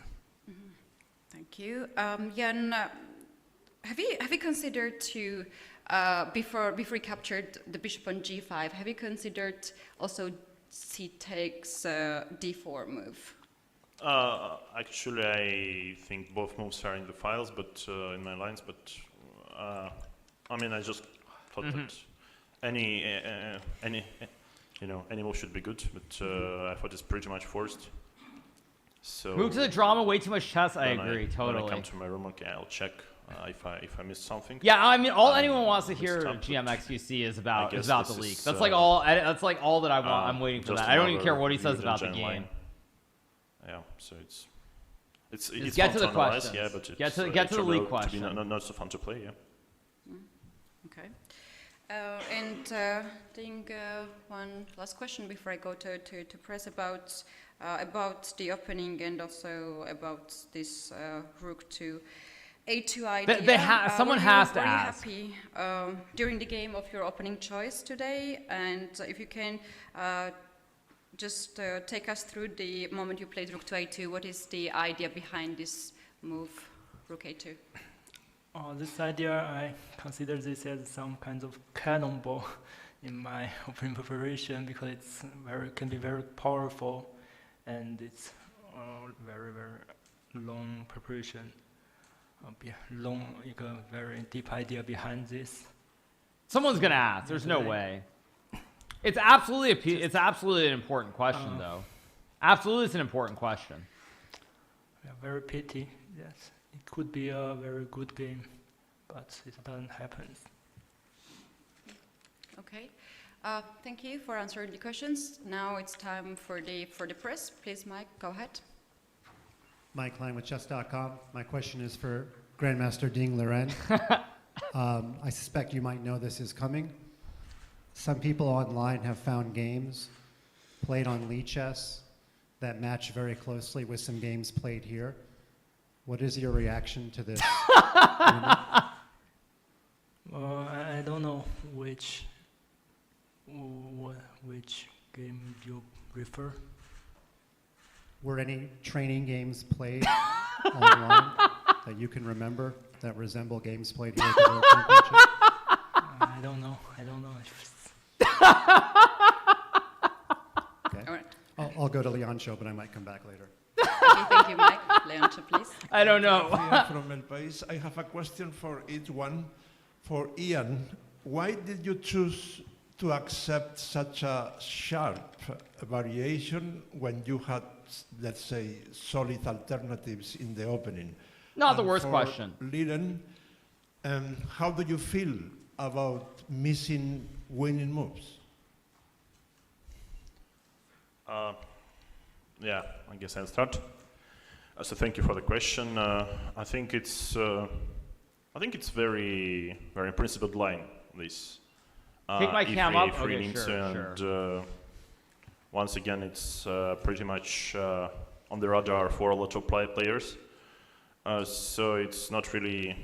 Thank you. Jan, have you considered to, before you captured the bishop on g5, have you considered also c takes d4 move? Actually, I think both moves are in the files, but in my lines. But I mean, I just thought that any move should be good. But I thought it's pretty much forced. So Move to the drama, way too much chess. I agree, totally. When I come to my room, okay, I'll check if I missed something. Yeah, I mean, all anyone wants to it's hear tough, GMXQC is about guess the this leak. is, That's like all. That's like all that I want. I'm waiting for just that. I don't even care another what he says Legion about the Gen game. line. Yeah, so it's Just fun get to the analyze, questions. yeah, but Get to the it turned leak out to question. be not so fun to play, yeah. Okay. And I think one last question before I go to press about the opening and also about this rook to a2 idea. Someone has to ask. Were you happy during the game of your opening choice today? And if you can just take us through the moment you played rook to a2, what is the idea behind this move, rook a2? This idea, I consider this as some kind of cannonball in my opening preparation, because it's can be very powerful, and it's very, very long preparation. A very deep idea behind this. Someone's gonna ask. There's no way. It's absolutely an important question, though. Absolutely, it's an important question. Yeah, very pity. Yes, it could be a very good game, but it doesn't happen. Okay. Thank you for answering the questions. Now it's time for the press. Please, Mike, go ahead. Mike Klein with chess.com. My question is for Grandmaster Ding Liren. I suspect you might know this is coming. Some people online have found games played on Lee Chess that match very closely with some games played here. What is your reaction to this? I don't know which game you refer. Were any training games played online that you can remember that resemble games played here at the World Championship? I don't know. Okay. All right. I'll go to Leon's show, but I might come back later. Okay, thank you, Mike. Leoncio, please. I don't know. From El País, I have a question for each one. For Ian, why did you choose to accept such a sharp variation when you had, let's say, solid alternatives in the opening? Not the And worst for question. Liren, how do you feel about missing winning moves? Yeah, I guess I'll start. So thank you for the question. I think it's very principled line. This. Take my cam up. free Okay, links sure. and once again, it's pretty much on the radar for a lot of players. So it's not really.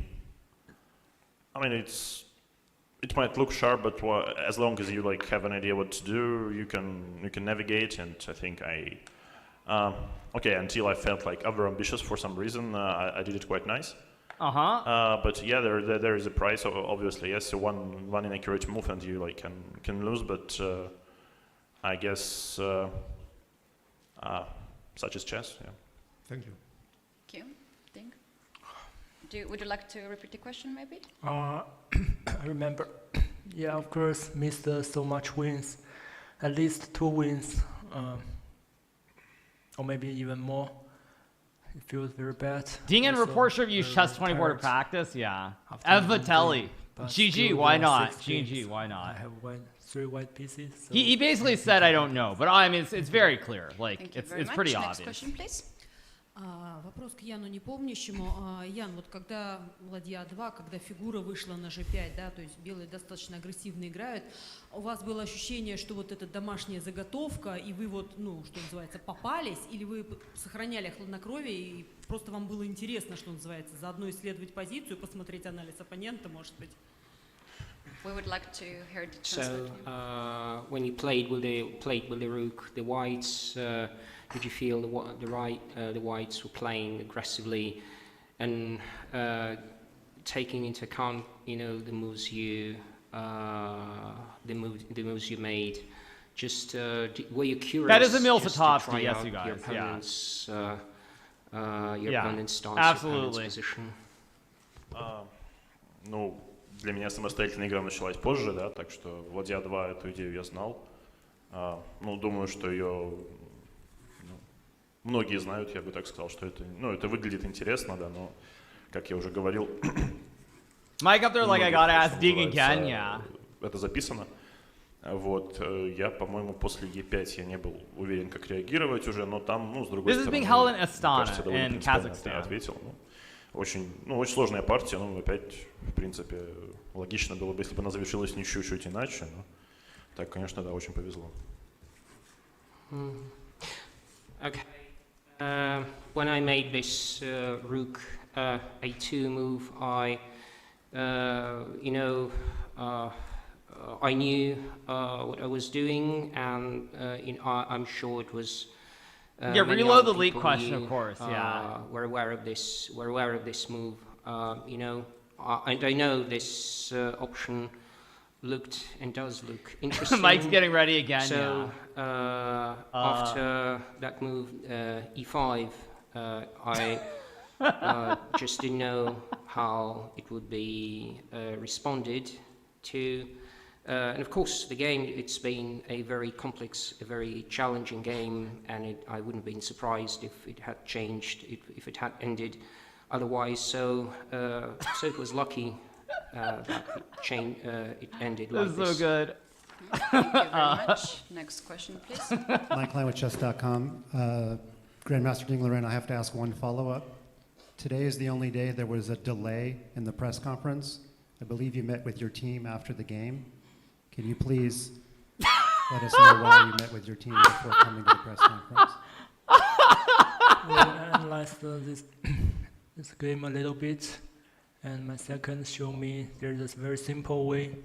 I mean, it might look sharp, but as long as you like have an idea what to do, you can navigate. And I think until I felt like over ambitious for some reason, I did it quite nice. But yeah, there is a price, obviously. Yes, so one inaccurate move and you like can lose. But I guess such is chess. Yeah. Thank you. Thank you. Ding. Would you like to repeat the question, maybe? I remember. Yeah, of course, missed so much wins, at least 2 wins, or maybe even more. It feels very bad. Ding and Also, report should have used very Chess 24 to tired practice. Yeah. after the Evatelli. game, but GG, still why there are not? 6 GG, games. why I not? have 3 white pieces. So He basically said, I don't know. But I mean, it's very clear. Like, Thank you it's very much. pretty Next obvious. question, please. Вопрос к Яну непомнящему. Ян, вот когда ладья 2, когда фигура вышла на g5, да, то есть белые достаточно агрессивно играют, у вас было ощущение, что вот эта домашняя заготовка, и вы вот, ну, что называется, попались, или вы сохраняли хладнокровие, и просто вам было интересно, что называется, заодно исследовать позицию, посмотреть анализ оппонента, может быть? We would like to hear the So, translation. when you played with the rook, the whites, did you feel the whites were playing aggressively, and taking into account, you know, the moves you made? Just were you curious? That is Emil just to Satovsky, try yes, out you guys. your opponent's, your Yeah, opponent's stance, absolutely. your opponent's position? Ну, для меня самостоятельная игра началась позже, да, так что ладья 2 эту идею я знал. Ну, думаю, что ее многие знают, я бы так сказал, что это выглядит интересно, да, но, как я уже говорил, Mike up there, like, I gotta ask что Ding называется, again, yeah. это записано. Вот, я, по-моему, после Е5 я не был уверен, как реагировать уже, но там, ну, с другой This is стороны, being held in мне Astana, кажется, довольно in принципиально Kazakhstan. я ответил. Очень сложная партия, ну, опять, в принципе, логично было бы, если бы она завершилась ничуть чуть иначе, но так, конечно, да, очень повезло. Okay. When I made this rook a2 move, I knew what I was doing, and I'm sure it was. Yeah, many reload other the lead people question, knew, of course. Yeah. Were aware of this. Were aware of this move. And I know this option looked and does look interesting. Mike's getting ready again. So after that move, e5, I just didn't know how it would be responded to. And of course, the game, it's been a very complex, a very challenging game, and I wouldn't have been surprised if it had changed, if it had ended otherwise. So it was lucky that it ended like this. This is so good. Thank you very much. Next question, please. Mike Klein with chess.com. Grandmaster Ding Loren, I have to ask one follow-up. Today is the only day there was a delay in the press conference. I believe you met with your team after the game. Can you please let us know why you met with your team before coming to the press conference? We analyzed this game a little bit, and my second showed me there's a very simple way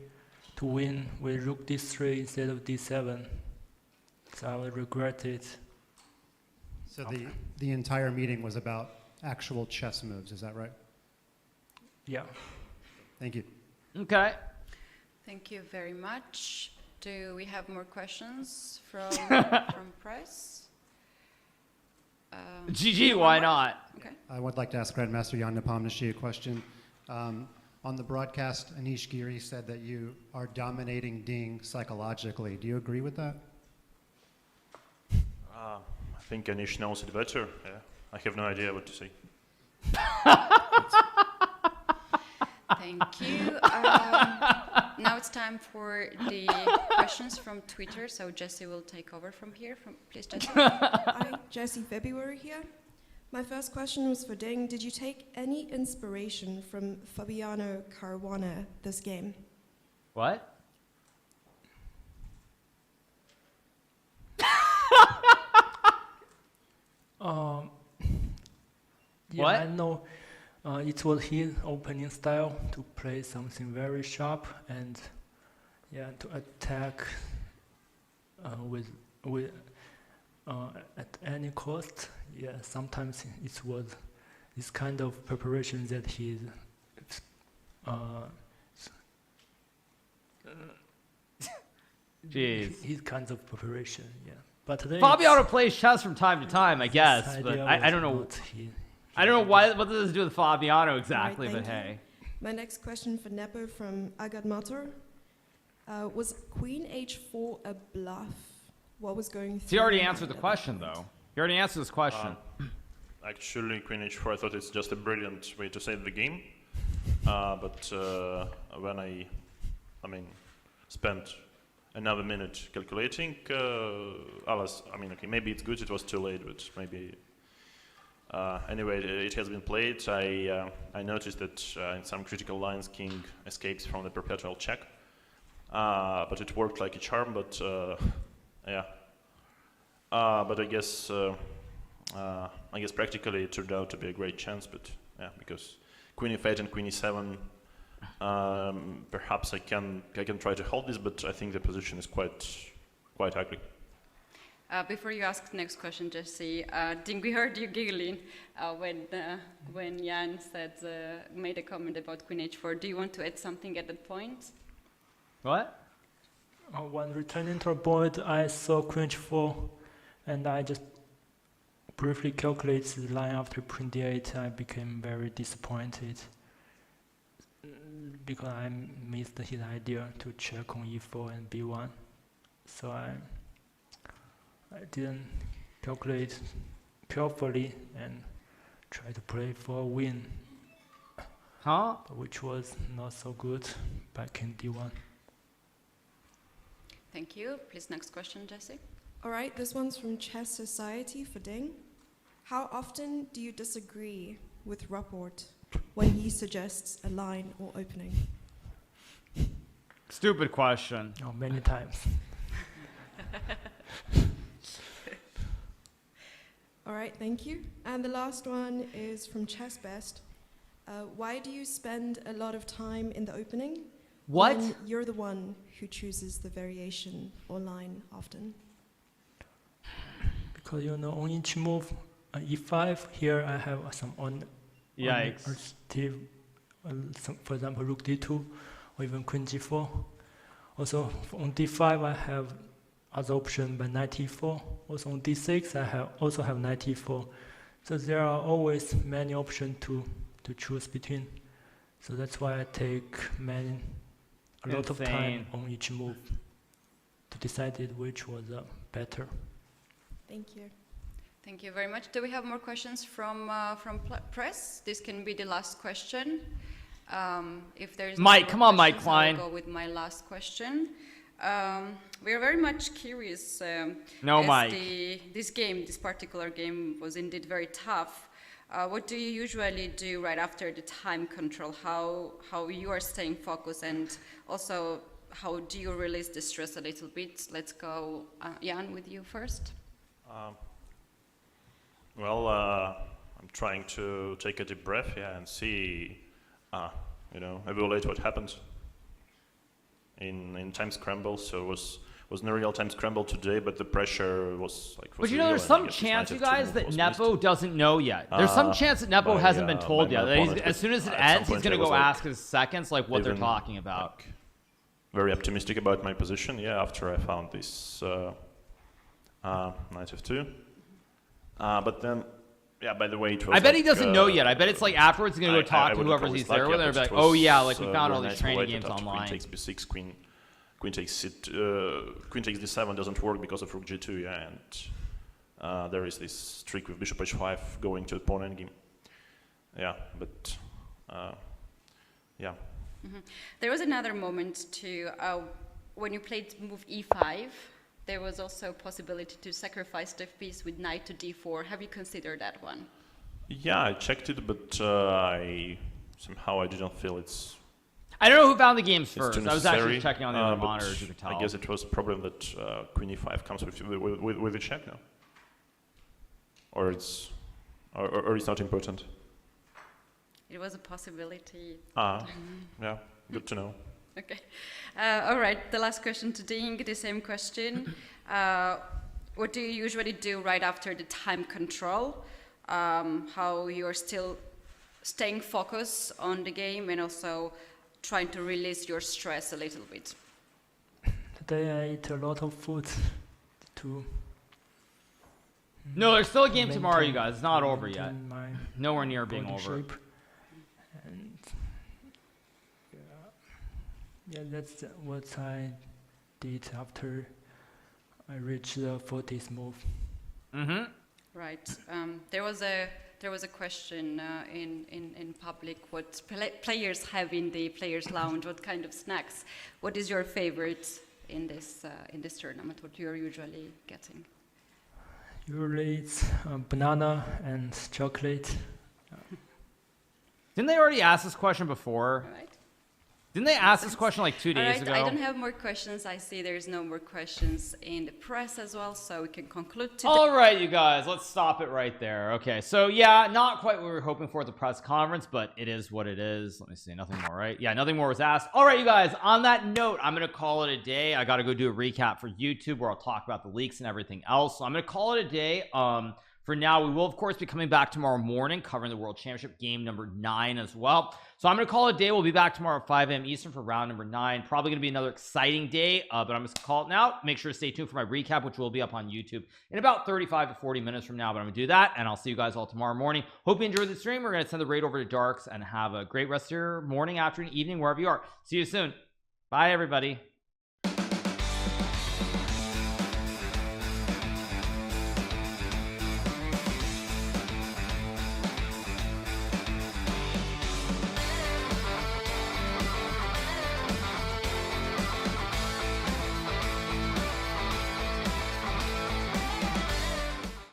to win with rook d3 instead of d7. So I will regret it. So the entire meeting was about actual chess moves, is that right? Yeah. Thank you. Okay. Thank you very much. Do we have more questions from press? GG, why not? Okay. I would like to ask Grandmaster Jan Nepomniachtchi a question. On the broadcast, Anish Giri said that you are dominating Ding psychologically. Do you agree with that? I think Anish knows it better. Yeah, I have no idea what to say. Thank you. Now it's time for the questions from Twitter. So Jesse will take over from here. Please, Jesse. Hi, Jesse February here. My first question was for Ding. Did you take any inspiration from Fabiano Caruana this game? What? Yeah, What? I know it was his opening style to play something very sharp and to attack with at any cost. Yeah, sometimes it was this kind of preparation that his Jeez. his kinds of preparation. Yeah, but then Fabiano plays chess from time to time, I guess, but idea I don't was know. not I don't know what does this do with Fabiano exactly, Alright, but thank you. hey. My next question for Nepo from Agad Mator. Was Queen H4 a bluff? What was going through? He already your answered the mind at question, that point? though. He already answered this question. Actually, Queen H4, I thought it's just a brilliant way to save the game. But when I spent another minute calculating, okay, maybe it's good, it was too late, but maybe. Anyway, it has been played. I noticed that in some critical lines, King escapes from the perpetual check. But it worked like a charm, but yeah. But I guess practically it turned out to be a great chance, but yeah, because Queen E8 and Queen E7, perhaps I can try to hold this, but I think the position is quite ugly. Before you ask the next question, Jesse, Ding, we heard you giggling when Jan made a comment about Queen H4. Do you want to add something at that point? What? When returning to a board, I saw Queen H4, and I just briefly calculated the line after Queen D8. I became very disappointed because I missed his idea to check on E4 and B1. So I didn't calculate carefully and try to play for a win, which was not so good back in D1. Thank you. Please, next question, Jesse. All right, this one's from Chess Society for Ding. How often do you disagree with Rapport when he suggests a line or opening? Stupid question. Oh, many times. All right, thank you. And the last one is from Chess Best. Why do you spend a lot of time in the opening? What? When you're the one who chooses the variation or line often. Because on each move, E5, here I have some Yikes. For example, Rook D2 or even Queen G4. Also on D5 I have other option by Knight E4. Also on D6 I also have Knight E4. So there are always many options to choose between. So that's why I take a lot of time on each move to decide which was better. Thank you. Thank you very much. Do we have more questions from press? This can be the last question. If there's Mike, come on, Mike Klein. I'll go with my last question. We are very much curious. No, as Mike. This particular game was indeed very tough. What do you usually do right after the time control? How you are staying focused, and also how do you release the stress a little bit? Let's go, Jan, with you first. I'm trying to take a deep breath, and see, evaluate what happens in time scramble. So it was no real time scramble today, but the pressure was like. But there's some chance, you guys, that Nepo doesn't know yet. There's some chance that Nepo hasn't been told yet. As soon as it ends, he's going to go ask his seconds what they're talking about. Very optimistic about my position, after I found this Knight F2. But then Yeah, by the way, it was I bet he like, doesn't know yet. I bet it's like afterwards he's gonna go talk to whoever he's there with, and be like, "Oh yeah, like we found all these training games online." Queen takes b6, queen takes queen takes d7 doesn't work because of rook g2, yeah, and there is this trick with bishop h5 going to the pawn endgame. Yeah, but yeah. There was another moment too when you played move e5. There was also a possibility to sacrifice the piece with knight to d4. Have you considered that one? Yeah, I checked it, but I didn't feel it's. I don't know who found the games first. I was necessary, actually checking on the other monitors. You could tell. I guess it was a problem that queen e5 comes with a check now, or it's not important. It was a possibility. Yeah, good to know. Okay. All right. The last question to Ding, the same question. What do you usually do right after the time control? How you're still staying focused on the game and also trying to release your stress a little bit? Today I ate a lot of food to. No, there's still a game tomorrow, you guys. It's not over yet. Nowhere near being over. Shape. And yeah, that's what I did after I reached the 40th move. Right. There was a question in public what players have in the players' lounge. What kind of snacks? What is your favorite in this tournament? What you're usually getting? Usually it's banana and chocolate. Didn't they already ask this question before? All right. Didn't they ask this question like 2 days ago? I don't have more questions. I see there's no more questions in the press as well, so we can conclude today. All right, you guys, let's stop it right there. Okay, so yeah, not quite what we were hoping for at the press conference, but it is what it is. Let me see, nothing more, right? Yeah, nothing more was asked. All right, you guys, on that note, I'm going to call it a day. I got to go do a recap for YouTube where I'll talk about the leaks and everything else. So I'm going to call it a day. For now, we will, of course, be coming back tomorrow morning, covering the World Championship game number 9 as well. So I'm going to call it a day. We'll be back tomorrow at 5 a.m. Eastern for round number 9. Probably going to be another exciting day, but I'm just going to call it now. Make sure to stay tuned for my recap, which will be up on YouTube in about 35 to 40 minutes from now. But I'm going to do that, and I'll see you guys all tomorrow morning. Hope you enjoyed the stream. We're going to send the raid over to Darks and have a great rest of your morning, afternoon, evening, wherever you are. See you soon. Bye, everybody.